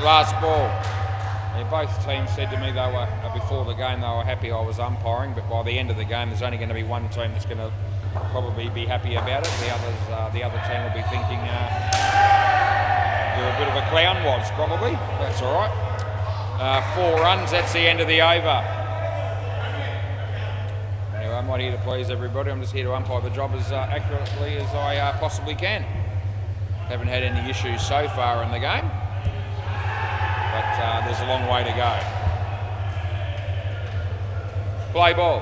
last ball. Both teams said to me they were, before the game, they were happy I was umpiring, but by the end of the game there's only going to be one team that's going to probably be happy about it. The other team will be thinking you're a bit of a clown, was probably. That's all right. 4 runs, that's the end of the over. Anyway, I'm not here to please everybody, I'm just here to umpire the job as accurately as I possibly can. Haven't had any issues so far in the game, but there's a long way to go. Play ball.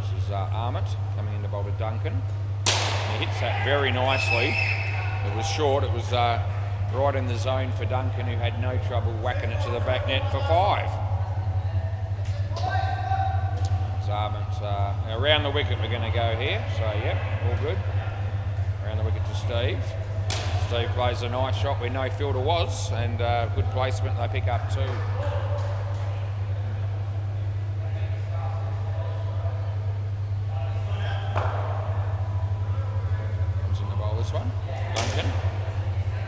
This is Armit coming in to bowl to Duncan. He hits that very nicely. It was short, it was right in the zone for Duncan, who had no trouble whacking it to the back net for 5. Armit, around the wicket we're going to go here, so yep, all good. Around the wicket to Steve. Steve plays a nice shot where no fielder was, and good placement, they pick up 2. Comes in the bowl this one. Duncan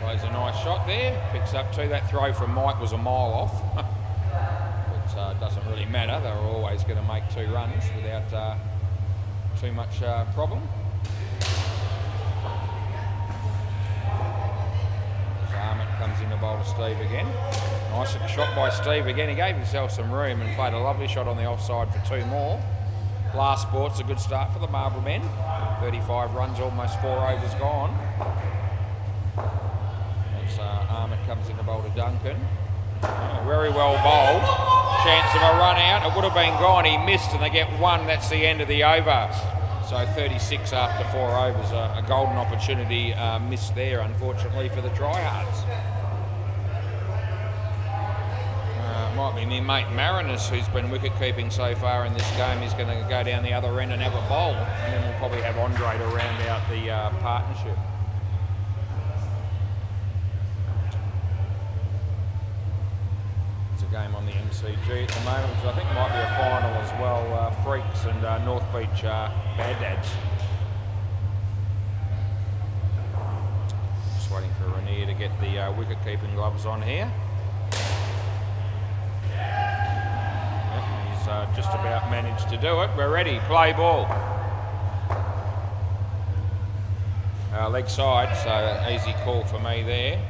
plays a nice shot there, picks up 2. That throw from Mike was a mile off. But it doesn't really matter, they were always going to make 2 runs without too much problem. Armit comes in the bowl to Steve again. Nice shot by Steve again. He gave himself some room and played a lovely shot on the offside for 2 more. Last sport's a good start for the Marlborough men. 35 runs, almost 4 overs gone. As Armit comes in the bowl to Duncan. Very well bowled. Chance of a run out. It would have been gone. He missed and they get 1. That's the end of the over. So 36 after 4 overs. A golden opportunity missed there, unfortunately, for the tryhards. Might be my mate Marinus, who's been wicket keeping so far in this game, is going to go down the other end and have a bowl. And then we'll probably have Andre to round out the partnership. Game on the MCG at the moment, which I think might be a final as well. Freaks and North Beach Bad Dads. Just waiting for Rainier to get the wicket-keeping gloves on here. Yep, he's just about managed to do it. We're ready. Play ball. Leg side, so easy call for me there.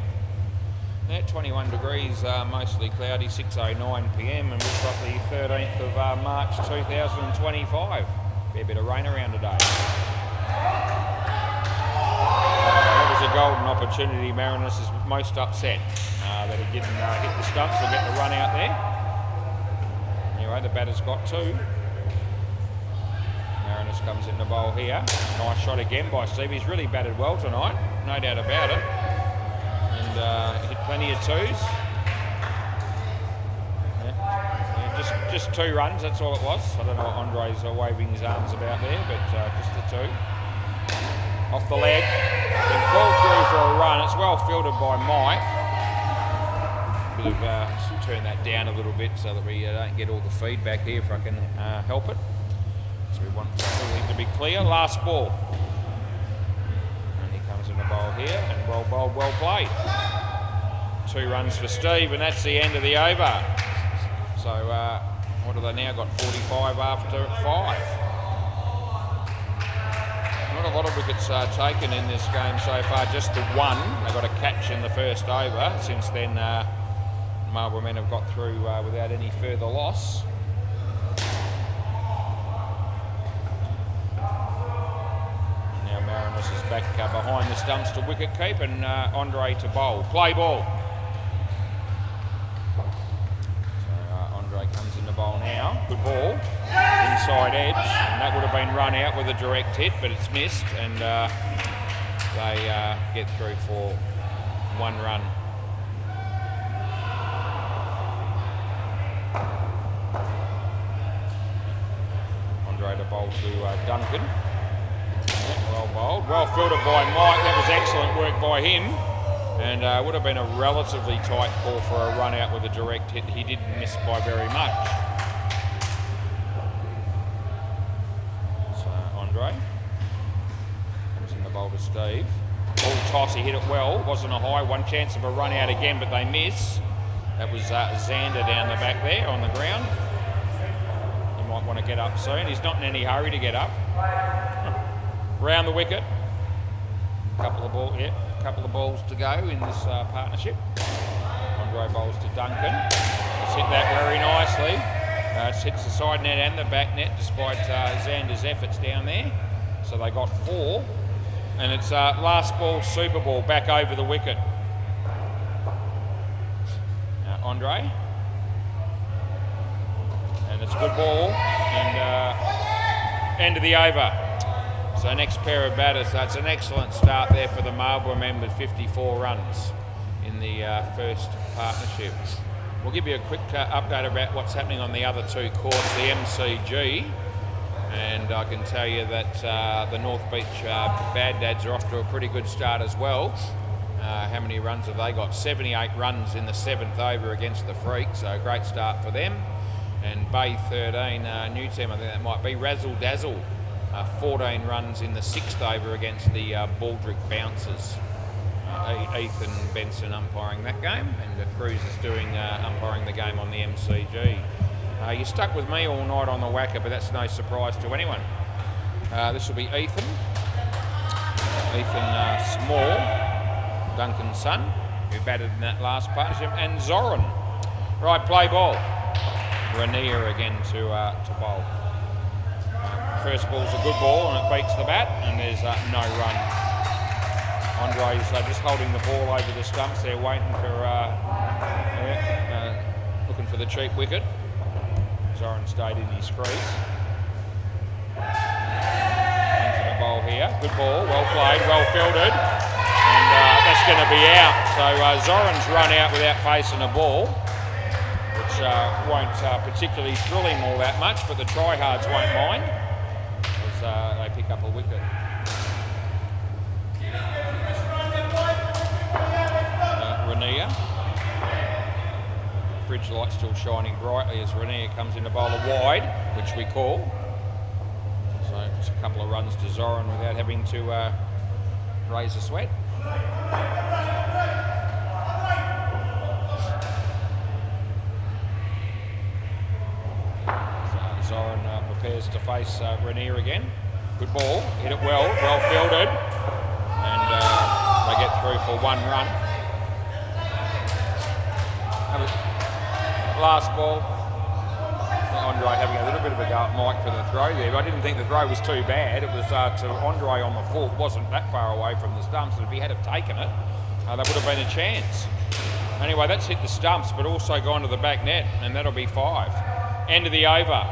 At 21 degrees, mostly cloudy, 6:09 p.m, and we've got the 13th of March 2025. Fair bit of rain around today. That was a golden opportunity. Marinus is most upset that he didn't hit the stumps or get the run out there. Anyway, the batter's got 2. Marinus comes in the bowl here. Nice shot again by Steve. He's really batted well tonight, no doubt about it. Hit plenty of 2s. Yeah, just 2 runs, that's all it was. I don't know what Andre's waving his arms about there, but just the 2. Off the leg. Been called through for a run. It's well fielded by Mike. Bit of turn that down a little bit so that we don't get all the feedback here if I can help it. So we want everything to be clear. Last ball. In the bowl here, and well bowled, well played. 2 runs for Steve, and that's the end of the over. So what have they now got? 45 after 5. Not a lot of wickets taken in this game so far, just the 1. They got a catch in the first over. Since then, Marlborough men have got through without any further loss. Marinus is back behind the stumps to wicket keep, and Andre to bowl. Play ball. So Andre comes in the bowl now. Good ball. Inside edge. And that would have been run out with a direct hit, but it's missed, and they get through for 1 run. Andre to bowl to Duncan. Well bowled, well fielded by Mike. That was excellent work by him, and would have been a relatively tight call for a run out with a direct hit. He didn't miss by very much. So Andre comes in the bowl to Steve. Ball toss, he hit it well. Wasn't a high one. Chance of a run out again, but they miss. That was Xander down the back there on the ground. He might want to get up soon. He's not in any hurry to get up. Round the wicket. Couple of balls to go in this partnership. Andre bowls to Duncan. It's hit that very nicely. It hits the side net and the back net despite Xander's efforts down there. So they got 4. And it's last ball, super ball, back over the wicket. Andre. And it's a good ball. And end of the over. So next pair of batters. That's an excellent start there for the Marlborough men with 54 runs in the first partnership. We'll give you a quick update about what's happening on the other 2 courts, the MCG. And I can tell you that the North Beach Bad Dads are off to a pretty good start as well. How many runs have they got? 78 runs in the 7th over against the Freaks, so great start for them. And Bay 13, new team, I think that might be Razzle Dazzle. 14 runs in the 6th over against the Baldrick Bouncers. Ethan Benson umpiring that game, and Cruz is doing umpiring the game on the MCG. You stuck with me all night on the WACA, but that's no surprise to anyone. This will be Ethan Small, Duncan's son, who batted in that last partnership, and Zoran. Right, play ball. Rainier again to bowl. First ball's a good ball and it beats the bat, and there's no run. Andre's just holding the ball over the stumps. They're waiting for, looking for the cheap wicket. Zoran stayed in his crease. Into the bowl here. Good ball, well played, well fielded. And that's going to be out. So Zoran's run out without facing a ball, which won't particularly thrill him all that much, but the tryhards won't mind as they pick up a wicket. Rainier. Bridge light still shining brightly as Rainier comes in to bowl a wide, which we call. So it's a couple of runs to Zoran without having to raise a sweat. So Zoran prepares to face Rainier again. Good ball, hit it well, well fielded, and they get through for 1 run. Last ball, Andre having a little bit of a go at Mike for the throw there, but I didn't think the throw was too bad. It was to Andre on the full, wasn't that far away from the stumps, and if he had have taken it, that would have been a chance. Anyway, that's hit the stumps, but also gone to the back net, and that'll be 5. End of the over.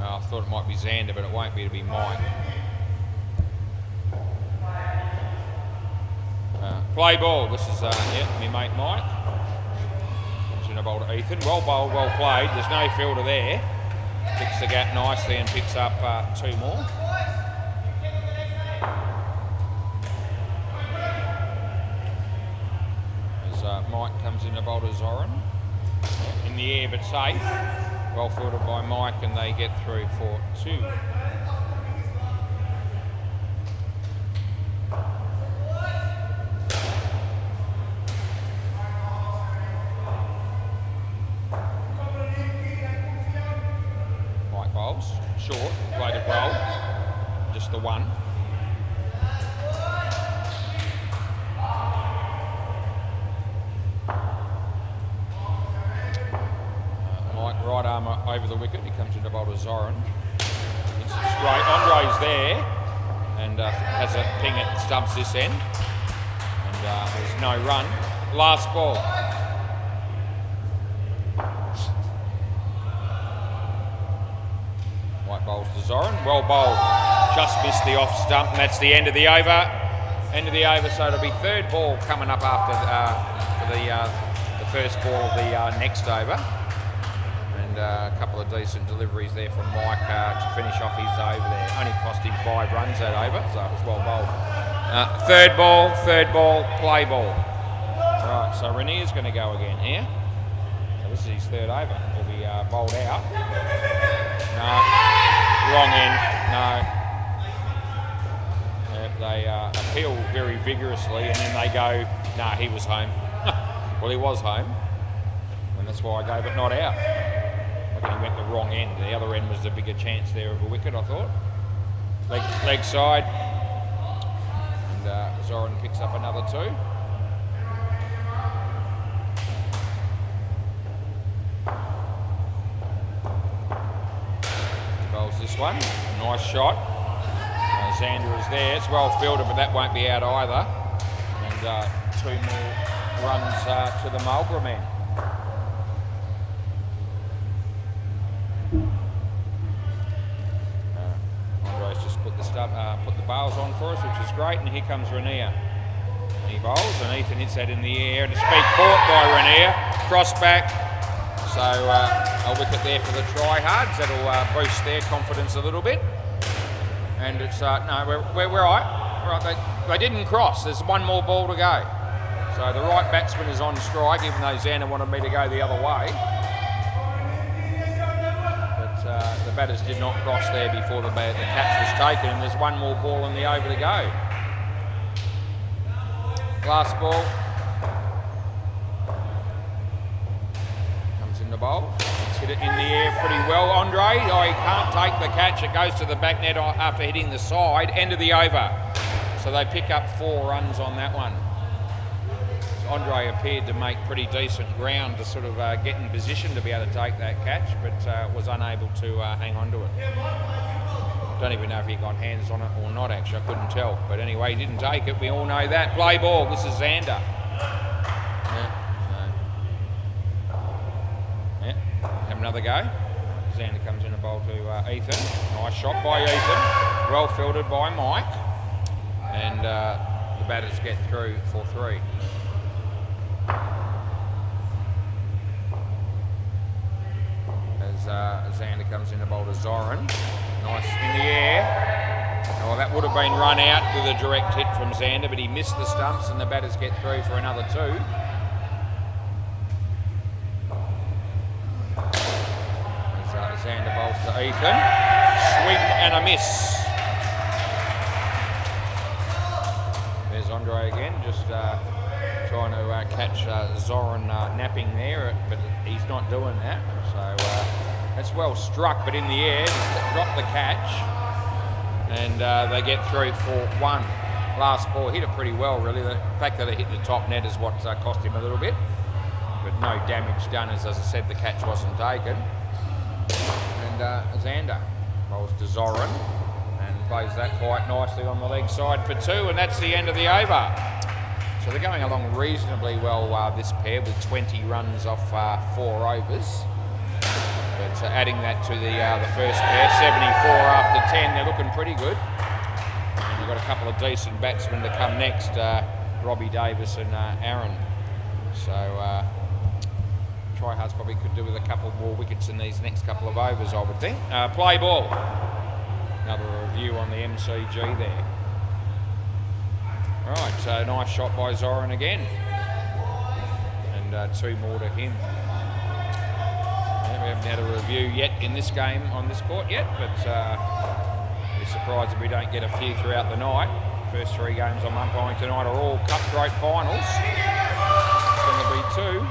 I thought it might be Xander, but it won't be. It'll be Mike. Play ball. This is me mate Mike. Comes in a bowl to Ethan. Well bowled, well played. There's no fielder there. Picks the gap nicely and picks up 2 more. As Mike comes in a bowl to Zoran. In the air but safe. Well fielded by Mike, and they get through for 2. Mike bowls, short, played it well, just the 1. Right arm over the wicket, he comes into bowl to Zoran. It's straight, Andre's there, and has a ping at stumps this end, and there's no run. Last ball. White bowls to Zoran, well bowled, just missed the off stump, and that's the end of the over. End of the over, so it'll be 3rd ball coming up after the first ball of the next over. A couple of decent deliveries there from Mike to finish off his over there. Only cost him 5 runs that over, so it was well bowled. 3rd ball, play ball. Right, so Rainier's going to go again here. So this is his third over. Will be bowled out. No, wrong end. No. They appeal very vigorously, and then they go, nah, he was home. Well, he was home, and that's why I gave it not out. Look, he went the wrong end. The other end was the bigger chance there of a wicket, I thought. Leg side, and Zoran picks up another 2. Bowls this one, nice shot. Xander is there. It's well fielded, but that won't be out either. And 2 more runs to the Marlborough man. Andre's just put the bails on for us, which is great. And here comes Rainier. He bowls, and Ethan hits that in the air. And it's been caught by Rainier. Cross back. So a wicket there for the tryhards. That'll boost their confidence a little bit. And it's, no, we're right. They didn't cross. There's 1 more ball to go. So the right batsman is on strike, even though Xander wanted me to go the other way. But the batters did not cross there before the catch was taken, and there's 1 more ball in the over to go. Last ball. Comes in the bowl. Hit it in the air pretty well. Andre, he can't take the catch. It goes to the back net after hitting the side. End of the over. So they pick up 4 runs on that one. So Andre appeared to make pretty decent ground to sort of get in position to be able to take that catch, but was unable to hang on to it. Don't even know if he got hands on it or not, actually. I couldn't tell. But anyway, he didn't take it. We all know that. Play ball. This is Xander. Another go. Xander comes in a bowl to Ethan. Nice shot by Ethan. Well fielded by Mike. And the batters get through for 3. As Xander comes in a bowl to Zoran. Nice in the air. Oh, that would have been run out with a direct hit from Xander, but he missed the stumps, and the batters get through for another 2. Xander bowls to Ethan. Swing and a miss. There's Andre again, just trying to catch Zoran napping there, but he's not doing that. So that's well struck, but in the air, dropped the catch, and they get through for 1. Last ball, hit it pretty well, really. The fact that it hit the top net is what cost him a little bit, but no damage done, as I said, the catch wasn't taken. And Xander bowls to Zoran and plays that quite nicely on the leg side for 2, and that's the end of the over. So they're going along reasonably well, this pair, with 20 runs off 4 overs. But adding that to the first pair, 74 after 10, they're looking pretty good. And you've got a couple of decent batsmen to come next, Robbie Davis and Aaron. So tryhards probably could do with a couple more wickets in these next couple of overs, I would think. Play ball. Another review on the MCG there. Right, so nice shot by Zoran again. And 2 more to him. Yeah, we haven't had a review yet in this game on this court yet, but we're surprised if we don't get a few throughout the night. First 3 games I'm umpiring tonight are all cutthroat finals. It's going to be 2.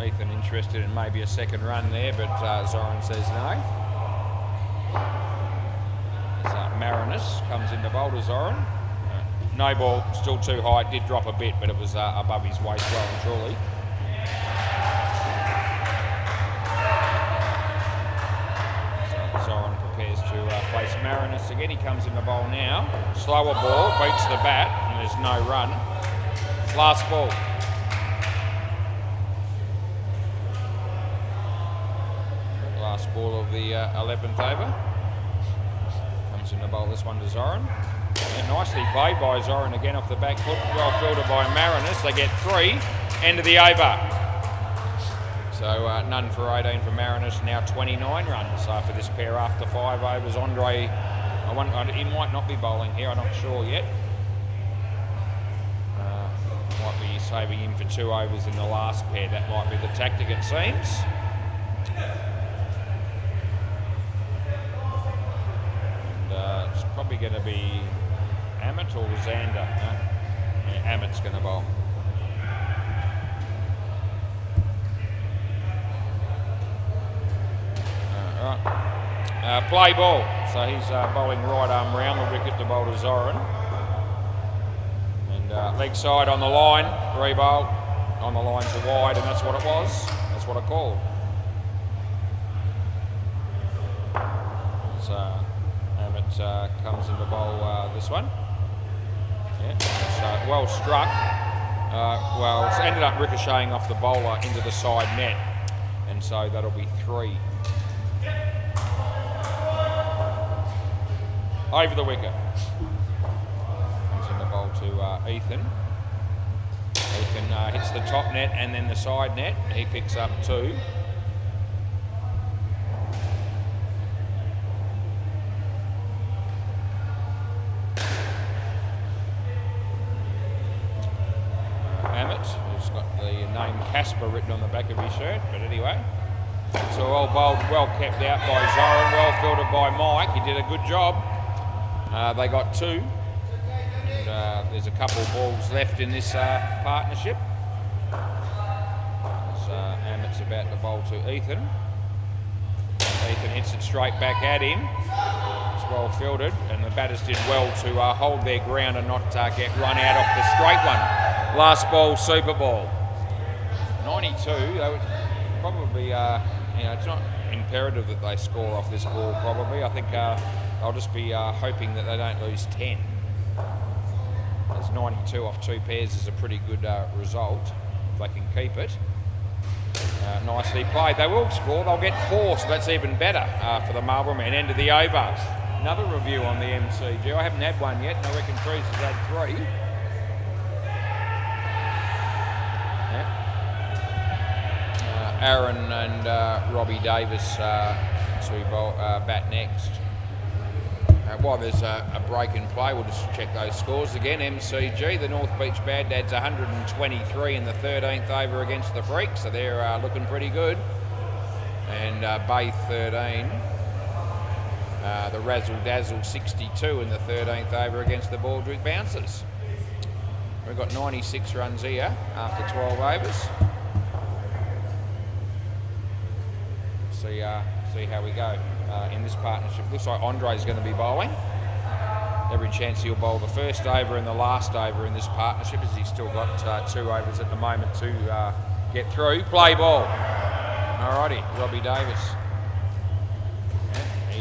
Ethan interested in maybe a second run there, but Zoran says no. As Marinus comes in to bowl to Zoran. No ball, still too high. It did drop a bit, but it was above his waist well and truly. So Zoran prepares to face Marinus again. He comes in the bowl now. Slower ball, beats the bat, and there's no run. Last ball. Last ball of the 11th over. Comes in the bowl, this one to Zoran. And nicely played by Zoran again off the back foot. Well fielded by Marinus. They get 3. End of the over. So none for 18 for Marinus. Now 29 runs for this pair after 5 overs. Andre, he might not be bowling here. I'm not sure yet. saving him for 2 overs in the last pair. That might be the tactic, it seems. And it's probably going to be Amit or Xander. No? Yeah, Amit's going to bowl. Right. Play ball. So he's bowling right arm round the wicket to bowl to Zoran. And leg side on the line, re-bowl. On the line to wide, and that's what it was. That's what I called. So Amit comes into bowl this one. Yeah, so well struck. Well, it's ended up ricocheting off the bowler into the side net, and so that'll be 3. Over the wicket. Comes in the bowl to Ethan. Ethan hits the top net and then the side net. He picks up 2. Amit, who's got the name Casper written on the back of his shirt, but anyway. So well bowled, well kept out by Zoran, well fielded by Mike. He did a good job. They got 2. And, there's a couple of balls left in this partnership. So Amit's about to bowl to Ethan. Ethan hits it straight back at him. It's well fielded, and the batters did well to hold their ground and not get run out off the straight one. Last ball, super ball. 92. They would probably, it's not imperative that they score off this ball. Probably, I think I'll just be hoping that they don't lose 10. As 92 off 2 pairs is a pretty good result if they can keep it. Nicely played. They will score. They'll get 4, so that's even better for the Marlborough men. End of the over. Another review on the MCG. I haven't had one yet, and I reckon Trees has had 3. Yeah. Aaron and Robbie Davis to bat next. While there's a break in play, we'll just check those scores again. MCG, the North Beach Bad Dads 123 in the 13th over against the Freaks, so they're looking pretty good. And Bay 13, the Razzle Dazzle 62 in the 13th over against the Baldwick Bouncers. We've got 96 runs here after 12 overs. See how we go in this partnership. Looks like Andre's going to be bowling. Every chance he'll bowl the first over and the last over in this partnership, as he's still got 2 overs at the moment to get through. Play ball. Alrighty, Robbie Davis.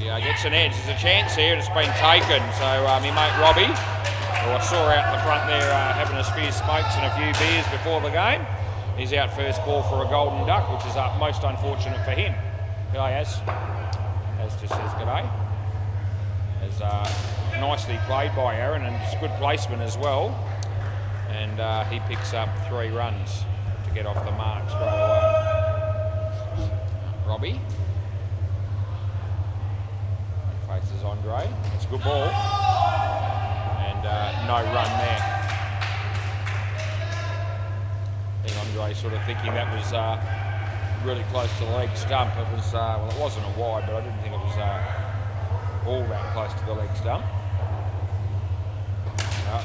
Yeah, he gets an edge. There's a chance here. It's been taken. So my mate Robbie, who I saw out the front there having a few smokes and a few beers before the game, he's out first ball for a golden duck, which is most unfortunate for him. G'day, as just says g'day. As nicely played by Aaron, and it's good placement as well. And he picks up 3 runs to get off the mark straight away. Robbie faces Andre. It's a good ball, and no run there. I think Andre sort of thinking that was really close to the leg stump. It was, well, it wasn't a wide, but I didn't think it was all that close to the leg stump.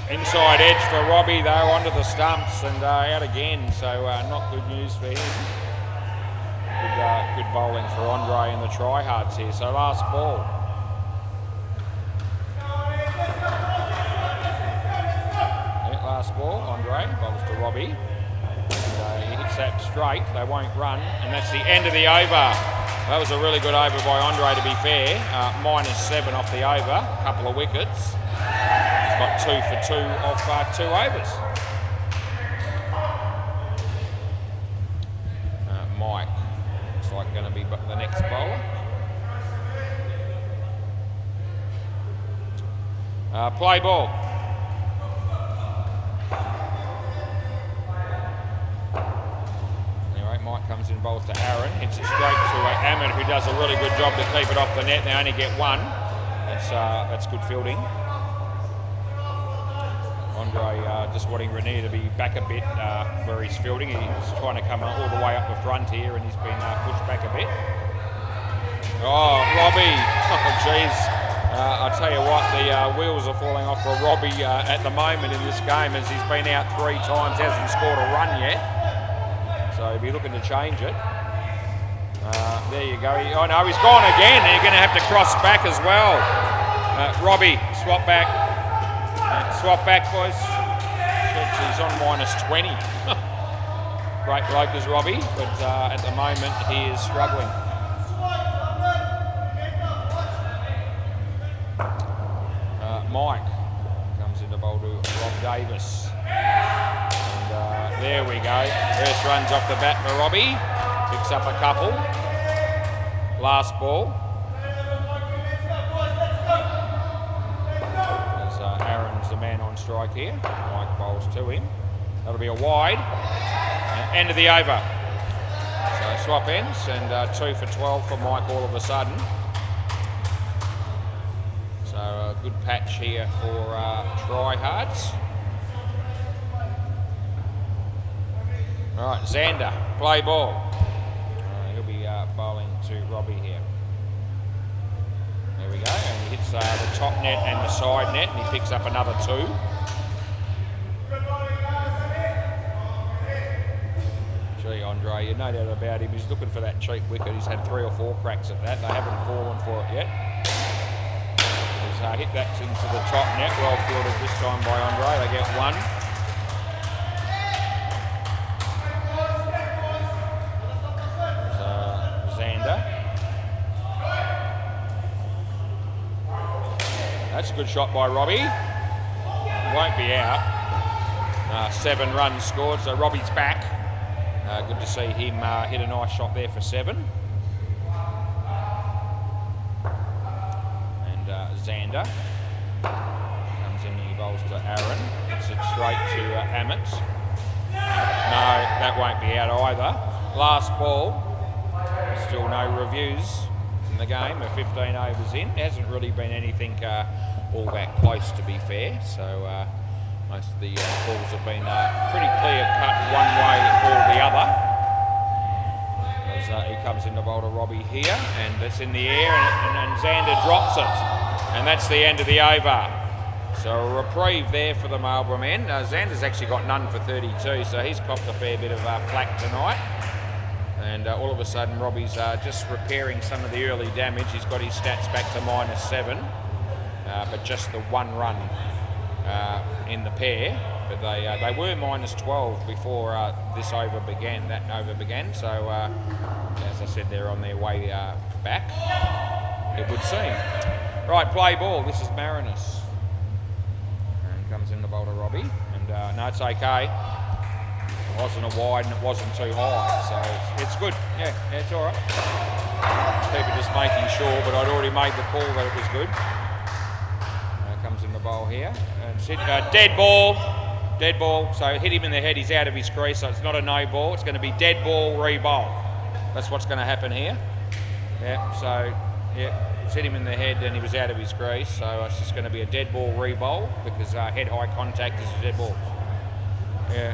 Inside edge for Robbie though, onto the stumps and out again, so not good news for him. Good bowling for Andre and the try-hards here. So last ball. Yeah, last ball, Andre bowls to Robbie. He hits that straight, they won't run, and that's the end of the over. That was a really good over by Andre, to be fair. -7 off the over, a couple of wickets. He's got 2 for 2 off 2 overs. Mike looks like going to be the next bowler. Play ball. Mike comes in, bowls to Aaron, hits it straight to Amit, who does a really good job to keep it off the net. They only get 1. That's good fielding. Andre just wanting Renier to be back a bit where he's fielding. He's trying to come all the way up the front here, and he's been pushed back a bit. Oh, Robbie! Oh, jeez. I tell you what, the wheels are falling off for Robbie at the moment in this game, as he's been out 3 times, hasn't scored a run yet. So he'll be looking to change it. There you go. Oh no, he's gone again, and you're going to have to cross back as well. Robbie, swap back. Swap back, boys. He's on -20. Great bloke is Robbie, but at the moment he is struggling. Mike comes into bowl to Rob Davis. And there we go. First runs off the bat for Robbie. Picks up a couple. Last ball. As Aaron's the man on strike here. Mike bowls to him. That'll be a wide. End of the over. So swap ends, and 2 for 12 for Mike all of a sudden. So a good patch here for tryhards. Right, Xander, play ball. He'll be bowling to Robbie here. There we go, and he hits the top net and the side net, and he picks up another 2. Gee, Andre, you no doubt about him. He's looking for that cheap wicket. He's had 3 or 4 cracks at that. They haven't fallen for it yet. He's hit that into the top net. Well fielded this time by Andre. They get 1. Xander. That's a good shot by Robbie. Won't be out. 7 runs scored, so Robbie's back. Good to see him hit a nice shot there for 7. And Xander comes in, he bowls to Aaron. Hits it straight to Amit. No, that won't be out either. Last ball. Still no reviews in the game. 15 overs in. Hasn't really been anything all that close, to be fair. So most of the balls have been pretty clear cut one way or the other. As he comes in to bowl to Robbie here, and it's in the air, and Xander drops it. And that's the end of the over. So a reprieve there for the Marlborough men. Xander's actually got none for 32, so he's copped a fair bit of flack tonight. And all of a sudden, Robbie's just repairing some of the early damage. He's got his stats back to -7, but just the 1 run in the pair. But they were -12 before this over began. That over began. So as I said, they're on their way back, it would seem. Right, play ball. This is Marinus, and comes in the bowl to Robbie. And no, it's okay. It wasn't a wide and it wasn't too high, so it's good. Yeah, it's all right. People just making sure, but I'd already made the call that it was good. Comes in the bowl here, and it's hit, dead ball. So hit him in the head. He's out of his crease, so it's not a no ball. It's going to be dead ball, re-bowl. That's what's going to happen here. Yeah. So yeah, it's hit him in the head, and he was out of his crease. So it's just going to be a dead ball, re-bowl, because head-high contact is a dead ball. Yeah.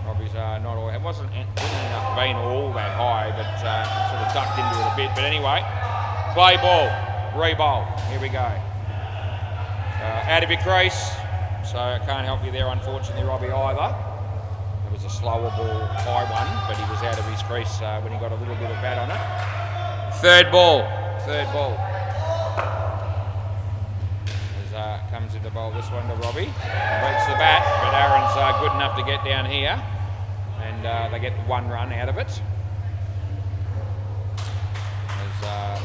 Robbie's not all. It didn't end up being all that high, but sort of ducked into it a bit. But anyway, play ball, re-bowl. Here we go. Out of your crease, so I can't help you there, unfortunately, Robbie, either. It was a slower ball, high one, but he was out of his crease when he got a little bit of bat on it. Third ball. Comes into bowl this one to Robbie. Beats the bat, but Aaron's good enough to get down here, and they get 1 run out of it. It's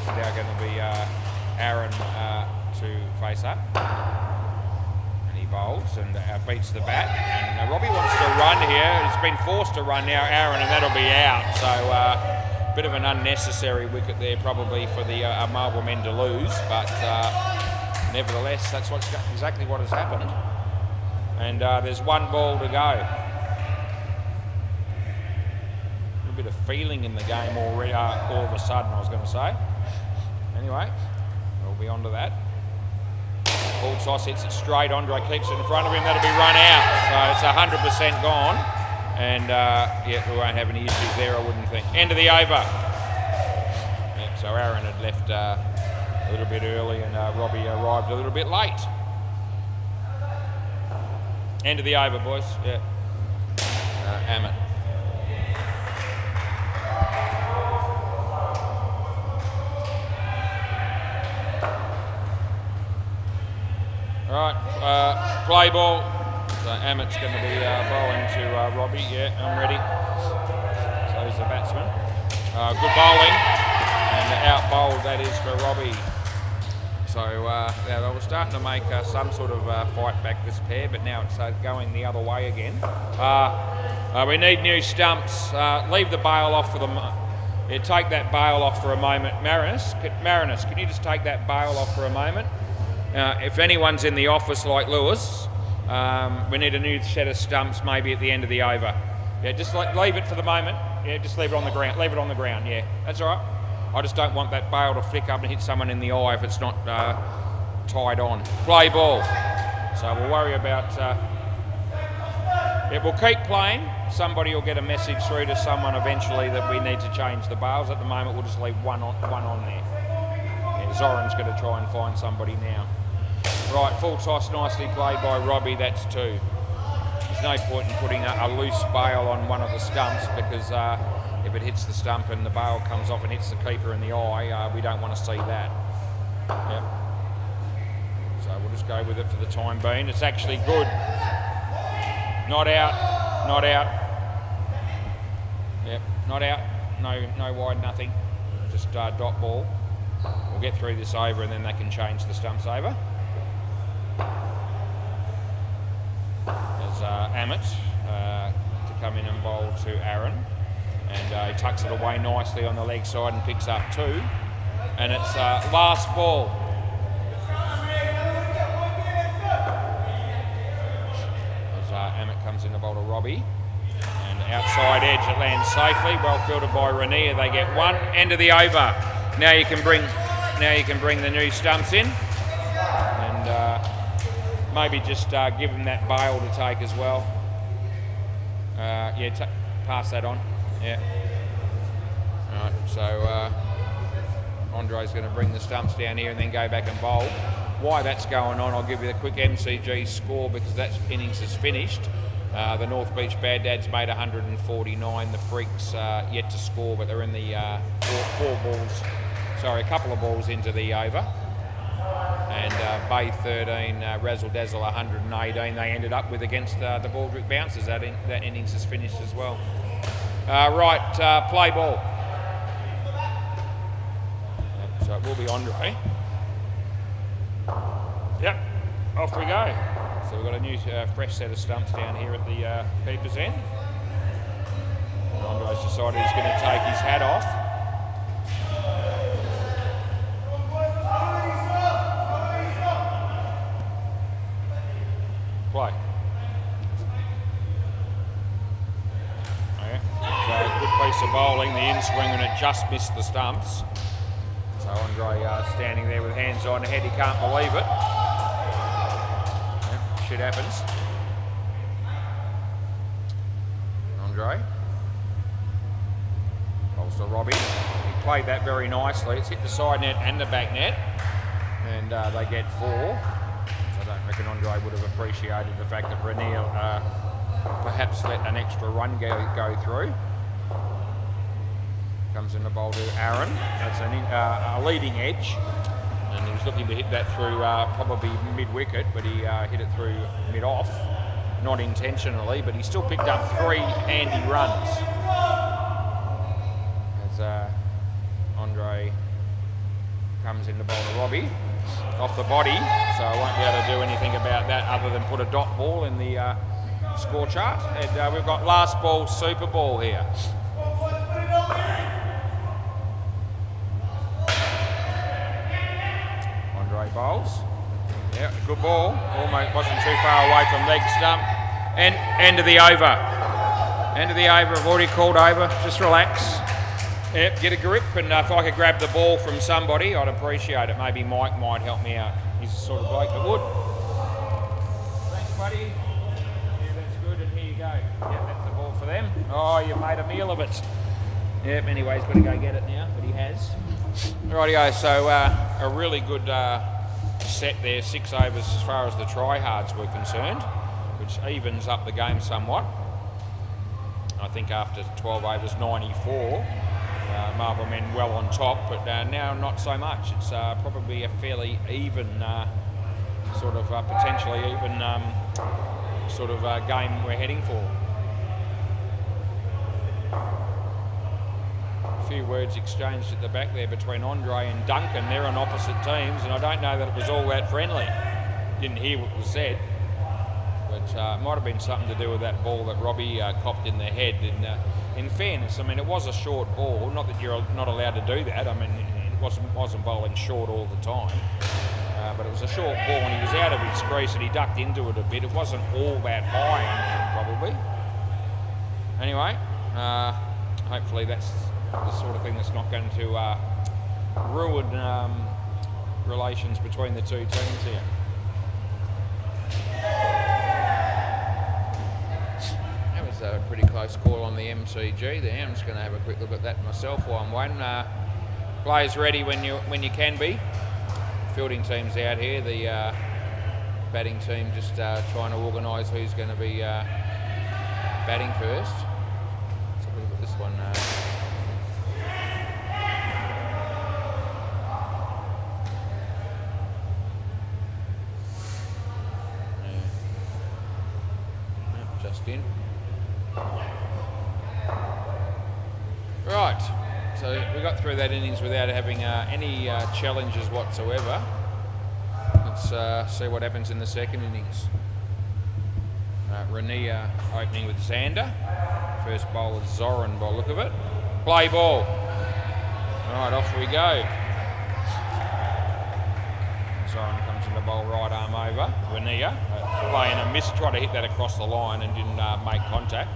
now going to be Aaron to face up, and he bowls and beats the bat. And Robbie wants to run here. He's been forced to run now, Aaron, and that'll be out. So bit of an unnecessary wicket there, probably for the Marlborough men to lose, but nevertheless, that's exactly what has happened. And there's 1 ball to go. A bit of feeling in the game already, all of a sudden, I was going to say. Anyway, we'll be on to that. Full toss, hits it straight. Andre keeps it in front of him. That'll be run out. So it's 100% gone. And yeah, we won't have any issues there, I wouldn't think. End of the over. Yep, so Aaron had left a little bit early and Robbie arrived a little bit late. End of the over, boys. Yeah. Ammett. Right, play ball. So Ammett's going to be bowling to Robbie. Yeah, I'm ready. So he's the batsman. Good bowling, and out bowled that is for Robbie. So they were starting to make some sort of fight back, this pair, but now it's going the other way again. We need new stumps. Leave the bail off for the. Yeah, take that bail off for a moment. Marinus, can you just take that bail off for a moment? If anyone's in the office like Lewis, we need a new set of stumps maybe at the end of the over. Yeah, just leave it for the moment. Yeah, just leave it on the ground. Leave it on the ground, yeah. That's all right. I just don't want that bail to flick up and hit someone in the eye if it's not tied on. Play ball. So we'll worry about... yeah, we'll keep playing. Somebody will get a message through to someone eventually that we need to change the bails. At the moment, we'll just leave one on there. Yeah, Zoran's going to try and find somebody now. Right, full toss, nicely played by Robbie, that's 2. There's no point in putting a loose bail on one of the stumps because if it hits the stump and the bail comes off and hits the keeper in the eye, we don't want to see that. Yep. So we'll just go with it for the time being. It's actually good. Not out, not out. Yep, not out, no wide, nothing. Just dot ball. We'll get through this over and then they can change the stumps over. There's Ammett to come in and bowl to Aaron, and he tucks it away nicely on the leg side and picks up 2, and it's last ball. As Ammett comes in to bowl to Robbie, and outside edge it lands safely, well fielded by Rania. They get 1. End of the over. Now you can bring the new stumps in. Maybe just give them that bail to take as well. Yeah, pass that on. Yeah. All right, so Andre's going to bring the stumps down here and then go back and bowl. Why that's going on, I'll give you the quick MCG score because that innings is finished. The North Beach Bad Dads made 149. The Freaks yet to score, but they're in the a couple of balls into the over. And Bay 13, Razzle Dazzle 118 they ended up with against the Baldrick Bouncers. That innings is finished as well. Right, play ball. So it will be Andre. Yep, off we go. So we've got a new fresh set of stumps down here at the keeper's end. And Andre's decided he's going to take his hat off. Play. Okay. So good piece of bowling, the in swing, and it just missed the stumps. So Andre standing there with hands on head, he can't believe it. Yeah, shit happens. Andre. Bowls to Robbie. He played that very nicely. It's hit the side net and the back net. And they get 4. I don't reckon Andre would have appreciated the fact that Rania perhaps let an extra run go through. Comes in the bowl to Aaron. That's a leading edge, and he was looking to hit that through probably mid-wicket, but he hit it through mid-off, not intentionally, but he still picked up 3 handy runs. As Andre comes in the bowl to Robbie. Off the body, so I won't be able to do anything about that other than put a dot ball in the score chart. And we've got last ball, super ball here. Andre bowls. Yeah, good ball. Almost wasn't too far away from leg stump. And end of the over. End of the over. I've already called over. Just relax. Yep, get a grip, and if I could grab the ball from somebody, I'd appreciate it. Maybe Mike might help me out. He's the sort of bloke that would. Thanks, buddy. Yeah, that's good, and here you go. Yep, that's the ball for them. Oh, you made a meal of it. Yep, anyway, he's got to go get it now, but he has. Rightio, so a really good set there, 6 overs as far as the try-hards were concerned, which evens up the game somewhat. I think after 12 overs, 94. Marlborough men well on top, but now not so much. It's probably a fairly even, potentially even game we're heading for. A few words exchanged at the back there between Andre and Duncan. They're on opposite teams, and I don't know that it was all that friendly. Didn't hear what was said, but it might have been something to do with that ball that Robbie copped in the head. And in fairness, I mean, it was a short ball. Not that you're not allowed to do that. I mean, it wasn't bowling short all the time. But it was a short ball, and he was out of his crease, and he ducked into it a bit. It wasn't all that high in the end, probably. Anyway, hopefully that's the sort of thing that's not going to ruin relations between the two teams here. A pretty close call on the MCG there. I'm just going to have a quick look at that myself while I'm waiting. Players ready when you can be. Fielding team's out here. The batting team just trying to organise who's going to be batting first. Let's have a look at this one. Just in. Right, so we got through that innings without having any challenges whatsoever. Let's see what happens in the second innings. Rania opening with Xander. First bowl is Zoran by the look of it. Play ball. Right, off we go. Zoran comes in the bowl right arm over. Rania playing a miss, tried to hit that across the line and didn't make contact.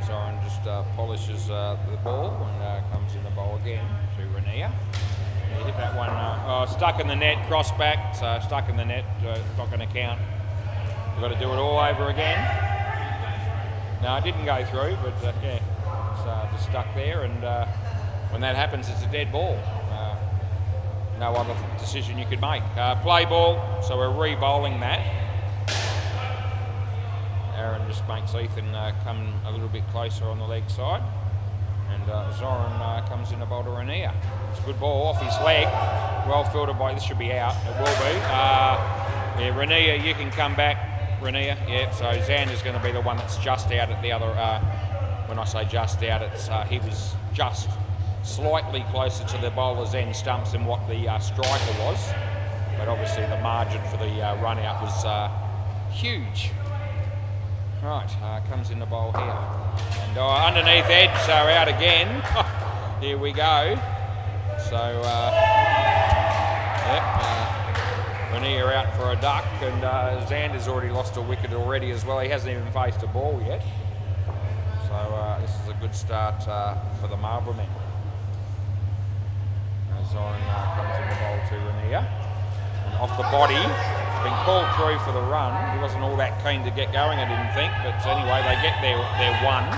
Zoran just polishes the ball and comes in the bowl again to Rania. He hit that one, stuck in the net, cross back, so stuck in the net, not going to count. We've got to do it all over again. No, it didn't go through, but yeah, it's just stuck there, and when that happens, it's a dead ball. No other decision you could make. Play ball, so we're re-bowling that. Aaron just makes Ethan come a little bit closer on the leg side. And Zoran comes in to bowl to Rania. It's a good ball off his leg. Well fielded by, this should be out. It will be. Yeah, Rania, you can come back. Rania, yeah. So Xander's going to be the one that's just out at the other. When I say just out, it's he was just slightly closer to the bowler's end stumps than what the striker was. But obviously the margin for the run out was huge. Right, comes in the bowl here. And underneath edge, so out again. Here we go. So, Rania out for a duck, and Xander's already lost a wicket already as well. He hasn't even faced a ball yet. So this is a good start for the Marlborough men. Zoran comes in the bowl to Rania. And off the body. Been called through for the run. He wasn't all that keen to get going, I didn't think, but anyway, they get their one.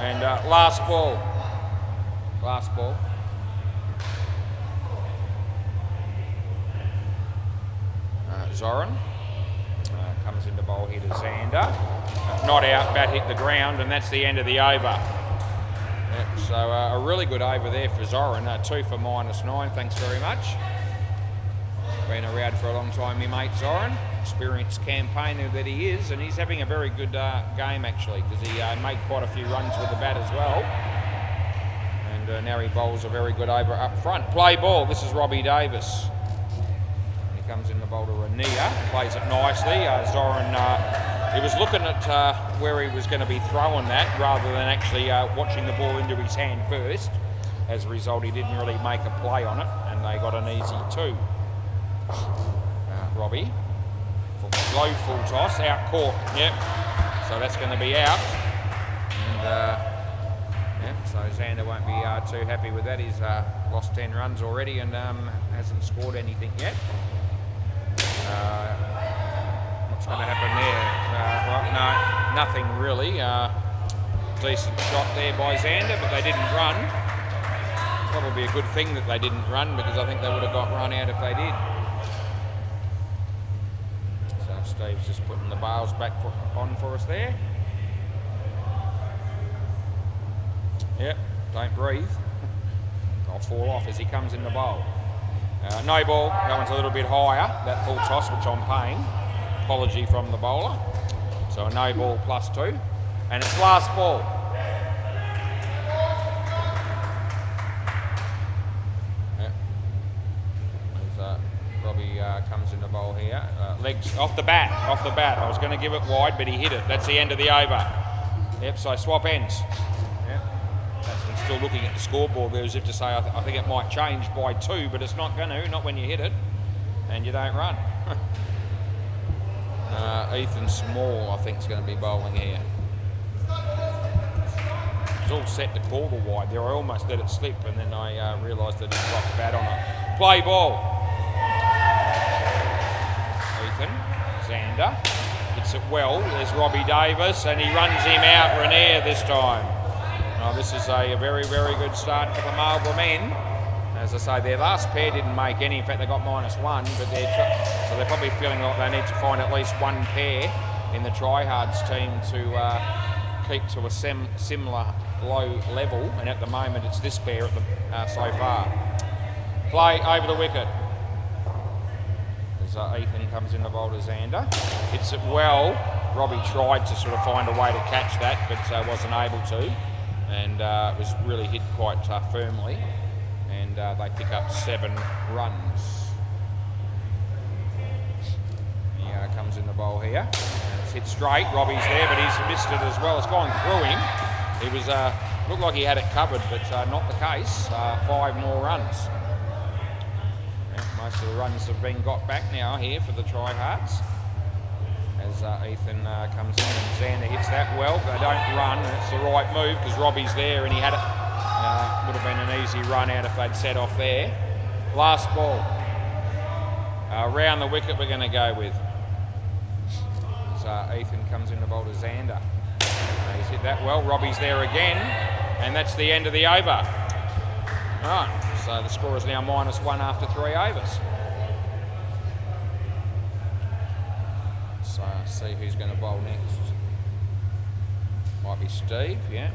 And last ball. Zoran comes into bowl here to Xander. Not out, bat hit the ground, and that's the end of the over. Yep, so a really good over there for Zoran. 2 for -9, thanks very much. Been around for a long time, your mate Zoran. Experienced campaigner that he is, and he's having a very good game actually, because he made quite a few runs with the bat as well. And now he bowls a very good over up front. Play ball, this is Robbie Davis. He comes in the bowl to Rania, plays it nicely. Zoran, he was looking at where he was going to be throwing that, rather than actually watching the ball into his hand first. As a result, he didn't really make a play on it, and they got an easy 2. Robbie for low full toss, out court. Yep. So that's going to be out. And so Xander won't be too happy with that. He's lost 10 runs already and hasn't scored anything yet. What's going to happen there? Well, no, nothing really. Decent shot there by Xander, but they didn't run. Probably a good thing that they didn't run, because I think they would have got run out if they did. So Steve's just putting the bails back on for us there. Yep, don't breathe. I'll fall off as he comes in the bowl. No ball, that one's a little bit higher, that full toss, which I'm paying. Apology from the bowler. So a no ball +2. And it's last ball. Yep. Robbie comes in the bowl here. Legs off the bat. I was going to give it wide, but he hit it. That's the end of the over. Yep, so swap ends. Batsman's still looking at the scoreboard there as if to say, I think it might change by 2, but it's not going to, not when you hit it and you don't run. Ethan Small, I think, is going to be bowling here. It's all set to call the wide there. I almost let it slip, and then I realised that he dropped bat on it. Play ball. Ethan, Xander, hits it well. There's Robbie Davis, and he runs him out. Rainier this time. This is a very, very good start for the Marlborough men. As I say, their last pair didn't make any. In fact, they got -1, but so they're probably feeling like they need to find at least one pair in the tryhards team to keep to a similar low level. And at the moment, it's this pair at the, so far. Play over the wicket. As Ethan comes in the bowl to Xander. Hits it well. Robbie tried to sort of find a way to catch that, but wasn't able to. And it was really hit quite firmly, and they pick up 7 runs. He comes in the bowl here, and it's hit straight. Robbie's there, but he's missed it as well. It's gone through him. He was looked like he had it covered, but not the case. 5 more runs. Yeah, most of the runs have been got back now here for the tryhards. As Ethan comes in, and Xander hits that well. They don't run, and it's the right move because Robbie's there, and he had it. Would have been an easy run out if they'd set off there. Last ball. Round the wicket we're going to go with. As Ethan comes in the bowl to Xander. He's hit that well. Robbie's there again, and that's the end of the over. Right, so the score is now -1 after 3 overs. So see who's going to bowl next. Might be Steve, yeah.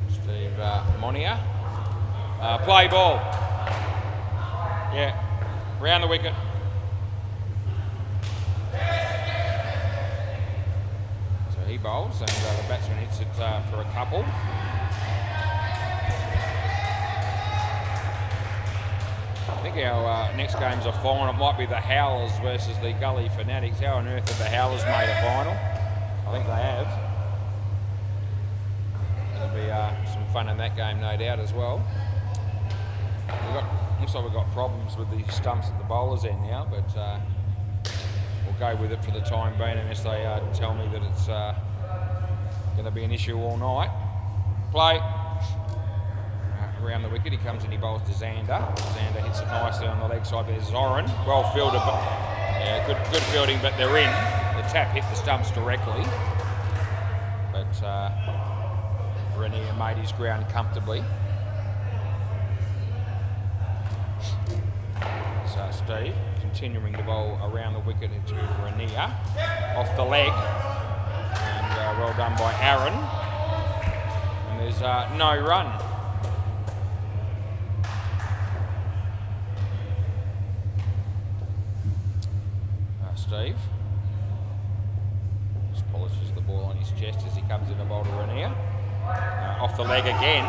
Steve Monia. Play ball. Yeah, round the wicket. So he bowls, and the batsman hits it for a couple. I think our next game's a final. It might be the Howlers versus the Gully Fanatics. How on earth have the Howlers made a final? I think they have. There'll be some fun in that game, no doubt, as well. Looks like we've got problems with the stumps at the bowlers' end now, but we'll go with it for the time being unless they tell me that it's going to be an issue all night. Play. Around the wicket, he comes in, he bowls to Xander. Xander hits it nicely on the leg side. There's Zoran, well fielded, but yeah, good fielding, but they're in. The tap hit the stumps directly, but Rainier made his ground comfortably. So Steve continuing to bowl around the wicket into Rainier, off the leg, and well done by Aaron. And there's no run. Steve just polishes the ball on his chest as he comes in the bowl to Rainier. Off the leg again.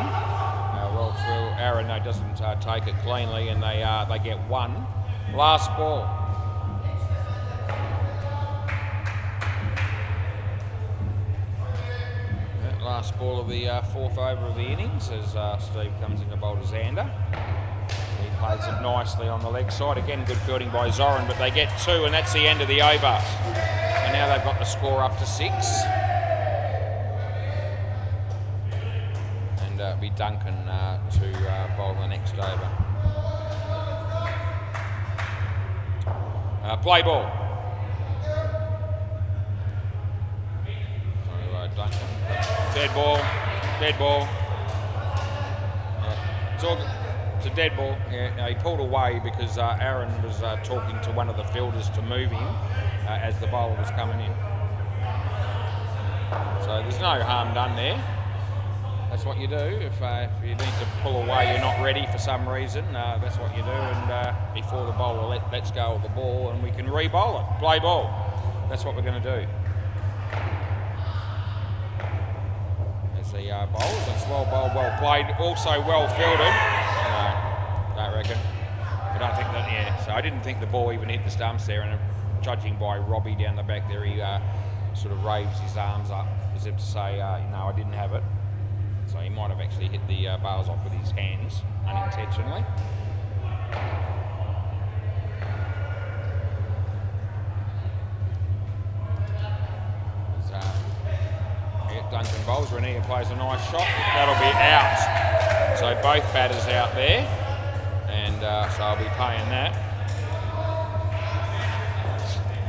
Well through. Aaron though doesn't take it cleanly, and they get 1. Last ball. Last ball of the 4th over of the innings as Steve comes in the bowl to Xander. He Plays it nicely on the leg side. Again, good fielding by Zoran, but they get 2, and that's the end of the over. And now they've got the score up to 6. And it'll be Duncan to bowl the next over. Play ball. Duncan. Dead ball. Dead ball. It's a dead ball. Yeah, no, he pulled away because Aaron was talking to one of the fielders to move him as the bowler was coming in. So there's no harm done there. That's what you do. If you need to pull away, you're not ready for some reason, that's what you do. And before the bowler lets go of the ball, and we can re-bowl it. Play ball. That's what we're going to do. There's the bowls. It's well bowled, well played. Also well fielded. No, don't reckon. I don't think that, yeah. So I didn't think the ball even hit the stumps there. And judging by Robbie down the back there, he sort of raised his arms up as if to say, no, I didn't have it. So he might have actually hit the bars off with his hands unintentionally. Duncan bowls. Rania plays a nice shot. That'll be out. So both batters out there. And so I'll be paying that.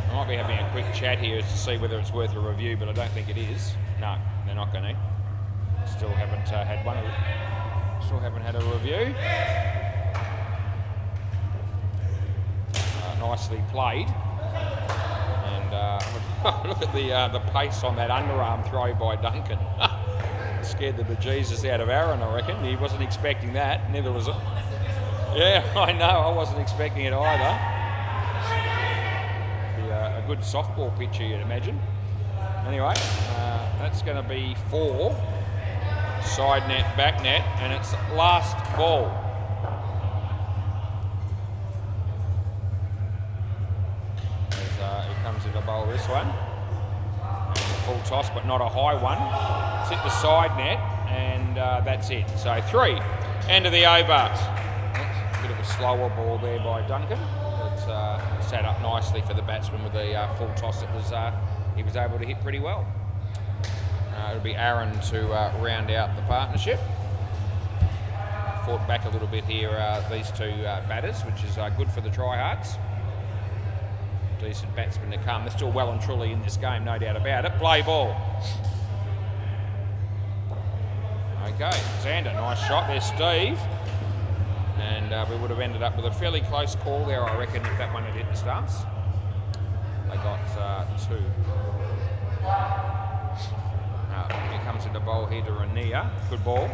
I might be having a quick chat here to see whether it's worth a review, but I don't think it is. No, they're not going to. Still haven't had one of them. Still haven't had a review. Nicely played. And look at the pace on that underarm throw by Duncan. Scared the bejesus out of Aaron, I reckon. He wasn't expecting that. Neither was it. Yeah, I know. I wasn't expecting it either. Be a good softball pitcher, you'd imagine. Anyway, that's going to be 4. Side net, back net, and it's last ball. As he comes in to bowl this one. And a full toss, but not a high one. It's hit the side net, and that's it. So 3, end of the over. Bit of a slower ball there by Duncan. It's set up nicely for the batsman with the full toss. He was able to hit pretty well. It'll be Aaron to round out the partnership. Fought back a little bit here, these two batters, which is good for the tryhards. Decent batsmen to come. They're still well and truly in this game, no doubt about it. Play ball. Okay, Xander, nice shot there, Steve. And we would have ended up with a fairly close call there, I reckon, if that one had hit the stumps. They got 2. Here comes into bowl here to Rania. Good ball.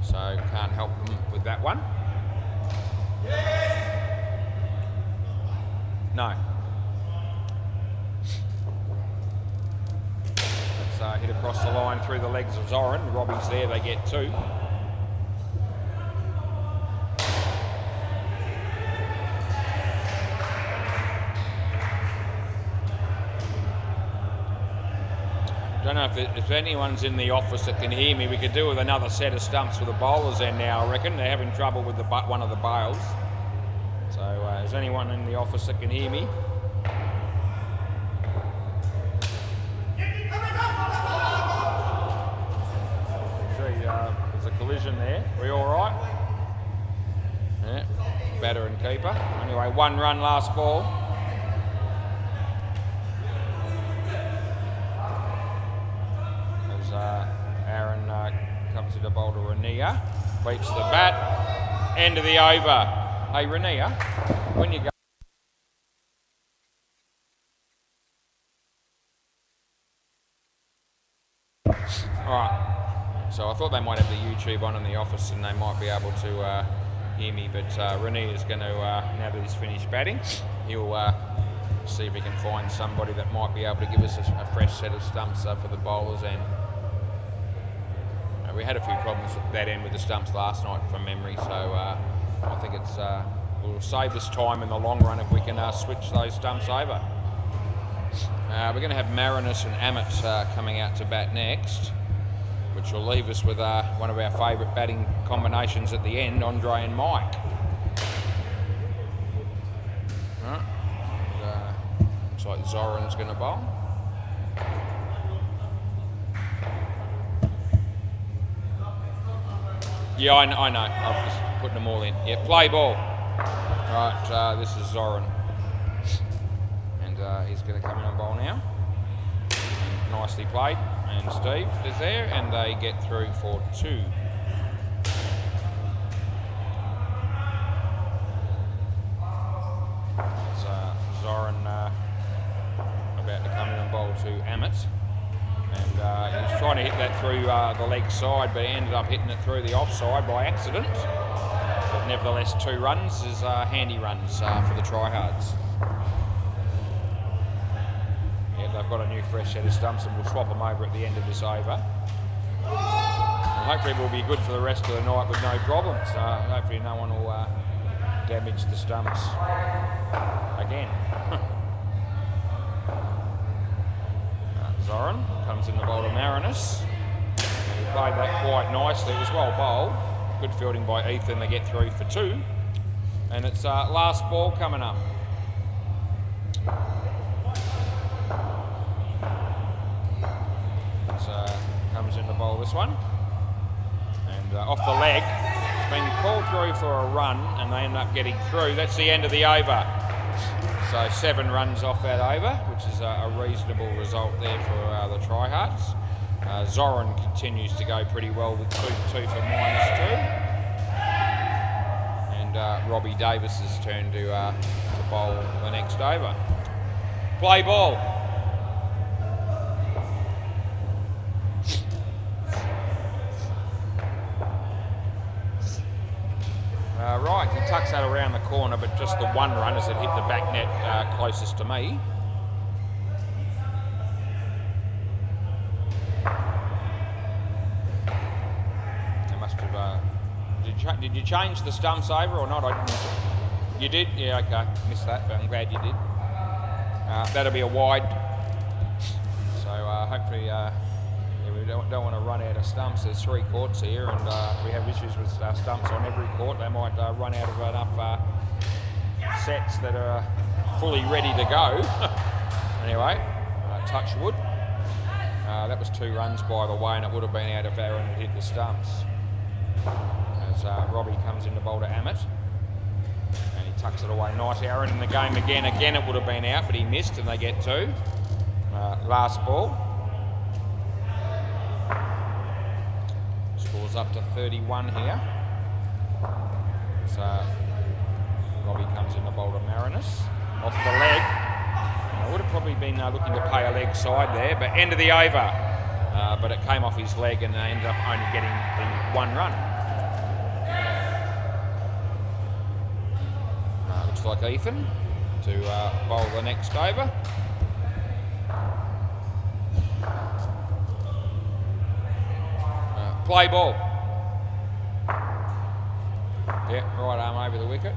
So can't help them with that one. No. Let's hit across the line through the legs of Zoran. Robbie's there, they get 2. I don't know if anyone's in the office that can hear me. We could do with another set of stumps for the bowlers in now, I reckon. They're having trouble with one of the bails. So is anyone in the office that can hear me? See, there's a collision there. Are we all right? Yeah, batter and keeper. Anyway, 1 run last ball. Aaron comes into bowl to Rania, beats the bat, end of the over. Hey Rania, when you go. Alright, so I thought they might have the YouTube on in the office and they might be able to hear me, but Rania's going to, now that he's finished batting, he'll see if he can find somebody that might be able to give us a fresh set of stumps for the bowlers. And we had a few problems at that end with the stumps last night from memory, so I think it's will save us time in the long run if we can switch those stumps over. We're going to have Marinus and Amit coming out to bat next, which will leave us with one of our favourite batting combinations at the end, Andre and Mike. Looks like Zoran's going to bowl. Yeah, I know. I'm just putting them all in. Yeah, play ball. Right, this is Zoran. And he's going to come in and bowl now. And nicely played. And Steve is there, and they get through for 2. So Zoran about to come in and bowl to Amit. And he was trying to hit that through the leg side, but he ended up hitting it through the offside by accident. But nevertheless, 2 runs is handy runs for the tryhards. Yeah, they've got a new fresh set of stumps, and we'll swap them over at the end of this over. And hopefully, we'll be good for the rest of the night with no problems. Hopefully, no one will damage the stumps again. Zoran comes in the bowl to Marinus. He played that quite nicely. It was well bowled. Good fielding by Ethan. They get through for 2. And it's last ball coming up. Comes in the bowl this one. And off the leg. It's been called through for a run, and they end up getting through. That's the end of the over. So 7 runs off that over, which is a reasonable result there for the tryhards. Zoran continues to go pretty well with 2 for -2. And Robbie Davis's turn to bowl the next over. Play ball. Right, he tucks that around the corner, but just the 1 run as it hit the back net closest to me. They must have. Did you change the stumps over or not? I didn't. You did? Yeah, okay. Missed that, but I'm glad you did. That'll be a wide. So hopefully. We don't want to run out of stumps. There's 3 courts here, and we have issues with stumps on every court. They might run out of enough sets that are fully ready to go. Anyway, touch wood. That was 2 runs, by the way, and it would have been out if Aaron had hit the stumps. As Robbie comes in to bowl to Amit, and he tucks it away. Nice Aaron in the game again. Again, it would have been out, but he missed, and they get 2. Last ball. Scores up to 31 here. So Robbie comes in the bowl to Marinus. Off the leg. I would have probably been looking to play a leg side there, but end of the over. But it came off his leg, and they ended up only getting the 1 run. Looks like Ethan to bowl the next over. Play ball. Yeah, right arm over the wicket.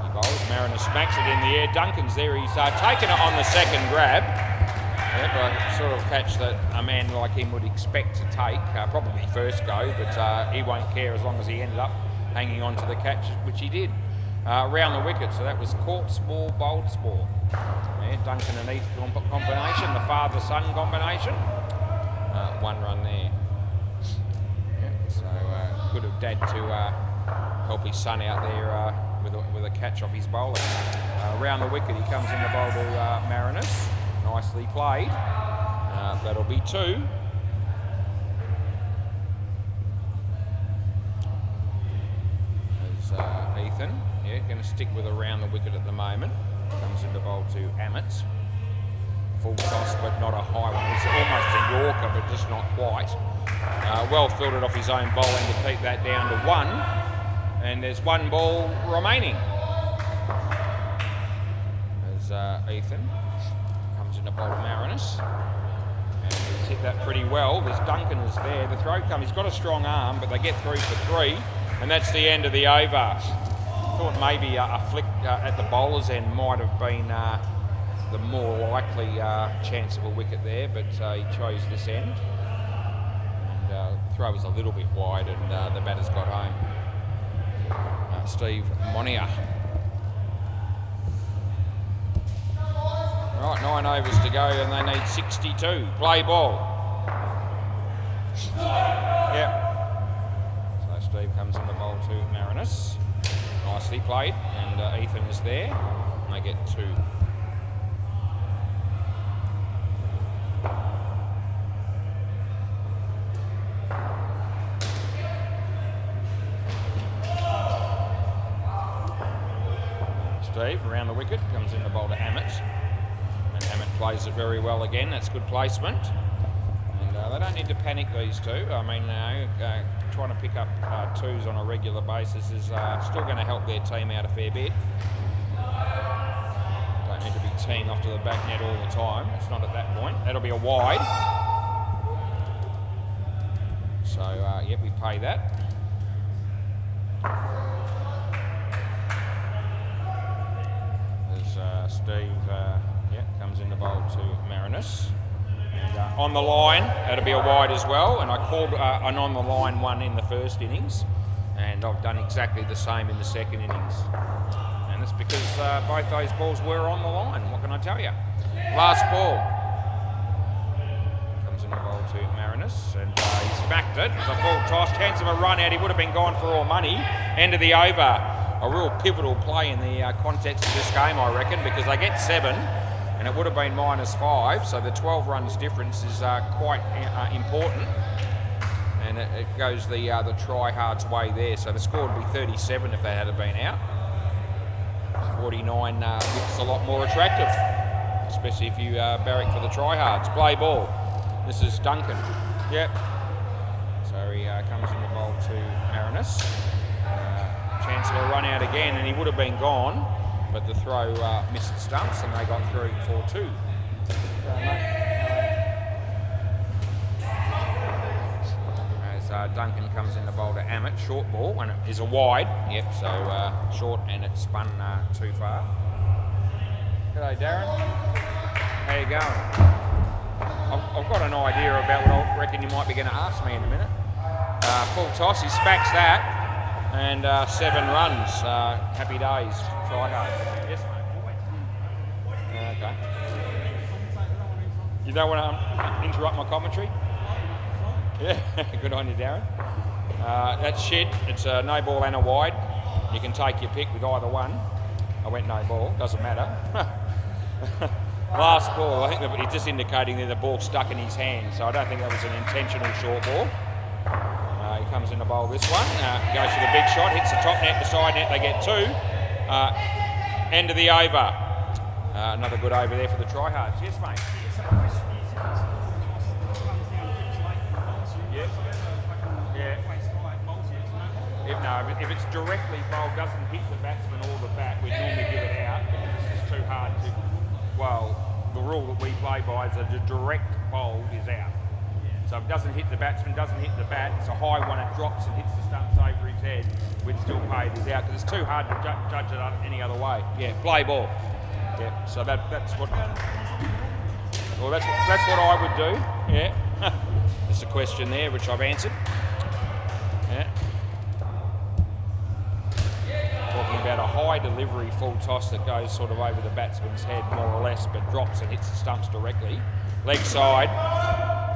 He bowls. Mariner smacks it in the air. Duncan's there. He's taken it on the second grab. Yep, a sort of catch that a man like him would expect to take. Probably first go, but he won't care as long as he ended up hanging on to the catch, which he did. Round the wicket, so that was caught small, bowled small. Yeah, Duncan and Heath combination, the father-son combination. 1 run there. Yeah, so good of Dad to help his son out there with a catch off his bowling. Round the wicket, he comes in the bowl to Marinus. Nicely played. That'll be 2. There's Ethan. Yeah, going to stick with around the wicket at the moment. Comes in the bowl to Amit. Full toss, but not a high one. It's almost a Yorker, but just not quite. Well fielded off his own bowling to keep that down to 1. And there's 1 ball remaining. There's Ethan. Comes in the bowl to Marinus. And he's hit that pretty well. There's Duncan is there. The throw comes. He's got a strong arm, but they get through for 3. And that's the end of the over. Thought maybe a flick at the bowler's end might have been the more likely chance of a wicket there, but he chose this end. And the throw was a little bit wide, and the batters got home. Steve Monia. Right, 9 overs to go and they need 62. Play ball. Yep. So Steve comes in the bowl to Marinus. Nicely played, and Ethan is there, and they get 2. Steve around the wicket, comes in the bowl to Hammett, and Hammett plays it very well again. That's good placement. They don't need to panic, these two. I mean, trying to pick up 2s on a regular basis is still going to help their team out a fair bit. Don't need to be teeing off to the back net all the time. It's not at that point. That'll be a wide. So, yep, we pay that. There's Steve, comes in the bowl to Marinus. And, on the line, that'll be a wide as well, and I called an on the line one in the first innings, and I've done exactly the same in the second innings. And that's because both those balls were on the line, what can I tell you? Last ball. Comes in the bowl to Marinus, and he smacked it. It was a full toss, chance of a run out, he would have been gone for all money. End of the over. A real pivotal play in the context of this game, I reckon, because they get 7. And it would have been -5, so the 12 runs difference is quite important. And it goes the try-hard's way there. So the score would be 37 if they had been out. 49 looks a lot more attractive, especially if you barrack for the try-hards. Play ball. This is Duncan. Yep. So he comes in the bowl to Marinus. Chance of a run out again, and he would have been gone. But the throw missed the stumps and they got through for 2. As Duncan comes in the bowl to Hammett, short ball, and it is a wide. Yep, so short and it spun too far. G'day, Darren. How you going? I've got an idea about what I reckon you might be going to ask me in a minute. Full toss, he smacks that. And 7 runs. Happy days. Try hard. Yes, mate. Okay. You don't want to interrupt my commentary? Yeah, good on you, Darren. That's shit. It's a no ball and a wide. You can take your pick with either one. I went no ball. Doesn't matter. Last ball. I think that he's just indicating that the ball stuck in his hand. So I don't think that was an intentional short ball. He comes in the bowl this one, goes for the big shot, hits the top net, the side net, they get 2. End of the over. Another good over there for the try-hards. Yes, mate. Yeah. If it's directly bowled, doesn't hit the batsman or the bat, we'd normally give it out, because it's just too hard to, well, the rule that we play by is that the direct bowl is out. So if it doesn't hit the batsman, doesn't hit the bat, it's a high one, it drops and hits the stumps over his head, we'd still pay this out, because it's too hard to judge it any other way. Yeah, play ball. Yeah, so that's what I would do. Yeah. There's a question there, which I've answered. Yeah. Talking about a high delivery full toss that goes sort of over the batsman's head, more or less, but drops and hits the stumps directly. Leg side.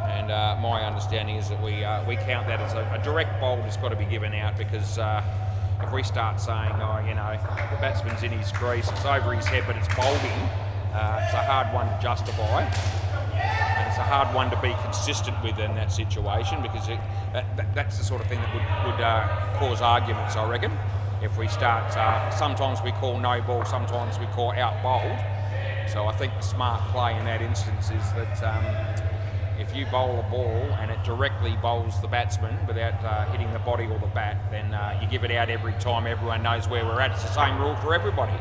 And my understanding is that we count that as a direct bowl has got to be given out, because if we start saying, oh, you know, the batsman's in his crease, it's over his head, but it's bowling, it's a hard one to justify. And it's a hard one to be consistent with in that situation, because that's the sort of thing that would cause arguments, I reckon. If we start, sometimes we call no ball, sometimes we call out bowled. So I think the smart play in that instance is that if you bowl a ball and it directly bowls the batsman without hitting the body or the bat, then you give it out every time. Everyone knows where we're at. It's the same rule for everybody.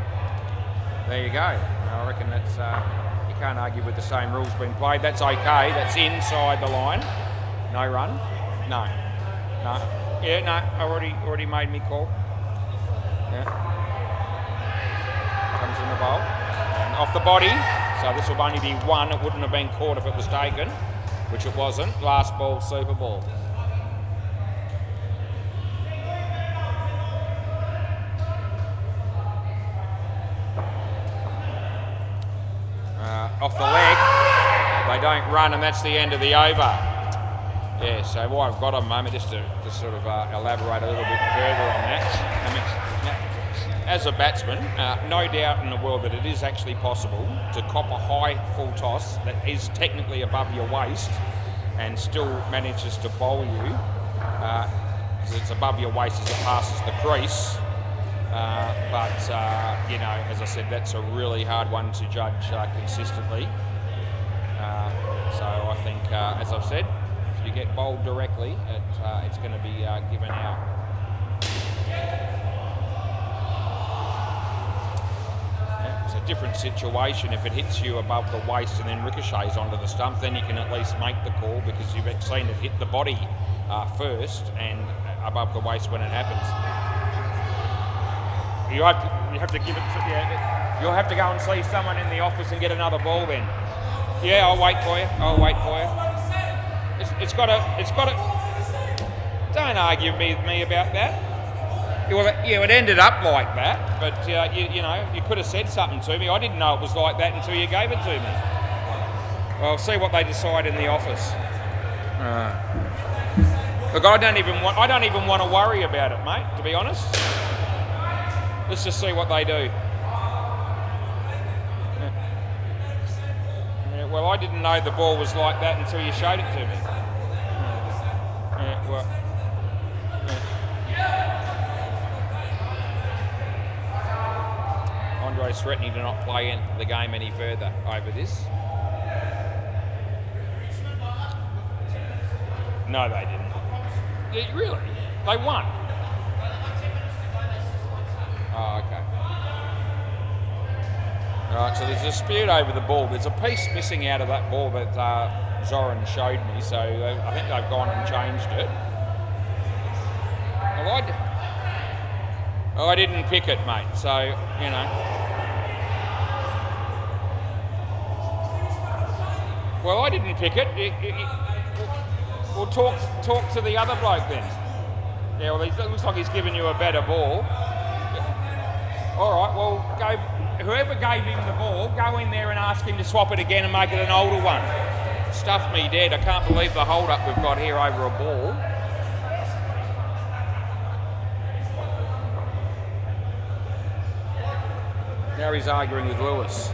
There you go. I reckon that's you can't argue with the same rules being played. That's okay. That's inside the line. No run. No. Yeah, no. Already made me call. Yeah. Comes in the bowl and off the body. So this will only be 1. It wouldn't have been caught if it was taken, which it wasn't. Last ball, super ball. off the leg, they don't run, and that's the end of the over. Yeah, so what I've got a moment just to sort of elaborate a little bit further on that. I mean, as a batsman, no doubt in the world that it is actually possible to cop a high full toss that is technically above your waist and still manages to bowl you, because it's above your waist as it passes the crease. You know, as I said, that's a really hard one to judge consistently. So I think, as I've said, if you get bowled directly, it's going to be given out. Yeah, it's a different situation if it hits you above the waist and then ricochets onto the stump. Then you can at least make the call because you've seen it hit the body first and above the waist when it happens. You have to give it to, yeah, you'll have to go and see someone in the office and get another ball then. Yeah, I'll wait for you. It's got to, don't argue with me about that. Well, yeah, it ended up like that, but you know, you could have said something to me. I didn't know it was like that until you gave it to me. Well, I'll see what they decide in the office. Look, I don't even want to worry about it, mate, to be honest. Let's just see what they do. Yeah, well, I didn't know the ball was like that until you showed it to me. Yeah, well, Andre's threatening to not play in the game any further over this. No, they didn't. Yeah, really? They won. Oh, okay. Right, so there's a dispute over the ball. There's a piece missing out of that ball that Zoran showed me, so I think they've gone and changed it. Well, I didn't pick it, mate, so, you know. Well, I didn't pick it. We'll talk to the other bloke then. Yeah, well, it looks like he's given you a better ball. All right, well, whoever gave him the ball, go in there and ask him to swap it again and make it an older one. Stuff me dead. I can't believe the hold-up we've got here over a ball. Now he's arguing with Lewis.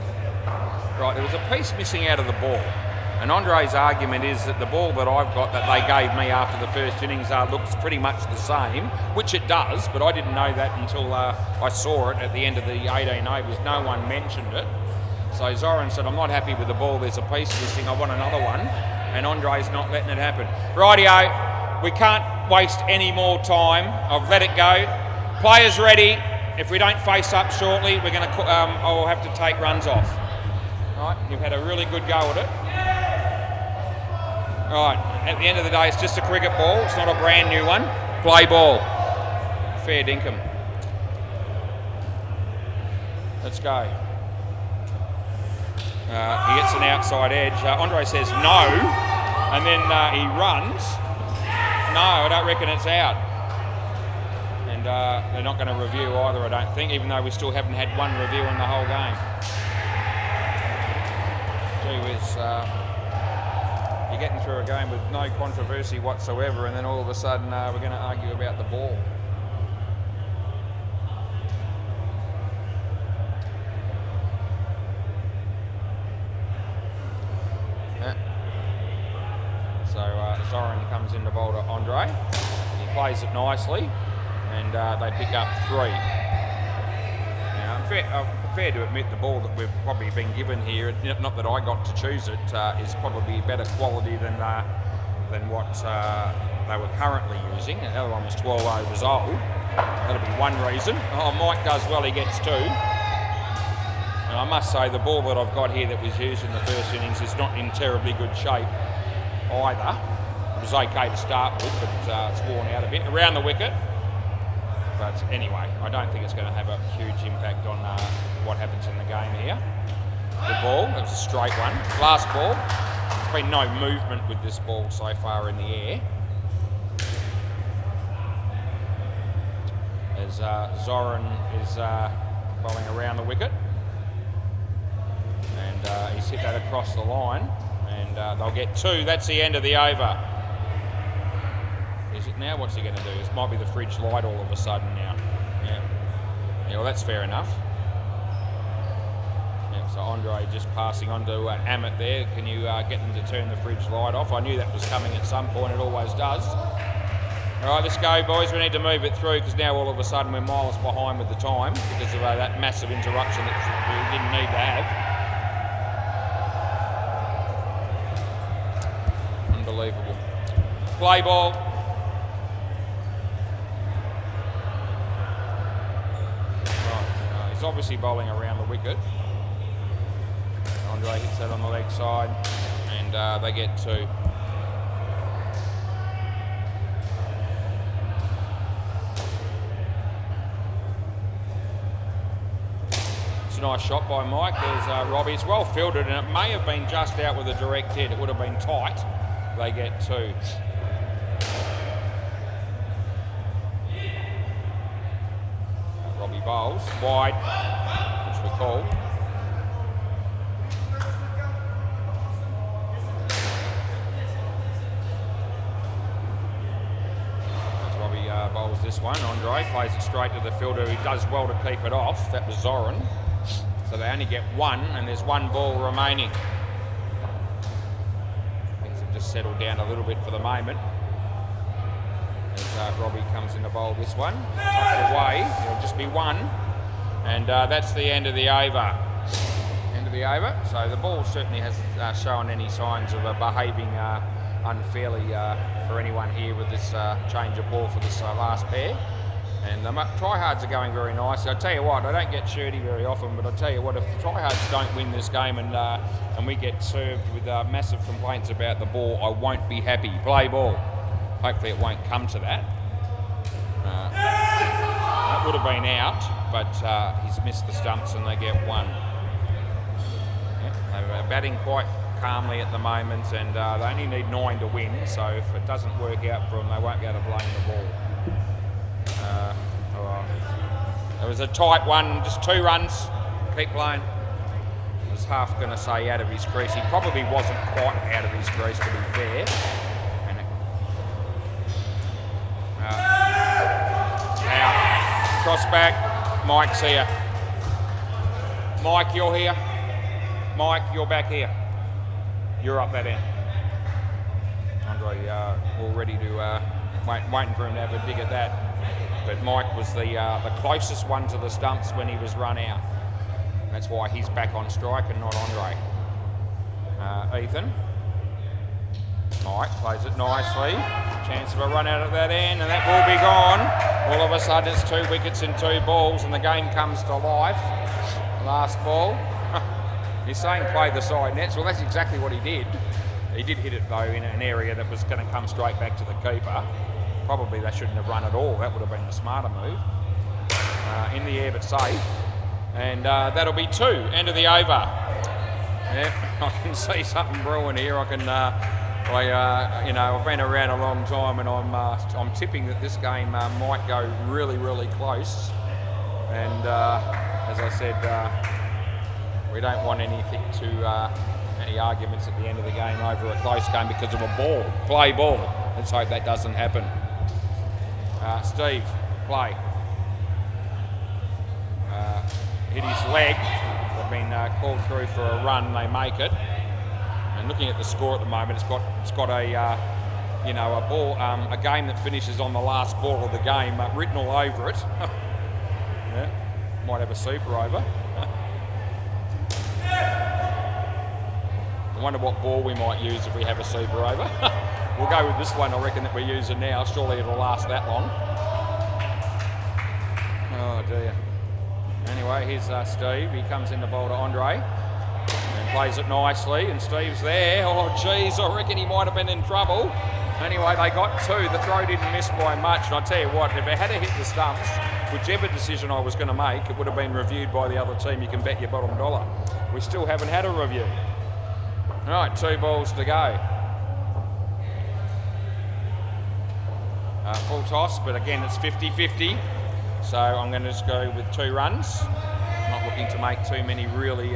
Right, there was a piece missing out of the ball. And Andre's argument is that the ball that I've got that they gave me after the first innings looks pretty much the same, which it does, but I didn't know that until I saw it at the end of the 18 overs. No one mentioned it. So Zoran said, I'm not happy with the ball, there's a piece missing, I want another one. And Andre's not letting it happen. Rightio, we can't waste any more time. I've let it go. Players ready. If we don't face up shortly, we're going to. I'll have to take runs off. Right, you've had a really good go at it. Right, at the end of the day, it's just a cricket ball. It's not a brand new one. Play ball. Fair dinkum. Let's go. He gets an outside edge. Andre says no, and then he runs. No, I don't reckon it's out. And they're not going to review either, I don't think, even though we still haven't had one review in the whole game. Gee whiz. You're getting through a game with no controversy whatsoever, and then all of a sudden we're going to argue about the ball. Yeah. So Zoran comes in to bowl to Andre. He plays it nicely, and they pick up 3. Now, I'm prepared to admit the ball that we've probably been given here, not that I got to choose it, is probably better quality than what they were currently using. The other one was 12 overs old. That'll be one reason. Oh, Mike does well, he gets 2. And I must say the ball that I've got here that was used in the first innings is not in terribly good shape either. It was okay to start with, but it's worn out a bit. Around the wicket. But anyway, I don't think it's going to have a huge impact on what happens in the game here. The ball, it was a straight one. Last ball, there's been no movement with this ball so far in the air. As Zoran is bowling around the wicket. And And he's hit that across the line, and they'll get 2. That's the end of the over. Is it now? What's he going to do? This might be the fridge light all of a sudden now. Yeah, well, that's fair enough. Yeah, so Andre just passing on to Amit there. Can you get them to turn the fridge light off? I knew that was coming at some point. It always does. All right, let's go, boys. We need to move it through because now all of a sudden we're miles behind with the time because of that massive interruption that we didn't need to have. Unbelievable. Play ball. Right, he's obviously bowling around the wicket. Andre hits that on the leg side, and they get 2. Nice shot by Mike. There's Robbie. It's well fielded, and it may have been just out with a direct hit. It would have been tight. They get 2. Robbie bowls wide, which we call. As Robbie bowls this one, Andre plays it straight to the fielder. He does well to keep it off. That was Zoran. So they only get 1, and there's 1 ball remaining. Things have just settled down a little bit for the moment. As Robbie comes in to bowl this one. Tucked away, it'll just be 1. And that's the end of the over. End of the over. So the ball certainly hasn't shown any signs of behaving unfairly for anyone here with this change of ball for this last pair. And the tryhards are going very nicely. I tell you what, I don't get shirty very often, but I tell you what, if the tryhards don't win this game and we get served with massive complaints about the ball, I won't be happy. Play ball. Hopefully it won't come to that. That would have been out, but he's missed the stumps and they get 1. Yep, they're batting quite calmly at the moment, and they only need 9 to win, so if it doesn't work out for them, they won't be able to blame the ball. It was a tight one, just 2 runs. Keep playing. I was half going to say out of his crease. He probably wasn't quite out of his crease, to be fair. Now, cross back. Mike's here. Mike, you're here. Mike, you're back here. You're up that end. Andre all ready to waiting for him to have a dig at that. But Mike was the closest one to the stumps when he was run out. That's why he's back on strike and not Andre. Ethan. Mike plays it nicely. Chance of a run out at that end, and that will be gone. All of a sudden it's 2 wickets and 2 balls, and the game comes to life. Last ball. He's saying play the side nets. Well, that's exactly what he did. He did hit it, though, in an area that was going to come straight back to the keeper. Probably they shouldn't have run at all. That would have been the smarter move. In the air, but safe. And that'll be 2. End of the over. Yeah, I can see something brewing here. I can, I've been around a long time, and I'm tipping that this game might go really, really close. And as I said, we don't want anything any arguments at the end of the game over a close game because of a ball. Play ball. Let's hope that doesn't happen. Steve, play. Hit his leg. They've been called through for a run. They make it. And looking at the score at the moment, it's got a ball, a game that finishes on the last ball of the game written all over it. Yeah, might have a super over. I wonder what ball we might use if we have a super over. We'll go with this one, I reckon, that we're using now. Surely it'll last that long. Oh dear. Anyway, here's Steve. He comes in the bowl to Andre and plays it nicely, and Steve's there. Oh geez, I reckon he might have been in trouble. Anyway, they got 2. The throw didn't miss by much, and I tell you what, if it had hit the stumps, whichever decision I was going to make, it would have been reviewed by the other team. You can bet your bottom dollar. We still haven't had a review. All right, 2 balls to go. Full toss, but again, it's 50-50. So I'm going to just go with 2 runs. Not looking to make too many really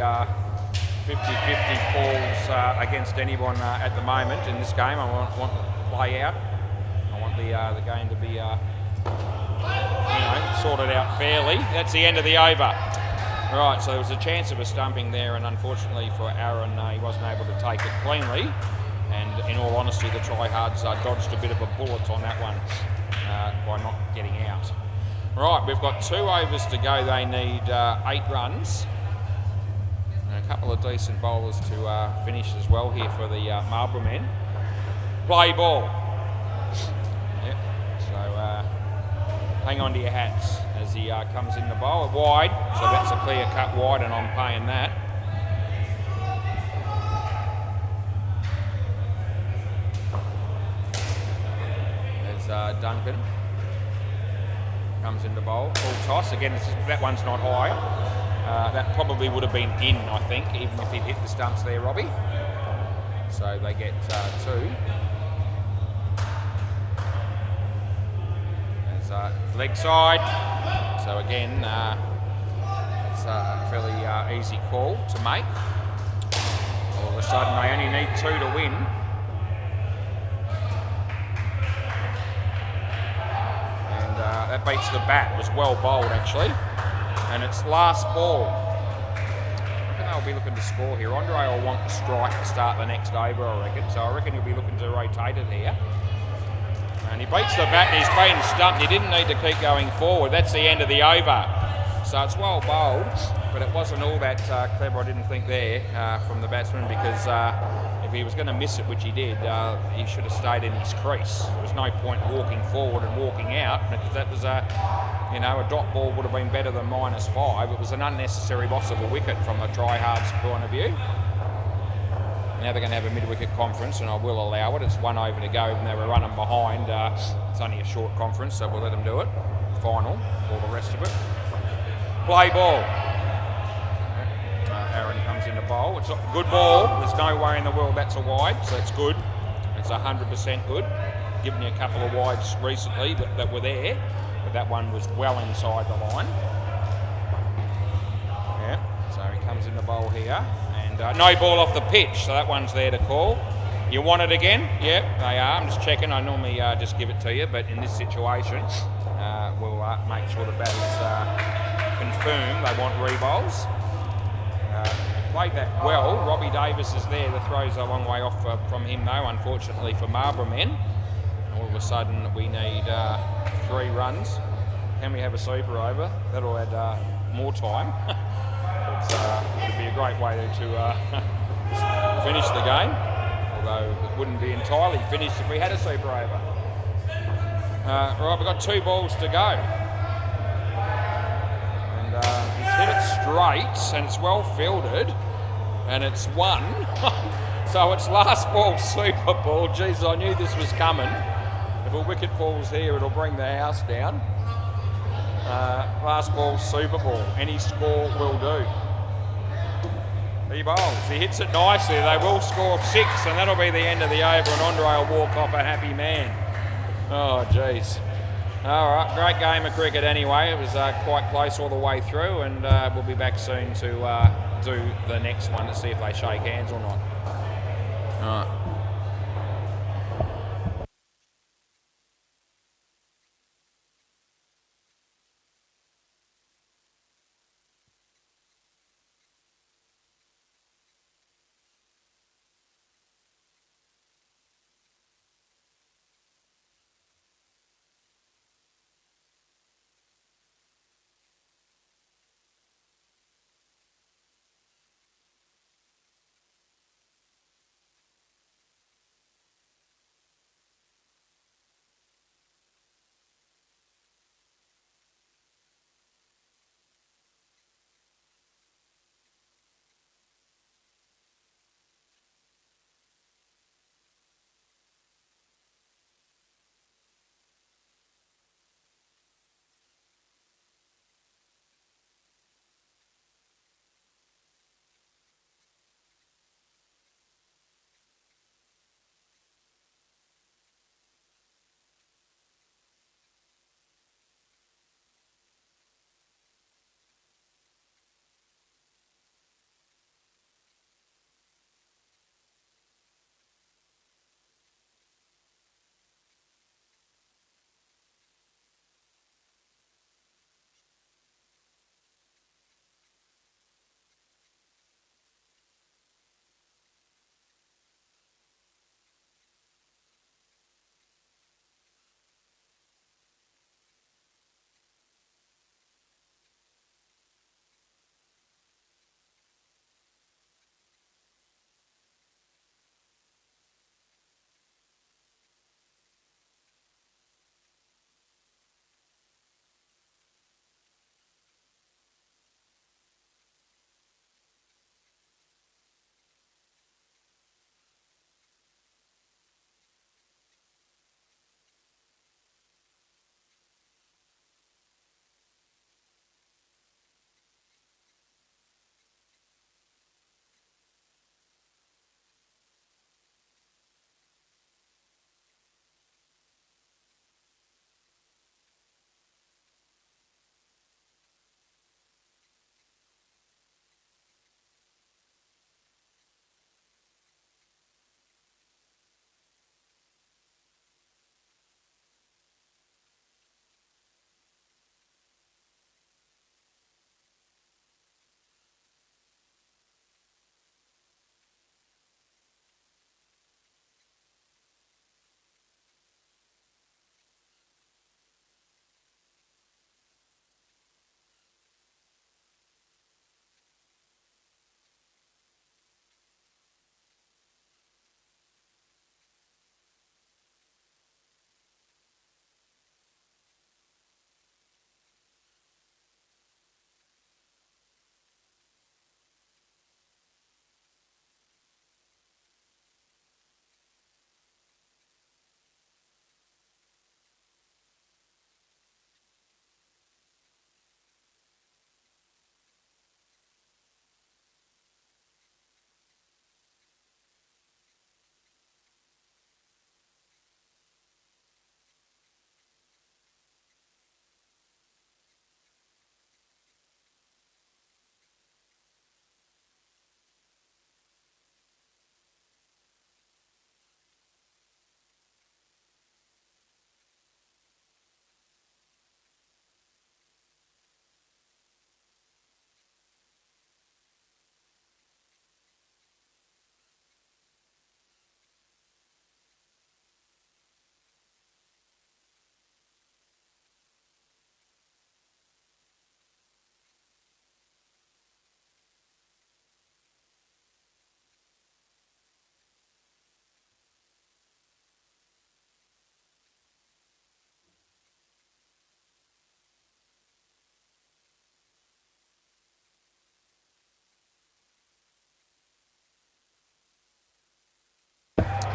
50-50 calls against anyone at the moment in this game. I want to play out. I want the game to be sorted out fairly. That's the end of the over. Right, so there was a chance of a stumping there, and unfortunately for Aaron, he wasn't able to take it cleanly. And in all honesty, the tryhards dodged a bit of a bullet on that one by not getting out. Right, we've got 2 overs to go. They need 8 runs. And a couple of decent bowlers to finish as well here for the Marlborough men. Play ball. Yep, so hang on to your hats as he comes in the bowl. Wide, so that's a clear cut wide, and I'm paying that. There's Duncan. Comes in the bowl. Full toss. Again, that one's not high. That probably would have been in, I think, even if he'd hit the stumps there, Robbie. So they get 2. Leg side, so again it's a fairly easy call to make. All of a sudden they only need 2 to win. And that beats the bat. It was well bowled actually, and it's last ball. I reckon they'll be looking to score here. Andre will want the strike to start the next over, I reckon, so I reckon he'll be looking to rotate it here. And he beats the bat and he's been stumped. He didn't need to keep going forward. That's the end of the over. So it's well bowled, but it wasn't all that clever, I didn't think, there from the batsman, because if he was going to miss it, which he did, he should have stayed in his crease. There was no point walking forward and walking out, because that was a dot ball would have been better than -5. It was an unnecessary loss of a wicket from the tryhards' point of view. Now they're going to have a mid-wicket conference, and I will allow it. It's 1 over to go, and they were running behind. It's only a short conference, so we'll let them do it. Final, all the rest of it. Play ball. Aaron comes in the bowl. It's a good ball. There's no way in the world that's a wide, so it's good. It's 100% good. Given you a couple of wides recently that were there, but that one was well inside the line. Yeah, so he comes in the bowl here. No ball off the pitch, so that one's there to call. You want it again? Yep, they are. I'm just checking. I normally just give it to you, but in this situation, we'll make sure the batter's confirmed they want re-bowls. Played that well. Robbie Davis is there. The throw's a long way off from him, though, unfortunately for Marlborough men. All of a sudden, we need 3 runs. Can we have a super over? That'll add more time. It'd be a great way to finish the game, although it wouldn't be entirely finished if we had a super over. Right, we've got 2 balls to go. And he's hit it straight, and it's well fielded, and it's 1. So it's last ball, super ball. Geez, I knew this was coming. If a wicket falls here, it'll bring the house down. Last ball, super ball. Any score will do. He bowls. He hits it nicely. They will score 6, and that'll be the end of the over, and Andre will walk off a happy man. Oh, jeez. All right, great game of cricket anyway. It was quite close all the way through, and we'll be back soon to do the next one to see if they shake hands or not. All right.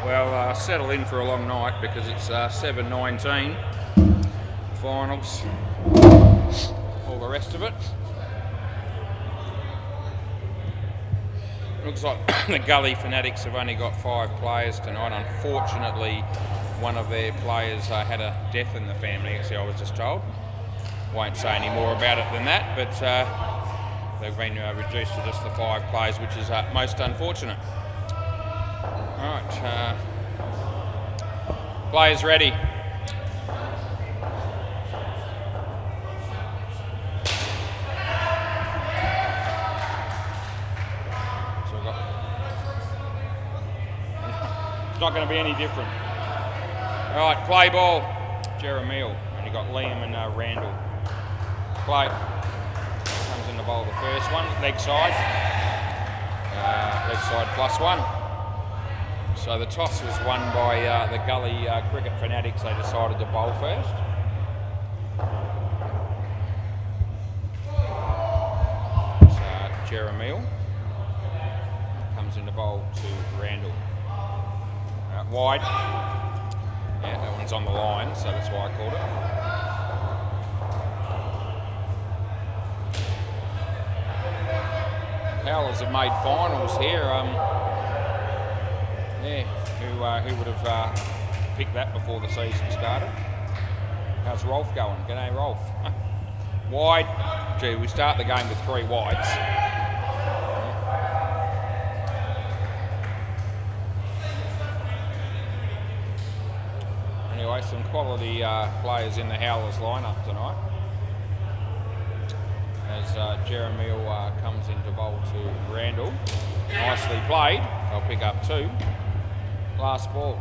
Well, settle in for a long night because it's 7:19. Finals, all the rest of it. Looks like the Gully Fanatics have only got 5 players tonight. Unfortunately, one of their players had a death in the family, actually I was just told. Won't say any more about it than that, but they've been reduced to just the 5 players, which is most unfortunate. Right, players ready. It's not going to be any different. All right, play ball. Jeremiel, and you got Liam and Randall. Play. Comes in the bowl the first one, leg side. Leg side +1. So the toss was won by the Gully Cricket Fanatics. They decided to bowl first. So Jeremiel comes in the bowl to Randall. Wide. Yeah, that one's on the line, so that's why I called it. Howlers have made finals here. Who would have picked that before the season started? How's Rolf going? G'day, Rolf. Wide. Gee, we start the game with 3 wides. Anyway, some quality players in the Howlers lineup tonight. As Jeremiel comes into bowl to Randall. Nicely played. They'll pick up 2. Last ball.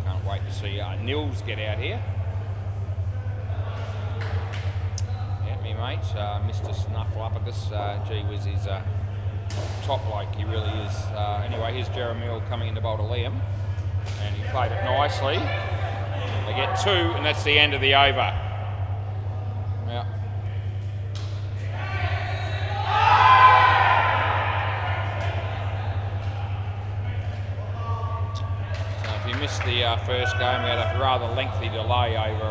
Can't wait to see Nils get out here. Yeah, me mate, Mr. Snuffleupagus. Gee whiz, he's a top bloke, he really is. Anyway, here's Jeremiel coming into bowl to Liam. And he played it nicely. They get 2, and that's the end of the over. Yeah. Missed the first game. We had a rather lengthy delay over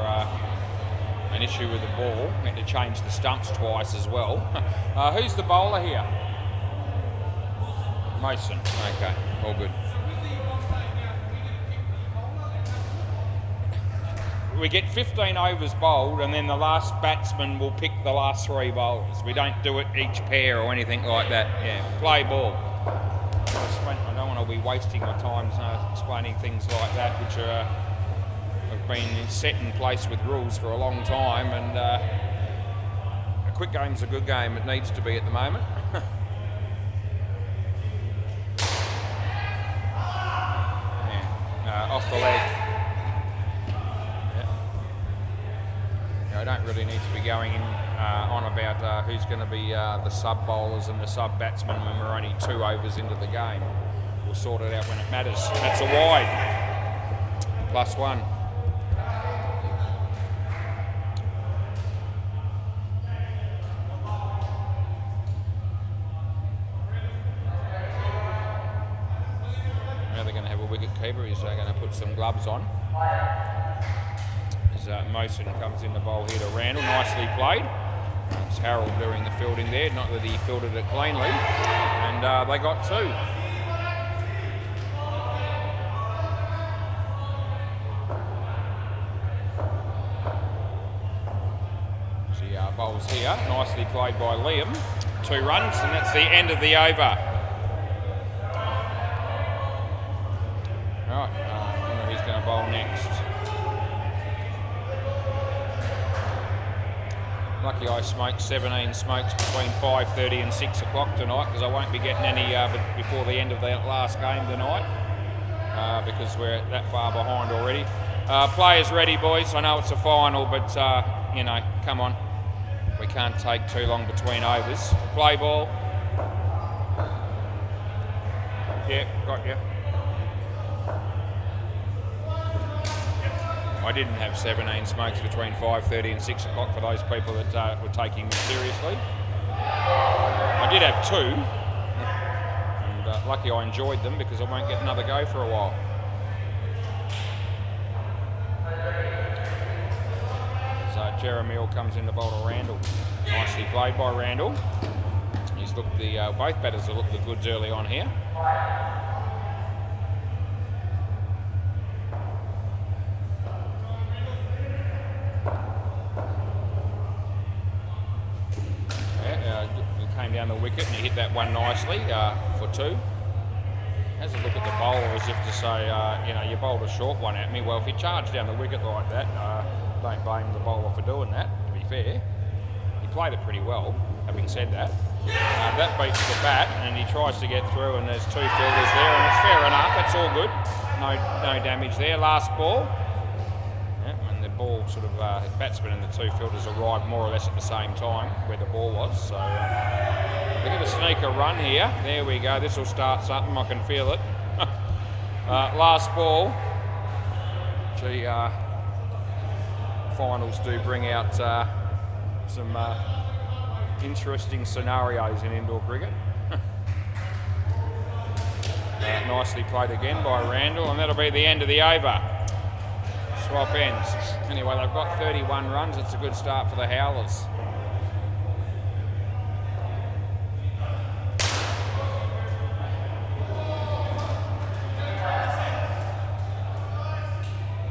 an issue with the ball. We had to change the stumps twice as well. Who's the bowler here? Mason. Okay, all good. We get 15 overs bowled, and then the last batsman will pick the last 3 bowlers. We don't do it each pair or anything like that. Yeah, play ball. I don't want to be wasting my time explaining things like that, which have been set in place with rules for a long time, and a quick game's a good game. It needs to be at the moment. Yeah. Off the leg. Yeah. I don't really need to be going in on about who's going to be the sub bowlers and the sub batsmen when we're only 2 overs into the game. We'll sort it out when it matters. That's a wide. +1. Now they're going to have a wicket keeper. He's going to put some gloves on. As Mason comes in the bowl here to Randall. Nicely played. It's Harold doing the fielding there. Not that he fielded it cleanly. And they got 2. Bowls here, nicely played by Liam. 2 runs, and that's the end of the over. Right, I wonder who's going to bowl next. Lucky I smoked 17 smokes between 5:30 and 6 o'clock tonight, because I won't be getting any before the end of that last game tonight, because we're that far behind already. Players ready, boys. I know it's a final, but you know, come on. We can't take too long between overs. Play ball. Yeah, got you. I didn't have 17 smokes between 5:30 and 6 o'clock for those people that were taking me seriously. I did have 2, and lucky I enjoyed them because I won't get another go for a while. Jeremy comes in to bowl to Randall. Nicely played by Randall. He's looked both batters have looked the goods early on here. He came down the wicket and he hit that one nicely for 2. Has a look at the bowler as if to say, you bowled a short one at me. Well, if you charge down the wicket like that, don't blame the bowler for doing that, to be fair. He played it pretty well, having said that. That beats the bat, and he tries to get through, and there's 2 fielders there, and it's fair enough, it's all good. No damage there. Last ball. And the ball sort of, the batsman and the 2 fielders arrived more or less at the same time where the ball was. So we're going to sneak a run here. There we go. This will start something. I can feel it. Last ball. Gee, finals do bring out some interesting scenarios in indoor cricket. Nicely played again by Randall, and that'll be the end of the over. Swap ends. Anyway, they've got 31 runs. It's a good start for the Howlers.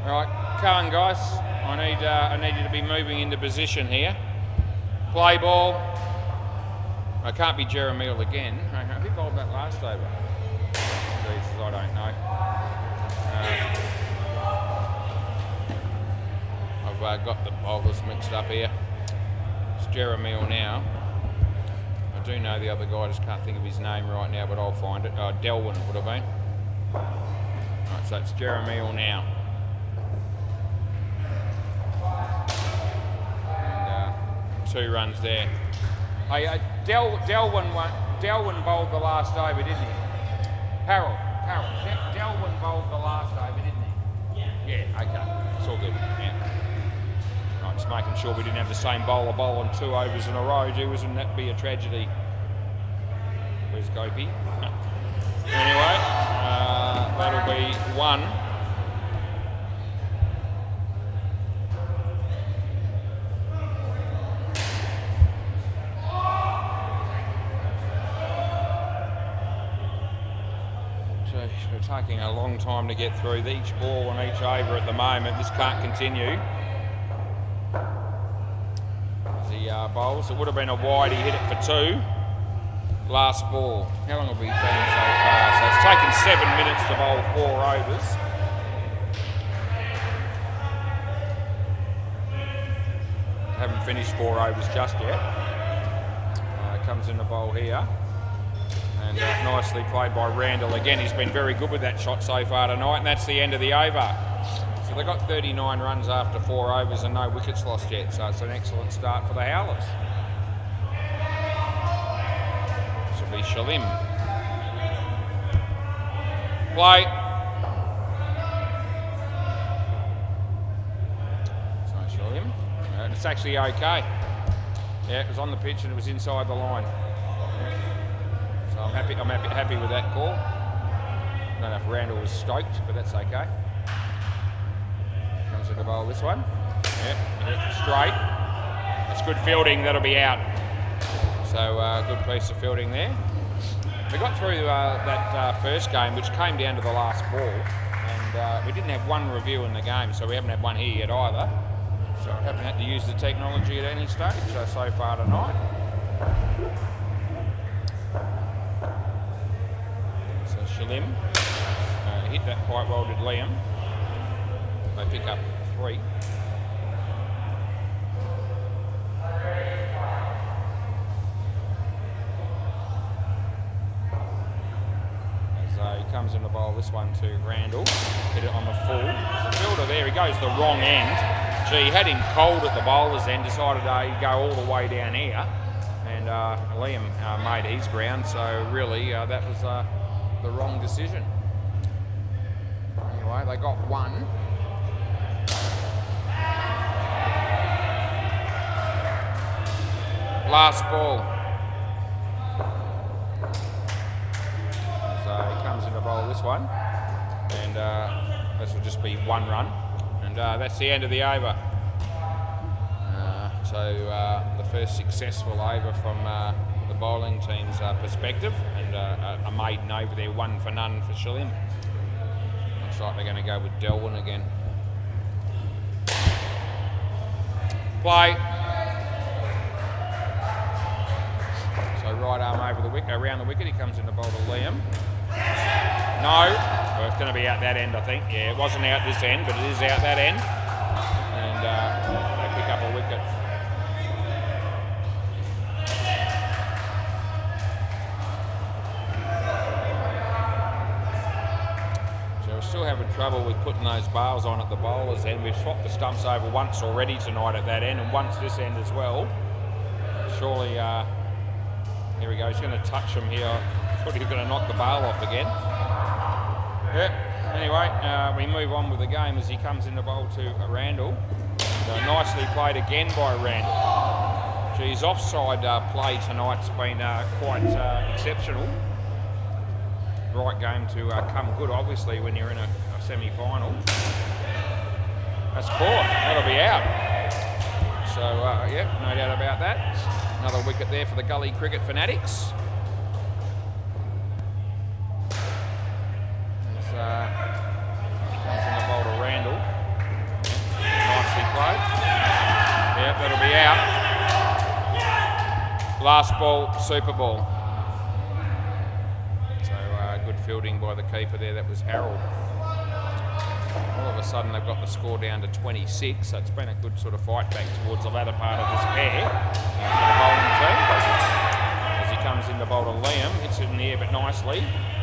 All right, come on, guys. I need you to be moving into position here. Play ball. I can't be Jeremy again. Who bowled that last over? Jesus, I don't know. I've got the bowlers mixed up here. It's Jeremy now. I do know the other guy, I just can't think of his name right now, but I'll find it. Delwyn would have been. Right, so it's Jeremy now. And 2 runs there. Hey, Delwyn bowled the last over, didn't he? Harold. Delwyn bowled the last over, didn't he? Yeah, okay. It's all good. Yeah. Right, just making sure we didn't have the same bowler bowling 2 overs in a row. Gee, wouldn't that be a tragedy? Where's Gopi? Anyway, that'll be 1. We're taking a long time to get through each ball and each over at the moment. This can't continue. The bowls, it would have been a wide, he hit it for 2. Last ball. How long have we been so far? So it's taken 7 minutes to bowl 4 overs. Haven't finished 4 overs just yet. Comes in the bowl here. And nicely played by Randall. Again, he's been very good with that shot so far tonight, and that's the end of the over. So they got 39 runs after 4 overs and no wickets lost yet, so it's an excellent start for the Howlers. This will be Shalim. Play. So Shalim. And it's actually okay. Yeah, it was on the pitch and it was inside the line. I'm happy with that call. I don't know if Randall was stoked, but that's okay. Comes to the bowl this one. Yeah, straight. That's good fielding, that'll be out. So good piece of fielding there. We got through that first game, which came down to the last ball, and we didn't have one review in the game, so we haven't had one here yet either. So I haven't had to use the technology at any stage so far tonight. Shalim hit that quite well, did Liam. They pick up 3. As he comes in the bowl, this one to Randall. Hit it on the full. The fielder there, he goes the wrong end. Gee, he had him cold at the bowler's end, decided he'd go all the way down here. And Liam made his ground, so really that was the wrong decision. Anyway, they got 1. Last ball. So he comes in to bowl this one, and this will just be 1 run, and that's the end of the over. So the first successful over from the bowling team's perspective, and a maiden over there, 1 for none for Shillim. Looks like they're going to go with Delwyn again. Play. So right arm over the wicket, around the wicket. He comes in to bowl to Liam. No, well, it's going to be out that end, I think. Yeah, it wasn't out this end, but it is out that end. And they pick up a wicket. So we're still having trouble with putting those bails on at the bowlers end. We've swapped the stumps over once already tonight at that end, and once this end as well. Surely, here we go, he's going to touch him here. I thought he was going to knock the bail off again. Yeah, anyway, we move on with the game as he comes in the bowl to Randall. So nicely played again by Randall. Geez, offside play tonight's been quite exceptional. Right game to come good, obviously, when you're in a semi-final. That's caught, that'll be out. So, yeah, no doubt about that. Another wicket there for the Gully Cricket fanatics. Comes in the bowl to Randall. Nicely played. Yep, that'll be out. Last ball, super ball. So good fielding by the keeper there. That was Harold. All of a sudden they've got the score down to 26. So it's been a good sort of fight back towards the latter part of this pair for the bowling team. As he comes in the bowl to Liam, hits it in the air but nicely.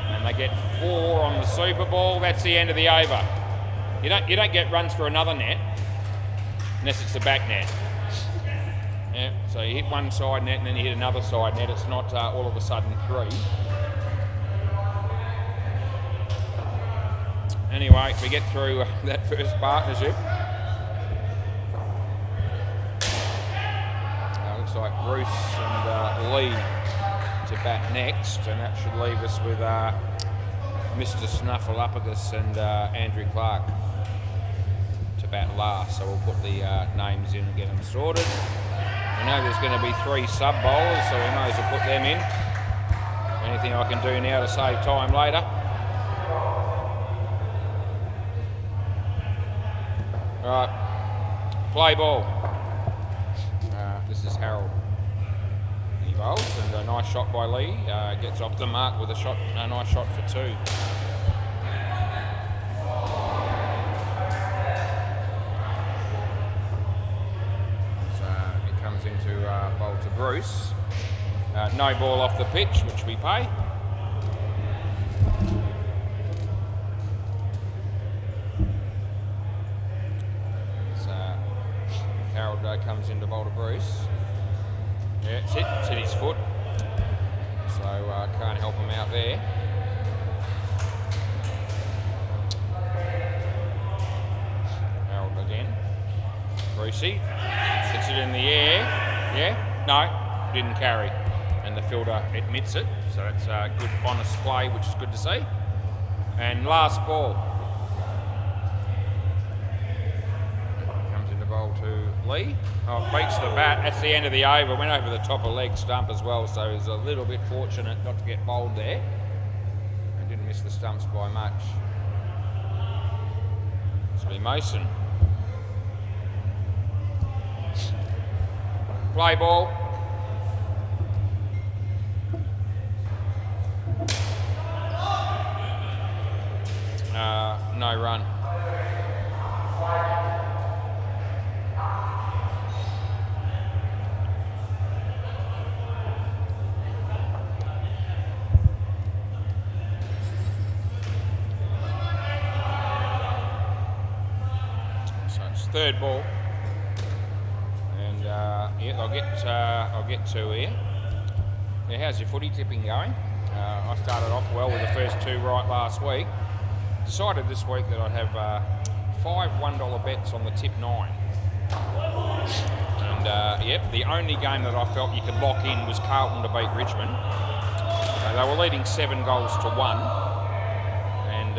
And they get 4 on the super ball. That's the end of the over. You don't get runs for another net unless it's the back net. Yeah, so you hit one side net and then you hit another side net. It's not all of a sudden 3. Anyway, we get through that first partnership. Looks like Bruce and Lee to bat next, and that should leave us with Mr. Snuffleupagus and Andrew Clark to bat last. So we'll put the names in and get them sorted. We know there's going to be 3 sub bowlers, so we may as well put them in. Anything I can do now to save time later. All right, play ball. This is Harold. He bowls, and a nice shot by Lee. Gets off the mark with a nice shot for 2. It comes into bowl to Bruce. No ball off the pitch, which we pay. Harold comes into bowl to Bruce. Yeah, it's hit his foot. So can't help him out there. Harold again. Brucey hits it in the air. Yeah, no, didn't carry. And the fielder admits it. So that's good, honest play, which is good to see. And last ball. Bowl to Lee. Oh, beats the bat. That's the end of the over. Went over the top of leg stump as well, so he was a little bit fortunate not to get bowled there. And didn't miss the stumps by much. This will be Mason. Play ball. No run. Third ball, and yeah, I'll get 2 here. Yeah, how's your footy tipping going? I started off well with the first 2 right last week. Decided this week that I'd have 5 $1 bets on the tip 9. And yep, the only game that I felt you could lock in was Carlton to beat Richmond. They were leading 7 goals to 1, and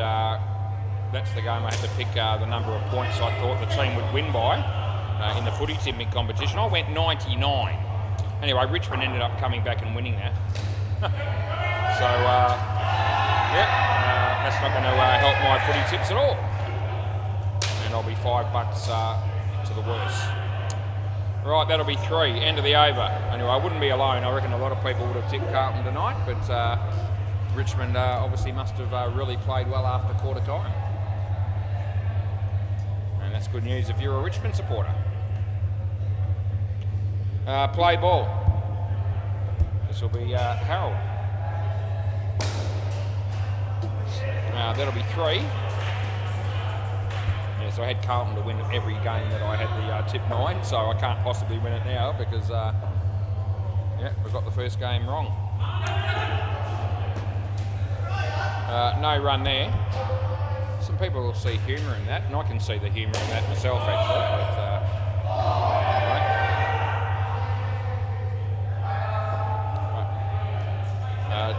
that's the game I had to pick the number of points I thought the team would win by. in the footy tipping competition. I went 99. Anyway, Richmond ended up coming back and winning that. So, that's not going to help my footy tips at all. And I'll be $5 to the worse. Right, that'll be 3. End of the over. Anyway, I wouldn't be alone. I reckon a lot of people would have tipped Carlton tonight, but Richmond obviously must have really played well after quarter time. And that's good news if you're a Richmond supporter. Play ball. This will be Harold. That'll be 3. Yeah, so I had Carlton to win every game that I had the tip 9, so I can't possibly win it now because, we got the first game wrong. No run there. Some people will see humour in that, and I can see the humour in that myself actually. But,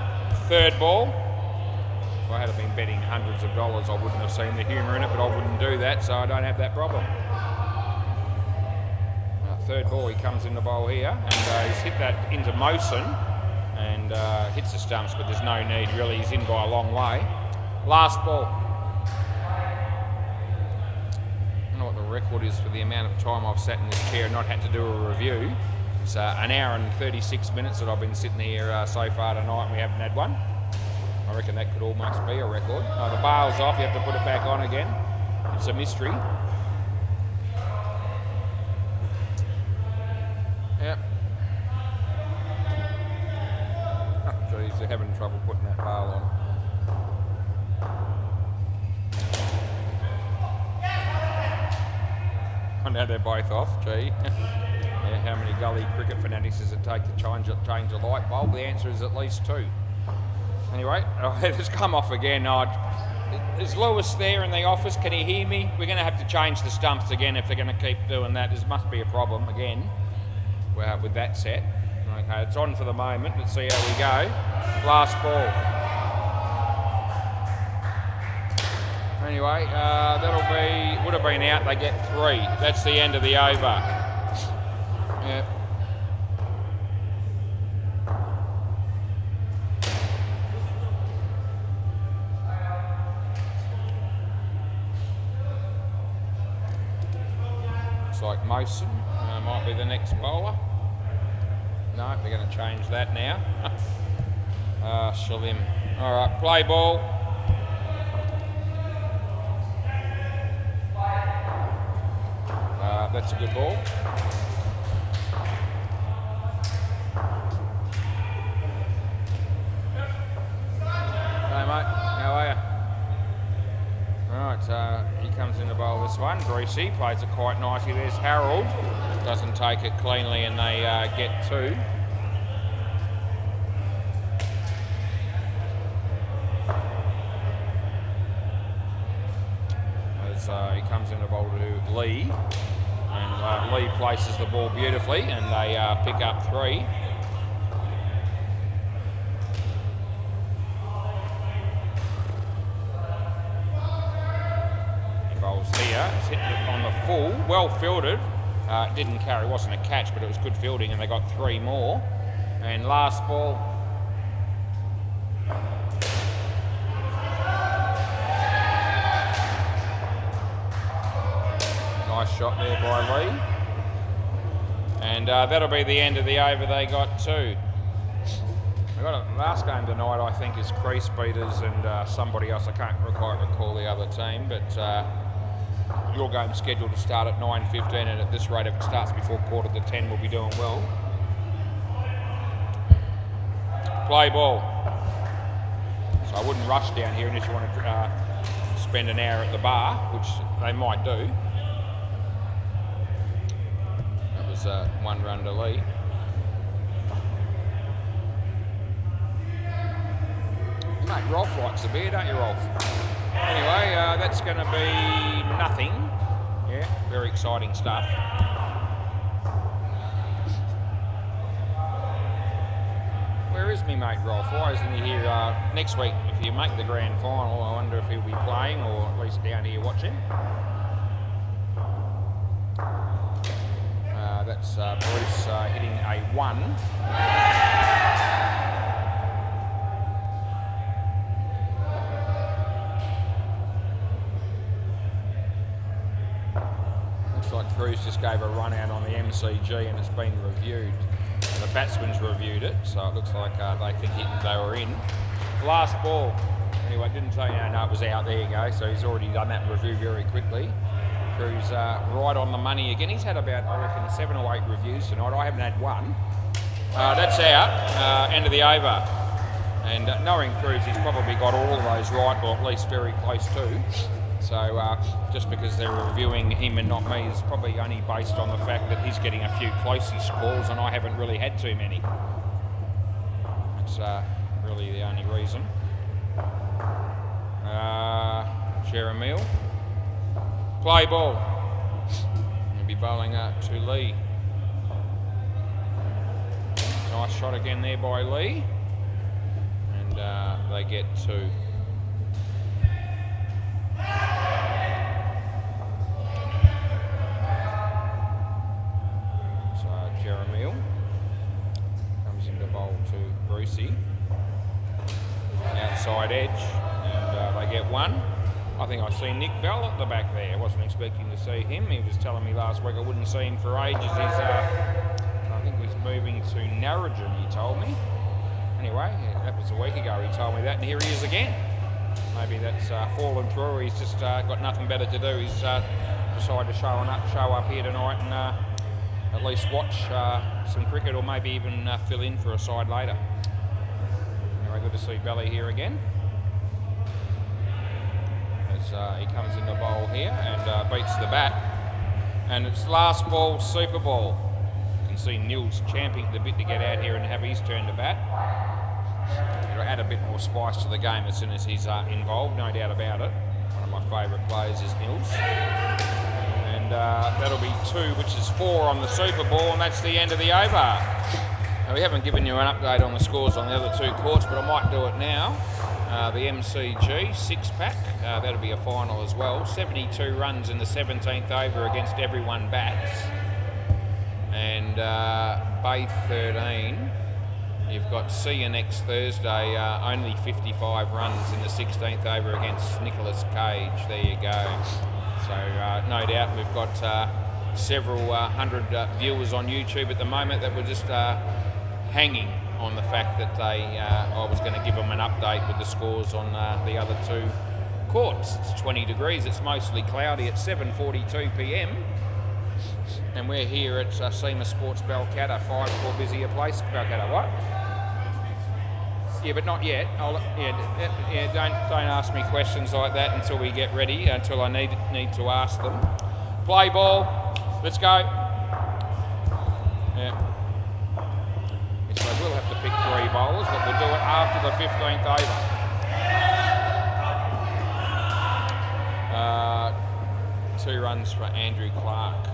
third ball. If I had been betting hundreds of dollars, I wouldn't have seen the humour in it, but I wouldn't do that, so I don't have that problem. Third ball, he comes in the bowl here, and he's hit that into Mosen, and hits the stumps, but there's no need really. He's in by a long way. Last ball. I don't know what the record is for the amount of time I've sat in this chair and not had to do a review. It's an hour and 36 minutes that I've been sitting here so far tonight, and we haven't had one. I reckon that could almost be a record. The bail's off, you have to put it back on again. It's a mystery. Yep. Oh, geez, they're having trouble putting that bail on. Oh, now they're both off, gee. Yeah, how many gully cricket fanatics does it take to change a light bulb? The answer is at least 2. Anyway, it's come off again. Is Lewis there in the office? Can he hear me? We're going to have to change the stumps again if they're going to keep doing that. There must be a problem again with that set. Okay, it's on for the moment. Let's see how we go. Last ball. Anyway, would have been out. They get 3. That's the end of the over. Yep. Like Mosen might be the next bowler. No, we're going to change that now. Shalim. All right, play ball. That's a good ball. Hey mate, how are you? Right, he comes in to bowl this one. Greasy plays it quite nicely. There's Harold. Doesn't take it cleanly and they get 2. As he comes in to bowl to Lee. And Lee places the ball beautifully and they pick up 3. Here, it's hit on the full, well fielded. Didn't carry, wasn't a catch, but it was good fielding, and they got 3 more. And last ball. Nice shot there by Lee. And that'll be the end of the over. They got 2. We've got a last game tonight, I think, is Crease Beaters and somebody else. I can't quite recall the other team, but your game's scheduled to start at 9:15, and at this rate, if it starts before 9:45, we'll be doing well. Play ball. So I wouldn't rush down here unless you want to spend an hour at the bar, which they might do. That was 1 run to Lee. Mate, Rolf likes the beer, don't you, Rolf? Anyway, that's going to be nothing. Yeah, very exciting stuff. Where is me mate Rolf? Why isn't he here next week? If you make the grand final, I wonder if he'll be playing or at least down here watching. that's Bruce hitting a 1. Looks like Cruz just gave a run out on the MCG and it's been reviewed. The batsman's reviewed it, so it looks like they think they were in. Last ball. Anyway, didn't say no, it was out. There you go. So he's already done that review very quickly. Cruz right on the money again. He's had about, I reckon, 7 or 8 reviews tonight. I haven't had one. That's out. End of the over. And knowing Cruz, he's probably got all of those right, or at least very close to. So just because they're reviewing him and not me is probably only based on the fact that he's getting a few closest calls and I haven't really had too many. That's really the only reason. Jeremiel. Play ball. He'll be bowling to Lee. Nice shot again there by Lee. And they get 2. So Jeremiel comes into bowl to Brucey. Outside edge. And they get 1. I think I see Nick Bell at the back there. I wasn't expecting to see him. He was telling me last week I wouldn't see him for ages. He's, I think he's moving to Narrabeen, he told me. Anyway, that was a week ago he told me that, and here he is again. Maybe that's fallen through, or he's just got nothing better to do. He's decided to show up here tonight and at least watch some cricket, or maybe even fill in for a side later. Anyway, good to see Belly here again. He comes in the bowl here and beats the bat. And it's last ball, super ball. You can see Nils champing the bit to get out here and have his turn to bat. It'll add a bit more spice to the game as soon as he's involved, no doubt about it. One of my favourite players is Nils. And that'll be 2, which is 4 on the super ball, and that's the end of the over. Now, we haven't given you an update on the scores on the other 2 courts, but I might do it now. The MCG 6-pack, that'll be a final as well. 72 runs in the 17th over against everyone bats. And Bay 13, you've got see you next Thursday, only 55 runs in the 16th over against Nicholas Cage. There you go. So no doubt we've got several hundred viewers on YouTube at the moment that were just hanging on the fact that I was going to give them an update with the scores on the other 2 courts. It's 20 degrees, it's mostly cloudy at 7:42 p.m. And we're here at SEMA Sports Balcatta, 5 for busier place. Balcatta, what? Yeah, but not yet. Don't ask me questions like that until we get ready, until I need to ask them. Play ball, let's go. Yeah. So we'll have to pick 3 bowlers, but we'll do it after the 15th over. 2 runs for Andrew Clark.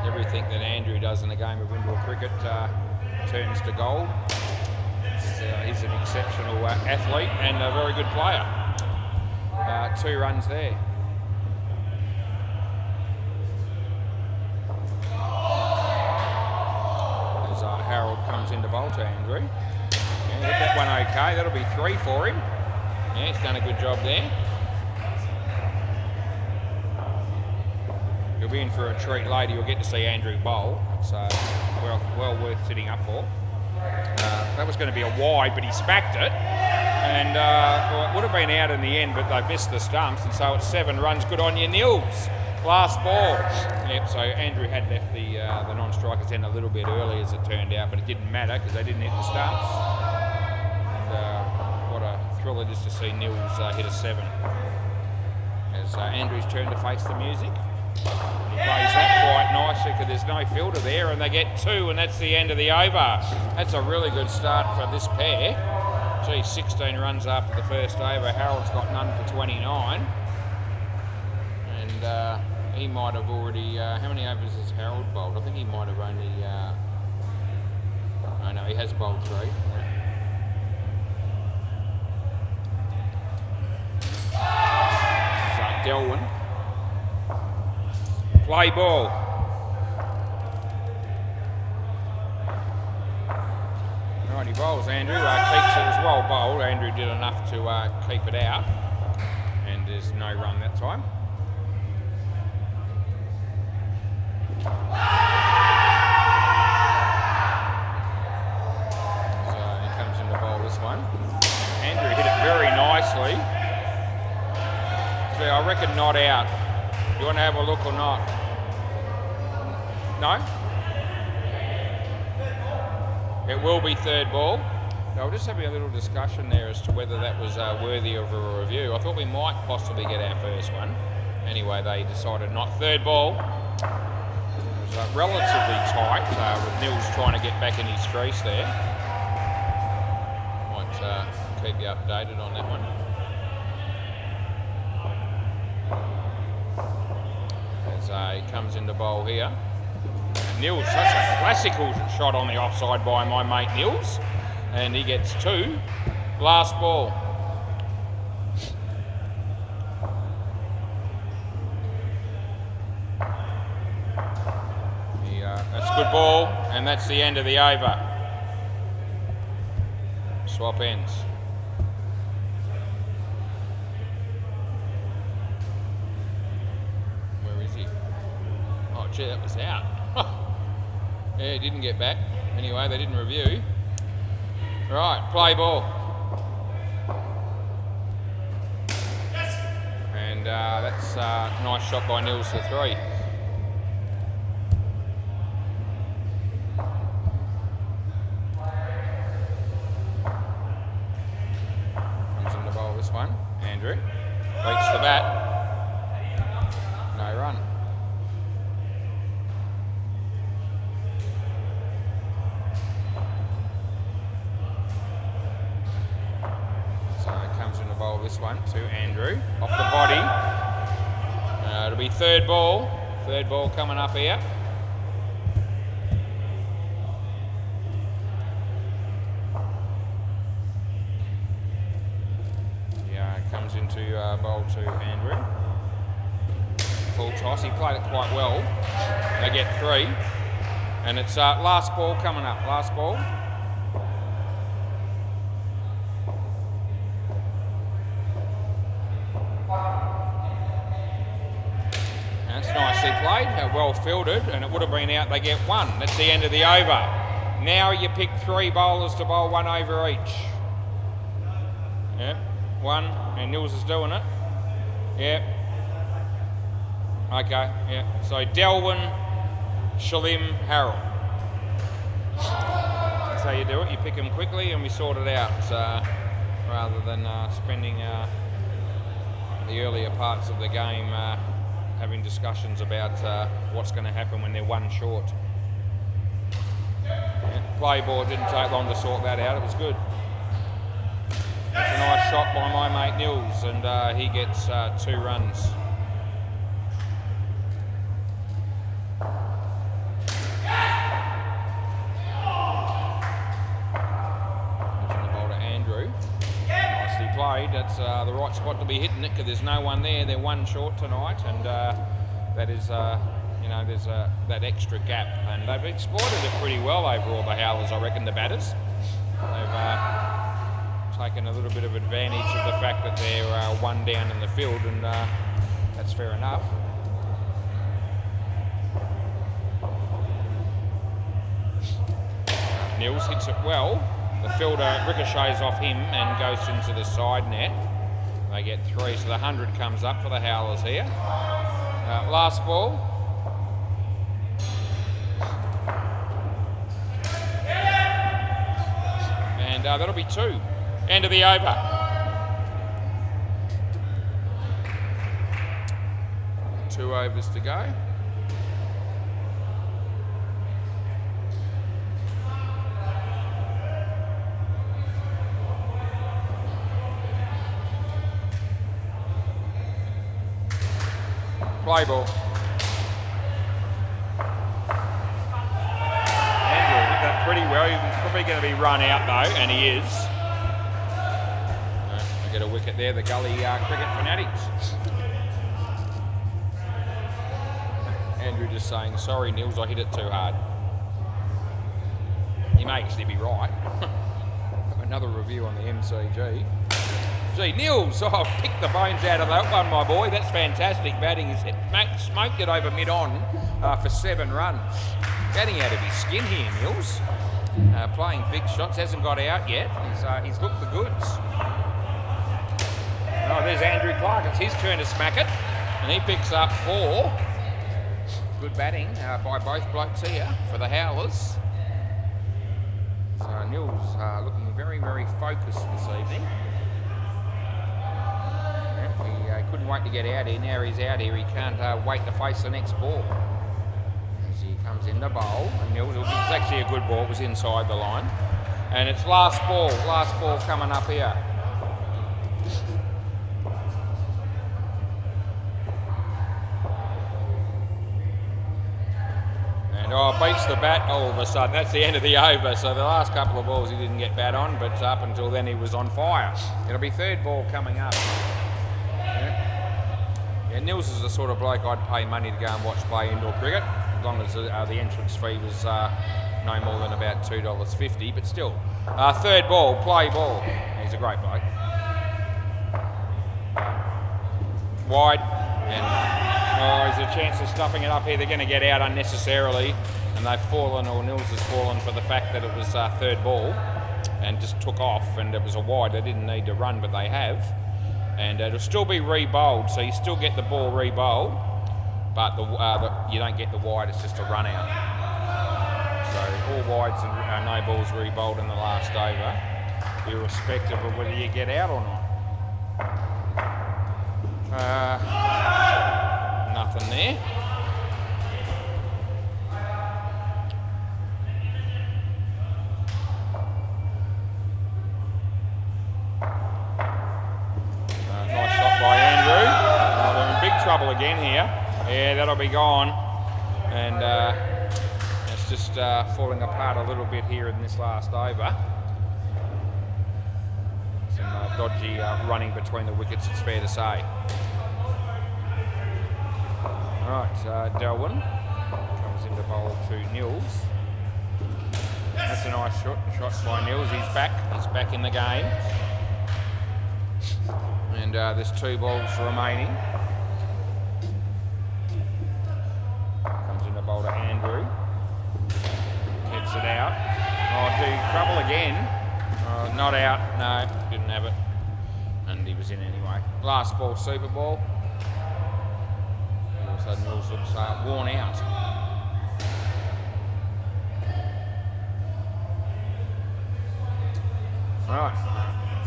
Everything that Andrew does in a game of indoor cricket turns to gold. He's an exceptional athlete and a very good player. 2 runs there. Harold comes into bowl to Andrew. Yeah, hit that one okay. That'll be 3 for him. Yeah, he's done a good job there. You'll be in for a treat later. You'll get to see Andrew bowl. It's well worth sitting up for. That was going to be a wide, but he smacked it. And well, it would have been out in the end, but they missed the stumps. And so it's 7 runs. Good on you, Nils. Last ball. Yep, so Andrew had left the non-strikers end a little bit early as it turned out, but it didn't matter because they didn't hit the stumps. And what a thrill it is to see Nils hit a 7. As Andrew's turn to face the music. He plays that quite nicely because there's no filter there, and they get 2, and that's the end of the over. That's a really good start for this pair. Gee, 16 runs after the first over. Harold's got none for 29. And he might have already, how many overs has Harold bowled? I think he might have only, oh no, he has bowled 3. So Delwyn Play ball. Righty bowls, Andrew. Keeps it as well bowled. Andrew did enough to keep it out. And there's no run that time. So he comes in to bowl this one. Andrew hit it very nicely. So I reckon not out. You want to have a look or not? No? It will be third ball. So we're just having a little discussion there as to whether that was worthy of a review. I thought we might possibly get our first one. Anyway, they decided not. Third ball. It was relatively tight with Nils trying to get back in his crease there. Might keep you updated on that one. As he comes into bowl here. And Nils, that's a classical shot on the offside by my mate Nils. And he gets 2. Last ball. That's a good ball, and that's the end of the over. Swap ends. Where is he? Oh, gee, that was out. Yeah, he didn't get back. Anyway, they didn't review. Right, play ball. Yes. And that's a nice shot by Nils for 3. Comes in to bowl this one. Andrew beats the bat. No run. Bowl this one to Andrew off the body. It'll be third ball. Third ball coming up here. Yeah, comes into bowl to Andrew. Full toss. He played it quite well. They get 3, and it's last ball coming up. Last ball. Nicely played, well fielded, and it would have been out. They get 1. That's the end of the over. Now you pick 3 bowlers to bowl 1 over each. Yep, 1, and Nils is doing it. Yep. Okay, yeah. So Delwyn, Shalim, Harold. That's how you do it. You pick them quickly and we sort it out, rather than spending the earlier parts of the game having discussions about what's going to happen when they're 1 short. Yeah, play ball didn't take long to sort that out. It was good. That's a nice shot by my mate Nils, and he gets 2 runs. Played. That's the right spot to be hitting it because there's no one there. They're 1 short tonight, and that is, you know, there's that extra gap, and they've exploited it pretty well over all the howlers. I reckon the batters, they've taken a little bit of advantage of the fact that they're 1 down in the field, and that's fair enough. Nils hits it well. The fielder ricochets off him and goes into the side net. They get 3, so the 100 comes up for the howlers here. Last ball. And that'll be 2. End of the over. Two overs to go. Play ball. Andrew did that pretty well. He's probably going to be run out though, and he is. I get a wicket there, the Gully cricket fanatics. Andrew just saying, sorry Nils, I hit it too hard. He may actually be right. Another review on the MCG. Gee, Nils, oh, picked the bones out of that one, my boy. That's fantastic batting. He's smoked it over mid-on for 7 runs. Batting out of his skin here, Nils. Playing big shots, hasn't got out yet. He's looked the goods. Oh, there's Andrew Clark. It's his turn to smack it. And he picks up 4. Good batting by both blokes here for the Howlers. So Nils looking very, very focused this evening. He couldn't wait to get out here. Now he's out here. He can't wait to face the next ball. As he comes in the bowl. And Nils, it was actually a good ball. It was inside the line. And it's last ball coming up here. Oh, beats the bat all of a sudden. That's the end of the over. So the last couple of balls he didn't get bat on, but up until then he was on fire. It'll be 3rd ball coming up. Yeah, Nils is the sort of bloke I'd pay money to go and watch play indoor cricket, as long as the entrance fee was no more than about $2.50, but still. 3rd ball, play ball. He's a great bloke. Wide, and there's a chance of stuffing it up here. They're going to get out unnecessarily, and they've fallen, or Nils has fallen for the fact that it was 3rd ball and just took off, and it was a wide. They didn't need to run, but they have. And it'll still be re-bowled, so you still get the ball re-bowled, but you don't get the wide, it's just a run out. So all wides and no balls re-bowled in the last over, irrespective of whether you get out or not. Nothing there. Nice shot by Andrew. They're in big trouble again here. Yeah, that'll be gone. And it's just falling apart a little bit here in this last over. Some dodgy running between the wickets, it's fair to say. Right, Delwyn comes into bowl to Nils. That's a nice shot by Nils. He's back in the game. And there's 2 balls remaining. Comes into bowl to Andrew. Hits it out. Oh, trouble again. Not out. No, didn't have it. And he was in anyway. Last ball, super ball. So Nils looks worn out. Right,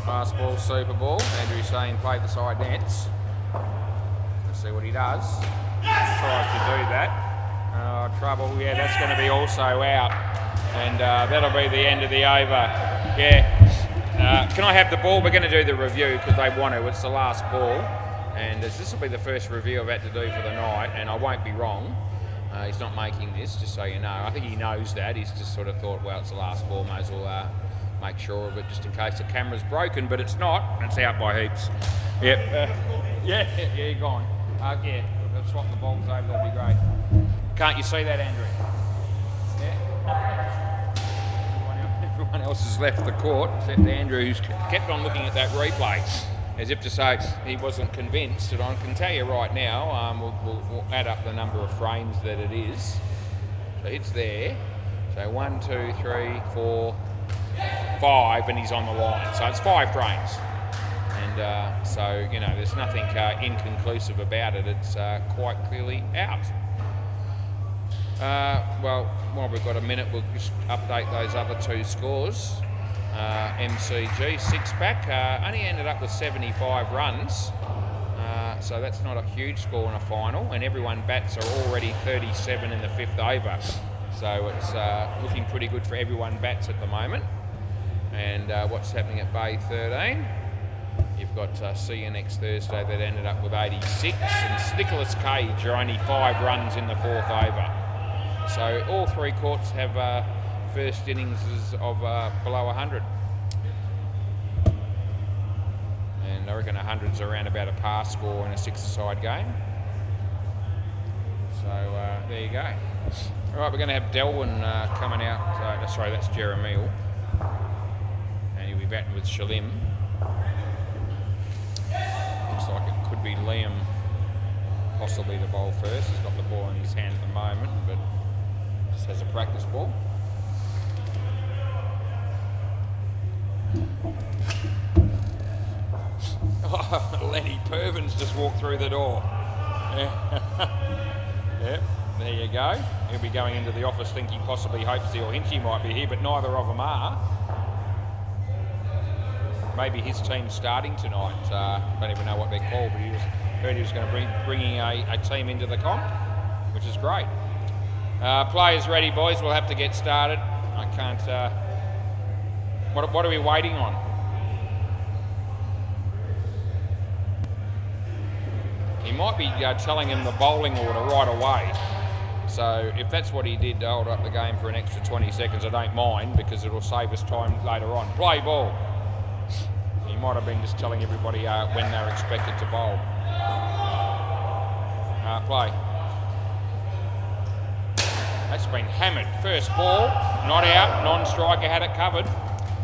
last ball, super ball. Andrew saying play the side nets. Let's see what he does. Tries to do that. Trouble, yeah, that's going to be also out. And that'll be the end of the over. Yeah. Can I have the ball? We're going to do the review because they want to. It's the last ball. And this will be the first review I've had to do for the night, and I won't be wrong. He's not making this, just so you know. I think he knows that. He's just sort of thought, well, it's the last ball, may as well make sure of it just in case the camera's broken, but it's not. It's out by heaps. Yep. Yeah, you're gone. Yeah, if I swap the balls over, that'll be great. Can't you see that, Andrew? Yeah. Everyone else has left the court, except Andrew, who's kept on looking at that replay, as if to say he wasn't convinced. And I can tell you right now, we'll add up the number of frames that it is. So it's there. So 1, 2, 3, 4, 5, and he's on the line. So it's 5 frames. And so, you know, there's nothing inconclusive about it. It's quite clearly out. Well, while we've got a minute, we'll just update those other 2 scores. MCG 6-pack only ended up with 75 runs, so that's not a huge score in a final, and everyone bats are already 37 in the 5th over, so it's looking pretty good for everyone bats at the moment. And what's happening at Bay 13? You've got See You Next Thursday that ended up with 86, and Nicholas Cage are only 5 runs in the 4th over. So all 3 courts have first innings of below 100. And I reckon 100's around about a par score in a 6-a-side game. So there you go. All right, we're going to have Delwyn coming out. Sorry, that's Jeremiel. And he'll be batting with Shalim. Looks like it could be Liam possibly the bowl first. He's got the ball in his hand at the moment, but just has a practice ball. Oh, Lenny Pervins just walked through the door. Yep, there you go. He'll be going into the office thinking possibly Hopesy or Hinchy might be here, but neither of them are. Maybe his team's starting tonight. Don't even know what they're called, but heard he was going to bringing a team into the comp, which is great. Players ready, boys. We'll have to get started. I can't... What are we waiting on? He might be telling him the bowling order right away. So if that's what he did to hold up the game for an extra 20 seconds, I don't mind, because it'll save us time later on. Play ball. He might have been just telling everybody when they're expected to bowl. Play. That's been hammered. First ball, not out. Non-striker had it covered.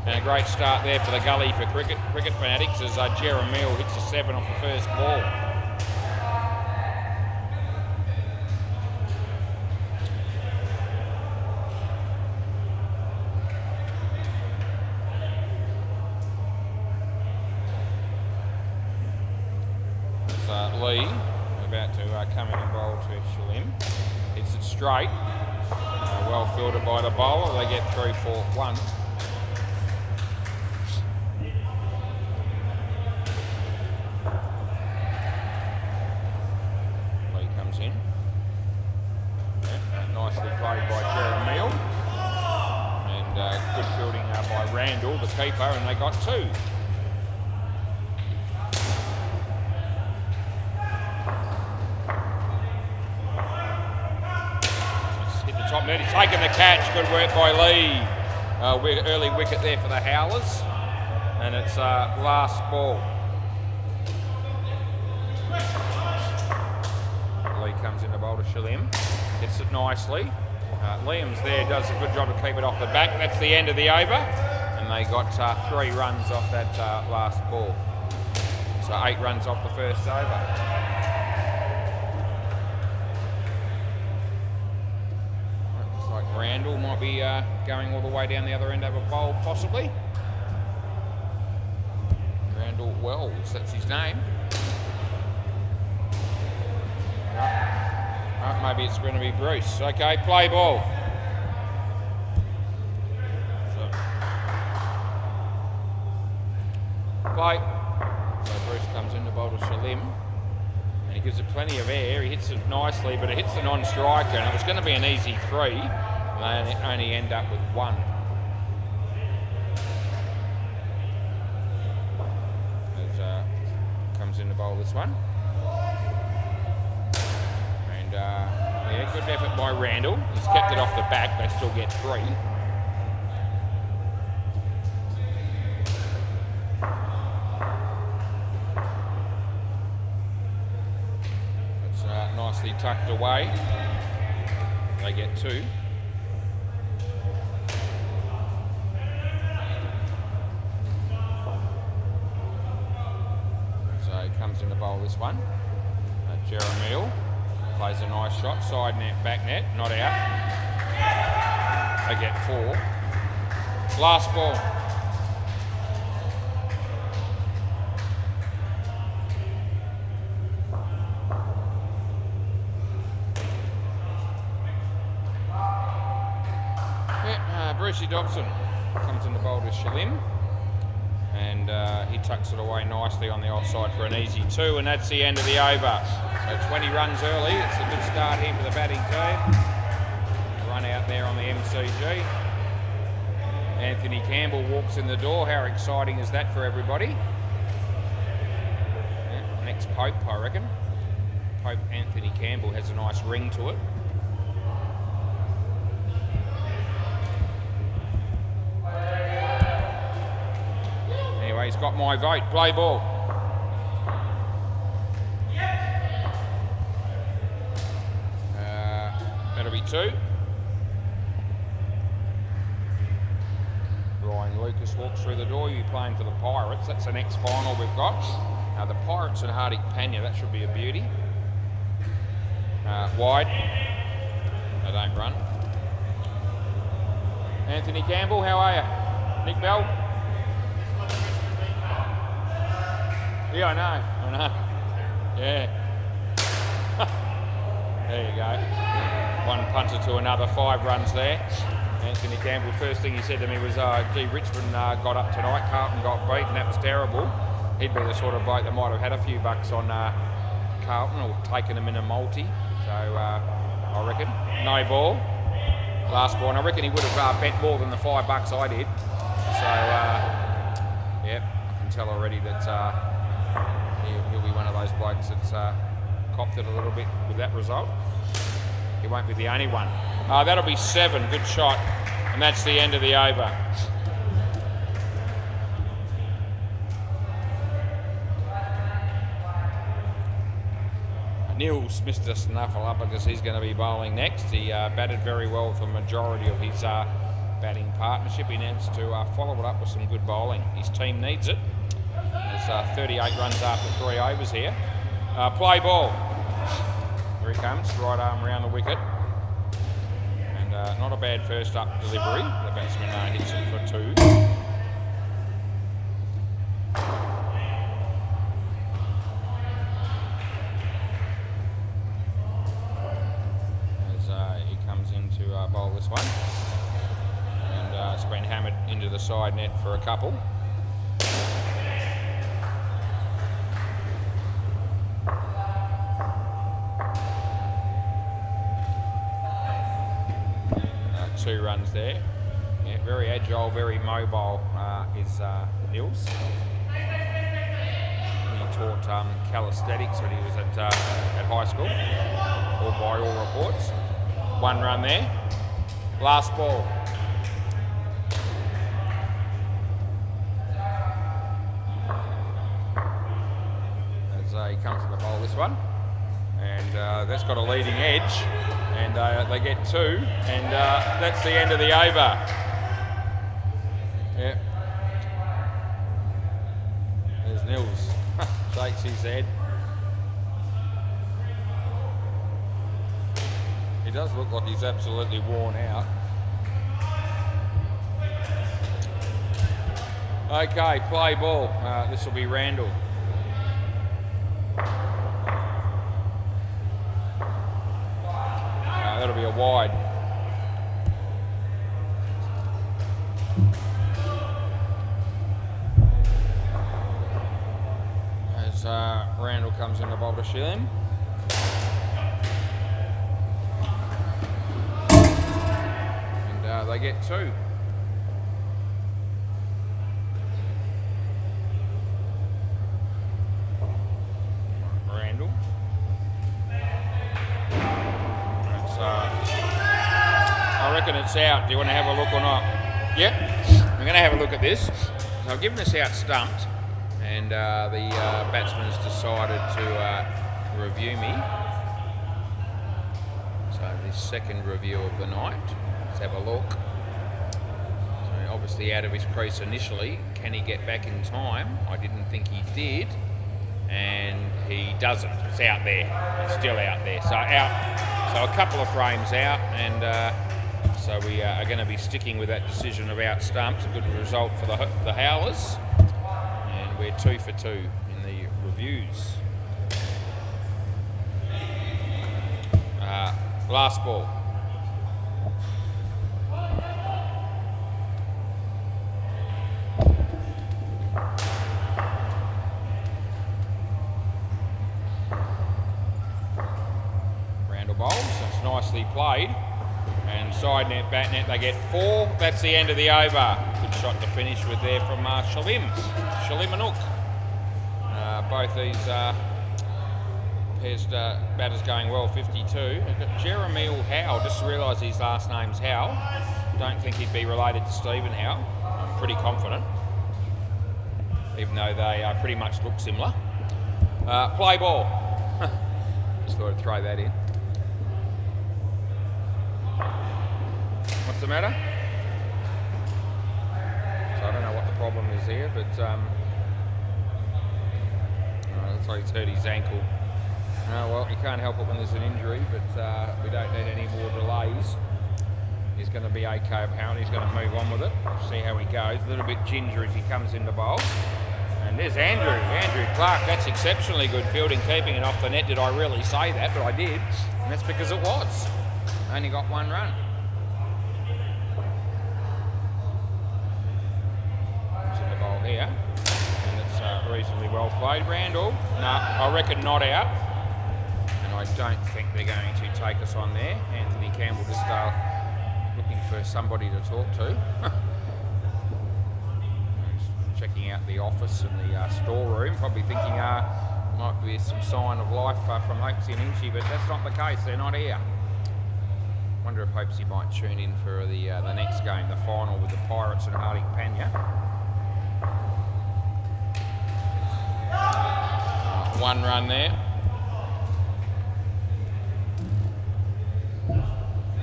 And a great start there for the gully for cricket fanatics as Jeremiel hits a 7 off the first ball. Lee about to come in and bowl to Shalim. Hits it straight. Well fielded by the bowler. They get through for 1. Lee comes in. Yeah, nicely played by Jeremiel. And good fielding by Randall, the keeper, and they got 2. Top net, he's taken the catch. Good work by Lee. Early wicket there for the Howlers. And it's last ball. Lee comes in to bowl to Shalim. Hits it nicely. Liam's there, does a good job to keep it off the back. That's the end of the over. And they got 3 runs off that last ball. So 8 runs off the first over. Randall might be going all the way down the other end of a bowl, possibly. Randall Wells, that's his name. Right, maybe it's going to be Bruce. Okay, play ball. Play. So Bruce comes in to bowl to Shalim. And he gives it plenty of air. He hits it nicely, but it hits the non-striker, and it was going to be an easy 3. They only end up with 1. As comes in to bowl this one. And yeah, good effort by Randall. He's kept it off the back. They still get 3. It's nicely tucked away. They get 2. Comes in to bowl this one. Jeremiel plays a nice shot, side net, back net, not out. They get 4. Last ball. Yeah, Brucey Dobson comes in to bowl to Shalim. And he tucks it away nicely on the offside for an easy 2, and that's the end of the over. So 20 runs early. It's a good start here for the batting team. Run out there on the MCG. Anthony Campbell walks in the door. How exciting is that for everybody? Yeah, next Pope, I reckon. Pope Anthony Campbell has a nice ring to it. He's got my vote. Play ball. 2. Ryan Lucas walks through the door. You'll be playing for the Pirates. That's the next final we've got. The Pirates and Hardy Panya. That should be a beauty. Wide. They don't run. Anthony Campbell, how are you? Nick Bell? Yeah, I know. Yeah. There you go. One punter to another, 5 runs there. Anthony Campbell, first thing he said to me was, gee, Richmond got up tonight, Carlton got beat, and that was terrible. He'd be the sort of bloke that might have had a few bucks on Carlton or taken them in a multi. So I reckon, no ball. Last ball, and I reckon he would have bet more than the $5 I did. So, yeah, I can tell already that he'll be one of those blokes that's copped it a little bit with that result. He won't be the only one. That'll be 7, good shot, and that's the end of the over. Nils missed a snuffle up because he's going to be bowling next. He batted very well for the majority of his batting partnership. He needs to follow it up with some good bowling. His team needs it. There's 38 runs after 3 overs here. Play ball. Here he comes, right arm around the wicket. And not a bad first up delivery. The batsman hits it for 2. Bowl this one, and it's been hammered into the side net for a couple. Two runs there. Yeah, very agile, very mobile is Nils. He taught calisthenics when he was at high school, or by all reports. 1 run there. Last ball. As he comes to the bowl this one, and that's got a leading edge, and they get 2, and that's the end of the over. Yep. There's Nils. Shakes his head. He does look like he's absolutely worn out. Okay, play ball. This will be Randall. That'll be a wide. As Randall comes in to bowl to Shillim. They get 2. Randall. That's, I reckon it's out. Do you want to have a look or not? Yep. I'm going to have a look at this. I've given this out stumped, and the batsman's decided to review me. So this second review of the night. Let's have a look. So obviously out of his crease initially. Can he get back in time? I didn't think he did. And he doesn't. It's out there. It's still out there. So out. So a couple of frames out, and so we are going to be sticking with that decision of out stumped. A good result for the Howlers. And we're 2 for 2 in the reviews. Last ball. Nicely played, and side net, back net, they get 4. That's the end of the over. Good shot to finish with there from Shalim Anook. Both these pairs batters going well, 52. We've got Jeremy Howe, just realised his last name's Howe. Don't think he'd be related to Stephen Howe. I'm pretty confident, even though they pretty much look similar. Play ball. Just thought I'd throw that in. What's the matter? So I don't know what the problem is here, but looks like he's hurt his ankle. Oh, well, you can't help it when there's an injury, but we don't need any more delays. He's going to be okay apparently. He's going to move on with it. We'll see how he goes. A little bit ginger as he comes into bowl. And there's Andrew Clark. That's exceptionally good fielding, keeping it off the net. Did I really say that? But I did. And that's because it was. Only got one run. Comes in the bowl here. And it's reasonably well played. Randall, no, I reckon not out. And I don't think they're going to take us on there. Anthony Campbell just looking for somebody to talk to. Checking out the office and the storeroom, probably thinking might be some sign of life from Hopesy and Inchie, but that's not the case. They're not here. Wonder if Hopesy might tune in for the next game, the final with the Pirates and Harding Panya. One run there.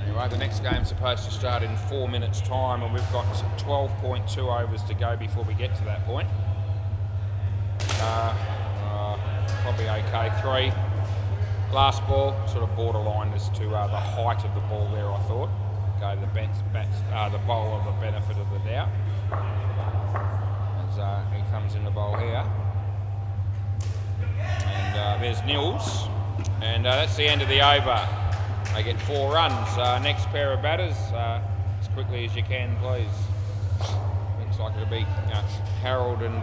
Anyway, the next game's supposed to start in 4 minutes' time, and we've got 12.2 overs to go before we get to that point. Probably okay. 3. Last ball, sort of borderline as to the height of the ball there, I thought. Go the bowler the benefit of the doubt. As he comes in the bowl here. And there's Nils. And that's the end of the over. They get 4 runs. Next pair of batters, as quickly as you can, please. Looks like it'll be Harold and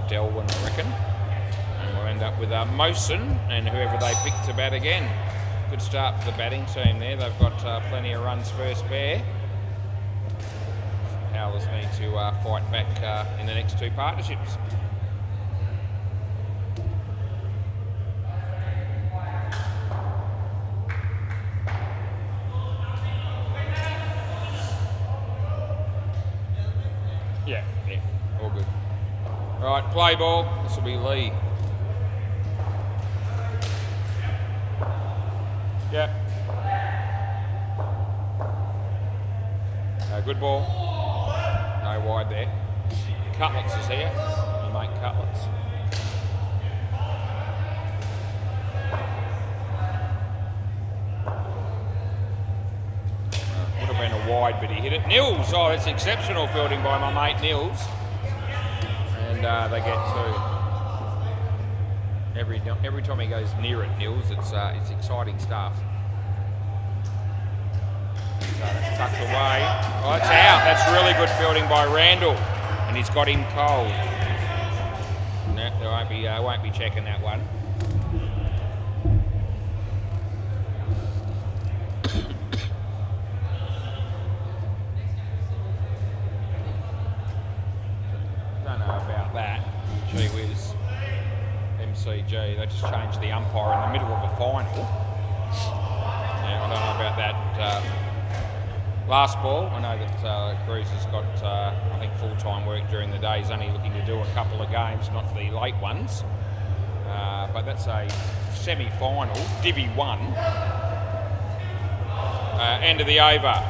Delwyn, I reckon. And we'll end up with Mosen and whoever they pick to bat again. Good start for the batting team there. They've got plenty of runs first pair. Howlers need to fight back in the next 2 partnerships. Yeah, all good. Right, play ball. This will be Lee. Yeah. Good ball. No wide there. Cutlets is here. We make Cutlets. Would have been a wide, but he hit it. Nils. Oh, that's exceptional fielding by my mate Nils. And they get 2. Every time he goes near it, Nils, it's exciting stuff. So that's tucked away. Oh, it's out. That's really good fielding by Randall, and he's got him cold. No, they won't be checking that one. Don't know about that. Gee whiz. MCG, they just changed the umpire in the middle of a final. Yeah, I don't know about that. Last ball, I know that Cruz has got, I think, full-time work during the day. He's only looking to do a couple of games, not the late ones. But that's a semi-final, Divvy 1. End of the over.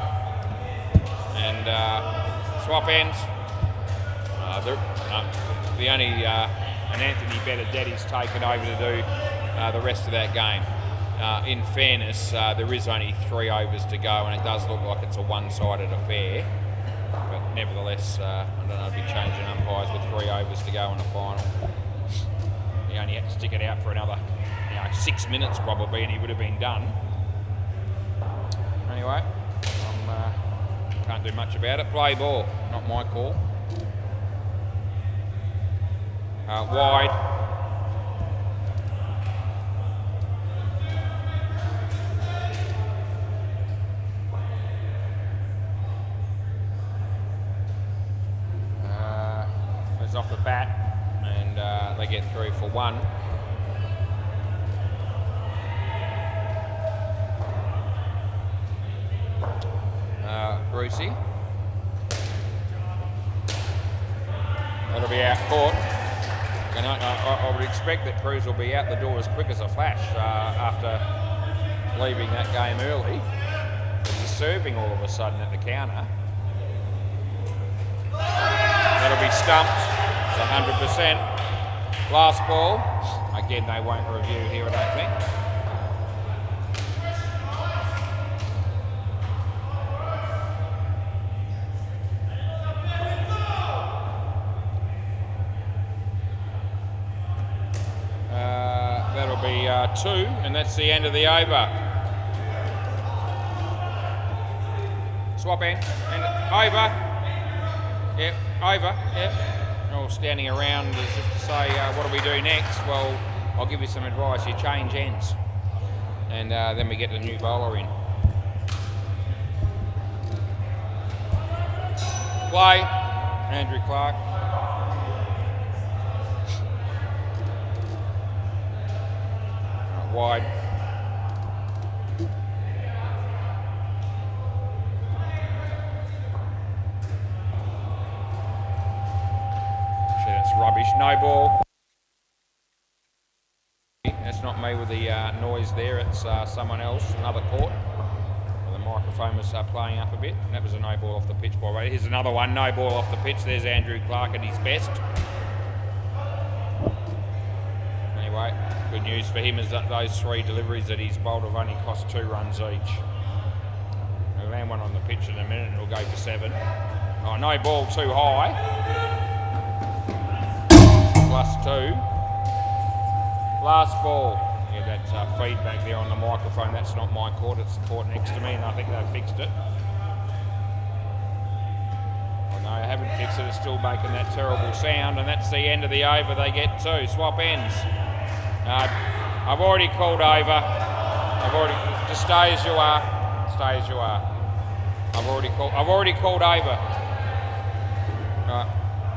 And swap ends. The only, and Anthony Benedetti's taken over to do the rest of that game. In fairness, there is only 3 overs to go, and it does look like it's a one-sided affair. But nevertheless, I don't know, I'd be changing umpires with 3 overs to go in the final. He only had to stick it out for another 6 minutes probably, and he would have been done. Anyway, can't do much about it. Play ball, not my call. Wide. Off the bat, and they get 3 for 1. Brucey. That'll be out court. And I would expect that Cruz will be out the door as quick as a flash after leaving that game early. He's serving all of a sudden at the counter. That'll be stumped. It's 100%. Last ball. Again, they won't review here, I don't think. That'll be 2, and that's the end of the over. Swap in, and over. Yep, over, yep. They're all standing around as if to say, what do we do next? Well, I'll give you some advice. You change ends. And then we get the new bowler in. Play, Andrew Clark. Wide. That's rubbish. No ball. That's not me with the noise there. It's someone else, another court. The microphone was playing up a bit. And that was a no ball off the pitch, by the way. Here's another one. No ball off the pitch. There's Andrew Clark at his best. Anyway, good news for him is that those 3 deliveries that he's bowled have only cost 2 runs each. He'll land one on the pitch in a minute and it'll go for 7. Oh, no ball too high. +2. Last ball. Yeah, that's feedback there on the microphone. That's not my court, it's the court next to me, and I think they've fixed it. Oh no, I haven't fixed it. It's still making that terrible sound, and that's the end of the over. They get 2. Swap ends. I've already called over. Just stay as you are. Stay as you are. I've already called over. Right.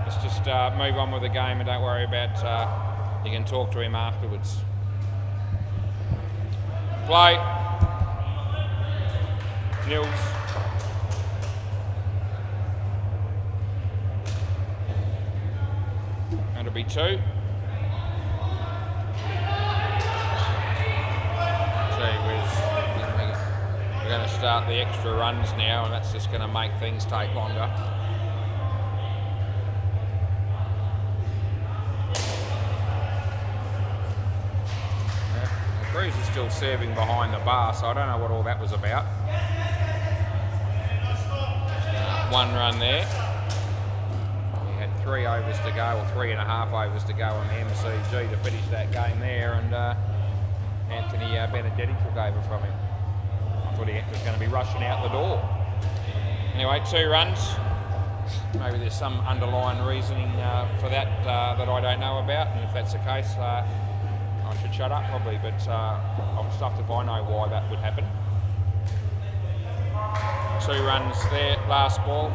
Let's just move on with the game and don't worry about. You can talk to him afterwards. Play. Nils. That'll be 2. We're going to start the extra runs now, and that's just going to make things take longer. Cruz is still serving behind the bar, so I don't know what all that was about. 1 run there. We had 3 overs to go, or 3.5 overs to go on the MCG to finish that game there, and Anthony Benedetti took over from him. I thought he was going to be rushing out the door. Anyway, 2 runs. Maybe there's some underlying reasoning for that that I don't know about, and if that's the case, I should shut up probably, but I'm stuffed if I know why that would happen. 2 runs there, last ball.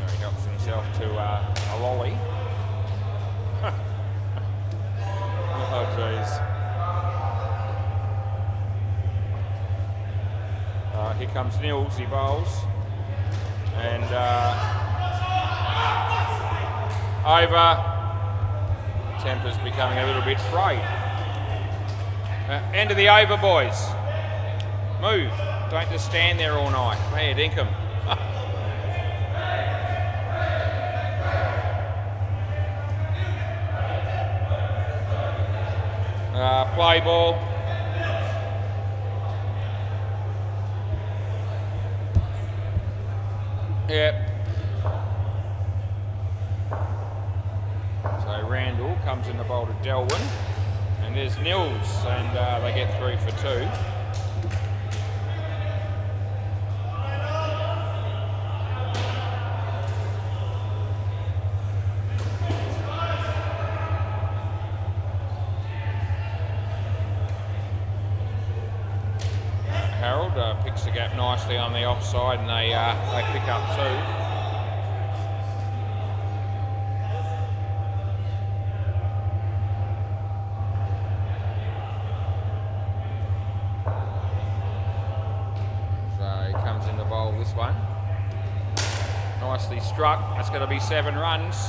There he helps himself to a lolly. Oh jeez. Here comes Nils, he bowls. And over. Temper's becoming a little bit frayed. End of the over, boys. Move. Don't just stand there all night. Hey, Dinkum. Play ball. Yep. So Randall comes in the bowl to Delwyn. And there's Nils, and they get 3 for 2. Harold picks the gap nicely on the offside, and they pick up 2. This one nicely struck. That's going to be 7 runs,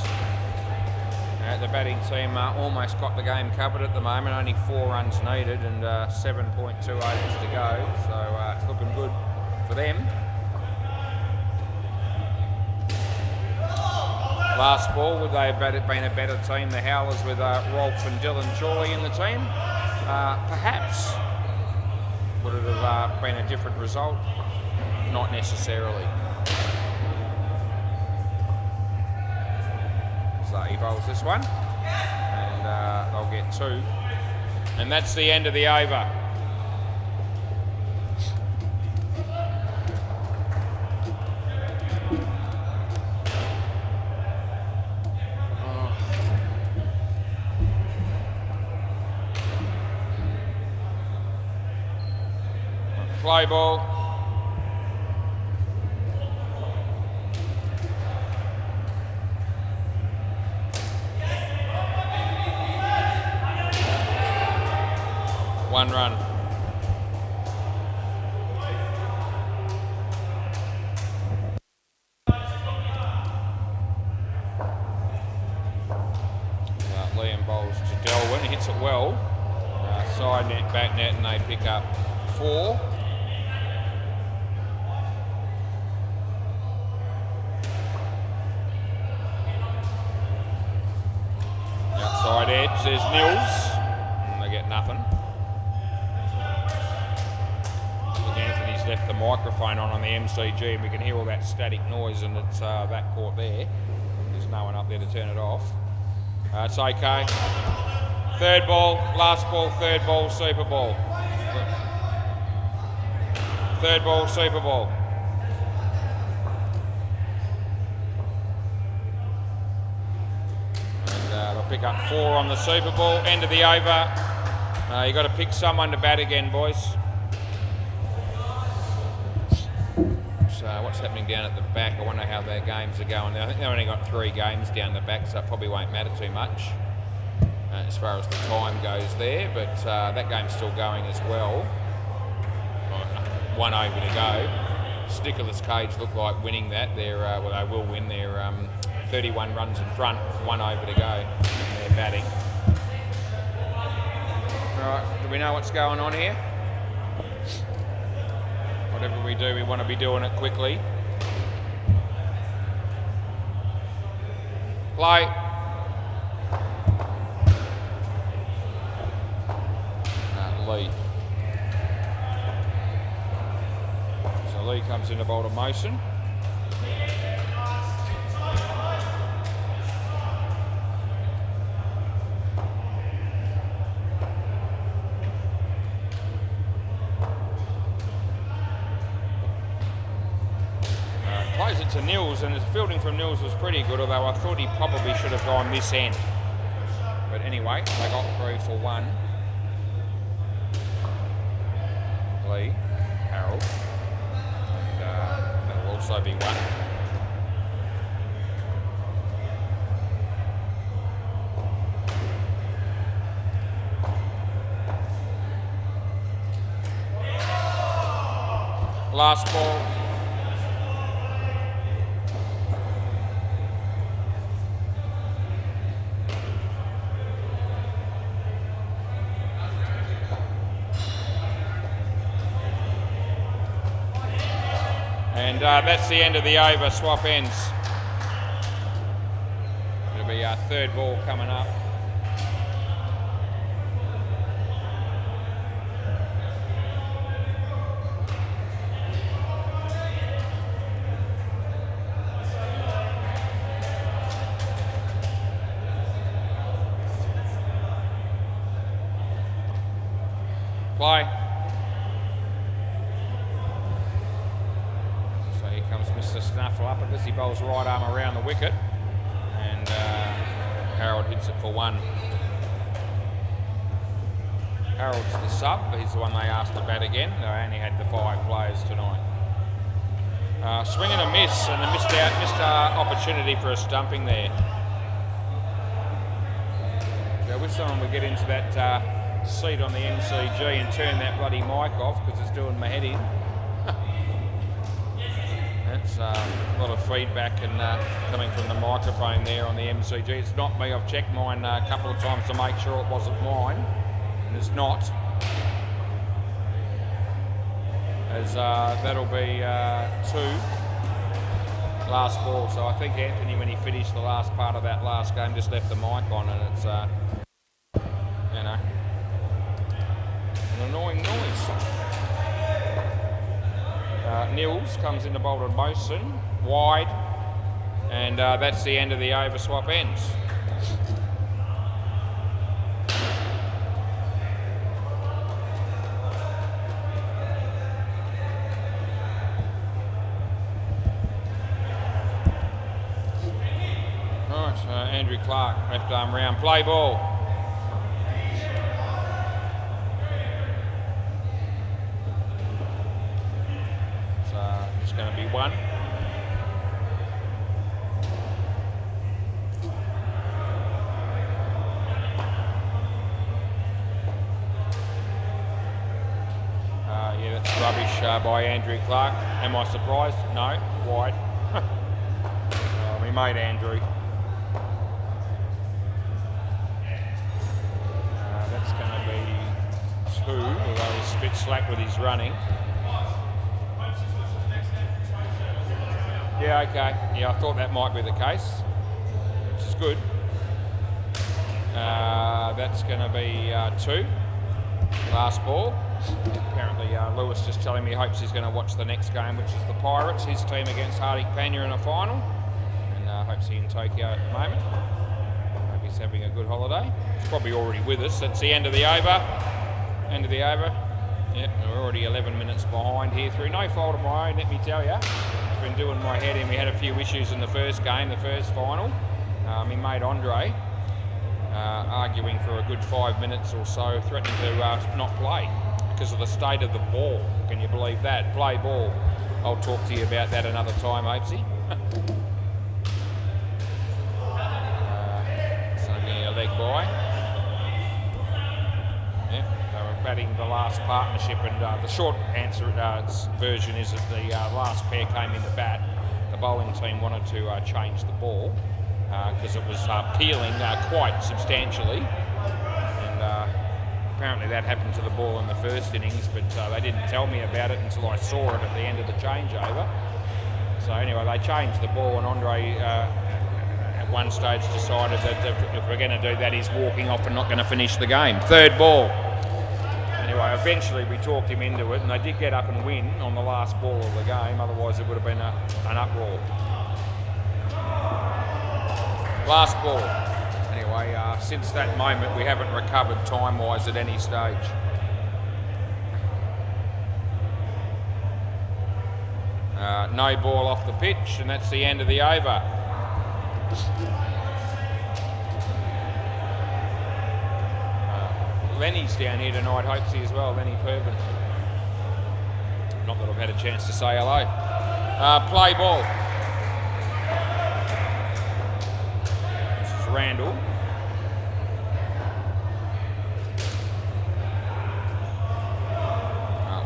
The batting team almost got the game covered at the moment. Only 4 runs needed and 7.2 overs to go. So it's looking good for them. Last ball, would they have been a better team, the Howlers, with Rolf and Dylan Chorley in the team? Perhaps. Would it have been a different result? Not necessarily. So he bowls this one, and they'll get 2. And that's the end of the over. Play ball. One run. Liam bowls to Delwyn, hits it well. Side net, back net, and they pick up 4. Outside edge, there's Nils, and they get nothing. Look, Anthony's left the microphone on the MCG, and we can hear all that static noise, and it's that court there. There's no one up there to turn it off. It's okay. Third ball, last ball, third ball, super ball. Third ball, super ball. And they'll pick up 4 on the super ball. End of the over. You got to pick someone to bat again, boys. So what's happening down at the back? I wonder how their games are going. I think they've only got 3 games down the back, so it probably won't matter too much as far as the time goes there. But that game's still going as well. 1 over to go. Stickerless Cage look like winning that. They're well, they will win. They're 31 runs in front, 1 over to go. They're batting. Right, do we know what's going on here? Whatever we do, we want to be doing it quickly. Play. Lee. So Lee comes in to bowl to Mason. Plays it to Nils, and his fielding from Nils was pretty good, although I thought he probably should have gone this end. But anyway, they got 3 for 1. Lee, Harold, and that'll also be 1. Last ball. And that's the end of the over. Swap ends. It'll be our 3rd ball coming up. Play. Mr. Snuffleupagus, he bowls right arm around the wicket, and Harold hits it for 1. Harold's the sub, he's the one they asked to bat again. They only had the 5 players tonight. Swing and a miss, and a missed opportunity for a stumping there. So I wish someone would get into that seat on the MCG and turn that bloody mic off, because it's doing my head in. There's a lot of feedback and coming from the microphone there on the MCG. It's not me. I've checked mine a couple of times to make sure it wasn't mine, and it's not. As that'll be 2 last ball. So I think Anthony, when he finished the last part of that last game, just left the mic on, and it's you know, an annoying noise. Nils comes into Bolton Moson, wide, and that's the end of the over. Swap ends. Right, Andrew Clark, left arm round, play ball. Going to be 1. Yeah, that's rubbish by Andrew Clark. Am I surprised? No, wide. We made Andrew. That's going to be 2, although he's a bit slack with his running. Yeah, okay. Yeah, I thought that might be the case, which is good. That's going to be 2. Last ball. Apparently, Lewis just telling me he hopes he's going to watch the next game, which is the Pirates, his team against Hardik Panya in a final. And hopes he's in Tokyo at the moment. Hope he's having a good holiday. He's probably already with us. That's the end of the over. End of the over. Yeah, we're already 11 minutes behind here through no fault of my own, let me tell you. It's been doing my head in. We had a few issues in the first game, the first final. He made Andre arguing for a good 5 minutes or so, threatening to not play because of the state of the ball. Can you believe that? Play ball. I'll talk to you about that another time, Opesy. It's only a leg by. Batting the last partnership, and the short answer version is that the last pair came in the bat. The bowling team wanted to change the ball because it was peeling quite substantially, and apparently that happened to the ball in the first innings, but they didn't tell me about it until I saw it at the end of the changeover. So anyway, they changed the ball, and Andre at one stage decided that if we're going to do that, he's walking off and not going to finish the game. Third ball. Anyway, eventually we talked him into it, and they did get up and win on the last ball of the game. Otherwise, it would have been an uproar. Last ball. Anyway, since that moment, we haven't recovered time-wise at any stage. No ball off the pitch, and that's the end of the over. Lenny's down here tonight, Hopesy as well, Lenny Purvin. Not that I've had a chance to say hello. Play ball. This is Randall.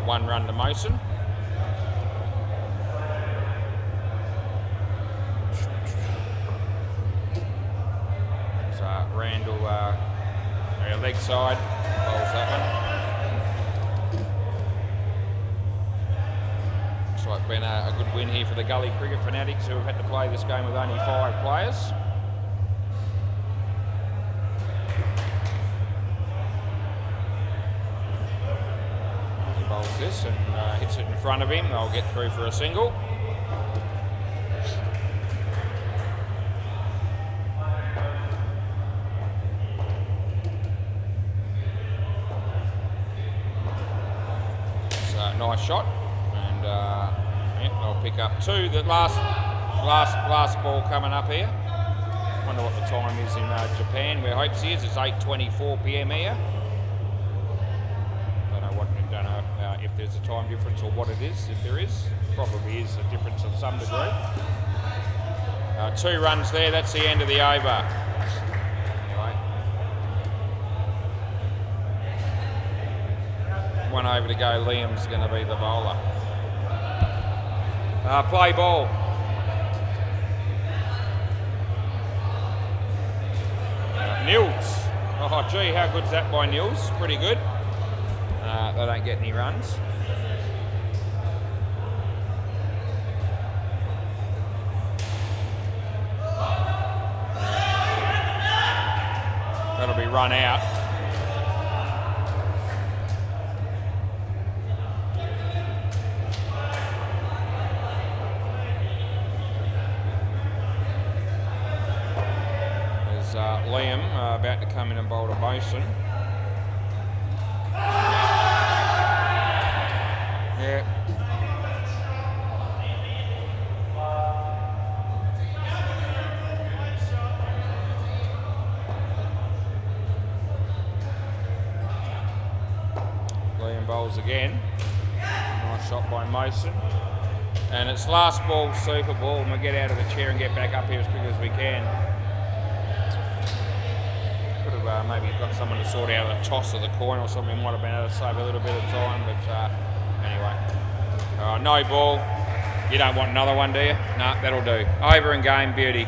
One run to Mason. So Randall, leg side. Bowls that one. Looks like been a good win here for the Gully Cricket fanatics who have had to play this game with only 5 players. He bowls this and hits it in front of him. They'll get through for a single. Nice shot, and they'll pick up 2. The last ball coming up here. Wonder what the time is in Japan, where Hopes is. It's 8:24 p.m. here. Don't know if there's a time difference or what it is. If there is, probably is a difference of some degree. 2 runs there. That's the end of the over. One over to go. Liam's going to be the bowler. Play ball. Nils. Oh, gee, how good's that by Nils? Pretty good. They don't get any runs. That'll be run out. There's Liam about to come in and bowl to Mason. Yeah. Liam bowls again. Nice shot by Mason. And it's last ball, super ball, and we'll get out of the chair and get back up here as quick as we can. Could have maybe got someone to sort out a toss of the coin or something. Might have been able to save a little bit of time, but anyway. No ball. You don't want another one, do you? No, that'll do. Over and game, beauty.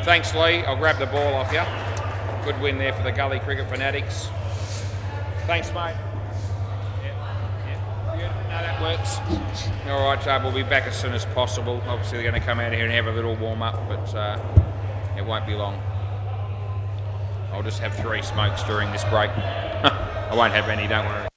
Thanks, Lee. I'll grab the ball off you. Good win there for the Gully Cricket Fanatics. Thanks, mate. No, that works. All right, we'll be back as soon as possible. Obviously, they're going to come out here and have a little warm-up, but it won't be long. I'll just have 3 smokes during this break. I won't have any, don't worry.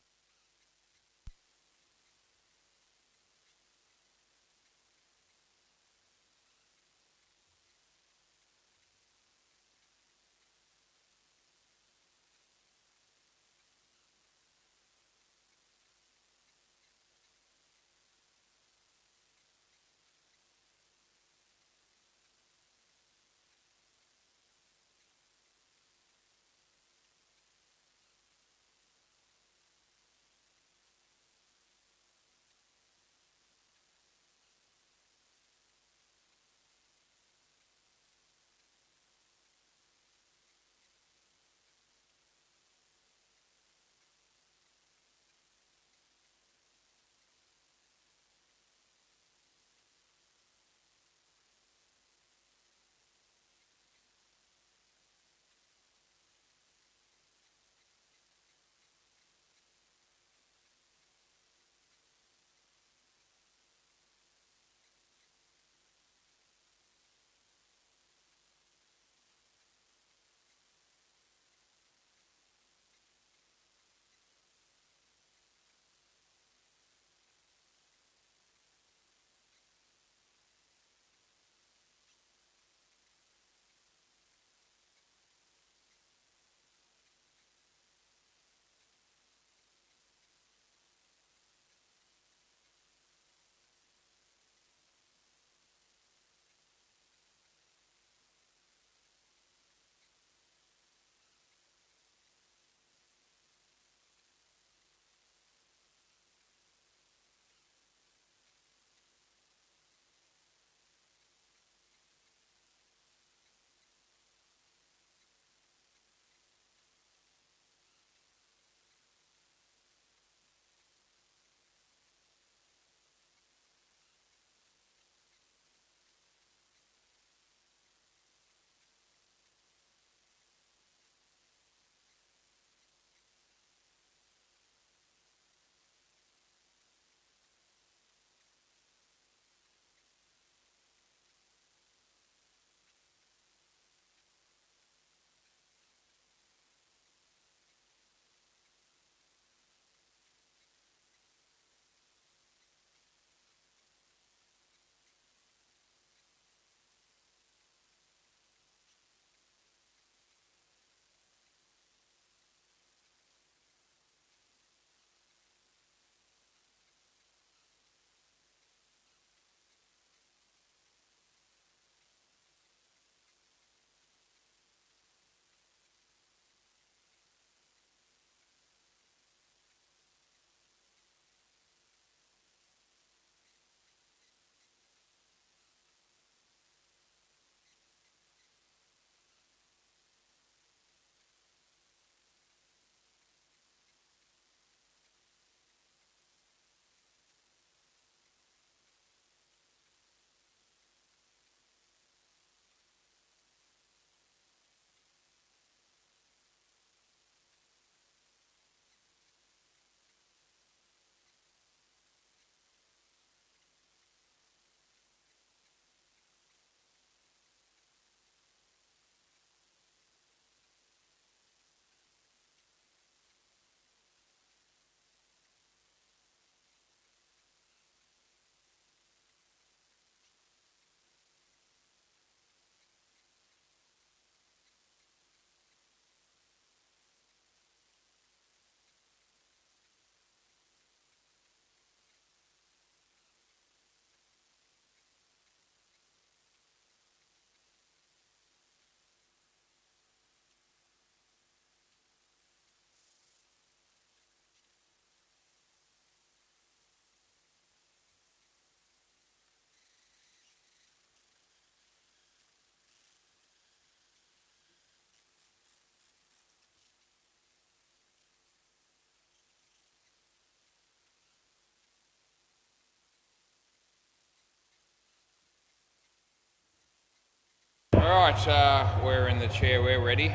Right, we're in the chair, we're ready.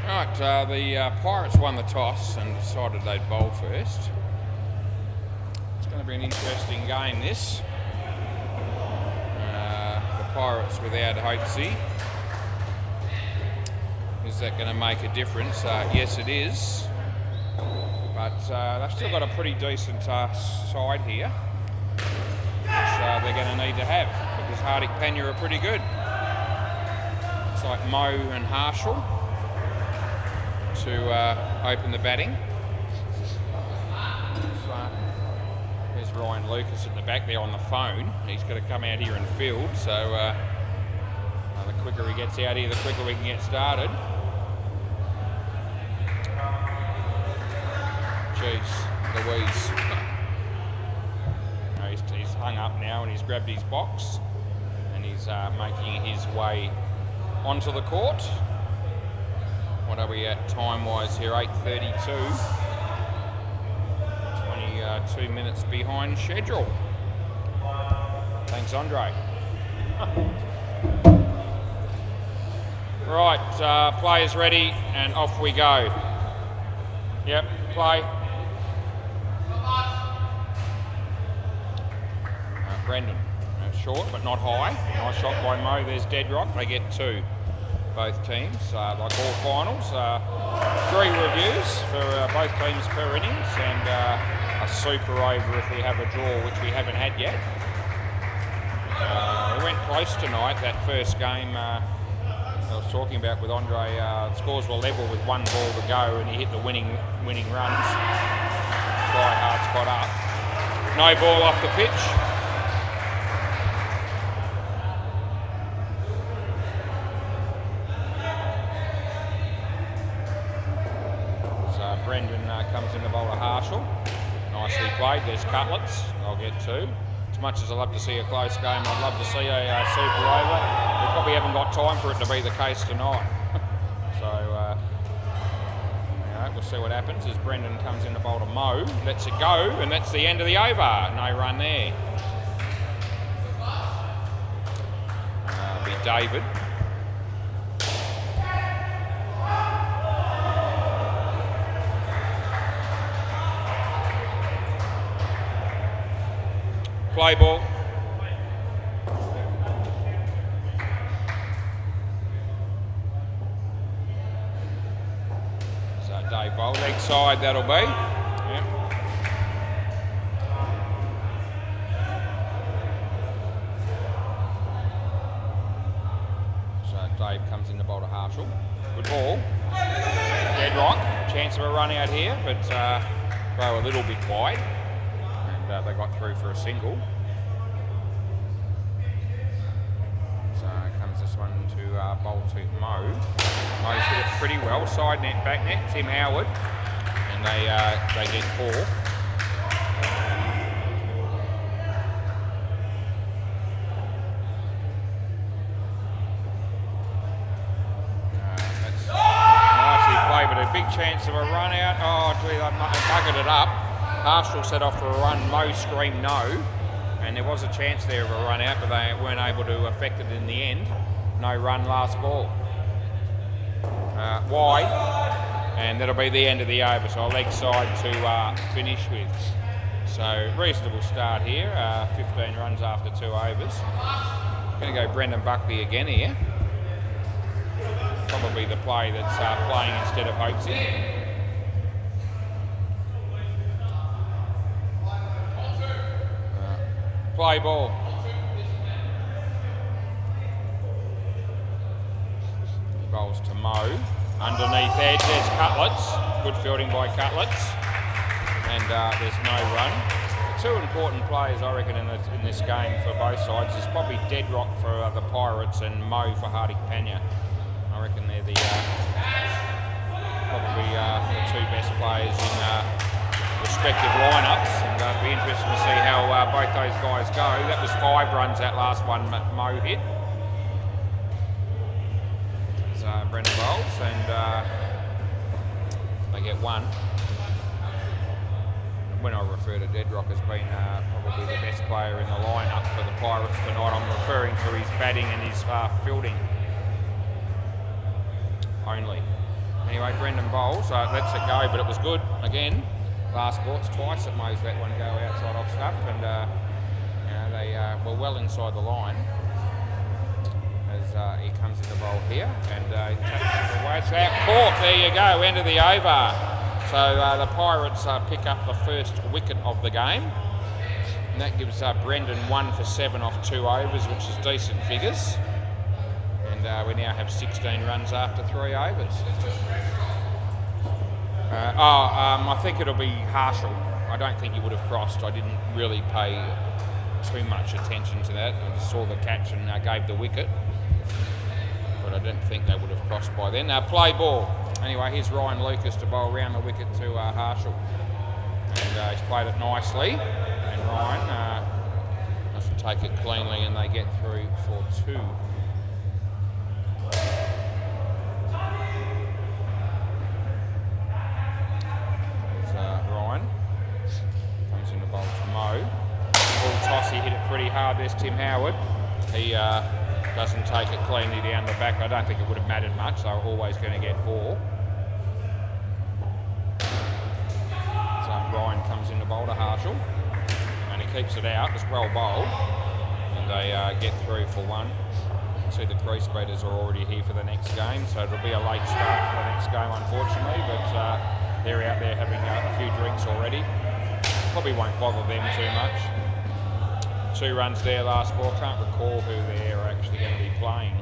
Right, the Pirates won the toss and decided they'd bowl first. It's going to be an interesting game, this. The Pirates without Hopesy. Is that going to make a difference? Yes, it is. But they've still got a pretty decent side here, which they're going to need to have, because Hardik Pandya are pretty good. It's like Mo and Harshal to open the batting. So there's Ryan Lucas at the back there on the phone. He's got to come out here and field, so the quicker he gets out here, the quicker we can get started. Jeez, Louise. He's hung up now and he's grabbed his box and he's making his way onto the court. What are we at time-wise here? 8:32. 22 minutes behind schedule. Thanks, Andre. Right, players ready and off we go. Yep, play. Brendan, short but not high. Nice shot by Mo. There's Deadrock. They get 2. Both teams, like all finals. 3 reviews for both teams per innings, and a super over if we have a draw, which we haven't had yet. We went close tonight. That first game I was talking about with Andre, scores were level with 1 ball to go, and he hit the winning runs. Tryhard's got up. No ball off the pitch. Brendan comes in to bowl a Harshal. Nicely played. There's Cutlets. I'll get 2. As much as I love to see a close game, I'd love to see a super over. We probably haven't got time for it to be the case tonight. So, we'll see what happens as Brendan comes in to bowl to Mo. Lets it go, and that's the end of the over. No run there. Be David. Play ball. So Dave bowl, leg side that'll be. Yep. So Dave comes in the bowl to Harshal. Good ball. Deadrock. Chance of a run out here, but throw a little bit wide. They got through for a single. So comes this one to bowl to Mo. Mo's hit it pretty well. Side net, back net, Tim Howard. And they get 4. That's nicely played, but a big chance of a run out. Oh, gee, they buggered it up. Harshal set off for a run, Mo screamed no, and there was a chance there of a run out, but they weren't able to affect it in the end. No run, last ball. Wide, and that'll be the end of the over, so a leg side to finish with. So reasonable start here, 15 runs after 2 overs. Going to go Brendan Buckley again here. Probably the play that's playing instead of Hopesy. Play ball. He bowls to Mo. Underneath edge, there's Cutlets. Good fielding by Cutlets. And there's no run. The 2 important players, I reckon, in this game for both sides is probably Deadrock for the Pirates and Mo for Hardik Pandya. I reckon they're the probably the 2 best players in respective lineups, and it'll be interesting to see how both those guys go. That was 5 runs, that last one Mo hit. So Brendan bowls, and they get 1. when I refer to Dedrock as being probably the best player in the lineup for the Pirates tonight, I'm referring to his batting and his fielding only. Anyway, Brendan bowls, lets it go, but it was good again. Last ball, it's twice that Mo's let one go outside off stump, and they were well inside the line as he comes into bowl here, and takes it away. It's out court. There you go, end of the over. So the Pirates pick up the first wicket of the game, and that gives Brendan 1 for 7 off 2 overs, which is decent figures. And we now have 16 runs after 3 overs. I think it'll be Harshall. I don't think he would have crossed. I didn't really pay too much attention to that. I just saw the catch and gave the wicket, but I didn't think they would have crossed by then. Play ball. Anyway, here's Ryan Lucas to bowl around the wicket to Harshall, and he's played it nicely. And Ryan doesn't take it cleanly, and they get through for 2. Ryan comes in the bowl to Mo. Ball toss, he hit it pretty hard. There's Tim Howard. He doesn't take it cleanly down the back. I don't think it would have mattered much. They were always going to get 4. So Ryan comes in the bowl to Harshall, and he keeps it out. It's well bowled, and they get through for 1. See, the crease beaters are already here for the next game, so it'll be a late start for the next game, unfortunately, but they're out there having a few drinks already. Probably won't bother them too much. 2 runs there last ball. Can't recall who they're actually going to be playing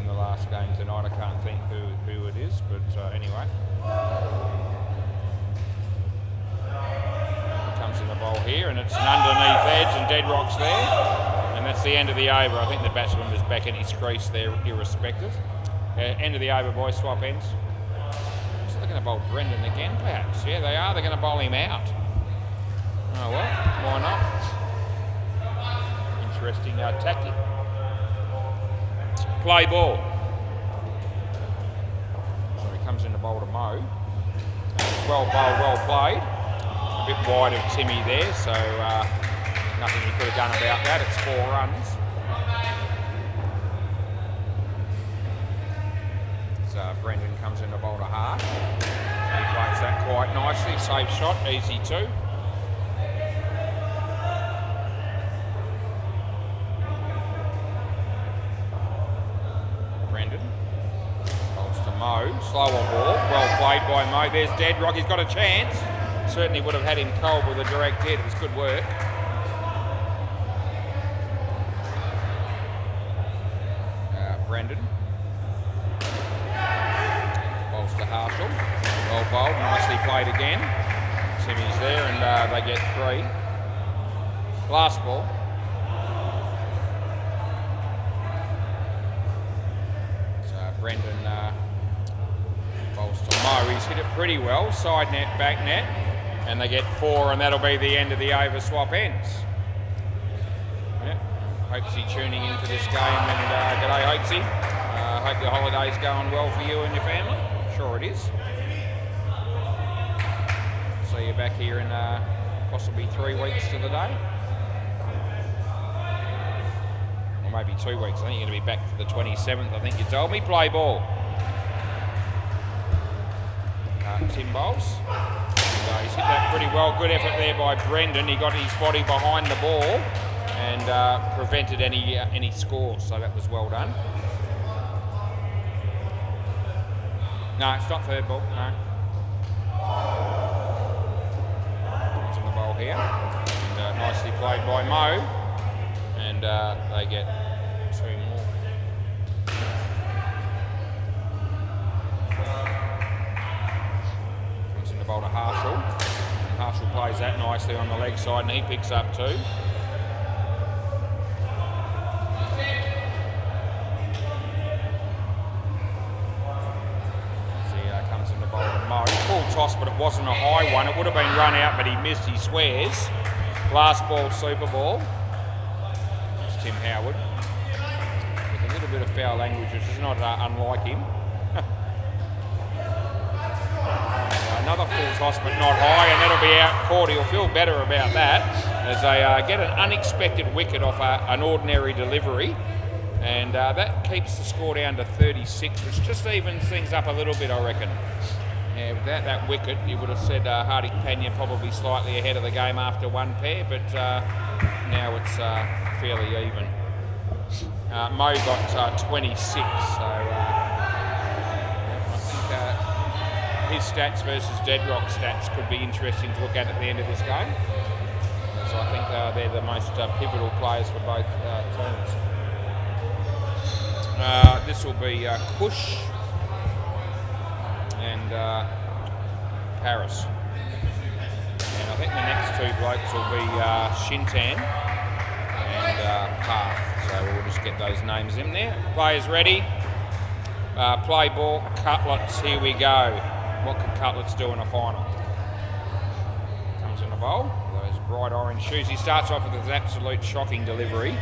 in the last game tonight. I can't think who it is, but anyway. Comes in the bowl here, and it's an underneath edge, and Dedrock's there. And that's the end of the over. I think the batsman was back in his crease there, irrespective. End of the over, boys. Swap ends. So they're going to bowl Brendan again, perhaps. Yeah, they are. They're going to bowl him out. Oh, well, why not? Interesting tactic. Play ball. So he comes in the bowl to Mo. It's well bowled, well played. A bit wide of Timmy there, so nothing he could have done about that. It's 4 runs. So Brendan comes in the bowl to Hart. He plays that quite nicely. Safe shot, easy 2. Brendan bowls to Mo. Slower ball. Well played by Mo. There's Dedrock. He's got a chance. Certainly would have had him cold with a direct hit. It was good work. Brendan bowls to Harshall. Well bowled, nicely played again. Timmy's there, and they get 3. Last ball. So Brendan bowls to Mo. He's hit it pretty well. Side net, back net, and they get 4, and that'll be the end of the over. Swap ends. Hopesy tuning into this game, and g'day Hopesy. Hope your holiday's going well for you and your family. Sure it is. See you back here in possibly 3 weeks to the day. Or maybe 2 weeks. I think you're going to be back for the 27th, I think you told me. Play ball. Tim bowls. He's hit that pretty well. Good effort there by Brendan. He got his body behind the ball and prevented any scores, so that was well done. No, it's not third ball, no. It's in the bowl here, and nicely played by Mo, and they get 2 more. Comes in the bowl to Harshall. Harshall plays that nicely on the leg side, and he picks up 2. Full toss, but it wasn't a high one. It would have been run out, but he missed. He swears. Last ball, super ball. It's Tim Howard with a little bit of foul language, which is not unlike him. Another 4 full toss but not high, and that'll be out court. He'll feel better about that as they get an unexpected wicket off an ordinary delivery, and that keeps the score down to 36, which just evens things up a little bit, I reckon. Yeah, without that wicket, you would have said Hardy Pena probably slightly ahead of the game after one pair, but now it's fairly even. Mo got 26, so I think his stats versus Deadrock's stats could be interesting to look at the end of this game. So I think they're the most pivotal players for both teams. This will be Kush and Paris. And I think the next two blokes will be Shintan and Path. So we'll just get those names in there. Players ready. Play ball, Cutlets, here we go. What can Cutlets do in a final? Comes in the bowl, those bright orange shoes. He starts off with an absolute shocking delivery.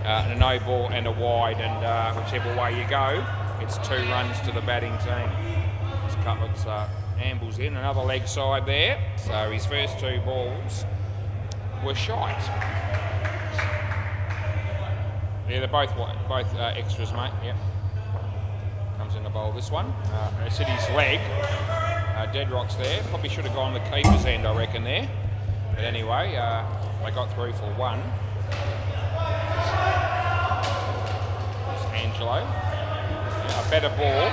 A no ball and a wide, and whichever way you go, it's 2 runs to the batting team. As Cutlets ambles in, another leg side there. So his first 2 balls were shite. Yeah, they're both extras, mate. Yep. Comes in the bowl, this one. It's hit his leg. Deadrock's there. Probably should have gone the keeper's end, I reckon, there. But anyway, they got through for 1. It's Angelo. Yeah, a better ball.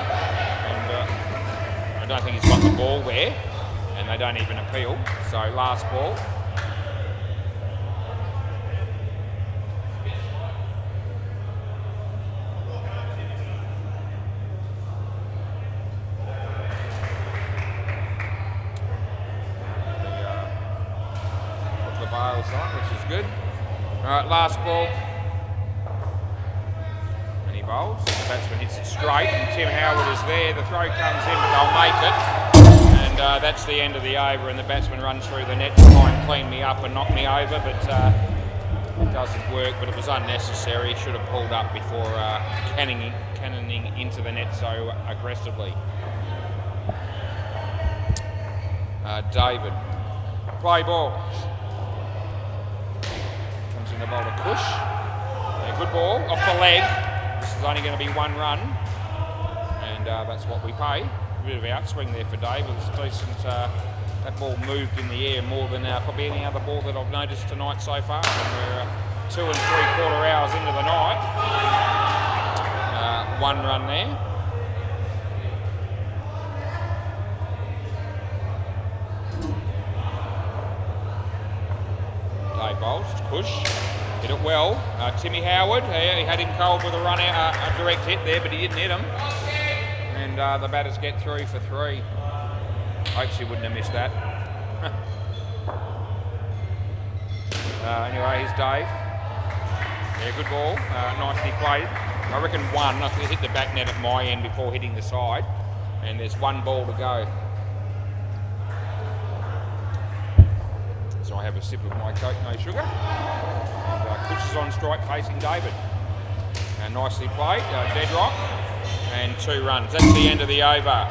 And I don't think he's got the ball there. And they don't even appeal. So last ball. Which is good. Alright, last ball. And he bowls. The batsman hits it straight, and Tim Howard is there. The throw comes in, but they'll make it. And that's the end of the over, and the batsman runs through the net to try and clean me up and knock me over, but it doesn't work. But it was unnecessary. He should have pulled up before cannoning into the net so aggressively. David. Play ball. In the bowl to Kush. Yeah, good ball off the leg. This is only going to be 1 run, and that's what we pay. A bit of outswing there for Dave. It's decent. That ball moved in the air more than probably any other ball that I've noticed tonight so far. And we're 2 3/4 hours into the night. 1 run there. Bowls, Kush, hit it well. Timmy Howard, he had him cold with a run out, a direct hit there, but he didn't hit him. And the batters get through for 3. Hopes he wouldn't have missed that. Anyway, here's Dave. Yeah, good ball, nicely played. I reckon 1. I think he hit the back net at my end before hitting the side, and there's 1 ball to go. So I have a sip of my Coke, no sugar. And Kush is on strike facing David. Nicely played, Deadrock, and 2 runs. That's the end of the over.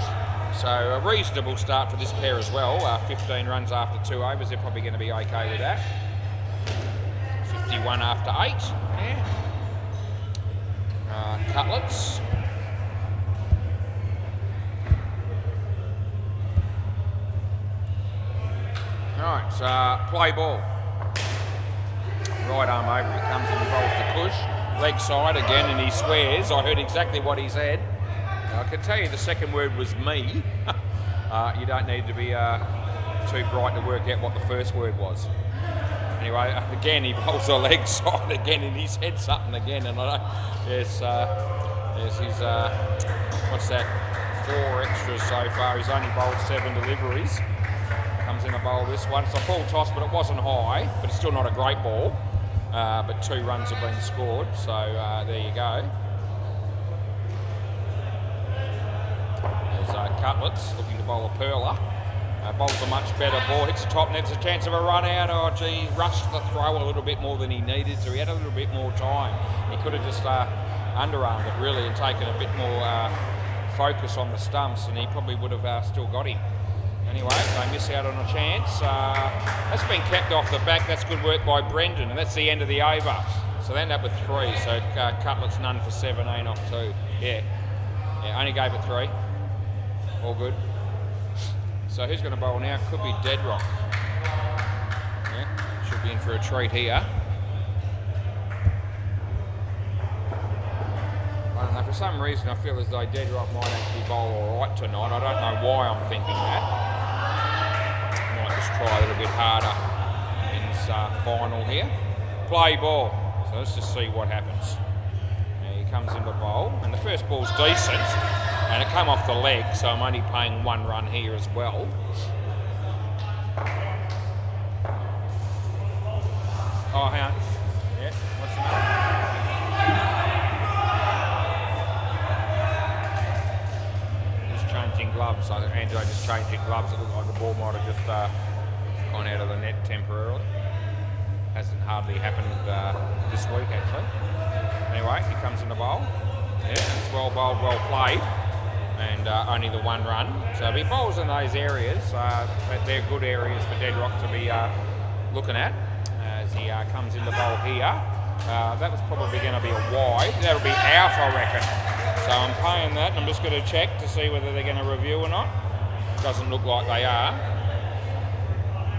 So a reasonable start for this pair as well. 15 runs after 2 overs, they're probably going to be okay with that. 51 after 8, yeah. Cutlets. Right, play ball. Right arm over, he comes and involves the Kush. Leg side again, and he swears. I heard exactly what he said. I can tell you the second word was me. You don't need to be too bright to work out what the first word was. Anyway, again, he bowls a leg side again, and he said something again, and I don't... There's his... what's that? 4 extras so far. He's only bowled 7 deliveries. Comes in a bowl this one. It's a full toss, but it wasn't high, but it's still not a great ball. But 2 runs have been scored, so there you go. There's Cutlets looking to bowl a perler. Bowls a much better ball, hits the top net, there's a chance of a run out. Oh gee, rushed the throw a little bit more than he needed to. He had a little bit more time. He could have just underarmed it really and taken a bit more focus on the stumps, and he probably would have still got him. Anyway, they miss out on a chance. That's been kept off the back. That's good work by Brendan, and that's the end of the over. So they end up with 3. So Cutlets none for 17 off 2. Yeah, only gave it 3. All good. So who's going to bowl now? Could be Deadrock. Yeah, should be in for a treat here. I don't know, for some reason I feel as though Deadrock might actually bowl all right tonight. I don't know why I'm thinking that. Might just try a little bit harder in this final here. Play ball. So let's just see what happens. Now he comes into bowl, and the first ball's decent, and it came off the leg, so I'm only paying 1 run here as well. Oh, hang on. Yeah, what's the matter? Changing gloves. I think Angelo just changing gloves. It looked like the ball might have just gone out of the net temporarily. Hasn't hardly happened this week actually. Anyway, he comes in the bowl. Yeah, it's well bowled, well played, and only the 1 run. So if he bowls in those areas, they're good areas for Deadrock to be looking at as he comes in the bowl here. That was probably going to be a wide. That'll be out, I reckon. So I'm paying that, and I'm just going to check to see whether they're going to review or not. Doesn't look like they are.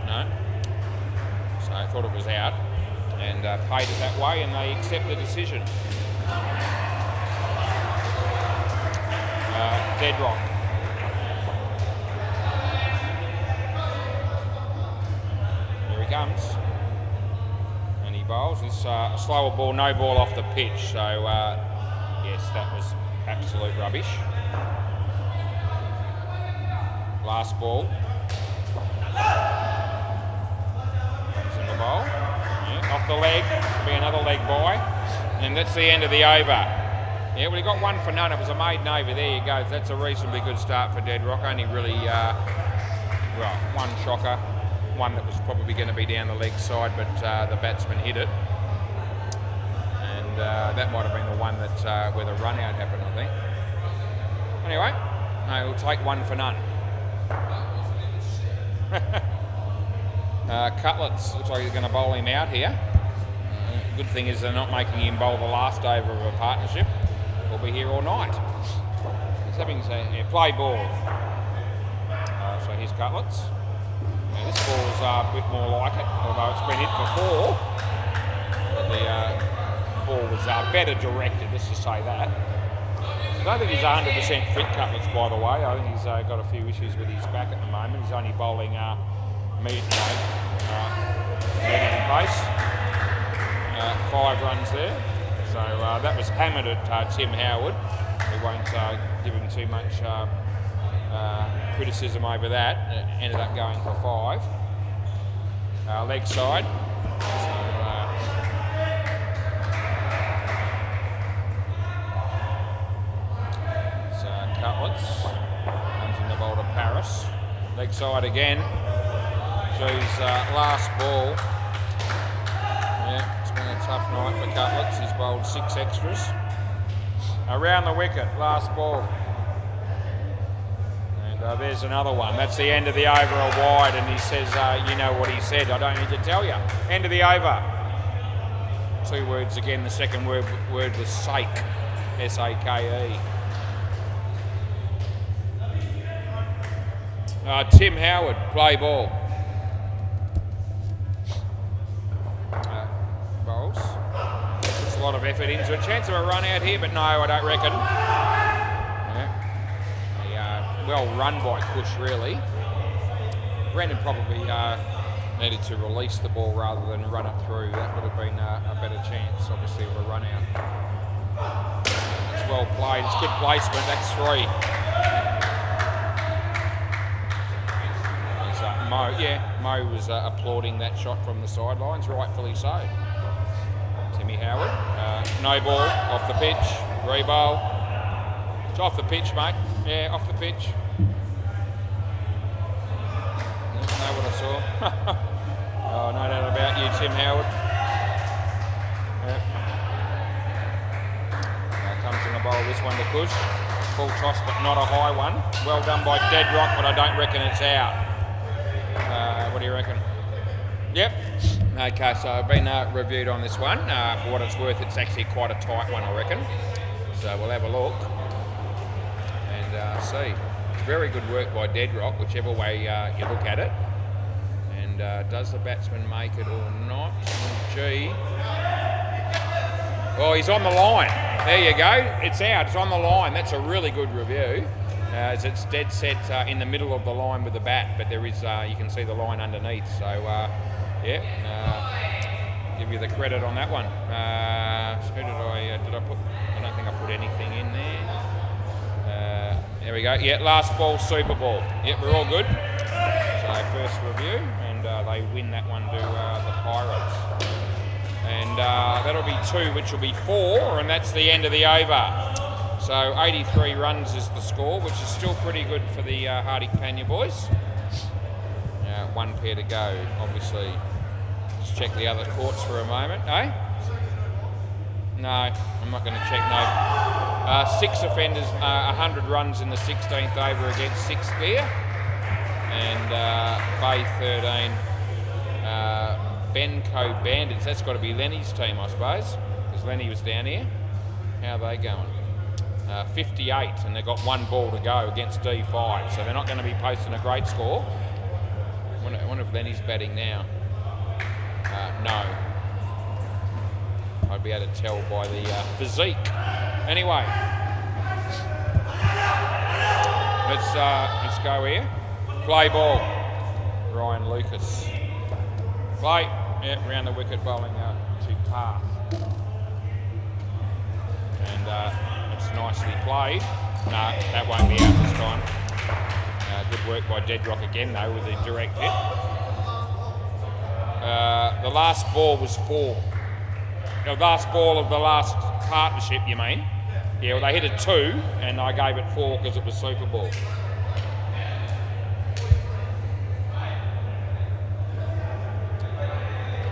No. So I thought it was out, and paid it that way, and they accept the decision. Deadrock. Here he comes. And he bowls. It's a slower ball, no ball off the pitch. So, yes, that was absolute rubbish. Last ball. Comes in the bowl. Yeah, off the leg. It'll be another leg by. And that's the end of the over. Yeah, well, he got 1 for none. It was a maiden over. There you go. That's a reasonably good start for Deadrock. Only really, well, 1 shocker. 1 that was probably going to be down the leg side, but the batsman hit it. That might have been the one that where the run out happened, I think. Anyway, no, we'll take 1 for none. Cutlets, looks like he's going to bowl him out here. Good thing is they're not making him bowl the last over of a partnership. We'll be here all night. He's having play ball. So here's Cutlets. Now this ball's a bit more like it, although it's been hit for 4. But the ball was better directed, let's just say that. I don't think he's 100% fit, Cutlets, by the way. I think he's got a few issues with his back at the moment. He's only bowling medium pace. 5 runs there. So that was hammered at Tim Howard. We won't give him too much criticism over that. It ended up going for 5. Leg side. So Cutlets comes in the bowl to Paris. Leg side again. Drew's last ball. Yeah, it's been a tough night for Cutlets. He's bowled 6 extras. Around the wicket, last ball. And there's another one. That's the end of the over, a wide, and he says, you know what he said, I don't need to tell you. End of the over. 2 words again, the second word was sake. S-A-K-E. Tim Howard, play ball. Bowls. Puts a lot of effort into it. Chance of a run out here, but no, I don't reckon. Yeah. Well run by Cush, really. Brendan probably needed to release the ball rather than run it through. That would have been a better chance, obviously, of a run out. It's well played. It's good placement. That's 3. Mo was applauding that shot from the sidelines, rightfully so. Timmy Howard, no ball, off the pitch, re-bowl. It's off the pitch, mate. Yeah, off the pitch. Didn't know what I saw. Oh, no doubt about you, Tim Howard. Yeah. Now comes in the bowl, this one to Cush. Full toss, but not a high one. Well done by Dead Rock, but I don't reckon it's out. What do you reckon? Yep. Okay, so I've been reviewed on this one. For what it's worth, it's actually quite a tight one, I reckon. So we'll have a look and see. Very good work by Dead Rock, whichever way you look at it. And does the batsman make it or not? Gee. Well, he's on the line. There you go. It's out. It's on the line. That's a really good review. As it's dead set in the middle of the line with the bat, but there is you can see the line underneath. So yeah, give you the credit on that one. Who did I put? I don't think I put anything in there. There we go. Yeah, last ball, Super Ball. Yep, we're all good. So first review, and they win that one to the Pirates. And that'll be 2, which will be 4, and that's the end of the over. So 83 runs is the score, which is still pretty good for the Hardy Panya boys. 1 pair to go, obviously. Just check the other courts for a moment, eh? No, I'm not going to check, no. 6 offenders, 100 runs in the 16th over against 6 gear. And Bay 13, Benco Bandits. That's got to be Lenny's team, I suppose, because Lenny was down here. How are they going? 58, and they've got 1 ball to go against D5, so they're not going to be posting a great score. I wonder if Lenny's batting now. No. I'd be able to tell by the physique. Anyway, let's go here. Play ball. Ryan Lucas. Play. Yeah, round the wicket, bowling to Path. And it's nicely played. No, that won't be out this time. Good work by Dead Rock again, though, with the direct hit. The last ball was 4. The last ball of the last partnership, you mean? Yeah, well, they hit it 2, and I gave it 4 because it was Super Ball.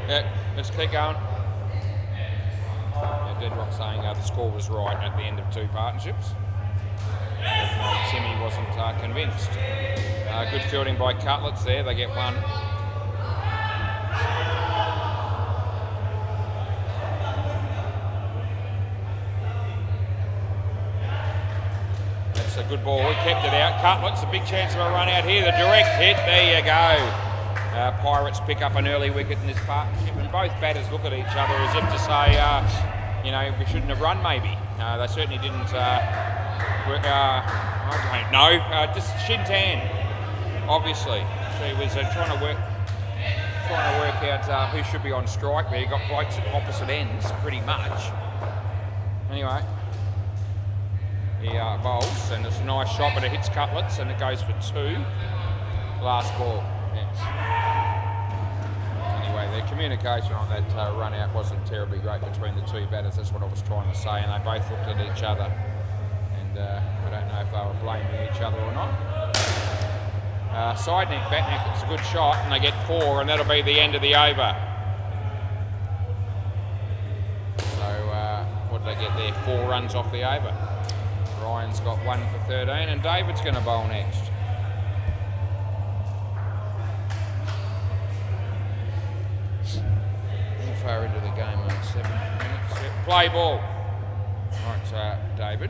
Yeah, let's keep going. Yeah, Dead Rock saying the score was right at the end of 2 partnerships. Timmy wasn't convinced. Good fielding by Cutlets there, they get 1. That's a good ball, we kept it out. Cutlets, a big chance of a run out here, the direct hit, there you go. Pirates pick up an early wicket in this partnership, and both batters look at each other as if to say, you know, we shouldn't have run maybe. They certainly didn't work, I don't know, just Shintan, obviously. She was trying to work out who should be on strike there. You got blokes at opposite ends, pretty much. Anyway, he bowls, and it's a nice shot, but it hits Cutlets, and it goes for 2. Last ball. Anyway, the communication on that run out wasn't terribly great between the 2 batters. That's what I was trying to say, and they both looked at each other. And I don't know if they were blaming each other or not. Side net, back net, it's a good shot, and they get 4, and that'll be the end of the over. So what did they get there? 4 runs off the over. Ryan's got 1 for 13, and David's going to bowl next. Far into the game, 7 minutes. Play ball. Right, David.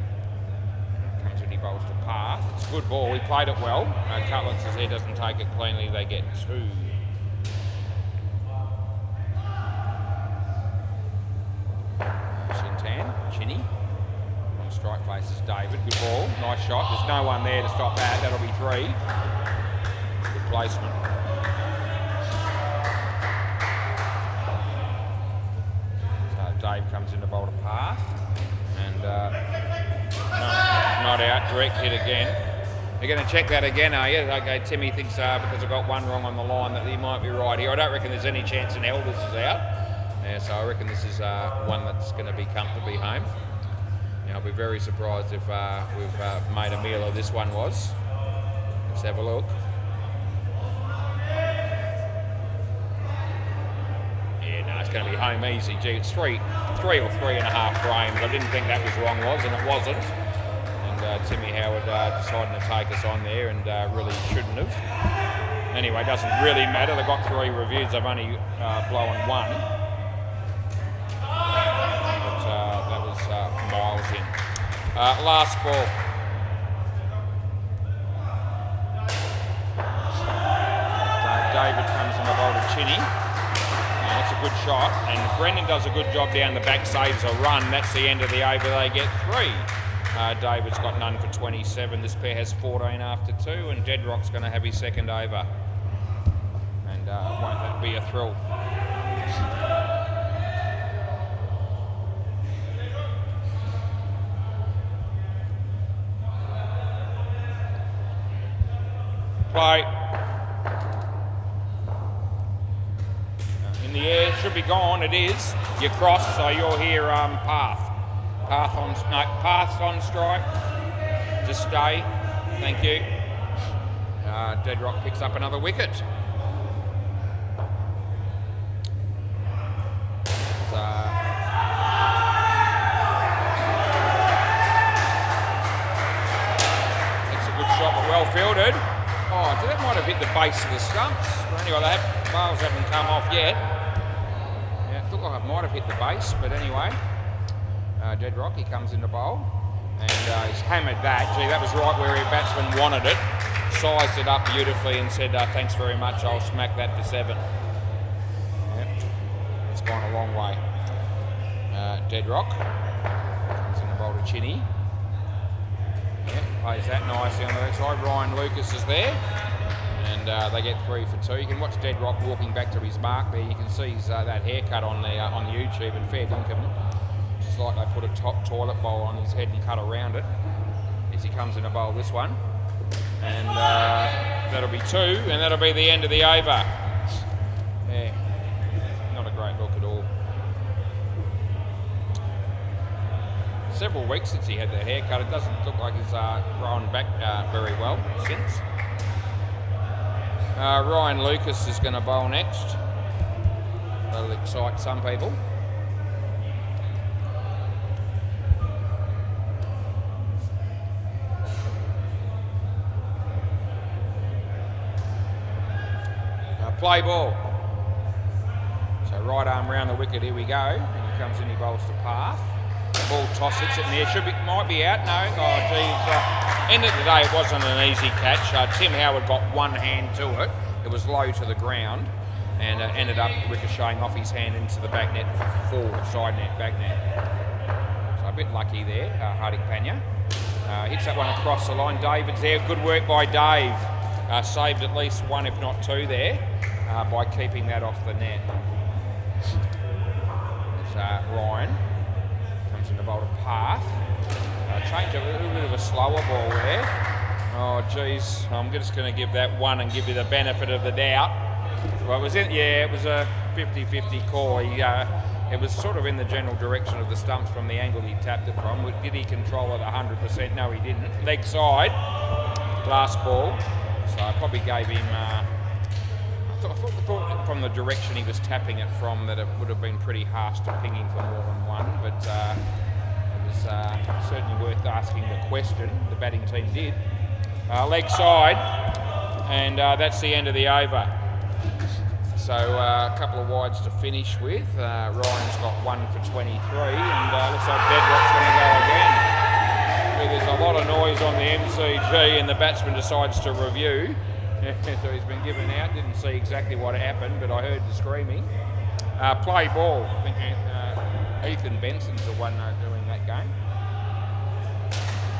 Comes in, he bowls to Path. It's a good ball, he played it well. Cutlets, as he doesn't take it cleanly, they get 2. Shintan, Chinny. On strike faces David, good ball, nice shot. There's no one there to stop that, that'll be 3. Good placement. Dave comes in to bowl to Path, and not out, direct hit again. You're going to check that again, are you? Okay, Timmy thinks because I got 1 wrong on the line that he might be right here. I don't reckon there's any chance in hell this is out. Yeah, so I reckon this is one that's going to be comfortably home. Now, I'll be very surprised if we've made a meal of this one was. Let's have a look. It's going to be home easy. Gee, it's 3 or 3.5 frames. I didn't think that was wrong, and it wasn't. And Timmy Howard deciding to take us on there and really shouldn't have. Anyway, doesn't really matter. They've got 3 reviews. They've only blown 1. But that was miles in. Last ball. David comes in the bowl to Chinny. That's a good shot. And Brendan does a good job down the back, saves a run. That's the end of the over. They get 3. David's got none for 27. This pair has 14 after 2, and Deadrock's going to have his second over. And won't that be a thrill? Play. In the air, should be gone. It is. You cross, so you'll hear path. Path's on strike. Just stay. Thank you. Deadrock picks up another wicket. That's a good shot, but well fielded. Oh, that might have hit the base of the stumps. But anyway, bales haven't come off yet. Yeah, it looked like it might have hit the base, but anyway. Deadrock, he comes in the bowl and he's hammered that. Gee, that was right where your batsman wanted it. Sized it up beautifully and said, thanks very much, I'll smack that for 7. Yep, it's gone a long way. Deadrock comes in the bowl to Chinny. Yep, plays that nicely on the other side. Ryan Lucas is there. And they get 3 for 2. You can watch Deadrock walking back to his mark there. You can see that haircut on YouTube, and fair dinkum. It's like they put a top toilet bowl on his head and cut around it as he comes in a bowl this one. And that'll be 2, and that'll be the end of the over. Yeah, not a great look at all. Several weeks since he had that haircut. It doesn't look like he's grown back very well since. Ryan Lucas is going to bowl next. That'll excite some people. Play ball. So right arm round the wicket, here we go. And he comes in, he bowls to Path. Ball toss, hits it in there. Might be out. No. Oh, geez. End of the day, it wasn't an easy catch. Tim Howard got one hand to it. It was low to the ground and ended up ricocheting off his hand into the back net forward, side net, back net. So a bit lucky there, Hardik Pandya. Hits that one across the line. David's there. Good work by Dave. Saved at least 1, if not 2 there. By keeping that off the net. There's Ryan. Comes in the bowl to Path. Change a little bit of a slower ball there. Oh, geez. I'm just going to give that 1 and give you the benefit of the doubt. Well, it was a 50-50 call. It was sort of in the general direction of the stumps from the angle he tapped it from. Did he control it 100%? No, he didn't. Leg side. Last ball. So I probably gave him... I thought from the direction he was tapping it from that it would have been pretty harsh to ping him for more than 1, but it was certainly worth asking the question. The batting team did. Leg side, and that's the end of the over. So a couple of wides to finish with. Ryan's got 1 for 23, and looks like Deadrock's going to go again. There's a lot of noise on the MCG, and the batsman decides to review. So he's been given out, didn't see exactly what happened, but I heard the screaming. Play ball. I think Ethan Benson's the one doing that game.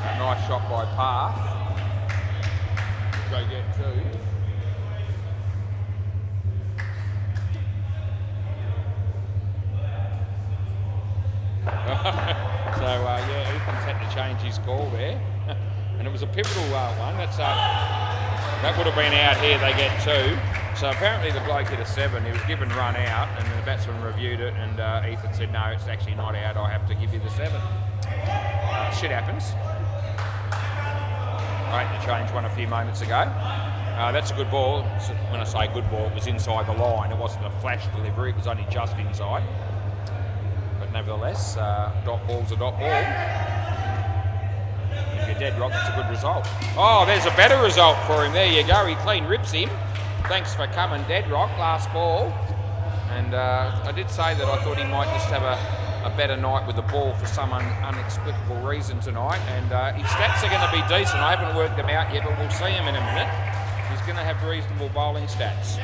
A nice shot by Path. Go get 2. So Ethan's had to change his call there. And it was a pivotal one. That would have been out here, they get 2. So apparently the bloke hit a 7, he was given run out, and the batsman reviewed it, and Ethan said, no, it's actually not out, I have to give you the 7. Shit happens. I had to change one a few moments ago. That's a good ball. When I say good ball, it was inside the line, it wasn't a flash delivery, it was only just inside. But nevertheless, dot ball's a dot ball. If you're Deadrock. That's a good result. Oh, there's a better result for him. There you go. He clean rips him. Thanks for coming, Deadrock. Last ball. And I did say that I thought he might just have a better night with the ball for some unexplicable reason tonight. And his stats are going to be decent. I haven't worked them out yet, but we'll see him in a minute. He's going to have reasonable bowling stats.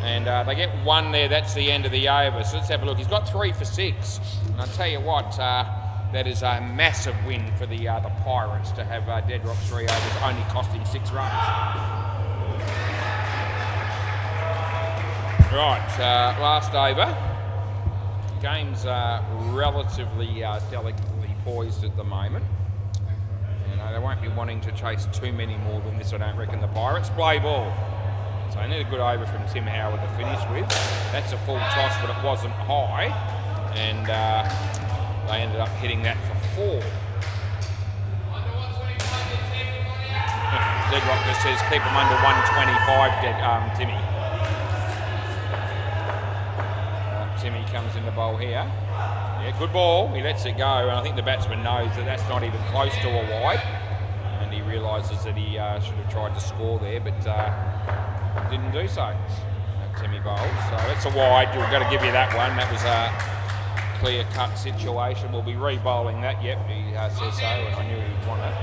And they get one there. That's the end of the over. So let's have a look. He's got 3 for 6. And I'll tell you what, that is a massive win for the Pirates to have Deadrock 3 overs only costing 6 runs. Right, last over. Game's relatively delicately poised at the moment. They won't be wanting to chase too many more than this, I don't reckon, the Pirates. Play ball. So I need a good over from Tim Howard to finish with. That's a full toss, but it wasn't high. And they ended up hitting that for 4. Deadrock just says keep them under 125, Timmy. Timmy comes in the bowl here. Yeah, good ball. He lets it go, and I think the batsman knows that that's not even close to a wide, and he realises that he should have tried to score there, but didn't do so. Timmy bowls. So that's a wide. We've got to give you that one. That was a clear-cut situation. We'll be re-bowling that. Yep, he says so, and I knew he'd want it.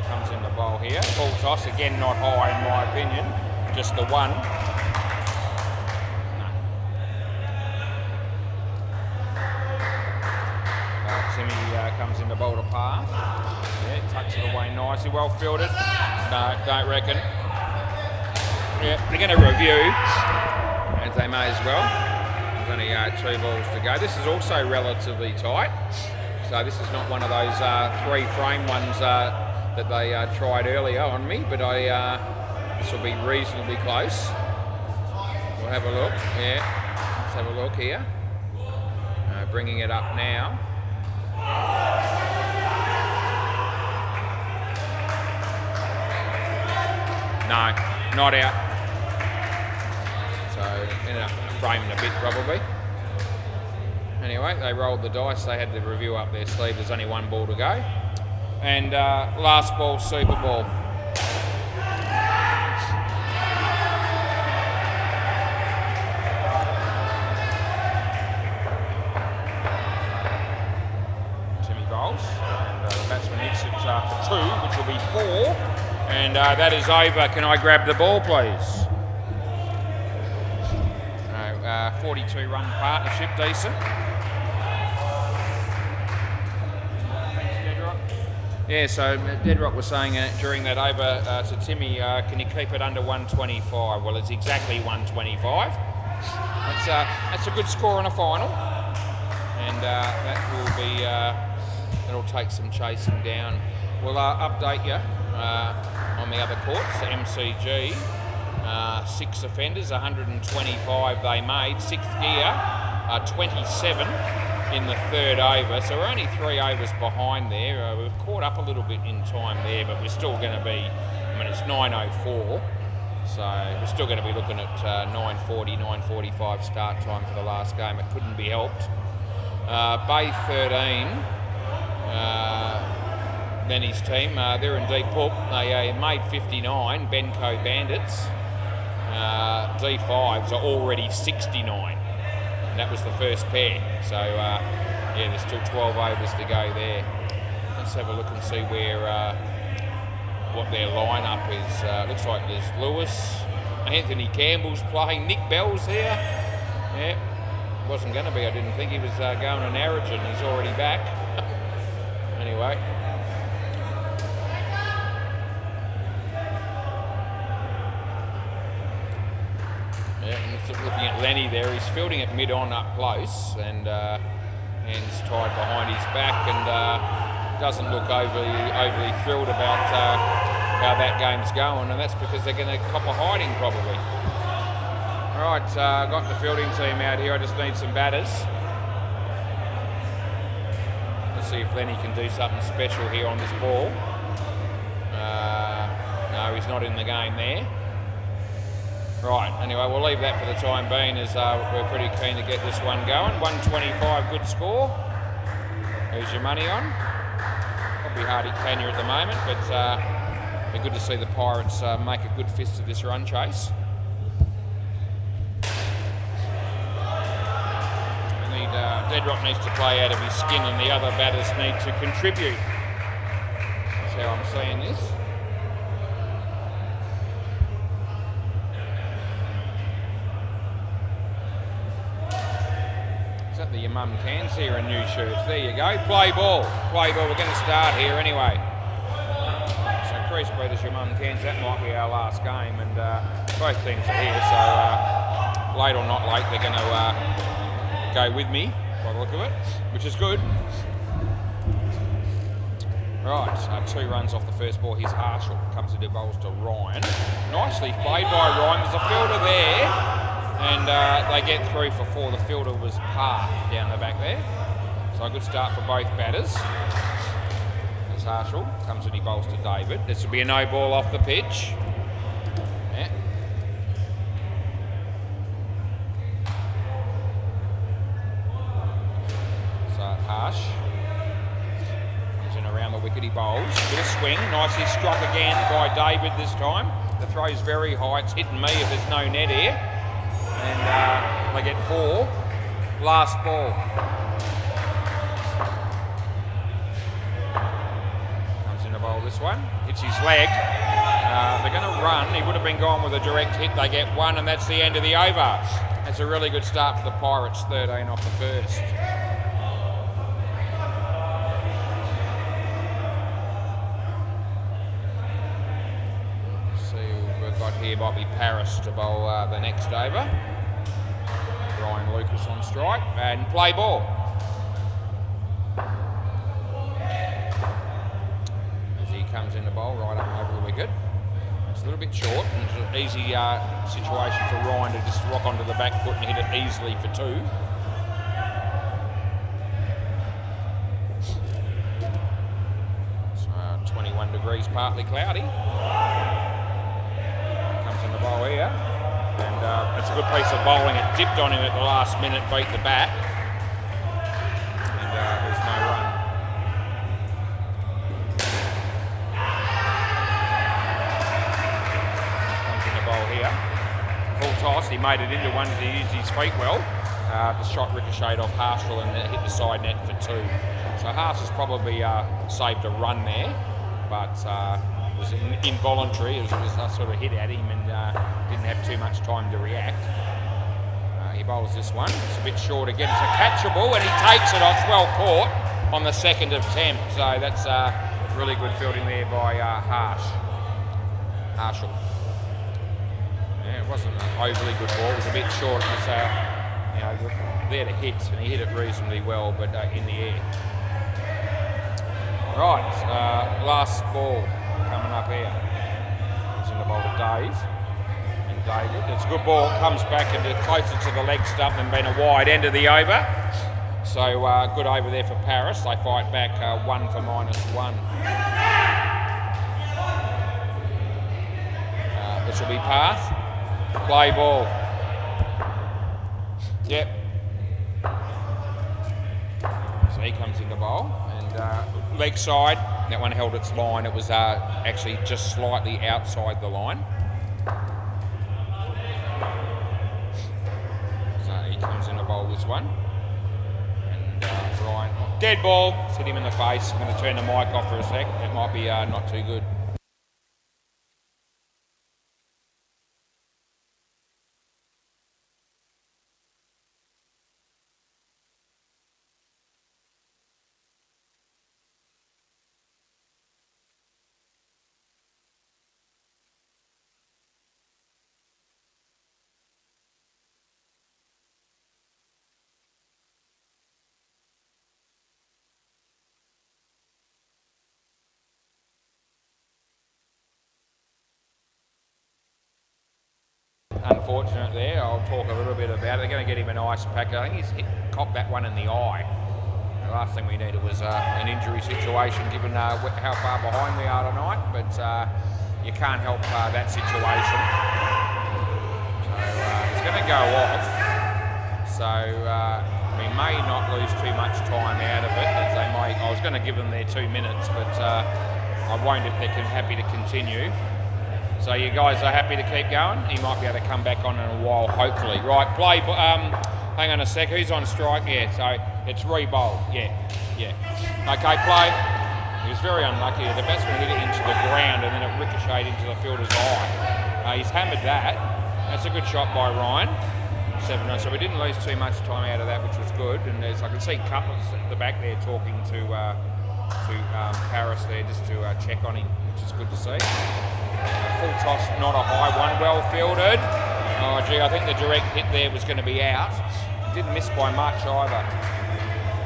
Comes in the bowl here. Full toss. Again, not high in my opinion. Just the one. No. Timmy comes in the bowl to pass. Yeah, tucks it away nicely. Well fielded. No, don't reckon. Yeah, they're going to review, as they may as well. There's only 2 balls to go. This is also relatively tight. So this is not one of those 3-frame ones that they tried earlier on me, but this will be reasonably close. We'll have a look. Yeah, let's have a look here. Bringing it up now. No, not out. So ended up framing a bit probably. Anyway, they rolled the dice. They had the review up their sleeve. There's only 1 ball to go. And last ball, super ball. For 2, which will be 4, and that is over. Can I grab the ball, please? 42-run partnership, decent. Thanks, Deadrock. Yeah, so Deadrock was saying during that over to Timmy, can you keep it under 125? Well, it's exactly 125. That's a good score in a final, and that will be. It'll take some chasing down. We'll update you on the other courts. MCG, 6 offenders, 125 they made. 6th gear, 27 in the 3rd over. So we're only 3 overs behind there. We've caught up a little bit in time there, but we're still going to be, I mean, it's 9:04. So we're still going to be looking at 9:40, 9:45 start time for the last game. It couldn't be helped. Bay 13. Then his team, they're in deep poop. They made 59, Benco Bandits. D5s are already 69. And that was the first pair. So, yeah, there's still 12 overs to go there. Let's have a look and see where what their lineup is. Looks like there's Lewis, Anthony Campbell's playing, Nick Bell's here. Yeah, wasn't going to be, I didn't think. He was going on Origin. He's already back. Anyway. Yeah, and looking at Lenny there, he's fielding it mid-on up close, and hands tied behind his back, and doesn't look overly thrilled about how that game's going, and that's because they're going to cop a hiding probably. All right, got the fielding team out here. I just need some batters. Let's see if Lenny can do something special here on this ball. No, he's not in the game there. Right, anyway, we'll leave that for the time being as we're pretty keen to get this one going. 125, good score. Who's your money on? Probably hard hit Tanya at the moment, but it'd be good to see the Pirates make a good fist of this run chase. Deadrock needs to play out of his skin and the other batters need to contribute. That's how I'm seeing this. Is that the Your Mum Cans here in new shirts? There you go. Play ball. Play ball. We're going to start here anyway. So Crease Breeders, Your Mum Cans, that might be our last game, and both teams are here, so late or not late, they're going to go with me by the look of it, which is good. Right, 2 runs off the first ball. Here's Harshall, comes into bowls to Ryan. Nicely played by Ryan. There's a fielder there, and they get through for 4. The fielder was par down the back there. So a good start for both batters. There's Harshall, comes into bowls to David. This will be a no ball off the pitch. Yeah. Harsh comes in around the wicket, he bowls, bit of swing, nicely struck again by David this time. The throw's very high, it's hitting me if there's no net here, and they get 4. Last ball. Comes in to bowl this one, hits his leg. They're going to run, he would have been gone with a direct hit. They get 1 and that's the end of the over. That's a really good start for the Pirates, 13 off the first. Here might be Paris to bowl the next over. Ryan Lucas on strike and play ball. As he comes in to bowl right up over the wicket. It's a little bit short and it's an easy situation for Ryan to just rock onto the back foot and hit it easily for 2. So 21 degrees, partly cloudy. Bowl here, and it's a good piece of bowling. It dipped on him at the last minute, beat the bat, and there's no run. Comes in the bowl here, full toss. He made it into one. He used his feet well. The shot ricocheted off Harshall and hit the side net for 2. So Harsh has probably saved a run there, but it was involuntary. It was a sort of hit at him and didn't have too much time to react. He bowls this one. It's a bit short again. It's a catchable and he takes it off. Well caught on the second attempt. So that's really good fielding there by Harshall. Yeah, it wasn't an overly good ball. It was a bit short. It was there to hit, and he hit it reasonably well, but in the air. Right, last ball coming up here. It's in the bowl to Dave. And David, it's a good ball, comes back into closer to the leg stump than being a wide end of the over. So good over there for Paris. They fight back 1 for -1. This will be path. Play ball. Yep. So he comes in the bowl and leg side. That one held its line. It was actually just slightly outside the line. So he comes in the bowl this one. And Ryan, dead ball. It's hit him in the face. I'm going to turn the mic off for a sec. It might be not too good. Unfortunate there. I'll talk a little bit about it. They're going to get him an ice pack. I think he's copped that one in the eye. The last thing we needed was an injury situation, given how far behind we are tonight. But you can't help that situation. going to go off. So we may not lose too much time out of it. As they may, I was going to give them their 2 minutes, but I won't if they're happy to continue. So you guys are happy to keep going? He might be able to come back on in a while, hopefully. Right, play. Hang on a sec. Who's on strike? Yeah, so it's re-bowl. Yeah. Okay, play. He was very unlucky. The batsman hit it into the ground and then it ricocheted into the fielder's eye. He's hammered that. That's a good shot by Ryan. 7 runs. So we didn't lose too much time out of that, which was good. And as I can see Cutlers at the back there talking to Paris there just to check on him, which is good to see. Full toss, not a high one. Well fielded. Oh gee, I think the direct hit there was going to be out. Didn't miss by much either.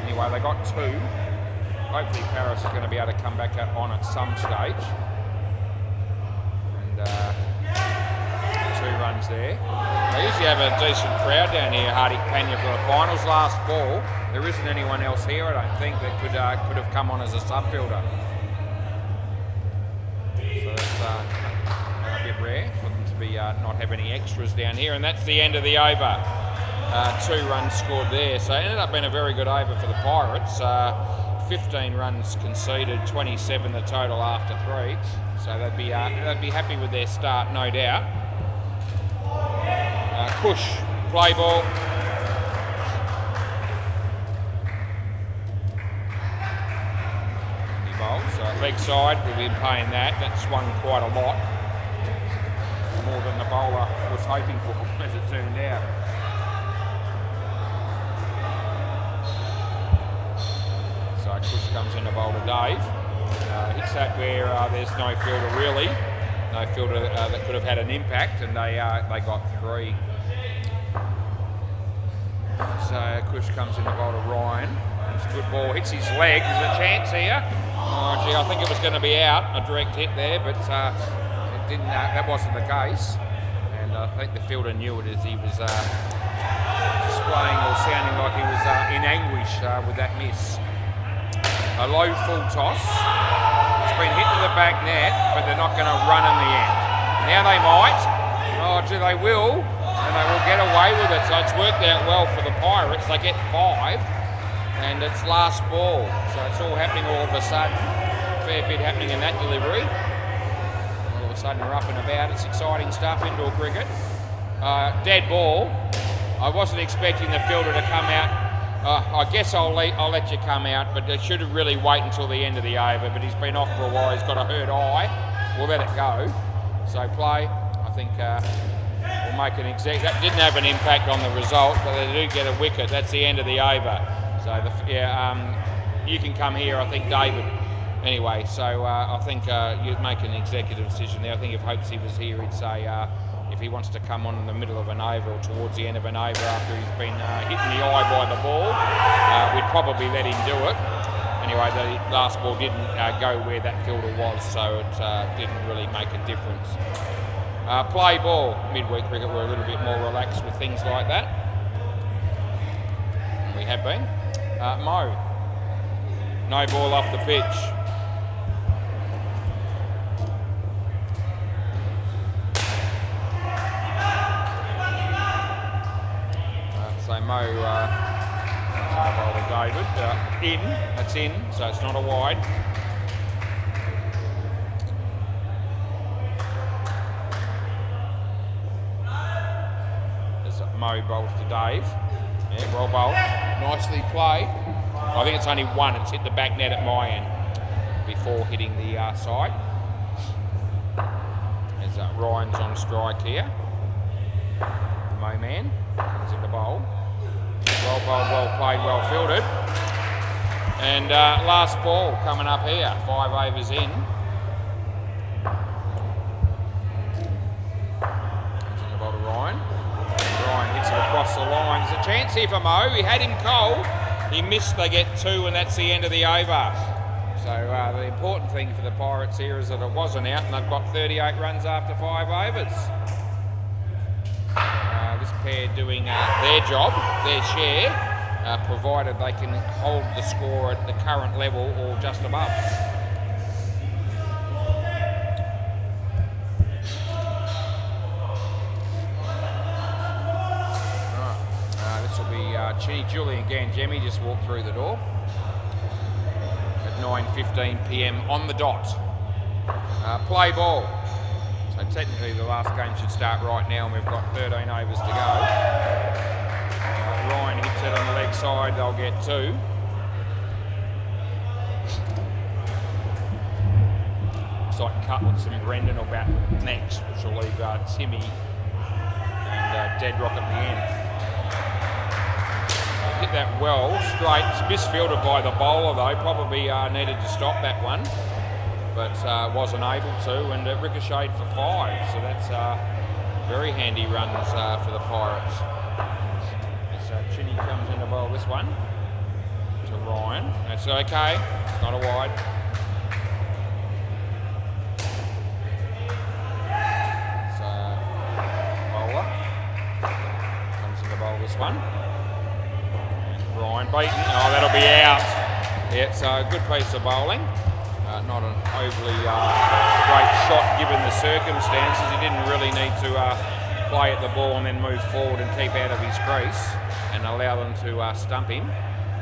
Anyway, they got 2. Hopefully Paris is going to be able to come back on at some stage. And 2 runs there. They usually have a decent crowd down here, Hardy Panya, for the finals. Last ball, there isn't anyone else here, I don't think, that could have come on as a sub fielder. So that's a bit rare for them to be not have any extras down here, and that's the end of the over. 2 runs scored there, so it ended up being a very good over for the Pirates. 15 runs conceded, 27 the total after 3, so they'd be happy with their start, no doubt. Push, play ball. He bowls, so leg side, we've been paying that. That swung quite a lot, more than the bowler was hoping for, as it turned out. So Push comes in to bowl to Dave. Hits that where there's no fielder really. No fielder that could have had an impact, and they got 3. So Kush comes in to bowl to Ryan. It's a good ball, hits his leg. There's a chance here. Oh gee, I think it was going to be out, a direct hit there, but it didn't. That wasn't the case. And I think the fielder knew it as he was displaying or sounding like he was in anguish with that miss. A low full toss. It's been hit to the back net, but they're not going to run in the end. Now they might. Oh gee, they will. And they will get away with it, so it's worked out well for the Pirates. They get 5, and it's last ball, so it's all happening all of a sudden. Fair bit happening in that delivery. All of a sudden we're up and about. It's exciting stuff, indoor cricket. Dead ball. I wasn't expecting the fielder to come out. I guess I'll let you come out, but they should have really wait until the end of the over. But he's been off for a while. He's got a hurt eye. We'll let it go. So play. I think. Will make an that didn't have an impact on the result, but they do get a wicket. That's the end of the over. So you can come here, I think, David. Anyway, so I think you'd make an executive decision there. I think if Hopesy was here, he'd say if he wants to come on in the middle of an over or towards the end of an over after he's been hit in the eye by the ball, we'd probably let him do it. Anyway, the last ball didn't go where that fielder was, so it didn't really make a difference. Play ball. Midweek cricket, we're a little bit more relaxed with things like that. We have been. Mo. No ball off the pitch. So Mo ball to David. That's in, so it's not a wide. Mo bowls to Dave. Yeah, well bowled. Nicely played. I think it's only 1. It's hit the back net at my end before hitting the side. There's Ryan's on strike here. Mo man comes in the bowl. Well bowled, well played, well fielded. And last ball coming up here. 5 overs in. Comes in the bowl to Ryan. Ryan hits it across the line. There's a chance here for Mo. He had him cold. He missed. They get 2, and that's the end of the over. So the important thing for the Pirates here is that it wasn't out, and they've got 38 runs after 5 overs. This pair doing their job, their share, provided they can hold the score at the current level or just above. Chinny Julian Gangemi just walked through the door at 9:15 p.m. on the dot. Play ball. So technically the last game should start right now, and we've got 13 overs to go. Ryan hits it on the leg side, they'll get 2. Looks like Cutlets and Brendan will bat next, which will leave Timmy and Deadrock at the end. Hit that well, straight. It's misfielded by the bowler though, probably needed to stop that one, but wasn't able to, and it ricocheted for 5, so that's very handy runs for the Pirates. As Chinny comes in to bowl this one to Ryan. That's okay, it's not a wide. So bowler comes in to bowl this one. Ryan beaten. Oh, that'll be out. Yeah, it's a good piece of bowling. Not an overly great shot given the circumstances. He didn't really need to play at the ball and then move forward and keep out of his crease and allow them to stump him.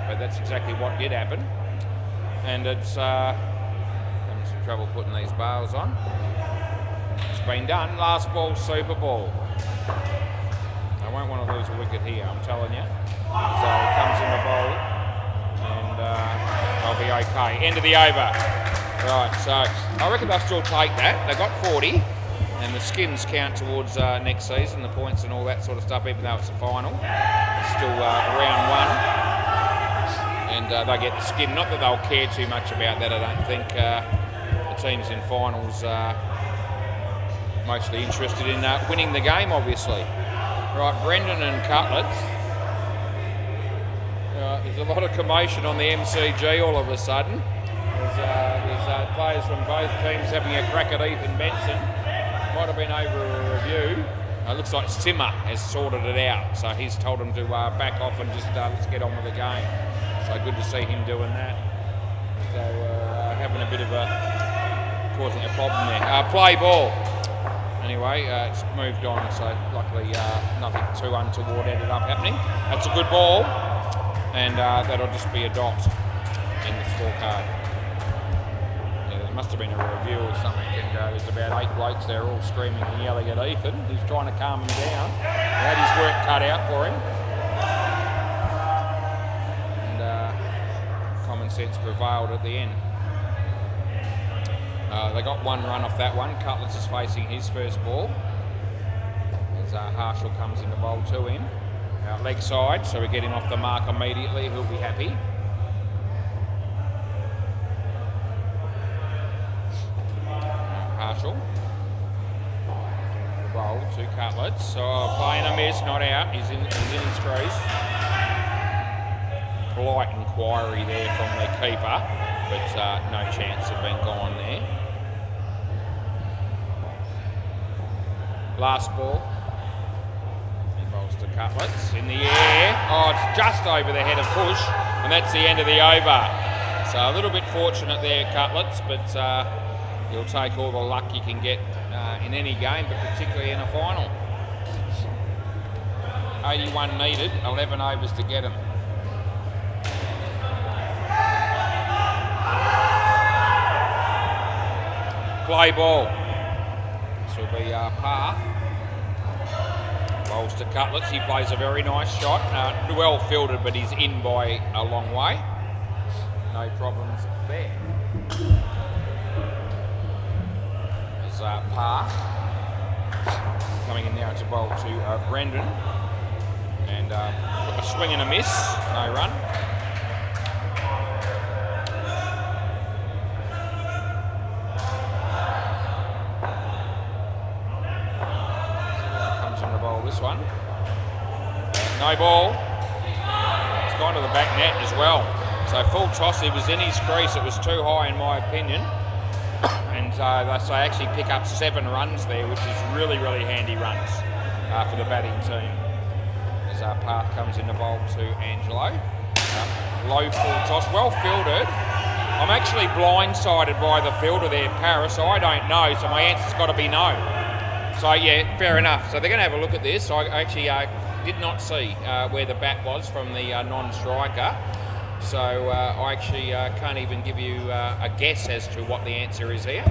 But that's exactly what did happen. And it's having some trouble putting these bars on. It's been done. Last ball, super ball. I won't want to lose a wicket here, I'm telling you. So it comes in the bowl, and they'll be okay. End of the over. Right, so I reckon they'll still take that. They got 40, and the skins count towards next season, the points and all that sort of stuff, even though it's a final. It's still round 1, and they get the skin. Not that they'll care too much about that, I don't think. The teams in finals are mostly interested in winning the game, obviously. Right, Brendan and Cutlets. There's a lot of commotion on the MCG all of a sudden. There's players from both teams having a crack at Ethan Benson. Might have been over a review. It looks like Simmer has sorted it out, so he's told him to back off and just let's get on with the game. So good to see him doing that. So having a bit of causing a problem there. Play ball. Anyway, it's moved on, so luckily nothing too untoward ended up happening. That's a good ball, and that'll just be a dot in the scorecard. Yeah, there must have been a review or something, and there's about 8 blokes there all screaming and yelling at Ethan. He's trying to calm him down. He had his work cut out for him. And common sense prevailed at the end. They got 1 run off that one. Cutlets is facing his first ball as Harshall comes in to bowl to him. Leg side, so we get him off the mark immediately. He'll be happy. Harshall. The bowl to Cutlets. So playing a miss, not out. He's in his crease. Polite inquiry there from the keeper, but no chance of being gone there. Last ball. He bowls to Cutlets in the air. Oh, it's just over the head of Push, and that's the end of the over. So a little bit fortunate there, Cutlets, but you'll take all the luck you can get in any game, but particularly in a final. 81 needed, 11 overs to get them. Play ball. This will be par. Bowls to Cutlets. He plays a very nice shot. Well fielded, but he's in by a long way. No problems there. There's par. Coming in now to bowl to Brendan. And a swing and a miss. No run. This one. No ball. It's gone to the back net as well. So full toss, he was in his crease. It was too high in my opinion. And so they actually pick up 7 runs there, which is really, really handy runs for the batting team. As Park comes in the bowl to Angelo. Low full toss, well fielded. I'm actually blindsided by the fielder there, Paris, so I don't know. So my answer's got to be no. So yeah, fair enough. So they're going to have a look at this. So I actually did not see where the bat was from the non-striker. So I actually can't even give you a guess as to what the answer is here.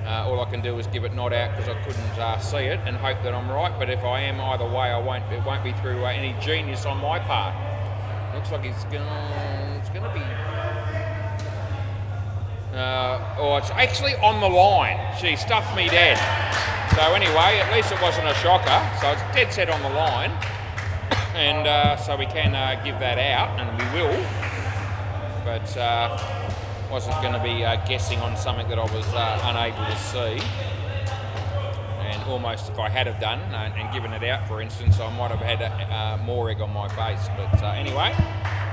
All I can do is give it not out because I couldn't see it and hope that I'm right. But if I am either way, it won't be through any genius on my part. Looks like it's going to be... it's actually on the line. She stuffed me dead. So anyway, at least it wasn't a shocker. So it's dead set on the line. And so we can give that out, and we will. But wasn't going to be guessing on something that I was unable to see. And almost, if I had have done and given it out, for instance, I might have had more egg on my face. But anyway,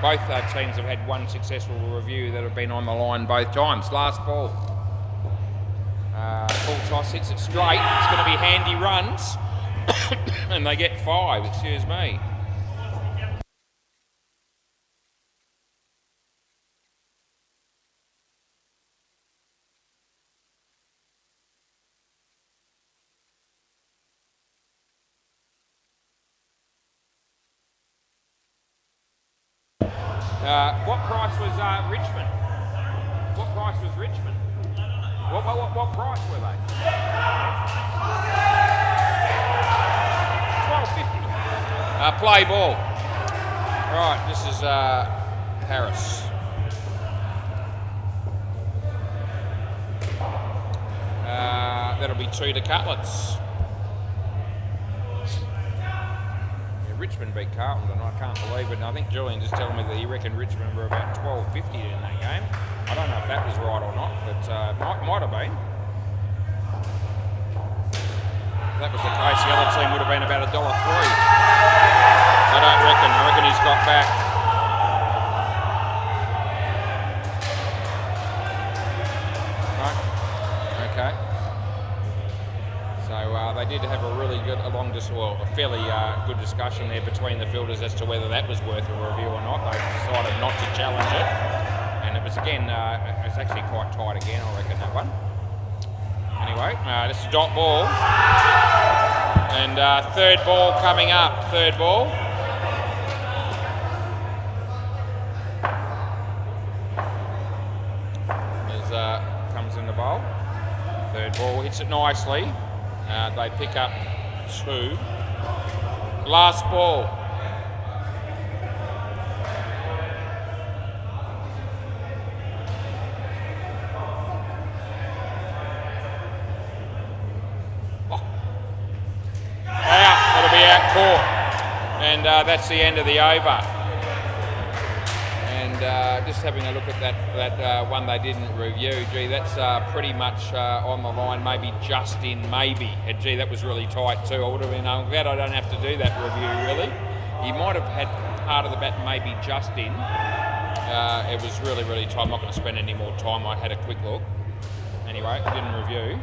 both teams have had one successful review that have been on the line both times. Last ball. Full toss hits it straight. It's going to be handy runs. And they get 5, excuse me. What price was Richmond? What price was Richmond? What price were they? $12.50. Play ball. Right, this is Harris. That'll be 2 to Cutlets. Richmond beat Carlton, and I can't believe it. And I think Julian just telling me that he reckoned Richmond were about $12.50 in that game. I don't know if that was right or not, but might have been. If that was the case, the other team would have been about $1.03. I don't reckon. I reckon he's got back. Right. Okay. So they did have a really good, a fairly good discussion there between the fielders as to whether that was worth a review or not. They decided not to challenge it, and it was again, it's actually quite tight again, I reckon, that one. Anyway, this is dot ball, and third ball coming up. Third ball. Comes in the bowl. Third ball hits it nicely. They pick up 2. Last ball. Out. That'll be out court. And that's the end of the over. And just having a look at that one they didn't review, gee, that's pretty much on the line, maybe just in, maybe. And gee, that was really tight too. I would have been, I'm glad I don't have to do that review, really. He might have had part of the bat maybe just in. It was really, really tight. I'm not going to spend any more time. I had a quick look. Anyway, didn't review.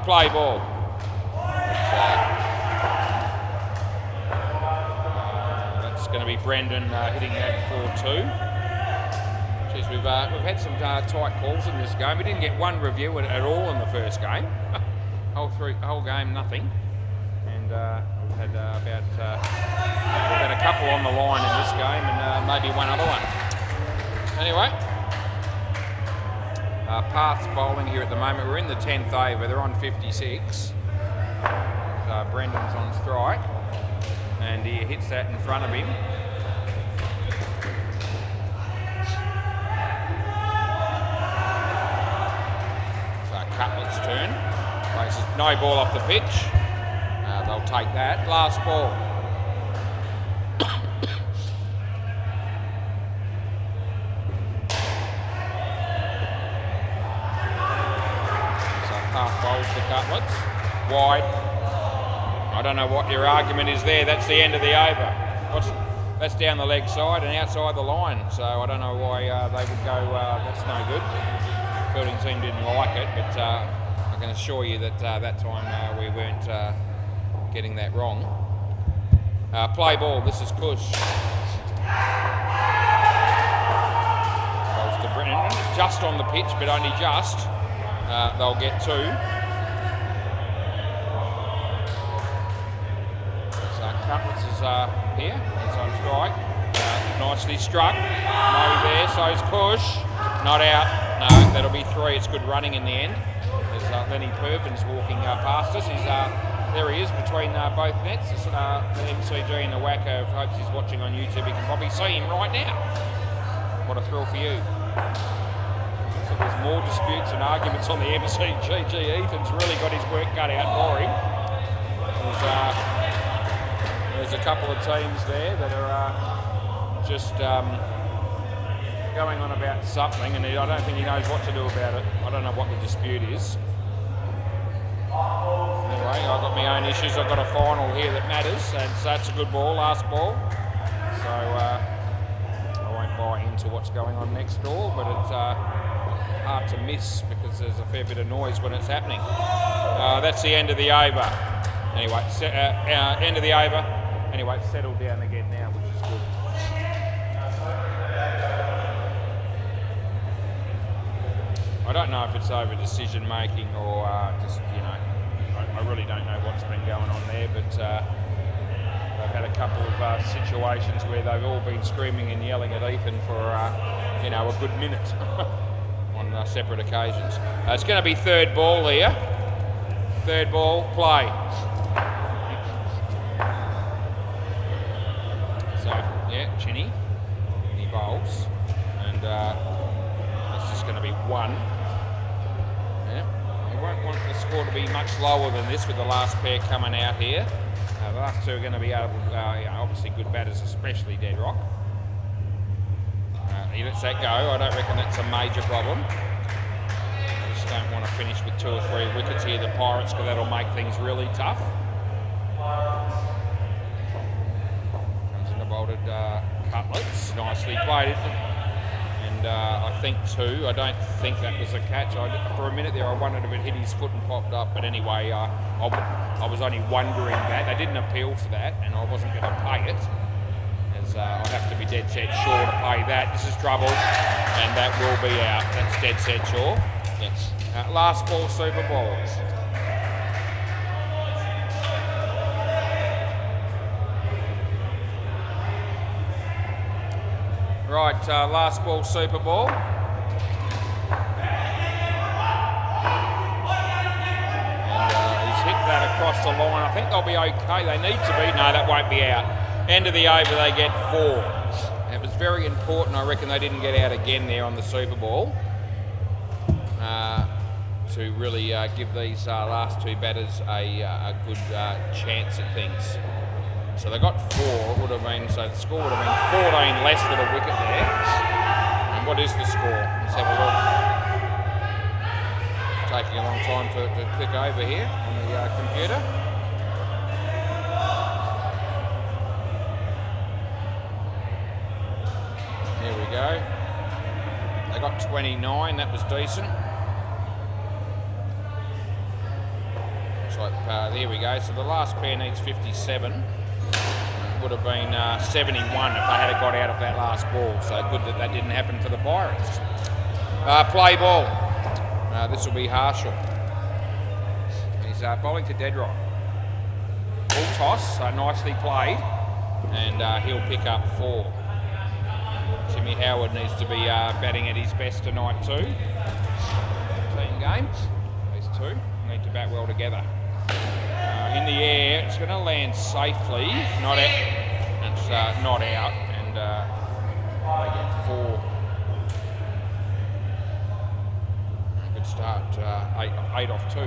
Play ball. That's going to be Brendan hitting that 4-2. We've had some tight calls in this game. We didn't get one review at all in the first game. Whole game, nothing. And we've had a couple on the line in this game, and maybe one other one. Anyway, Path's bowling here at the moment. We're in the 10th over. They're on 56. Brendan's on strike, and he hits that in front of him. Cutlet's turn. Places no ball off the pitch. They'll take that. Last ball. So half bowls to Cutlets. Wide. I don't know what your argument is there. That's the end of the over. That's down the leg side and outside the line. So I don't know why they would go, that's no good. Fielding team didn't like it, but I can assure you that that time we weren't getting that wrong. Play ball, this is Kush. Goes to Brennan, just on the pitch, but only just. They'll get 2. So Cutlets is here. He's on strike. Nicely struck. No there. So's Kush. Not out. No, that'll be 3. It's good running in the end. There's Lenny Perkins walking past us. He's there he is between both nets. It's, the MCG and the WACA. Hopes he's watching on YouTube. He can probably see him right now. What a thrill for you. So there's more disputes and arguments on the MCG. Gee, Ethan's really got his work cut out for him. There's a couple of teams there that are just going on about something, and I don't think he knows what to do about it. I don't know what the dispute is. Anyway, I've got my own issues. I've got a final here that matters, and so that's a good ball, last ball. So I won't buy into what's going on next door, but it's hard to miss because there's a fair bit of noise when it's happening. That's the end of the over. Anyway, end of the over. Anyway, it's settled down again now, which is good. I don't know if it's over decision making or just, you know, I really don't know what's been going on there, but they've had a couple of situations where they've all been screaming and yelling at Ethan for, you know, a good minute on separate occasions. It's going to be third ball here. Third ball, play. So, yeah, Chinny, he bowls, and it's just going to be 1. Yeah, you won't want the score to be much lower than this with the last pair coming out here. The last two are going to be able, obviously good batters, especially Deadrock. He lets that go. I don't reckon that's a major problem. I just don't want to finish with 2 or 3 wickets here, the Pirates, because that'll make things really tough. Comes in the bolted Cutlets, nicely played. And I think 2. I don't think that was a catch. For a minute there, I wondered if it hit his foot and popped up. But anyway, I was only wondering that. They didn't appeal for that, and I wasn't going to pay it. As I'd have to be dead set sure to pay that. This is trouble, and that will be out. That's dead set sure. Yes. Last ball, Super Balls. Right, last ball, Super Ball. And he's hit that across the line. I think they'll be okay. They need to be. No, that won't be out. End of the over, they get 4. It was very important. I reckon they didn't get out again there on the Super Ball to really give these last 2 batters a good chance at things. So they got 4. It would have been, so the score would have been 14 less than a wicket there. And what is the score? Let's have a look. Taking a long time to click over here on the computer. There we go. They got 29. That was decent. Looks like there we go. So the last pair needs 57. Would have been 71 if they had got out of that last ball. So good that that didn't happen for the Pirates. Play ball. This will be Harshall. He's bowling to Deadrock. Full toss, nicely played, and he'll pick up 4. Timmy Howard needs to be batting at his best tonight too. Team game. These 2 need to bat well together. In the air, it's going to land safely, not out. It's not out, and they get 4. Good start, 8 off 2.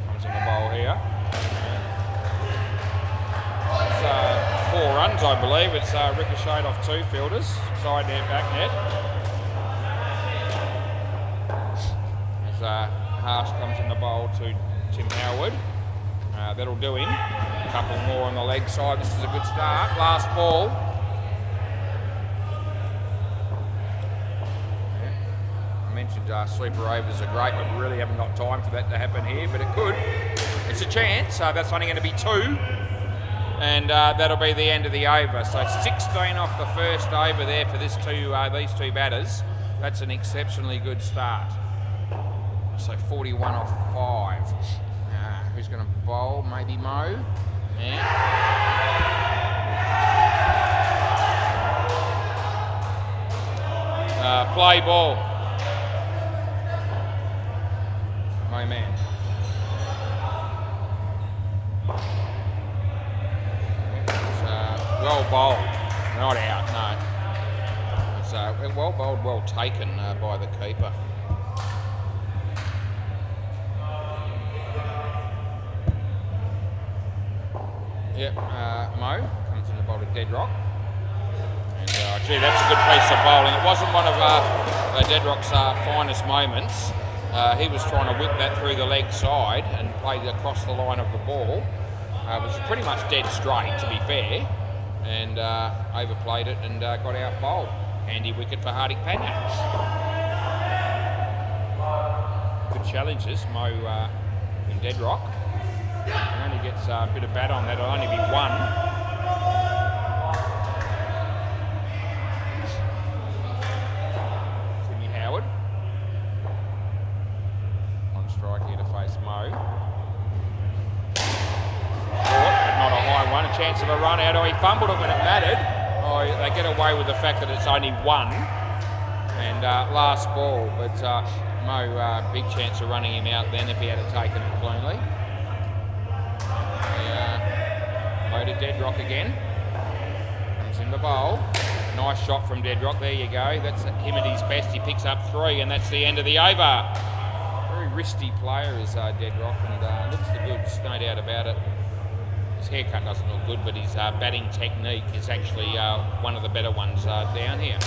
Comes in the bowl here. It's 4 runs, I believe. It's ricocheted off 2 fielders, side net, back net. Harsh comes in the bowl to Tim Howard. That'll do him. A couple more on the leg side. This is a good start. Last ball. I mentioned sleeper overs are great, but we really haven't got time for that to happen here, but it could. It's a chance. That's only going to be 2. And that'll be the end of the over. So 16 off the first over there for these 2 batters. That's an exceptionally good start. So 41 off 5. Who's going to bowl? Maybe Mo? Yeah. Play ball. My man. Well bowled. Not out, no. It's well bowled, well taken by the keeper. Yep, Mo comes in the bowl to Deadrock. And gee, that's a good piece of bowling. It wasn't one of Deadrock's finest moments. He was trying to whip that through the leg side and played it across the line of the ball. It was pretty much dead straight, to be fair, and overplayed it and got out bowled. Handy wicket for Hardik Pandya. Good challenges, Mo in Deadrock. He only gets a bit of bat on that. It'll only be 1. Timmy Howard. On strike here to face Mo. Not a high one. A chance of a run out. Oh, he fumbled it when it mattered. Oh, they get away with the fact that it's only 1. And last ball. But Mo, big chance of running him out then if he had taken it cleanly. To Deadrock again. Comes in the bowl. Nice shot from Deadrock. There you go. That's him at his best. He picks up 3, and that's the end of the over. Very wristy player is Deadrock, and looks the goods, no doubt about it. His haircut doesn't look good, but his batting technique is actually one of the better ones down here.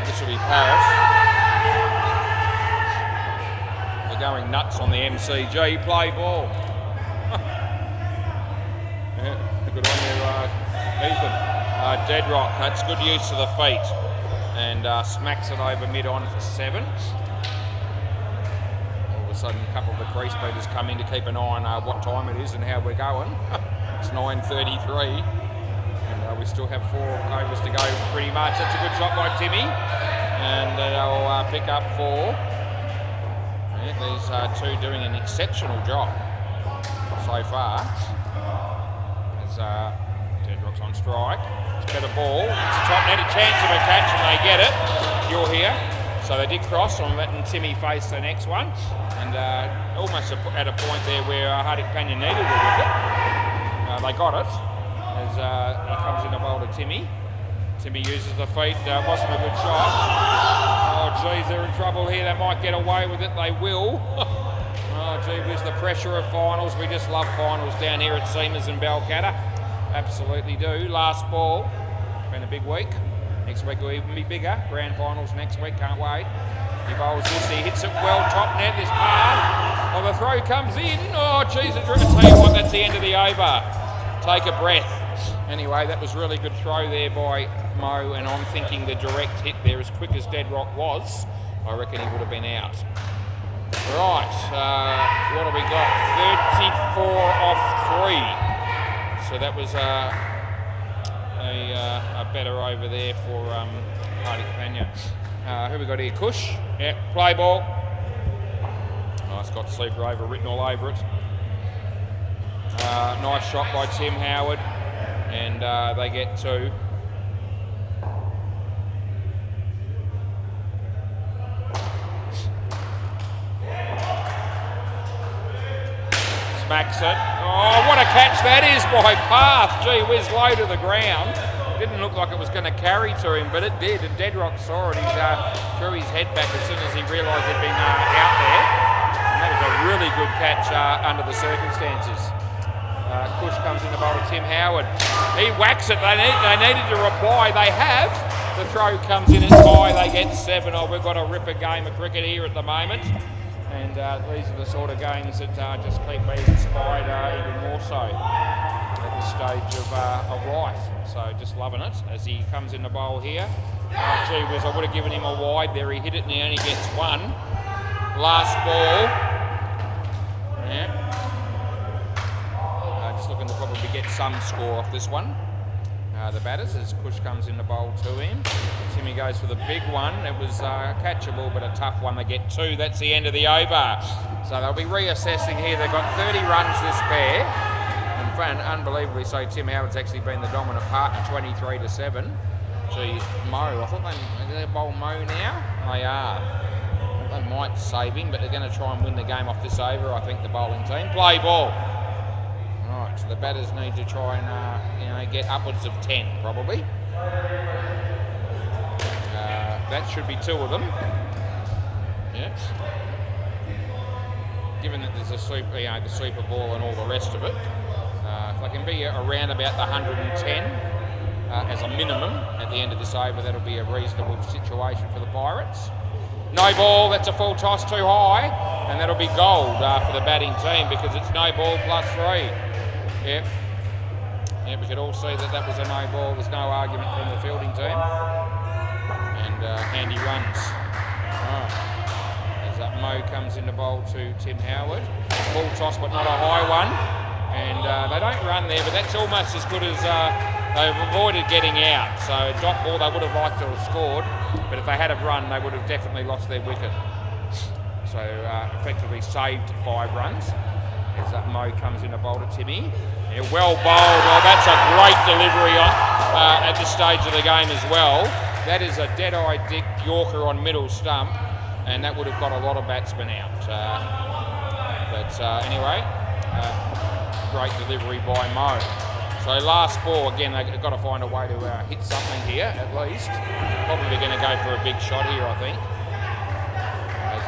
This will be Paris. Going nuts on the MCG. Play ball. Yeah, good on you, Ethan. Deadrock, that's good use of the feet. And smacks it over mid-on for 7. All of a sudden, a couple of the crease beaters come in to keep an eye on what time it is and how we're going. It's 9:33. And we still have 4 overs to go pretty much. That's a good shot by Timmy. And they'll pick up 4. These 2 doing an exceptional job so far. As Deadrock's on strike. It's a better ball. It's a top net, a chance of a catch, and they get it. You're here. So they did cross. I'm letting Timmy face the next one. And almost at a point there where Hardik Pandya needed a wicket. They got it. As he comes in the bowl to Timmy. Timmy uses the feet. Wasn't a good shot. Oh, geez, they're in trouble here. They might get away with it. They will. Oh, gee whiz, the pressure of finals. We just love finals down here at Seamers and Balcatta. Absolutely do. Last ball. Been a big week. Next week will even be bigger. Grand finals next week. Can't wait. He bowls this. He hits it well. Top net. This part. Oh, the throw comes in. Oh, geez, I'll tell you what, that's the end of the over. Take a breath. Anyway, that was really good throw there by Mo, and I'm thinking the direct hit there, as quick as Deadrock was, I reckon he would have been out. Right, what have we got? 34 off 3. So that was a better over there for Hardik Pandya. Who we got here? Kush. Yeah, play ball. Nice, got sleeper over written all over it. Nice shot by Tim Howard. And they get 2. Smacks it. Oh, what a catch that is by Path. Gee whiz, low to the ground. Didn't look like it was going to carry to him, but it did. And Deadrock saw it. He threw his head back as soon as he realised he'd been out there. And that was a really good catch under the circumstances. Kush comes in the bowl to Tim Howard. He whacks it. They needed to reply. They have. The throw comes in, it's high. They get 7. Oh, we've got a ripper game of cricket here at the moment. And these are the sort of games that just keep me inspired even more so at this stage of life. So just loving it as he comes in the bowl here. Gee whiz, I would have given him a wide there. He hit it and he only gets 1. Last ball. Yeah. Just looking to probably get some score off this one. the batters as Kush comes in the bowl to him. Timmy goes for the big one. It was catchable, but a tough one. They get 2. That's the end of the over. So they'll be reassessing here. They've got 30 runs this pair. And unbelievably so, Tim Howard's actually been the dominant partner, 23-7. Gee, Mo, I thought they bowl Mo now. They are. They might save him, but they're going to try and win the game off this over, I think, the bowling team. Play ball. Right, so the batters need to try and get upwards of 10, probably. That should be 2 of them. Yeah. Given that there's a the Super Ball and all the rest of it, if they can be around about the 110 as a minimum at the end of this over, that'll be a reasonable situation for the Pirates. No ball, that's a full toss too high, and that'll be gold for the batting team because it's no ball plus 3. Yep. Yeah, we could all see that was a no ball. There's no argument from the fielding team. And handy runs. Right. As Mo comes in the bowl to Tim Howard. Full toss, but not a high one. And they don't run there, but that's almost as good as they've avoided getting out. So dot ball, they would have liked to have scored, but if they had have run, they would have definitely lost their wicket. So effectively saved 5 runs. As Mo comes in the bowl to Timmy. Yeah, well bowled. Oh, that's a great delivery at this stage of the game as well. That is a dead-eye Dick Yorker on middle stump, and that would have got a lot of batsmen out. Anyway, great delivery by Mo. So last ball, again, they've got to find a way to hit something here, at least. Probably going to go for a big shot here, I think.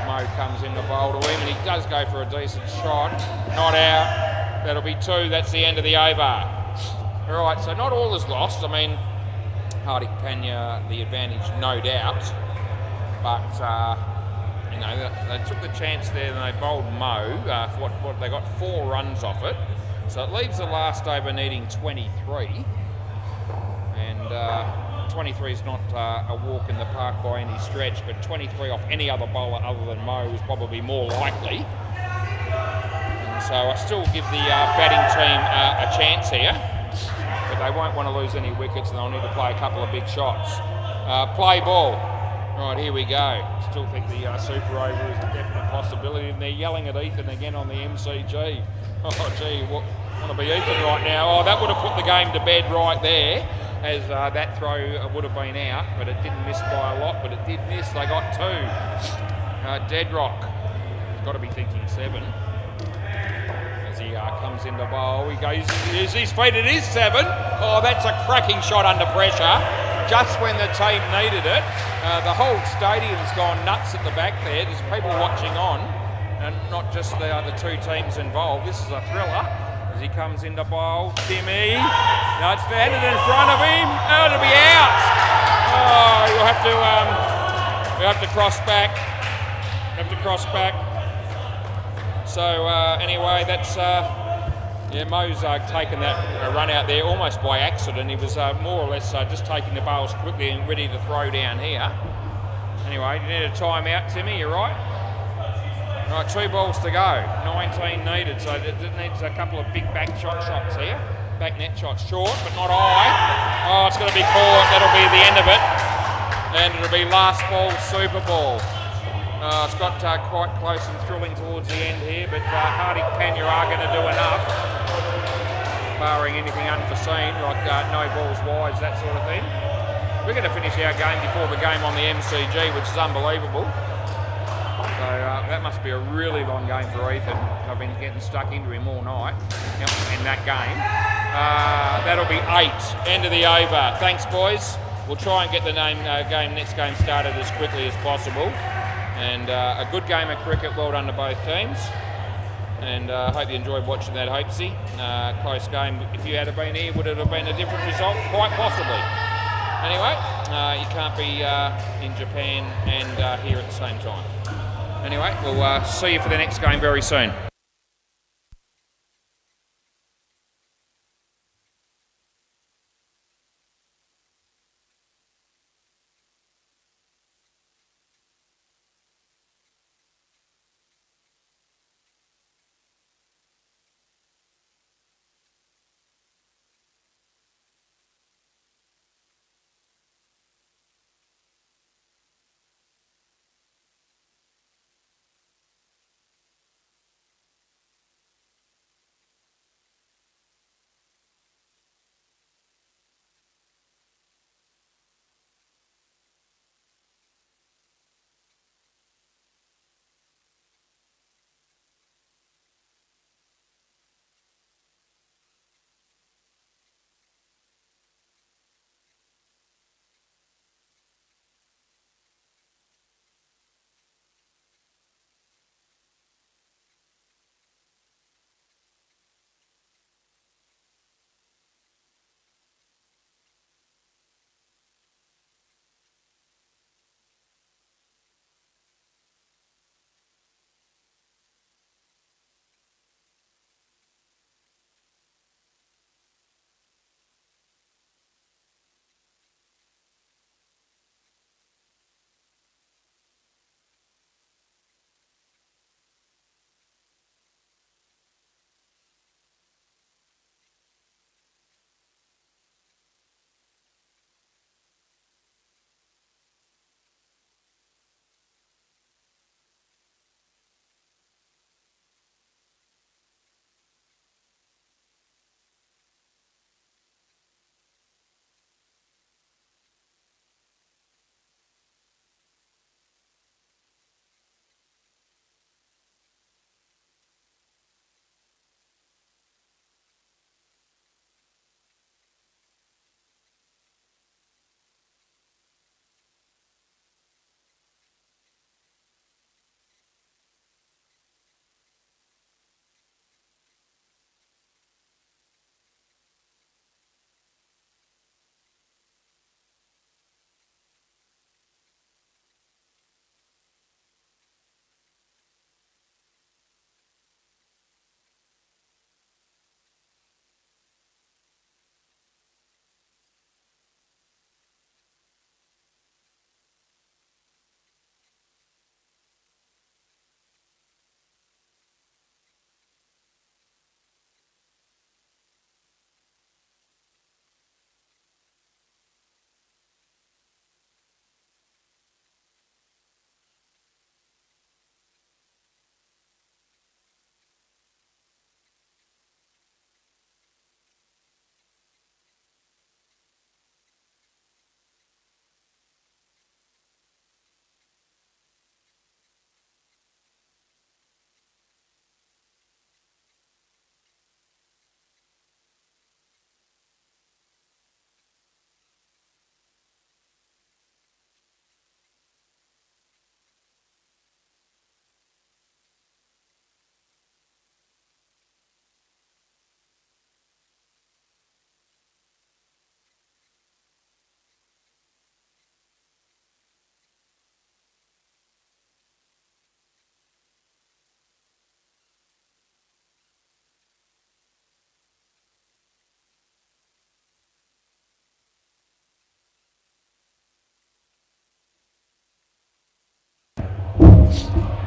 Mo comes in the bowl to him, and he does go for a decent shot. Not out. That'll be 2. That's the end of the over. All right, so not all is lost. I mean, Hardik Pandya, the advantage, no doubt. But, they took the chance there and they bowled Mo. What they got 4 runs off it. So it leaves the last over needing 23. And 23 is not a walk in the park by any stretch, but 23 off any other bowler other than Mo is probably more likely. And so I still give the batting team a chance here, but they won't want to lose any wickets and they'll need to play a couple of big shots. Play ball. Right, here we go. Still think the super over is a definite possibility, and they're yelling at Ethan again on the MCG. Oh, gee, want to be Ethan right now. Oh, that would have put the game to bed right there. As that throw would have been out, but it didn't miss by a lot, but it did miss. They got 2. Deadrock. He's got to be thinking 7. As he comes into bowl, he goes, use his feet, it is 7. Oh, that's a cracking shot under pressure, just when the team needed it. The whole stadium's gone nuts at the back there. There's people watching on, and not just the 2 teams involved. This is a thriller. As he comes into bowl, Timmy. No, it's landed in front of him. Oh, it'll be out. Oh, you'll have to cross back. So anyway, that's Mo's taken that run out there almost by accident. He was more or less just taking the bowls quickly and ready to throw down here. Anyway, you need a timeout, Timmy. You're right. Right, 2 balls to go, 19 needed, so it needs a couple of big back shots here. Back net shots short, but not high. Oh, it's going to be caught, that'll be the end of it. And it'll be last ball, Super Ball. It's got quite close and thrilling towards the end here, but Hardik Pandya are going to do enough, barring anything unforeseen, like no balls wides, that sort of thing. We're going to finish our game before the game on the MCG, which is unbelievable. So that must be a really long game for Ethan. I've been getting stuck into him all night in that game. That'll be 8. End of the over. Thanks, boys. We'll try and get the next game started as quickly as possible. And a good game of cricket. Well done to both teams. And I hope you enjoyed watching that, Hopesy. Close game. If you had been here, would it have been a different result? Quite possibly. Anyway, you can't be in Japan and here at the same time. Anyway, we'll see you for the next game very soon.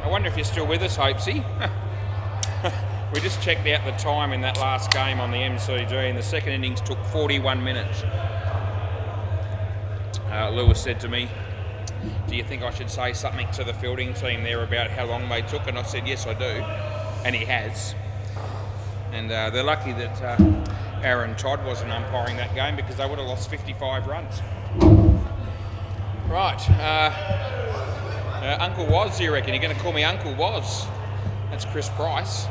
wonder if you're still with us, Hopesy. We just checked out the time in that last game on the MCG, and the second innings took 41 minutes. Lewis said to me, do you think I should say something to the fielding team there about how long they took? And I said, yes, I do. And he has. And they're lucky that Aaron Todd wasn't umpiring that game, because they would have lost 55 runs. Right. Uncle Woz, you reckon? You're going to call me Uncle Woz? That's Chris Price.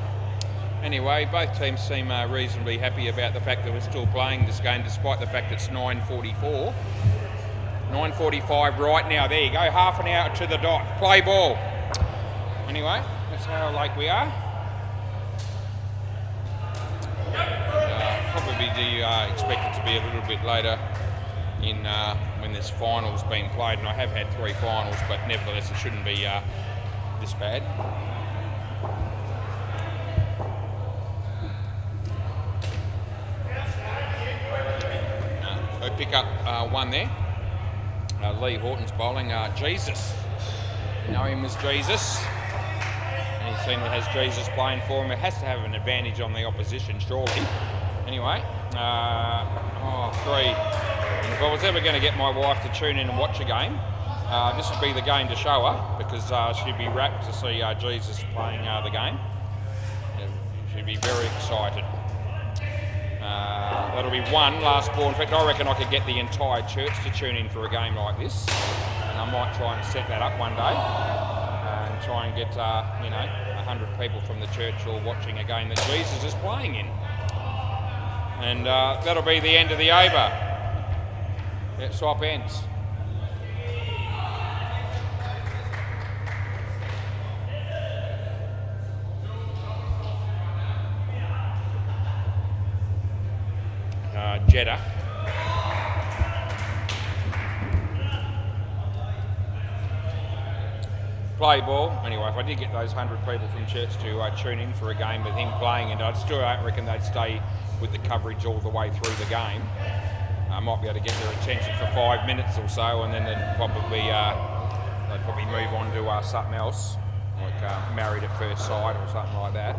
Anyway, both teams seem reasonably happy about the fact that we're still playing this game, despite the fact it's 9:44. 9:45 right now. There you go, half an hour to the dot. Play ball. Anyway, that's how late we are. Probably expect it to be a little bit later in when this final's been played, and I have had 3 finals, but nevertheless it shouldn't be this bad. They pick up one there. Lee Horton's bowling. Jesus. You know him as Jesus. Any team that has Jesus playing for him, it has to have an advantage on the opposition, surely. Anyway, 3. And if I was ever going to get my wife to tune in and watch a game, this would be the game to show her, because she'd be rapt to see Jesus playing the game. She'd be very excited. That'll be 1 last ball. In fact, I reckon I could get the entire church to tune in for a game like this, and I might try and set that up one day and try and get 100 people from the church all watching a game that Jesus is playing in. And that'll be the end of the over. Yeah, swap ends. Jeddah. Play ball. Anyway, if I did get those 100 people from church to tune in for a game with him playing, and I still don't reckon they'd stay with the coverage all the way through the game. I might be able to get their attention for 5 minutes or so, and then they'd probably move on to something else, like Married at First Sight or something like that.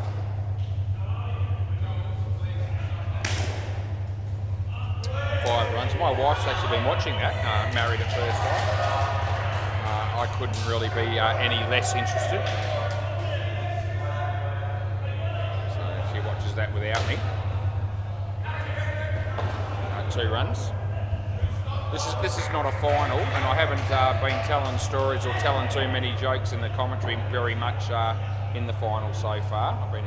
Five runs. My wife's actually been watching that, Married at First Sight. I couldn't really be any less interested. So she watches that without me. 2 runs. This is not a final, and I haven't been telling stories or telling too many jokes in the commentary very much in the final so far. I've been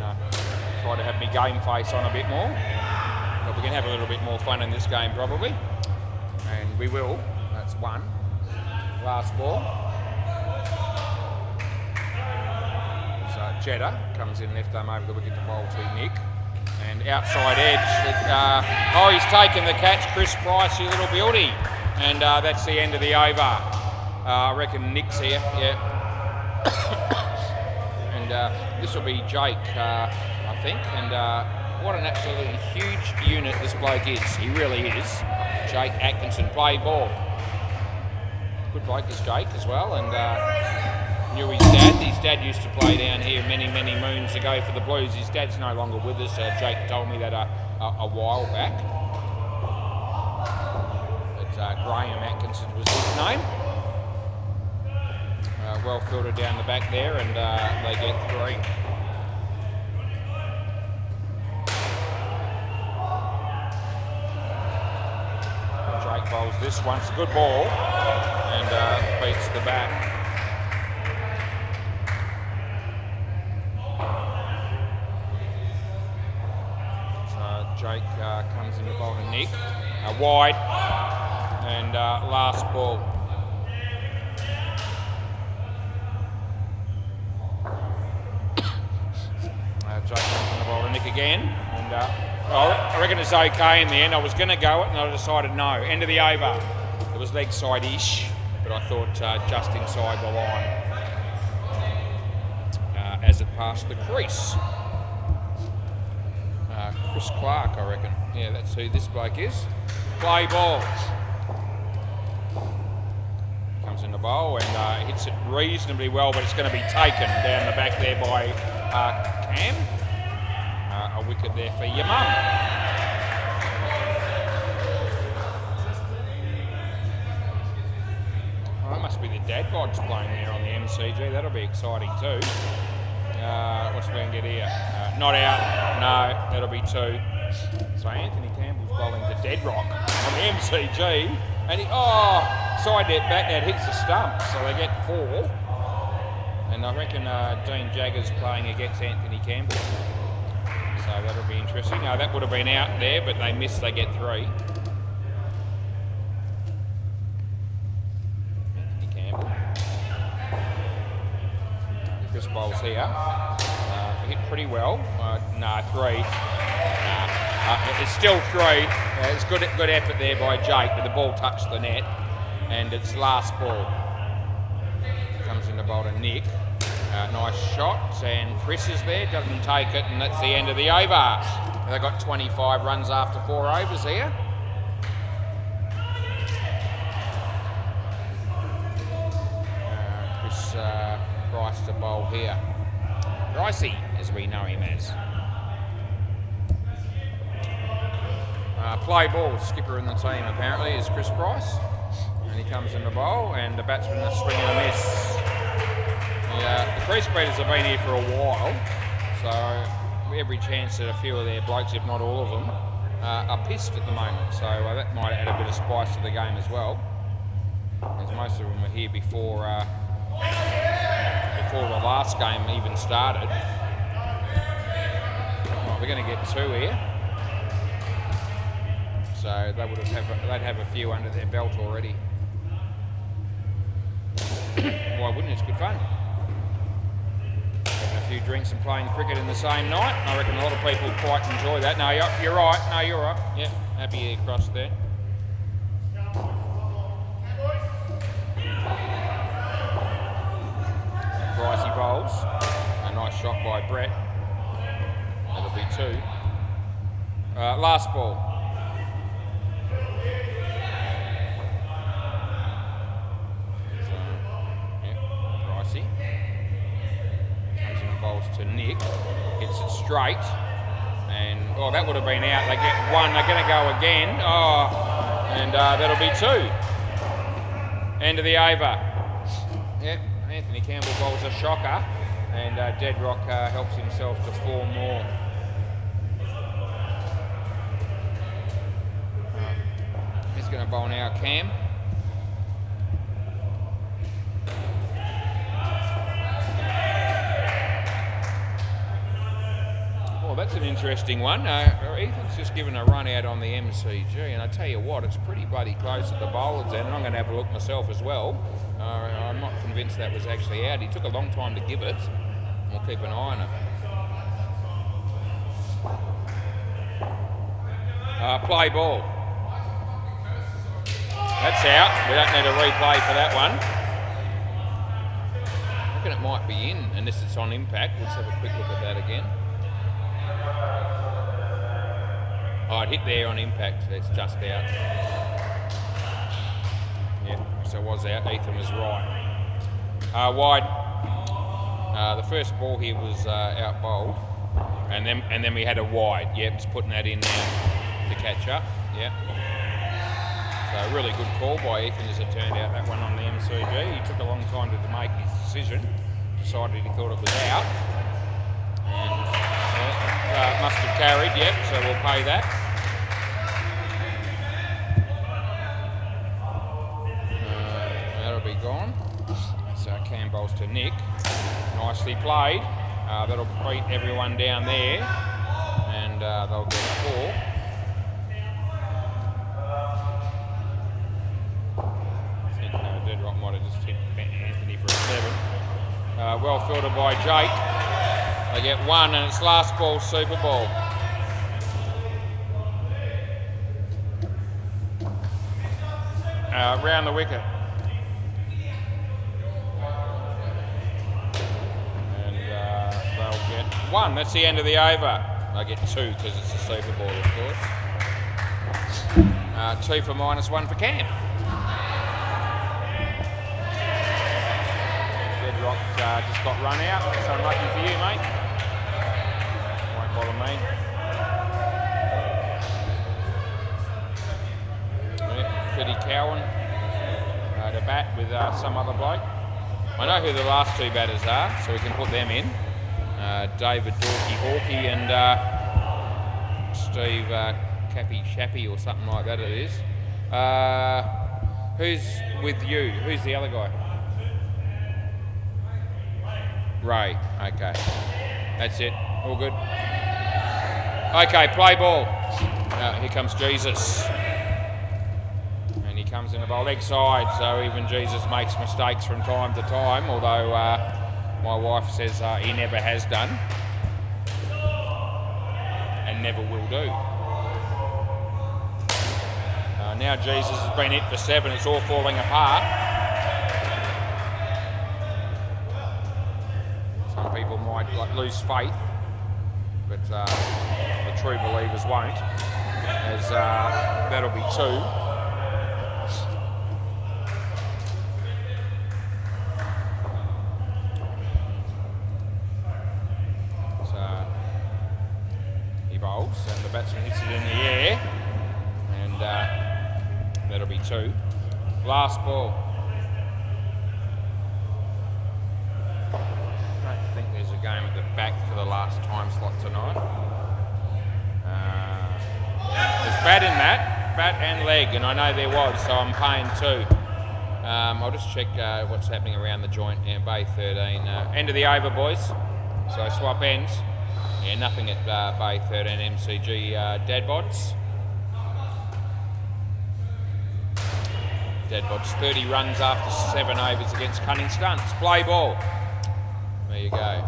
trying to have my game face on a bit more. But we can have a little bit more fun in this game probably. And we will. That's 1. Last ball. So Jeddah comes in left arm over the wicket to bowl to Nick. And outside edge. He's taken the catch. Chris Price, you little beauty. And that's the end of the over. I reckon Nick's here. Yeah. And this will be Jake, I think. And what an absolutely huge unit this bloke is. He really is. Jake Atkinson, play ball. Good bloke is Jake as well, and knew his dad. His dad used to play down here many, many moons ago for the Blues. His dad's no longer with us. Jake told me that a while back. But Graham Atkinson was his name. Well filtered down the back there, and they get 3. Bowls this one. It's a good ball, and beats the bat. So Jake comes in to bowl to Nick. Wide, and last ball. Jake comes in to bowl to Nick again, and I reckon it's okay in the end. I was going to go it, and I decided no. End of the over. It was leg side-ish, but I thought just inside the line as it passed the crease. Chris Clark, I reckon. Yeah, that's who this bloke is. Play ball. Comes in in the bowl and hits it reasonably well, but it's going to be taken down the back there by Cam. A wicket there for your mum. Well, that must be the dad gods playing there on the MCG. That'll be exciting too. What's we going to get here? Not out. No, that'll be 2. So Anthony Campbell's bowling to Dead Rock on the MCG, and he side net back net hits the stump, so they get 4. And I reckon Dean Jagger's playing against Anthony Campbell, so that'll be interesting. That would have been out there, but they missed. They get 3. Anthony Campbell. Chris bowls here. Hit pretty well. 3. It's still 3. It's good effort there by Jake, but the ball touched the net, and it's last ball. Comes in the bowl to Nick. Nice shot, and Chris is there, doesn't take it, and that's the end of the over. They've got 25 runs after 4 overs here. Chris Bryce to bowl here. Brycey, as we know him as. Play ball, skipper in the team apparently is Chris Bryce, and he comes in the bowl, and the batsman is swing and a miss. The crease beaters have been here for a while, so every chance that a few of their blokes, if not all of them, are pissed at the moment, so that might add a bit of spice to the game as well, as most of them were here before the last game even started. We're going to get 2 here. So they'd have a few under their belt already. Why wouldn't it? It's good fun. Having a few drinks and playing cricket in the same night. I reckon a lot of people quite enjoy that. No, you're right. No, you're right. Yeah, happy across there. Pricey bowls. A nice shot by Brett. That'll be 2. Last ball. Bowls to Nick, hits it straight, and that would have been out. They get 1. They're going to go again. And that'll be 2. End of the over. Yep, Anthony Campbell bowls a shocker, and Dead Rock helps himself to 4 more. He's going to bowl now, Cam. That's an interesting one. Ethan's just given a run out on the MCG, and I tell you what, it's pretty bloody close at the bowler's end, and I'm going to have a look myself as well. I'm not convinced that was actually out. He took a long time to give it. We'll keep an eye on it. Play ball. That's out. We don't need a replay for that one. I reckon it might be in, unless it's on impact. Let's have a quick look at that again. It hit there on impact. It's just out. Yeah, so it was out. Ethan was right. Wide. The first ball here was out bowled, and then we had a wide. Yep, just putting that in now to catch up. Yeah. So a really good call by Ethan as it turned out, that one on the MCG. He took a long time to make his decision. Decided he thought it was out. And must have carried, yep, so we'll pay that. That'll be gone. So Cam bowls to Nick. Nicely played. That'll beat everyone down there, and they'll get 4. I think Dead Rock might have just hit Anthony for a 7. Well filtered by Jake. They get 1, and it's last ball, super ball. Round the wicket. And they'll get 1. That's the end of the over. They get 2 because it's a super ball, of course. 2 for -1 for Cam. Rock just got run out. That's unlucky for you, mate. Won't bother me. Yeah, Freddie Cowan to bat with some other bloke. I know who the last two batters are, so we can put them in. David Dorky Hawkey and Steve Cappy Chappy or something like that it is. Who's with you? Who's the other guy? Ray. Okay. That's it. All good. Okay, play ball. Here comes Jesus. And he comes in the bowl leg side, so even Jesus makes mistakes from time to time, although my wife says he never has done and never will do. Now Jesus has been hit for 7, it's all falling apart. Some people might lose faith, but the true believers won't, as that'll be 2. And the batsman hits it in the air, and that'll be 2. Last ball. I don't think there's a game at the back for the last time slot tonight. There's bat in that, bat and leg, and I know there was, so I'm paying 2. I'll just check what's happening around the joint. And Bay 13, end of the over, boys. So swap ends. Yeah, nothing at Bay 13 MCG Dadbods. Dadbods 30 runs after 7 overs against Cunning Stunts. Play ball. There you go.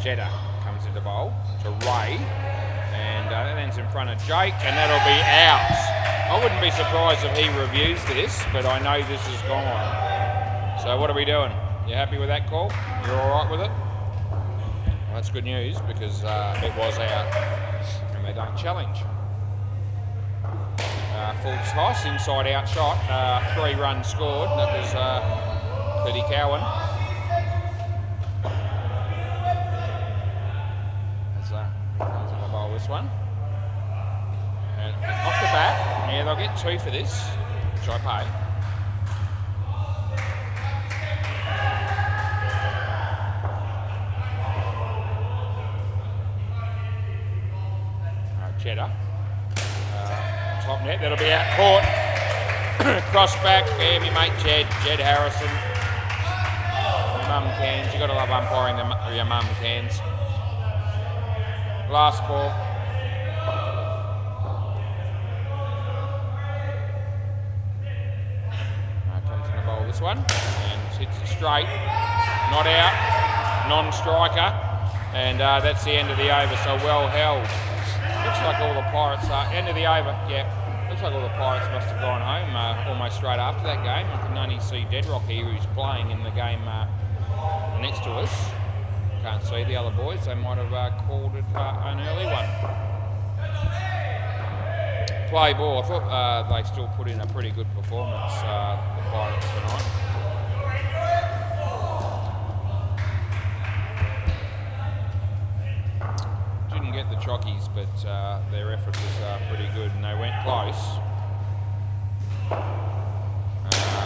Jeddah comes into bowl to Ray. And that ends in front of Jake, and that'll be out. I wouldn't be surprised if he reviews this, but I know this is gone. So what are we doing? You happy with that call? You're all right with it? Well, that's good news because it was out and they don't challenge. Full toss, inside out shot, 3 runs scored. That was Freddie Cowan. As comes in the bowl this one. And off the bat, yeah, they'll get 2 for this, which I pay. Jeddah. Top net, that'll be out court. Cross back, yeah, me mate Jed Harrison. Your mum cans, you gotta love umpiring your mum cans. Last ball. Comes in the bowl this one, and hits it straight. Not out, non-striker, and that's the end of the over, so well held. Looks like all the Pirates are, end of the over, yeah. Looks like all the Pirates must have gone home almost straight after that game. I can only see Deadrock here who's playing in the game next to us. Can't see the other boys, they might have called it an early one. Play ball, I thought they still put in a pretty good performance, the Pirates tonight. Didn't get the chockies, but their effort was pretty good and they went close.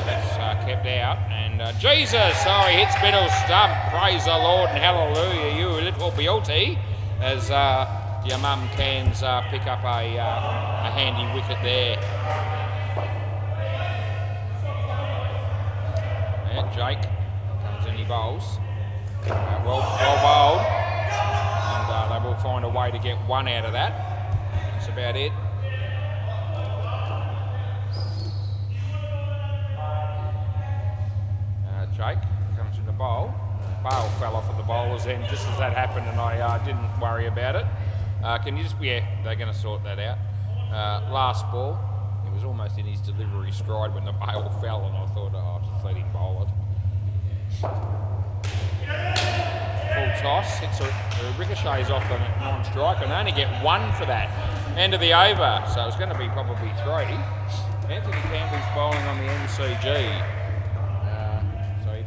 That's kept out, and Jesus, oh, he hits middle stump. Praise the Lord and hallelujah, you little beauty, as your mum cans pick up a handy wicket there. And Jake comes in, he bowls. Well bowled. They will find a way to get 1 out of that. That's about it. Jake comes in the bowl. Bale fell off at the bowler's end just as that happened, and I didn't worry about it. Can you just, yeah, they're going to sort that out. Last ball, he was almost in his delivery stride when the bail fell, and I thought, oh, just let him bowl it. Full toss, hits ricochets off the non-strike, and only get 1 for that. End of the over, so it's going to be probably 3. Anthony Campbell's bowling on the MCG.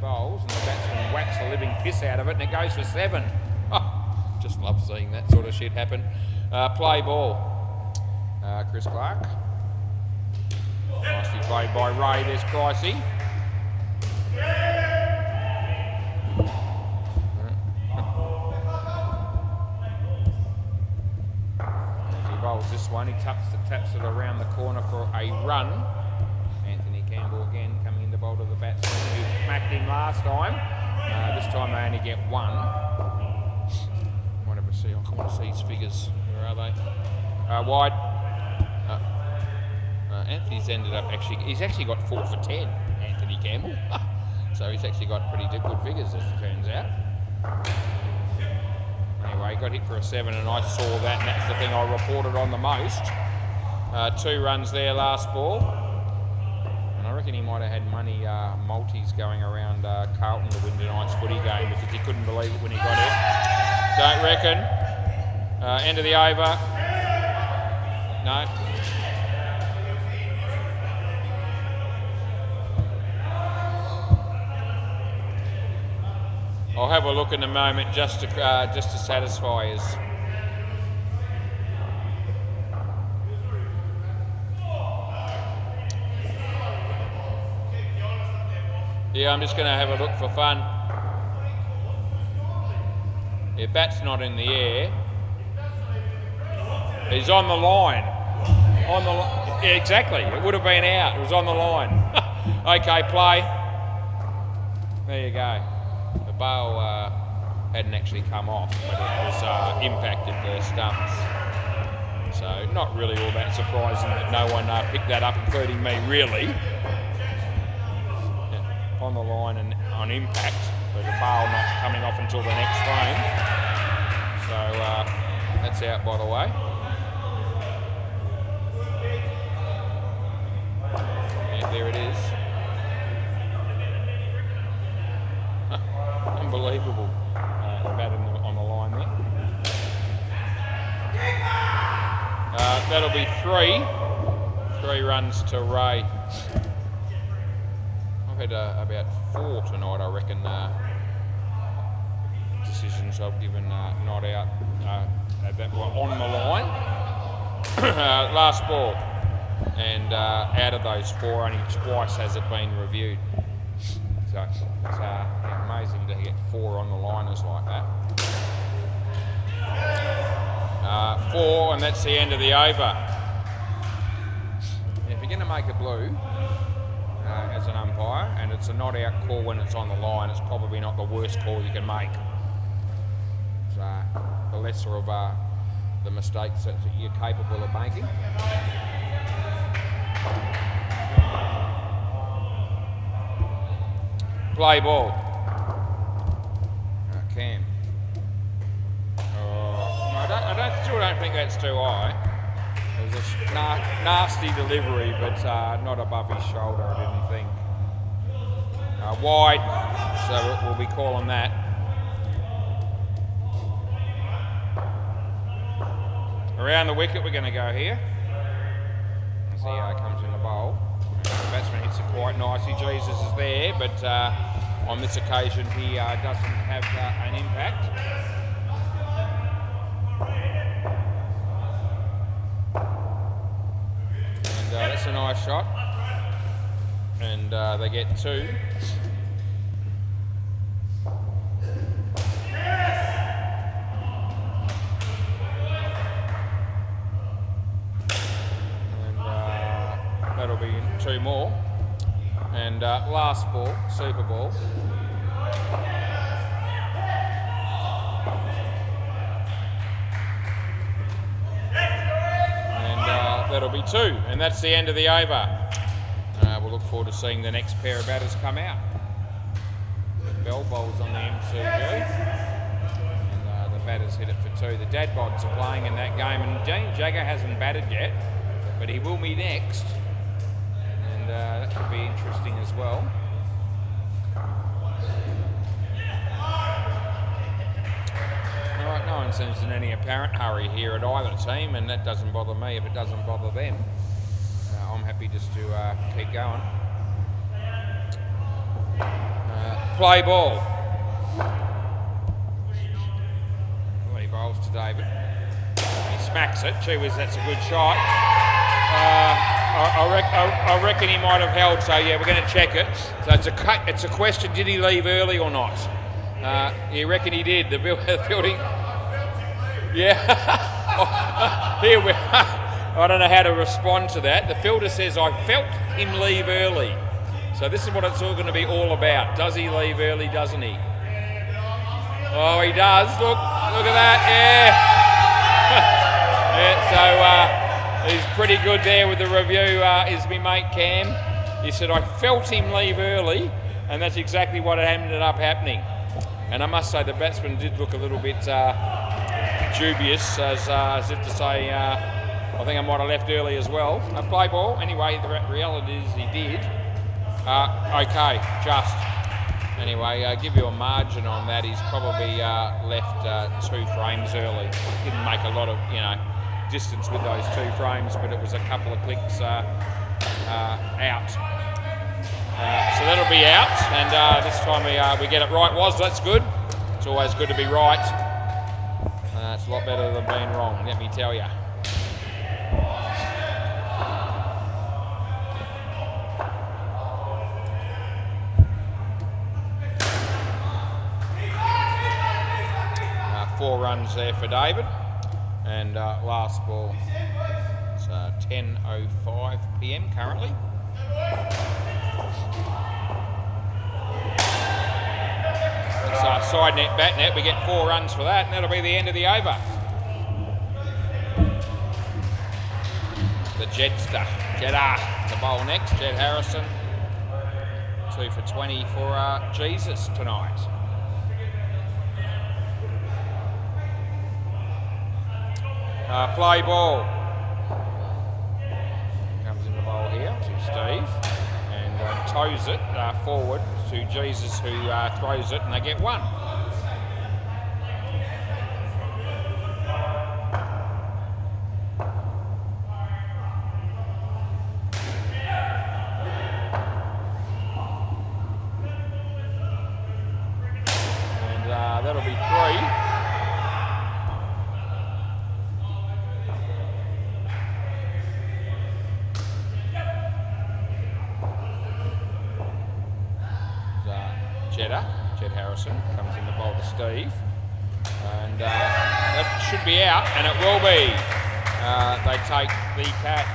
bowls, and the batsman whacks the living piss out of it, and it goes for 7. Oh, just love seeing that sort of shit happen. Play ball. Chris Clark. Nicely played by Ray. There's Pricey. As he bowls this one, he taps it around the corner for a run. Anthony Campbell again coming in to bowl to the batsman who smacked him last time. This time they only get 1. Whatever, see, I want to see his figures. Where are they? Wide. Anthony's ended up he's actually got 4 for 10, Anthony Campbell. So he's actually got pretty good figures, as it turns out. Anyway, he got hit for a 7, and I saw that, and that's the thing I reported on the most. 2 runs there last ball. And I reckon he might have had money multis going around Carlton to win tonight's footy game, because he couldn't believe it when he got it. Don't reckon. End of the over. No. I'll have a look in a moment just to satisfy us. Yeah, I'm just going to have a look for fun. Yeah, bat's not in the air. He's on the line. Yeah, exactly. It would have been out. It was on the line. Okay, play. There you go. The bail hadn't actually come off, but it was impacted the stumps. So not really all that surprising that no one picked that up, including me, really. Yeah, on the line and on impact, but the bail not coming off until the next frame. So that's out, by the way. Yeah, there it is. Unbelievable. The bat on the line there. That'll be 3 runs to Ray. I've had about 4 tonight, I reckon, decisions I've given not out that were on the line. Last ball. And out of those 4, only twice has it been reviewed. So it's amazing to get 4 on the liners like that. 4, and that's the end of the over. If you're going to make a blue as an umpire, and it's a not out call when it's on the line, it's probably not the worst call you can make. So the lesser of the mistakes that you're capable of making. Play ball. Cam. I still don't think that's too high. It was a nasty delivery, but not above his shoulder, I didn't think. Wide, so we'll be calling that. Around the wicket we're going to go here. As he comes in the bowl. The batsman hits it quite nicely. Jesus is there, but on this occasion he doesn't have an impact. And that's a nice shot. And they get 2. That'll be 2 more. And last ball, super ball. And that'll be 2. And that's the end of the over. We'll look forward to seeing the next pair of batters come out. Bell bowls on the MCG. And the batters hit it for 2. The Dadbods are playing in that game. And Dean Jagger hasn't batted yet, but he will be next. That could be interesting as well. Alright, no one seems in any apparent hurry here at either team, and that doesn't bother me if it doesn't bother them. I'm happy just to keep going. Play ball. He bowls to David. He smacks it. Gee whiz, that's a good shot. I reckon he might have held, so yeah, we're going to check it. So it's a question, did he leave early or not? You reckon he did? The fielding... Yeah. Here we I don't know how to respond to that. The fielder says, I felt him leave early. So this is what it's all going to be all about. Does he leave early, doesn't he? Oh, he does. Look at that. Yeah. He's pretty good there with the review, is my mate Cam. He said, I felt him leave early, and that's exactly what ended up happening. And I must say the batsman did look a little bit dubious, as if to say, I think I might have left early as well. Play ball. Anyway, the reality is he did. Okay, just. Anyway, give you a margin on that. He's probably left 2 frames early. Didn't make a lot of, distance with those 2 frames, but it was a couple of clicks out. So that'll be out, and this time we get it right. That's good. It's always good to be right. It's a lot better than being wrong, let me tell you. Four runs there for David, and last ball, it's 10:05 p.m. currently. It's side net, bat net. We get 4 runs for that, and that'll be the end of the over. The Jeddah to bowl next. Jed Harrison, 2 for 20 for Jesus tonight. Play ball. Comes in the bowl here to Steve and toes it forward to Jesus, who throws it, and they get 1. And that'll be 3. Jed Harrison comes in the bowl to Steve, and that should be out, and it will be. They take the catch.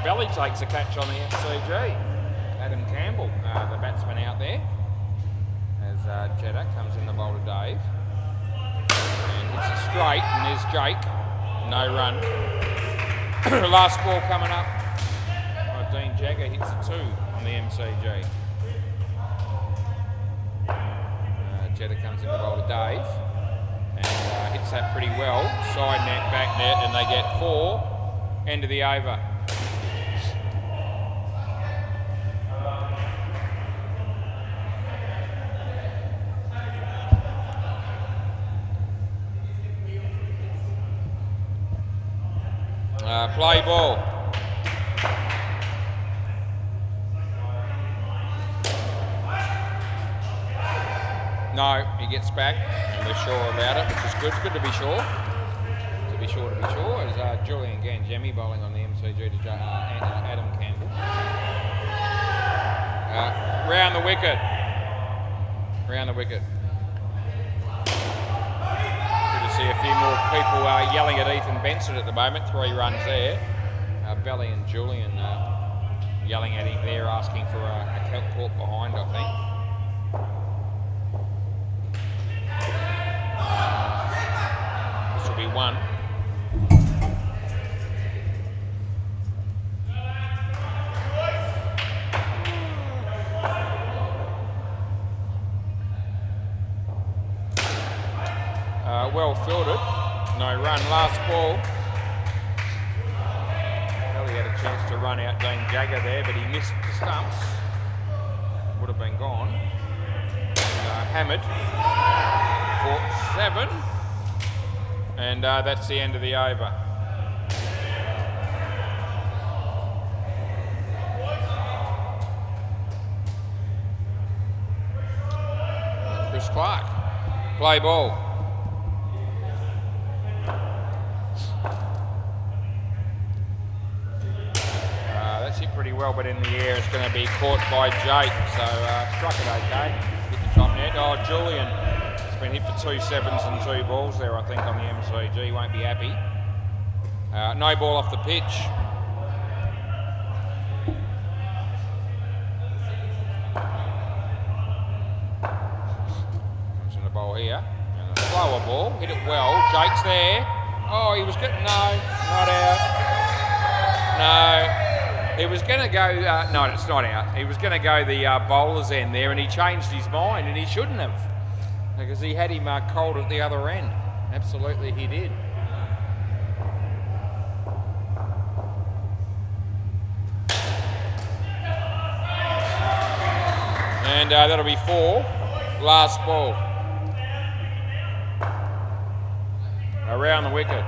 Belly takes a catch on the MCG. Adam Campbell, the batsman out there, as Jeddah comes in the bowl to Dave, and hits it straight, and there's Jake, no run. Last ball coming up. Dean Jagger hits a 2 on the MCG. Jeddah comes in the bowl to Dave and hits that pretty well. Side net, back net, and they get 4. End of the over. Play ball. No, he gets back, and we're sure about it, which is good. It's good to be sure. To be sure. As Julian Ganjemi bowling on the MCG to Adam Campbell. Round the wicket. Good to see a few more people yelling at Ethan Benson at the moment. 3 runs there. Belly and Julian yelling at him there, asking for a caught behind, I think. This will be 1. Well fielded, no run. Last ball. Well, he had a chance to run out Dean Jagger there, but he missed the stumps. Would have been gone. Hammered for 7, and that's the end of the over. Chris Clark. Play ball. That's hit pretty well, but in the air it's going to be caught by Jake. So struck it okay. Hit the top net. Oh, Julian has been hit for 2 sevens and 2 balls there, I think, on the MCG. Won't be happy. No ball off the pitch. Comes in the ball here. And a slower ball. Hit it well. Jake's there. Oh, he was good. No, not out. No. He was going to go, no, it's not out. He was going to go the bowler's end there, and he changed his mind, and he shouldn't have, because he had him cold at the other end. Absolutely, he did. And that'll be 4. Last ball. Around the wicket.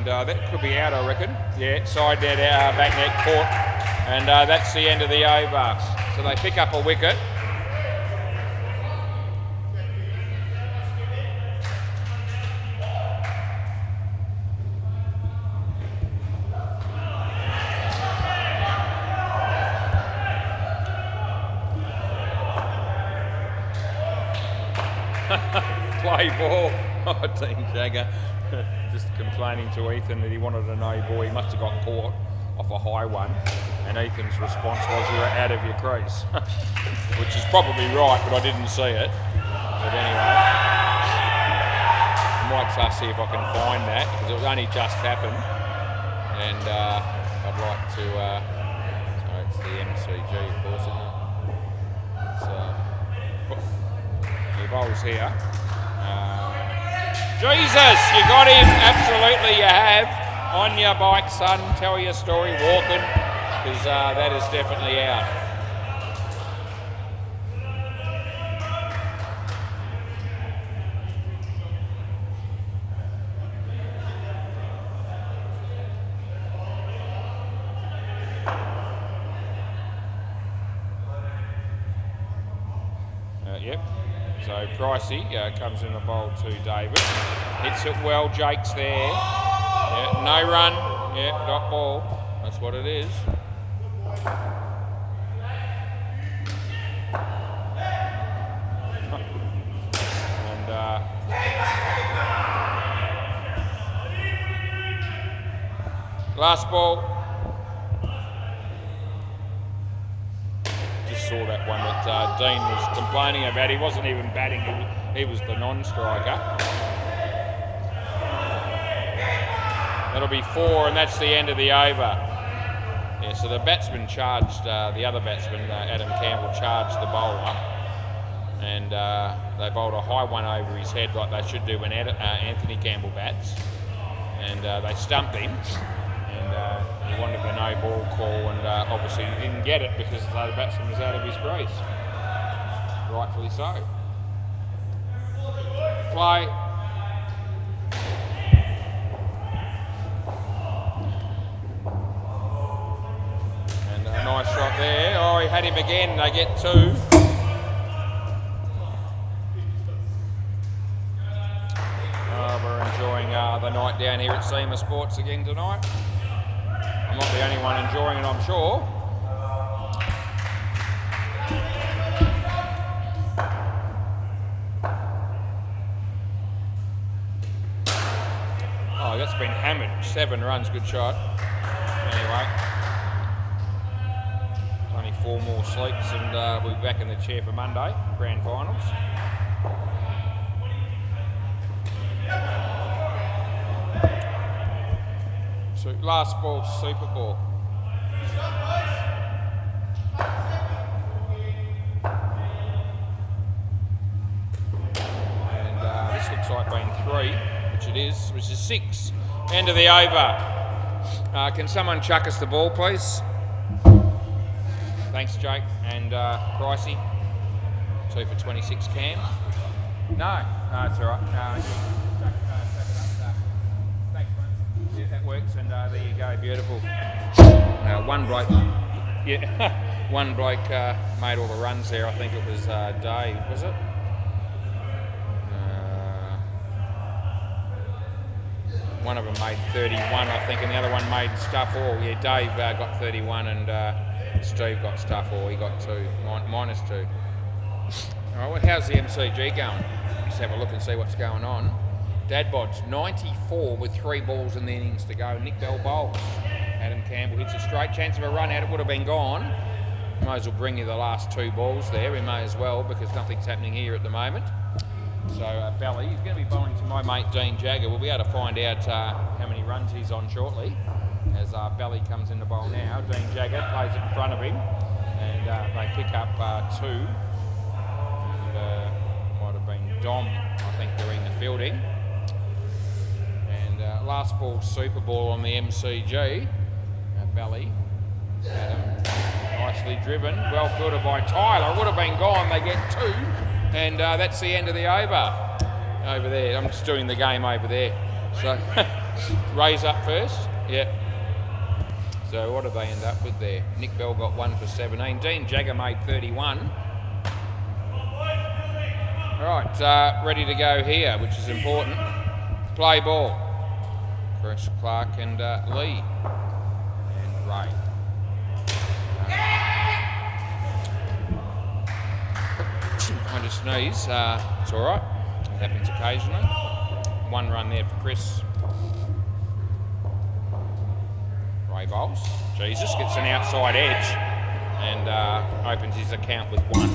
That could be out, I reckon. Yeah, side net, back net caught. And that's the end of the over. So they pick up a wicket. Play ball. Oh, Team Jagger. Just complaining to Ethan that he wanted a no ball. He must have got caught off a high one, and Ethan's response was, "You're out of your crease," which is probably right, but I didn't see it. But anyway, I might see if I can find that, because it was only just happened, and I'd like to. So it's the MCG, of course, isn't it? It's the bowl's here. Jesus, you got him. Absolutely, you have. On your bike, son. Tell your story walking, because that is definitely out. Yep. So Pricey comes in the bowl to David. Hits it well. Jake's there. Yeah, no run. Yeah, dot ball. That's what it is. And last ball. Just saw that one that Dean was complaining about. He wasn't even batting. He was the non-striker. That'll be 4, and that's the end of the over. Yeah, so the batsman charged, the other batsman, Adam Campbell, charged the bowler, and they bowled a high one over his head like they should do when Anthony Campbell bats, and they stumped him, and he wanted the no ball call, and obviously he didn't get it because the batsman was out of his crease. Rightfully so. Play. Nice shot there. Oh, he had him again. They get 2. We're enjoying the night down here at SEMA Sports again tonight. I'm not the only one enjoying it, I'm sure. Oh, that's been hammered. 7 runs, good shot. Anyway. 4 more sleeps, and we'll be back in the chair for Monday, grand finals. So last ball, super ball. And this looks like being 3, which it is, which is 6. End of the over. Can someone chuck us the ball, please? Thanks, Jake, and Pricey. 2 for 26, Cam. No, it's all right. Thanks, mate. Yeah, that works, and there you go, beautiful. One bloke. Yeah. one bloke made all the runs there. I think it was Dave, was it? One of them made 31, I think, and the other one made stuff all. Yeah, Dave got 31 and Steve got stuff all. He got 2, minus 2. All right, well, how's the MCG going? Let's have a look and see what's going on. Dadbod's 94 with 3 balls in the innings to go. Nick Bell bowls. Adam Campbell hits a straight. Chance of a run out. It would have been gone. Might as well bring you the last 2 balls there. We may as well, because nothing's happening here at the moment. So Belly, he's going to be bowling to my mate Dean Jagger. We'll be able to find out how many runs he's on shortly. As Belly comes in the bowl now, Dean Jagger plays it in front of him, and they pick up 2. And, might have been Dom, I think, doing the fielding. And last ball, super ball on the MCG. Belly, Adam, nicely driven, well fielded by Tyler. It would have been gone. They get 2. And that's the end of the over there. I'm just doing the game over there. So Ray's up first. Yep. So what did they end up with there? Nick Bell got 1 for 17. Dean Jagger made 31. Right, ready to go here, which is important. Play ball. Chris Clark and Lee. And Ray. I just sneeze. It's all right. It happens occasionally. 1 run there for Chris. Ray bowls. Jesus gets an outside edge and opens his account with 1.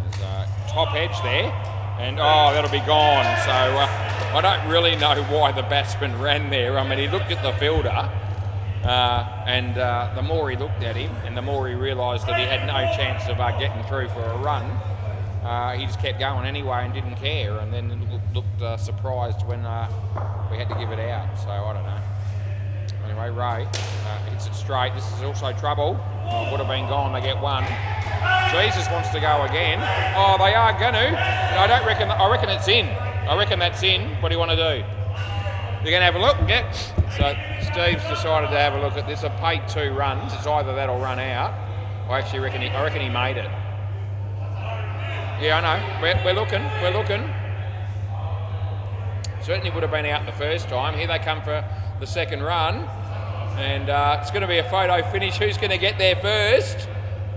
There's a top edge there, and that'll be gone. So. I don't really know why the batsman ran there. I mean, he looked at the fielder, and the more he looked at him, and the more he realised that he had no chance of getting through for a run, he just kept going anyway and didn't care, and then looked surprised when we had to give it out. So, I don't know. Anyway, Ray hits it straight. This is also trouble. Would have been gone. They get 1. Jesus wants to go again. Oh, they are going to. I reckon it's in. I reckon that's in. What do you want to do? You're going to have a look? Yeah. So Steve's decided to have a look at this. I paid 2 runs. It's either that or run out. I actually reckon he made it. Yeah, I know. We're looking. We're looking. Certainly would have been out the first time. Here they come for the second run. And it's going to be a photo finish. Who's going to get there first?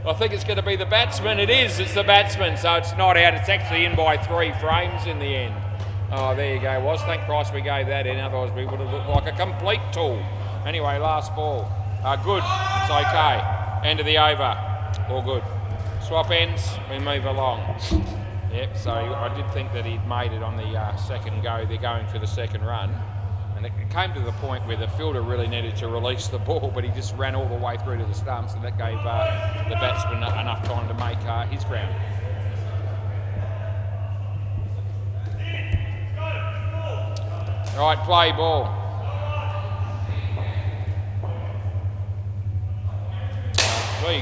I think it's going to be the batsman. It is. It's the batsman. So it's not out. It's actually in by 3 frames in the end. Oh, there you go, was. Thank Christ we gave that in, otherwise we would have looked like a complete tool. Anyway, last ball. Good, it's okay. End of the over, all good. Swap ends, we move along. Yep, so I did think that he'd made it on the second go. They're going for the second run. And it came to the point where the fielder really needed to release the ball, but he just ran all the way through to the stumps, and that gave the batsman enough time to make his ground. Right, play ball.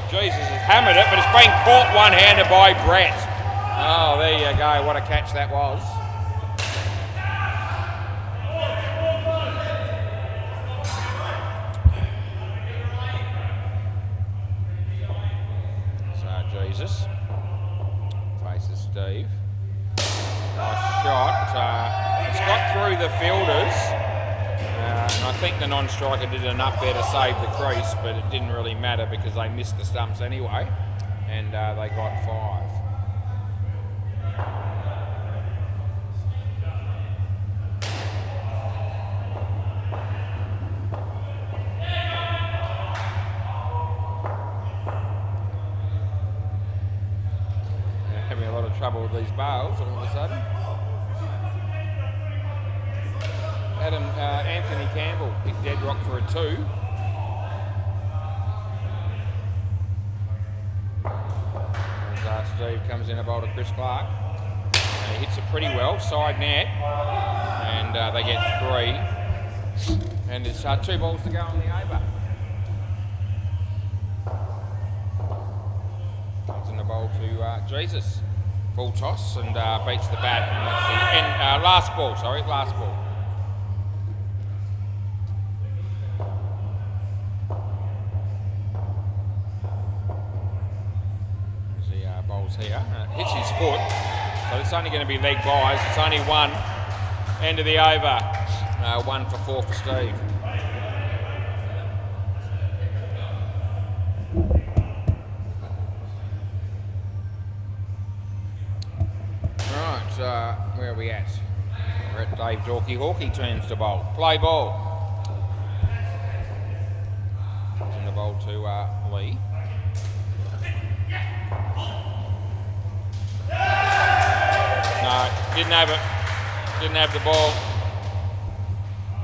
Jesus has hammered it, but it's been caught one-handed by Brett. Oh, there you go. What a catch that was. So, Jesus faces Steve. Nice shot. It's got through the fielders. And I think the non-striker did enough there to save the crease, but it didn't really matter because they missed the stumps anyway. And they got 5. Having a lot of trouble with these bales all of a sudden. Anthony Campbell hit dead rock for a 2. As Steve comes in a bowl to Chris Clark. And he hits it pretty well, side net. And they get 3. And there's 2 balls to go on the over. Comes in the bowl to Jesus. full toss and beats the bat. And that's the end, last ball, last ball. Bowls here. Hits his foot, so it's only going to be leg buys. It's only one. End of the over. 1 for 4 for Steve. Right, where are we at? We're at Dave Dorky. Hawkey turns to bowl. Play ball. Comes in the bowl to Lee. No, didn't have it. Didn't have the ball.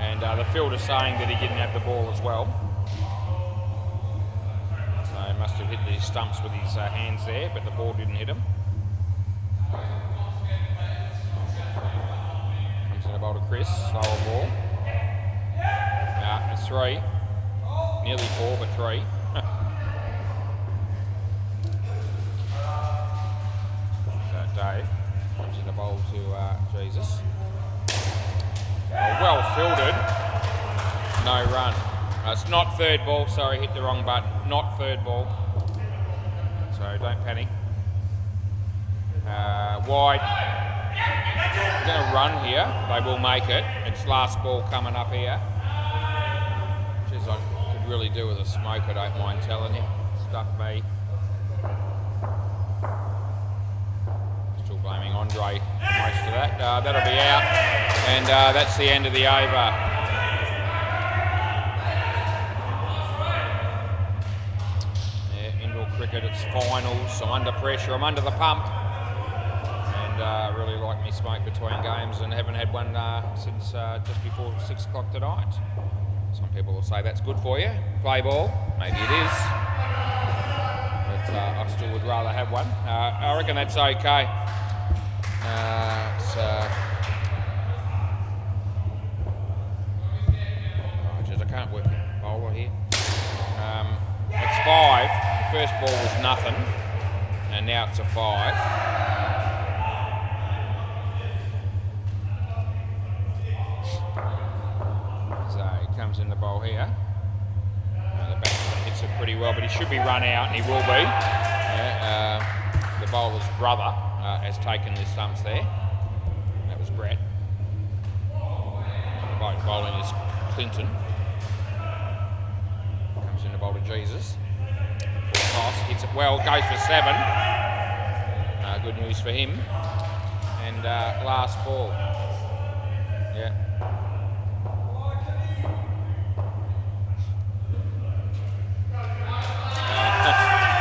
And the fielder saying that he didn't have the ball as well. So he must have hit these stumps with his hands there, but the ball didn't hit him. Comes in the bowl to Chris. Slower ball. It's 3. Nearly 4, but 3. Dave comes in the bowl to Jesus. Well fielded, no run. It's not third ball, sorry, hit the wrong button. Not third ball, so don't panic. Wide, going to run here, they will make it. It's last ball coming up here. Jeez, I could really do with a smoke, I don't mind telling you. Stuff me. Blaming Andre for most of that. That'll be out, and that's the end of the over. Yeah, indoor cricket, it's finals. I'm under pressure, I'm under the pump, and really like me smoke between games, and haven't had one since just before 6 o'clock tonight. Some people will say that's good for you. Play ball, maybe it is, but I still would rather have one. I reckon that's okay. I can't work the bowler here. It's 5. The first ball was nothing, and now it's a 5. So he comes in the bowl here. The batsman hits it pretty well, but he should be run out, and he will be. Yeah, the bowler's brother has taken the stumps there. That was Brett. The bowling is Clinton. Comes in the bowl to Jesus. Full toss, hits it well, goes for 7. Good news for him. And last ball. Yeah.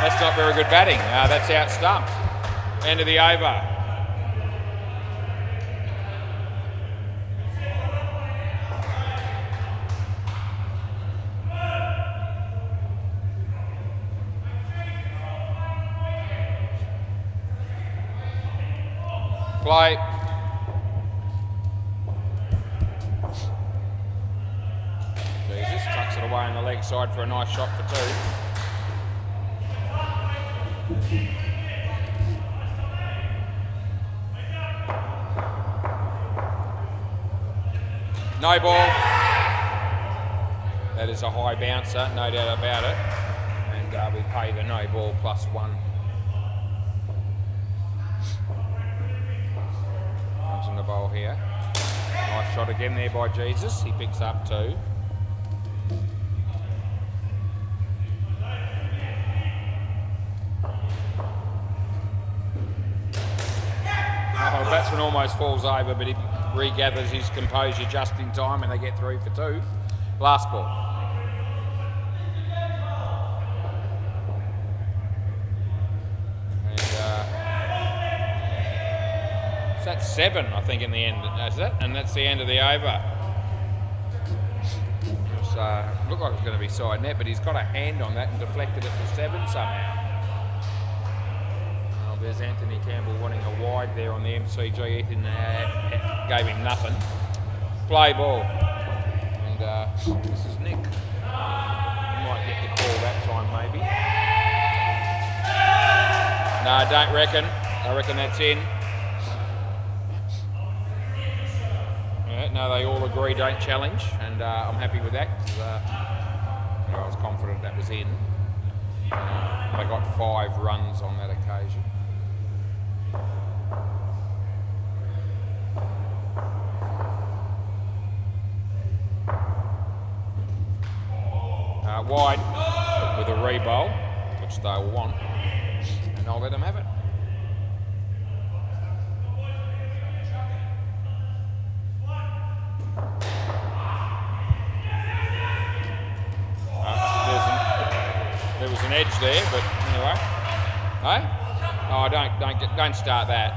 That's not very good batting. That's out stumped. End of the over. Play. Jesus tucks it away on the leg side for a nice shot for 2. No ball. That is a high bouncer, no doubt about it. And we pay the no ball +1. Comes in the bowl here. Nice shot again there by Jesus. He picks up 2. The batsman almost falls over, but he regathers his composure just in time, and they get 3 for 2. Last ball. And so that's 7, I think, in the end. That's it, and that's the end of the over. Looked like it was going to be side net, but he's got a hand on that and deflected it for 7 somehow. There's Anthony Campbell wanting a wide there on the MCG. Ethan gave him nothing. Play ball. And this is Nick. He might get the call that time maybe. No, I don't reckon. I reckon that's in. Yeah, no, they all agree don't challenge, and I'm happy with that because I was confident that was in. They got 5 runs on that occasion. Wide with a re-bowl, which they'll want, and I'll let them have it. There was an edge there, but anyway. Hey? Oh, don't start that.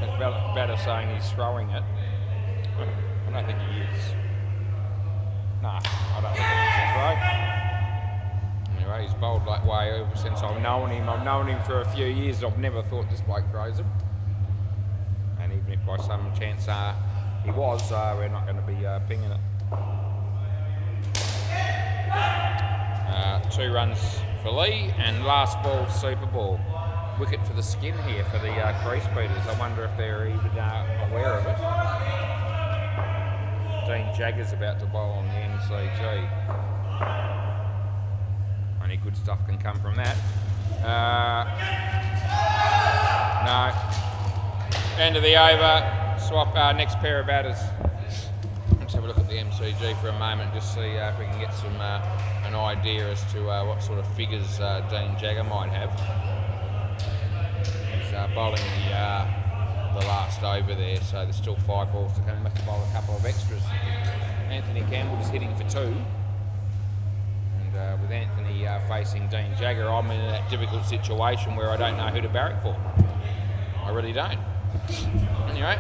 It's better saying he's throwing it. I don't think he is. No, I don't think he's a throw. Anyway, he's bowled that way ever since I've known him. I've known him for a few years. I've never thought this bloke throws them. And even if by some chance he was, we're not going to be pinging it. 2 runs for Lee, and last ball, super ball. Wicket for the skin here for the crease beaters. I wonder if they're even aware of it. Dean Jagger's about to bowl on the MCG. Only good stuff can come from that. No. End of the over. Swap next pair of batters. Let's have a look at the MCG for a moment, just see if we can get some an idea as to what sort of figures Dean Jagger might have. He's bowling the last over there, so there's still 5 balls to come. He must have bowled a couple of extras. Anthony Campbell is hitting for 2. And with Anthony facing Dean Jagger, I'm in that difficult situation where I don't know who to barrack for. I really don't. Anyway.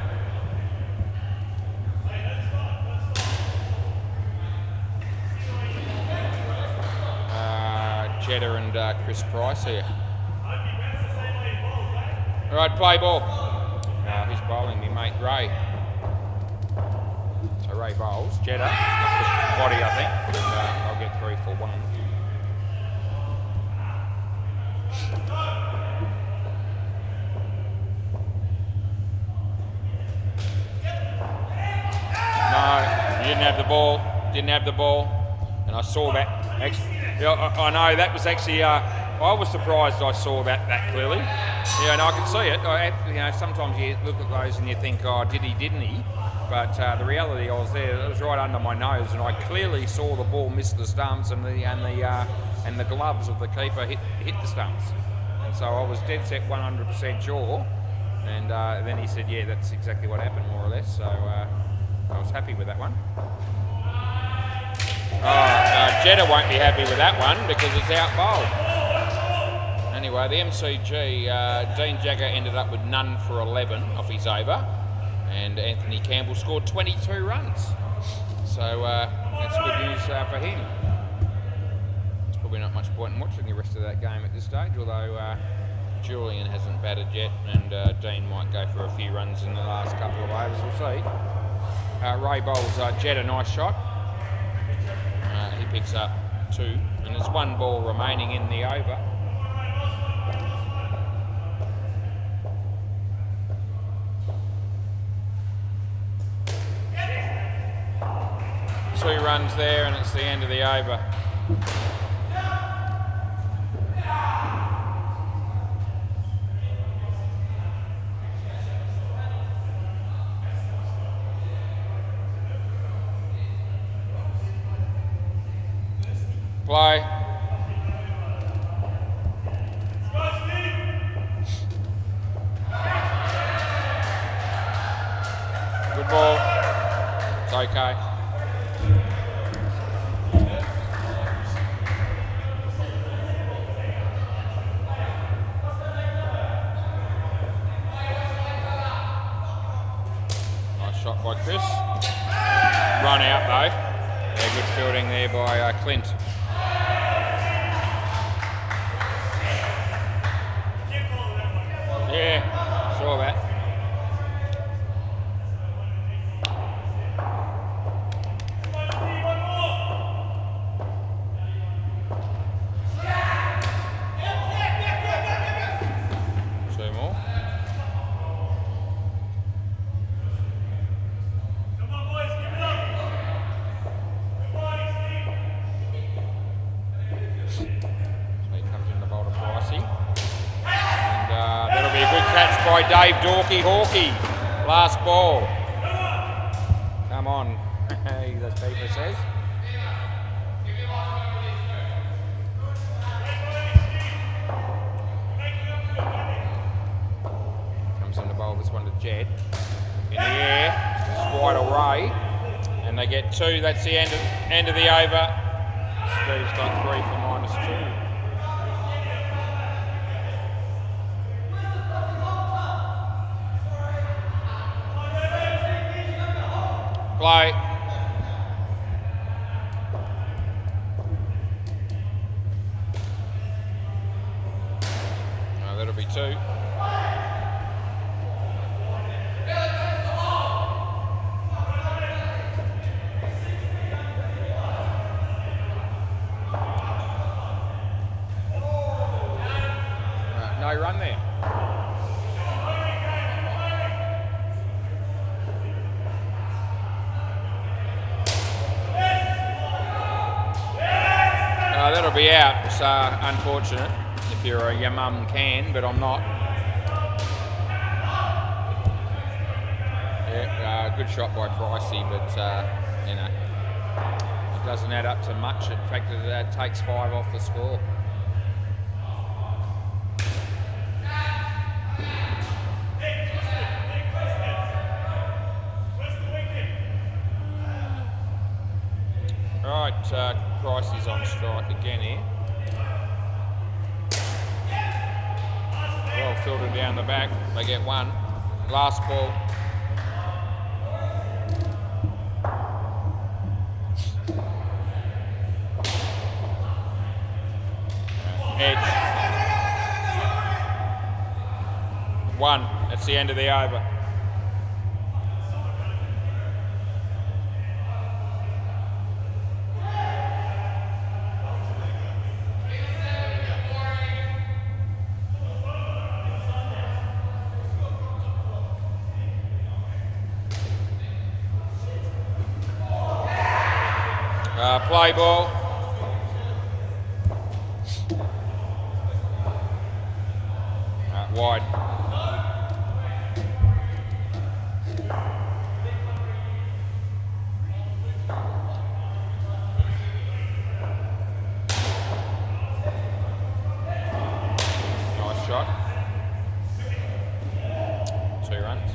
Jetta and Chris Price here. All right, play ball. Who's bowling? Me mate Ray. So Ray bowls. Jetta, that's the body I think, but I'll get 3 for 1. No, you didn't have the ball. Didn't have the ball, and I saw that. Yeah, I know that was actually. I was surprised I saw that clearly. Yeah, and I could see it. Sometimes you look at those and you think, oh, did he, didn't he? But the reality, I was there. It was right under my nose, and I clearly saw the ball miss the stumps, and the gloves of the keeper hit the stumps. And so I was dead set 100% sure. And then he said, yeah, that's exactly what happened, more or less. So I was happy with that one. Jetta won't be happy with that one because it's out bowled. Anyway, the MCG, Dean Jagger ended up with none for 11 off his over, and Anthony Campbell scored 22 runs. So that's good news for him. There's probably not much point in watching the rest of that game at this stage, although Julian hasn't batted yet, and Dean might go for a few runs in the last couple of overs, we'll see. Ray bowls Jetta, nice shot. He picks up 2, and there's 1 ball remaining in the over. Two runs there, and it's the end of the over. Play. Good ball. It's okay. Nice shot by Chris. Run out though. Yeah, good fielding there by Clint. Yeah, saw that. Two more. by Dave Dorky Hawkey. Last ball. Come on, the keeper says. Comes in to bowl this one to Jed. In the air, it's wide away. And they get 2, that's the end of the over. Steve's got 3 for -2. Play. Oh, that'll be 2. No run there. That'll be out. It's unfortunate if you're your mum can, but I'm not. Yeah, good shot by Pricey, but you know, it doesn't add up to much. In fact, it takes 5 off the score. Right, Pricey's on strike again here. Well filtered down the back, they get 1. Last ball. Edge. 1, that's the end of the over. Play ball. Wide. Nice shot. 2 runs.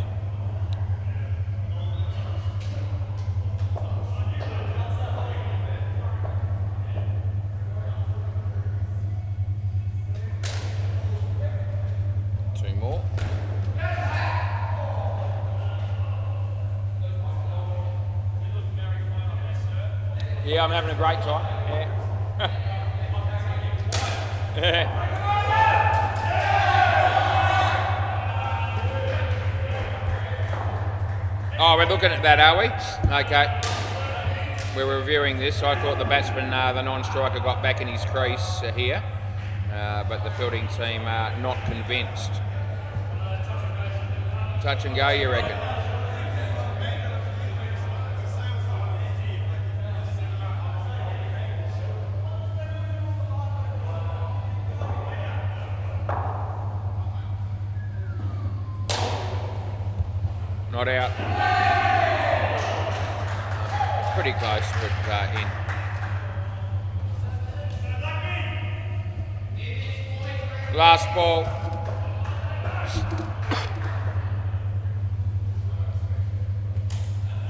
More. Yeah, I'm having a great time. Yeah. Oh, we're looking at that, are we? Okay. We're reviewing this. I thought the batsman, the non-striker, got back in his crease here, but the fielding team are not convinced. Touch and go, you reckon? Not out. Pretty close, but in. Last ball.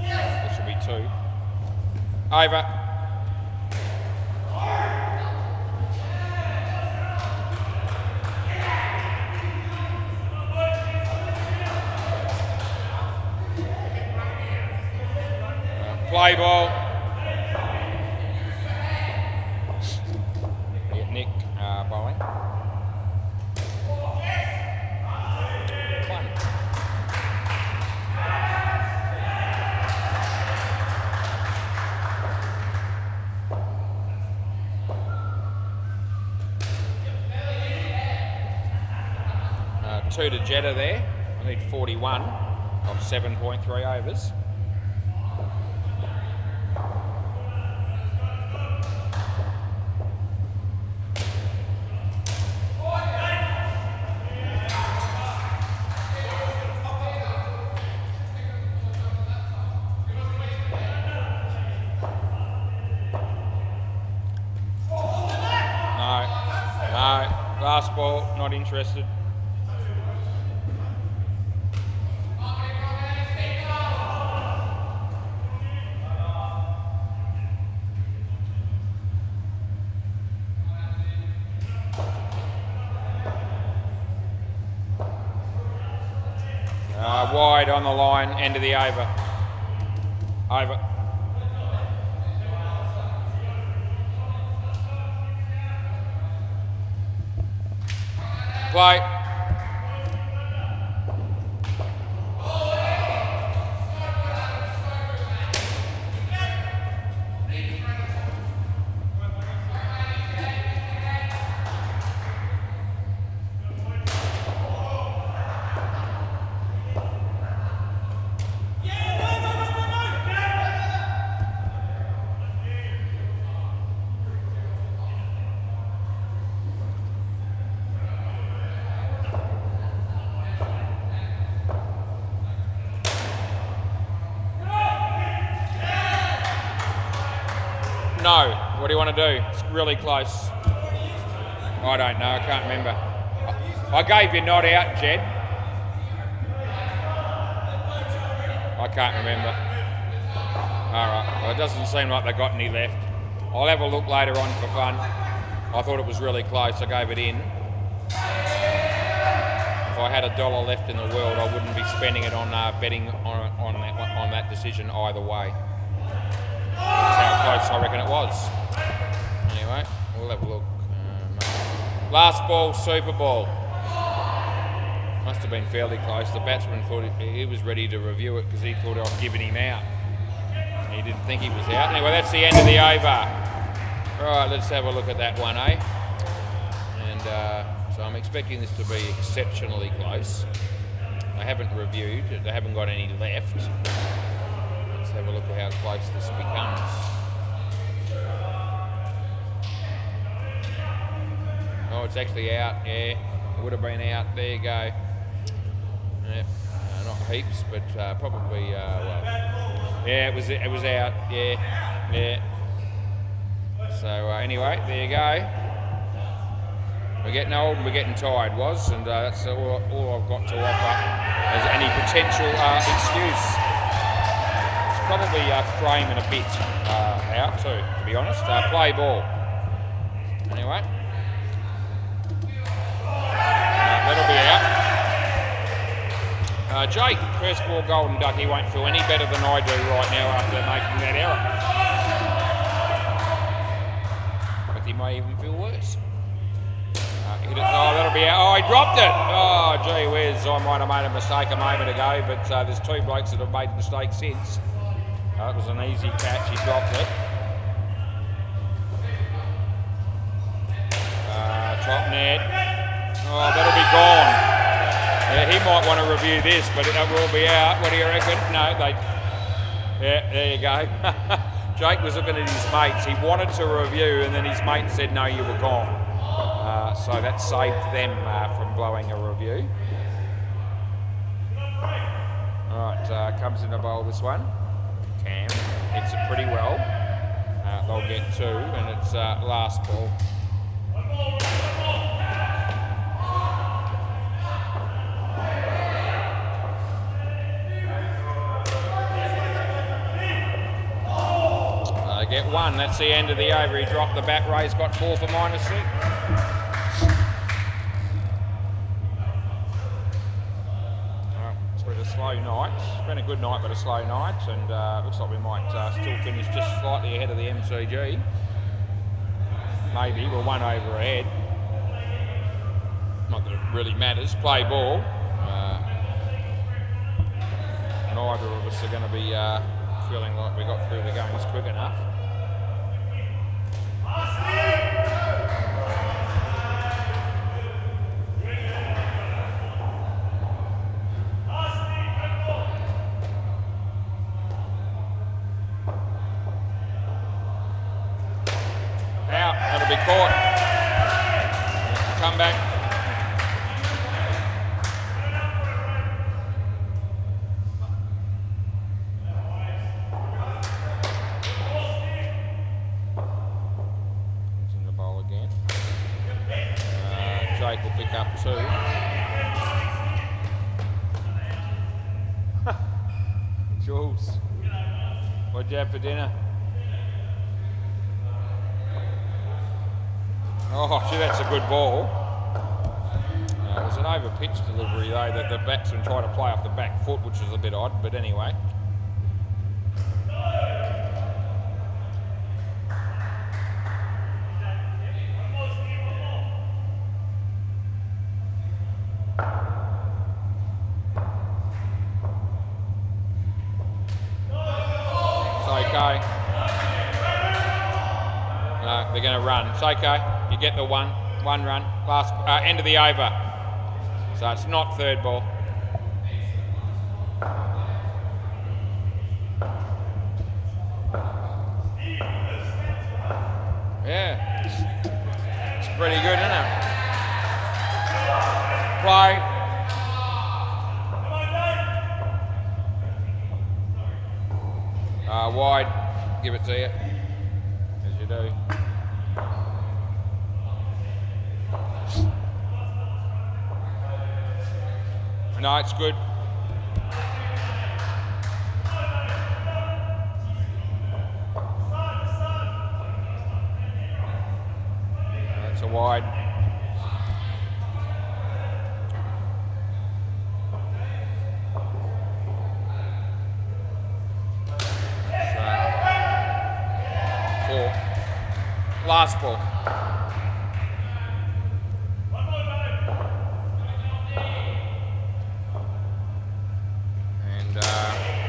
This will be 2. Over. Play ball. Get Nick bowling. 1. Two to Jeddah there. I need 41 of 7.3 overs. last ball, not interested. Wide on the line, end of the over. Over. Play. No. What do you want to do? It's really close. I don't know. I can't remember. I gave you not out, Jed. I can't remember. All right. Well, it doesn't seem like they got any left. I'll have a look later on for fun. I thought it was really close. I gave it in. If I had $1 left in the world, I wouldn't be spending it on betting on that decision either way. That's how close I reckon it was. Anyway, we'll have a look. Last ball, Super Ball. Must have been fairly close. The batsman thought he was ready to review it because he thought I'd given him out. He didn't think he was out. Anyway, that's the end of the over. Right, let's have a look at that one, eh? And so I'm expecting this to be exceptionally close. They haven't reviewed. They haven't got any left. Let's have a look at how close this becomes. Oh, it's actually out, yeah. It would have been out. There you go. Yep. Not heaps, but probably, well, yeah, it was out, yeah. So anyway, there you go. We're getting old and we're getting tired, and that's all I've got to offer as any potential excuse. Probably frame and a bit out too, to be honest. Play ball. Anyway. That'll be out. Jake, first ball golden duck. He won't feel any better than I do right now after making that error. But he may even feel worse. Hit it. Oh, that'll be out. Oh, he dropped it. Oh, gee whiz. I might have made a mistake a moment ago, but there's two blokes that have made mistakes since. It was an easy catch, he dropped it. Top net. Oh, that'll be gone. Yeah, he might want to review this, but it will be out. What do you reckon? No, yeah, there you go. Jake was looking at his mates. He wanted to review, and then his mate said, no, you were gone. So that saved them from blowing a review. All right, comes in the bowl, this one. Cam hits it pretty well. They'll get two, and it's last ball. They get one. That's the end of the over. He dropped the bat. Ray's got 4 for -6. A slow night. It's been a good night, but a slow night, and looks like we might still finish just slightly ahead of the MCG. Maybe we're 1 over ahead. Not that it really matters. Play ball. Neither of us are going to be feeling like we got through the games quick enough. That'll be caught. Come back. It's in the bowl again. Shake will pick up 2. Jules, what'd you have for dinner? Oh, gee, that's a good ball. It was an over-pitch delivery, though, that the batsman tried to play off the back foot, which was a bit odd, but anyway. Okay. No, they're going to run. It's okay. You get the one run. Last end of the over. So it's not third ball. Yeah. It's pretty good, isn't it? Play. Wide, give it to you, as you do. No, it's good. That's a wide. Last ball. And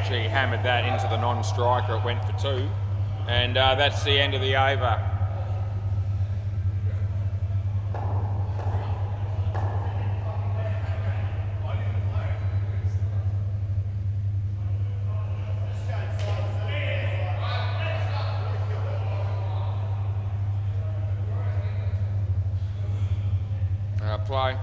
she hammered that into the non-striker. It went for 2. And that's the end of the over. Play.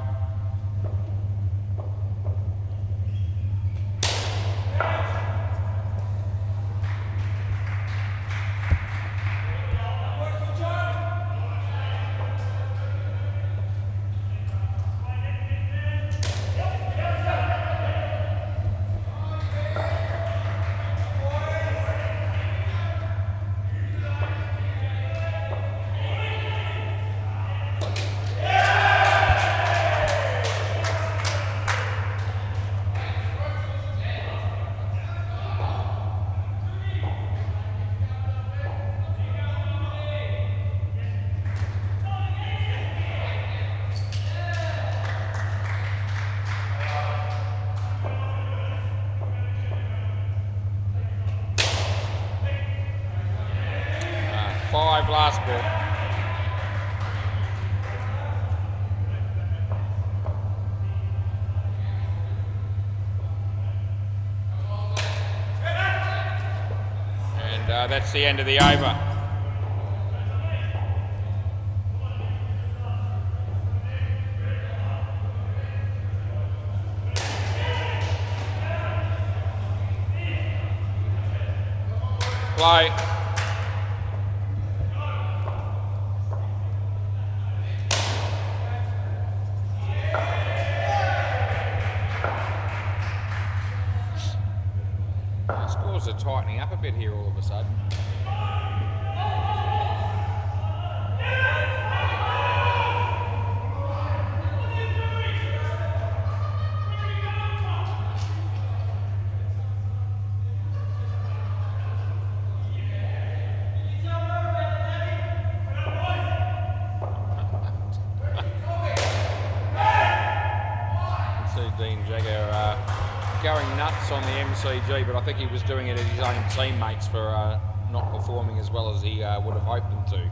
Last ball. And that's the end of the over. Play. Scores are tightening up a bit here all of a sudden. Dean Jagger going nuts on the MCG, but I think he was doing it at his own teammates for not performing as well as he would have hoped them to.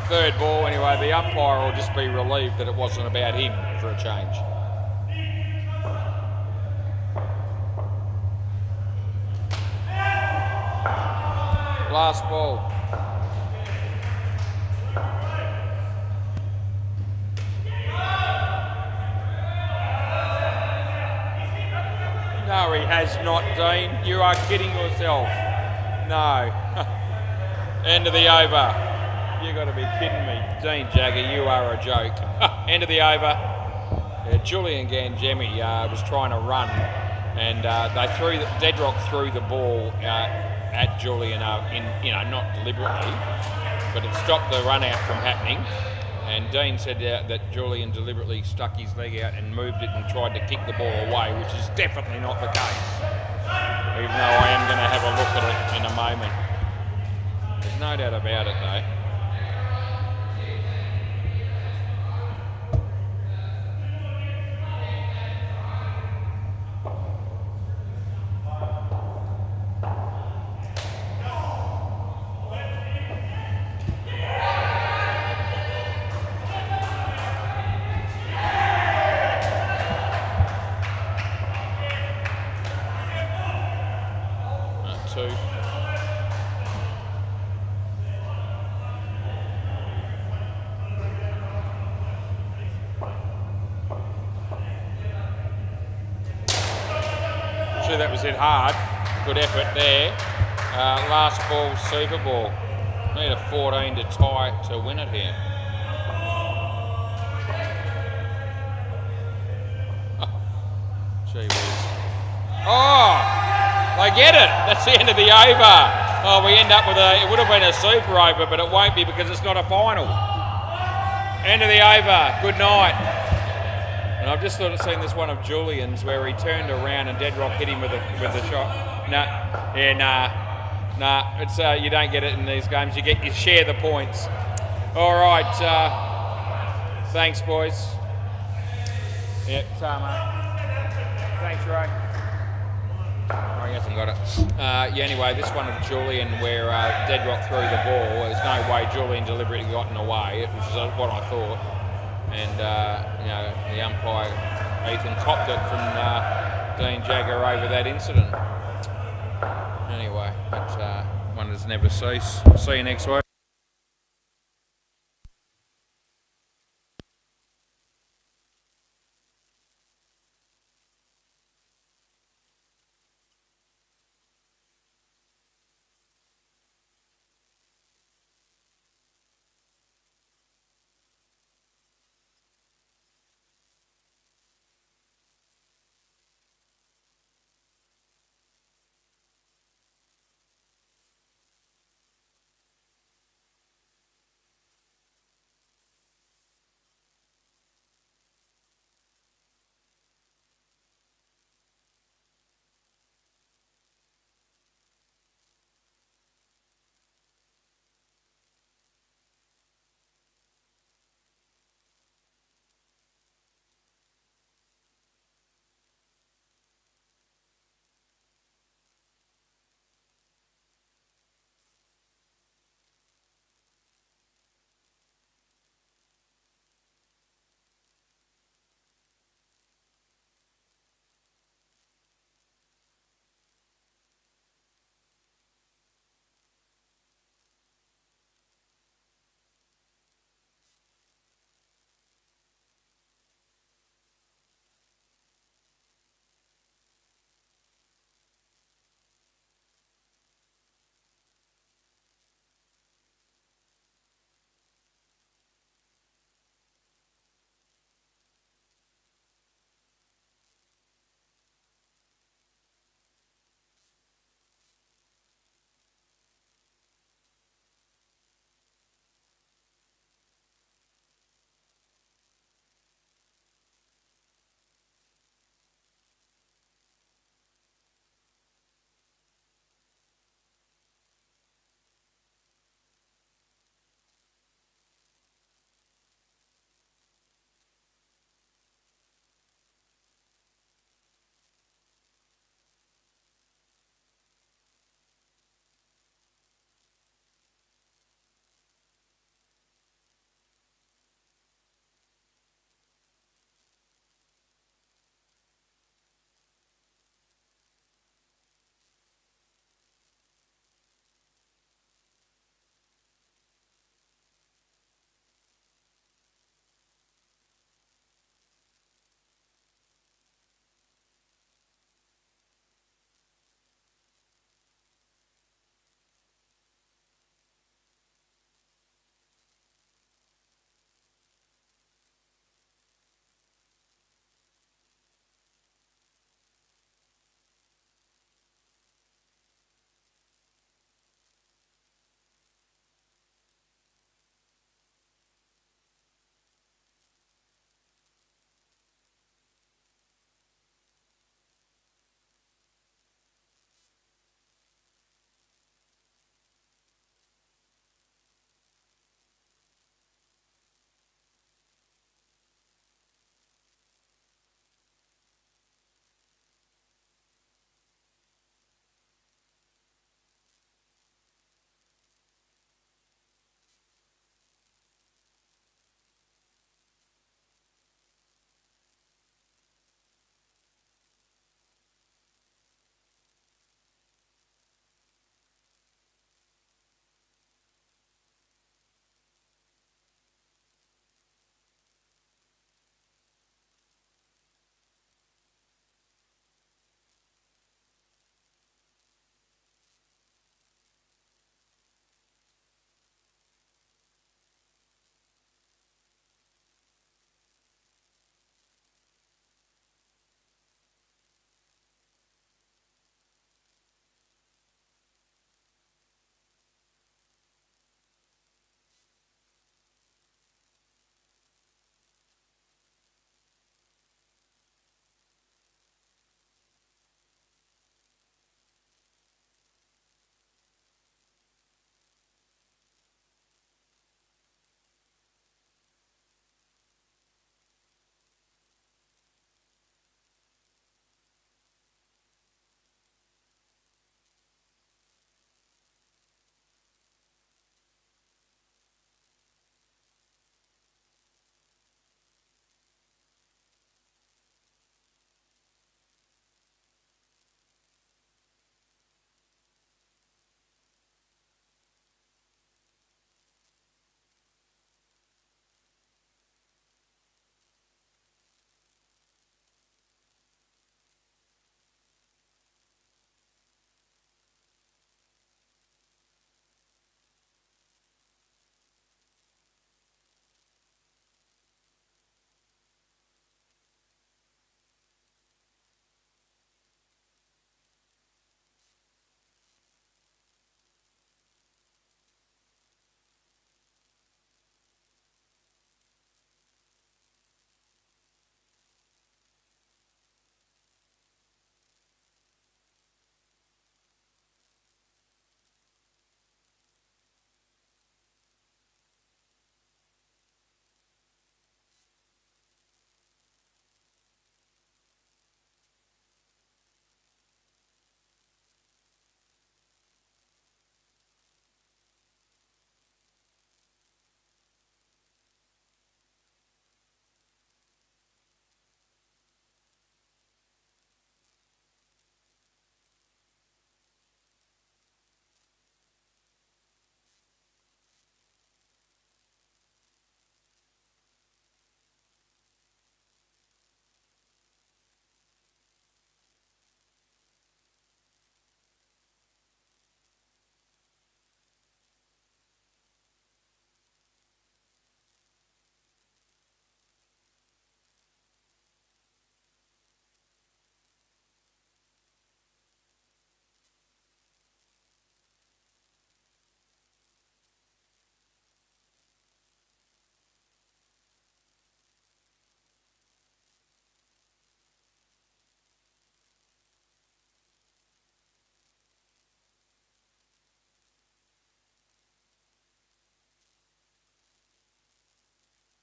Third ball anyway, the umpire will just be relieved that it wasn't about him for a change. Last ball. No, he has not, Dean. You are kidding yourself. No. End of the over. You got to be kidding me. Dean Jagger, you are a joke. End of the over. Julian Gangemi was trying to run, and Deadrock threw the ball at Julian not deliberately, but it stopped the run out from happening. And Dean said that Julian deliberately stuck his leg out and moved it and tried to kick the ball away, which is definitely not the case. Even though I am going to have a look at it in a moment. There's no doubt about it though. That was hit hard. Good effort there. Last ball, Super Ball. Need a 14 to tie to win it here. Gee whiz. Oh, they get it. That's the end of the over. Oh, we end up with it would have been a super over, but it won't be because it's not a final. End of the over. Good night. And I've just seen this one of Julian's where he turned around and Deadrock hit him with a shot. Nah. It's you don't get it in these games. You share the points. All right. Thanks, boys. Yeah, mate. Thanks, Ray. Oh, he hasn't got it. Anyway, this one of Julian where Deadrock threw the ball. There's no way Julian deliberately gotten away, which is what I thought. And the umpire Ethan copped it from Dean Jagger over that incident. Anyway, that one does never cease. See you next week.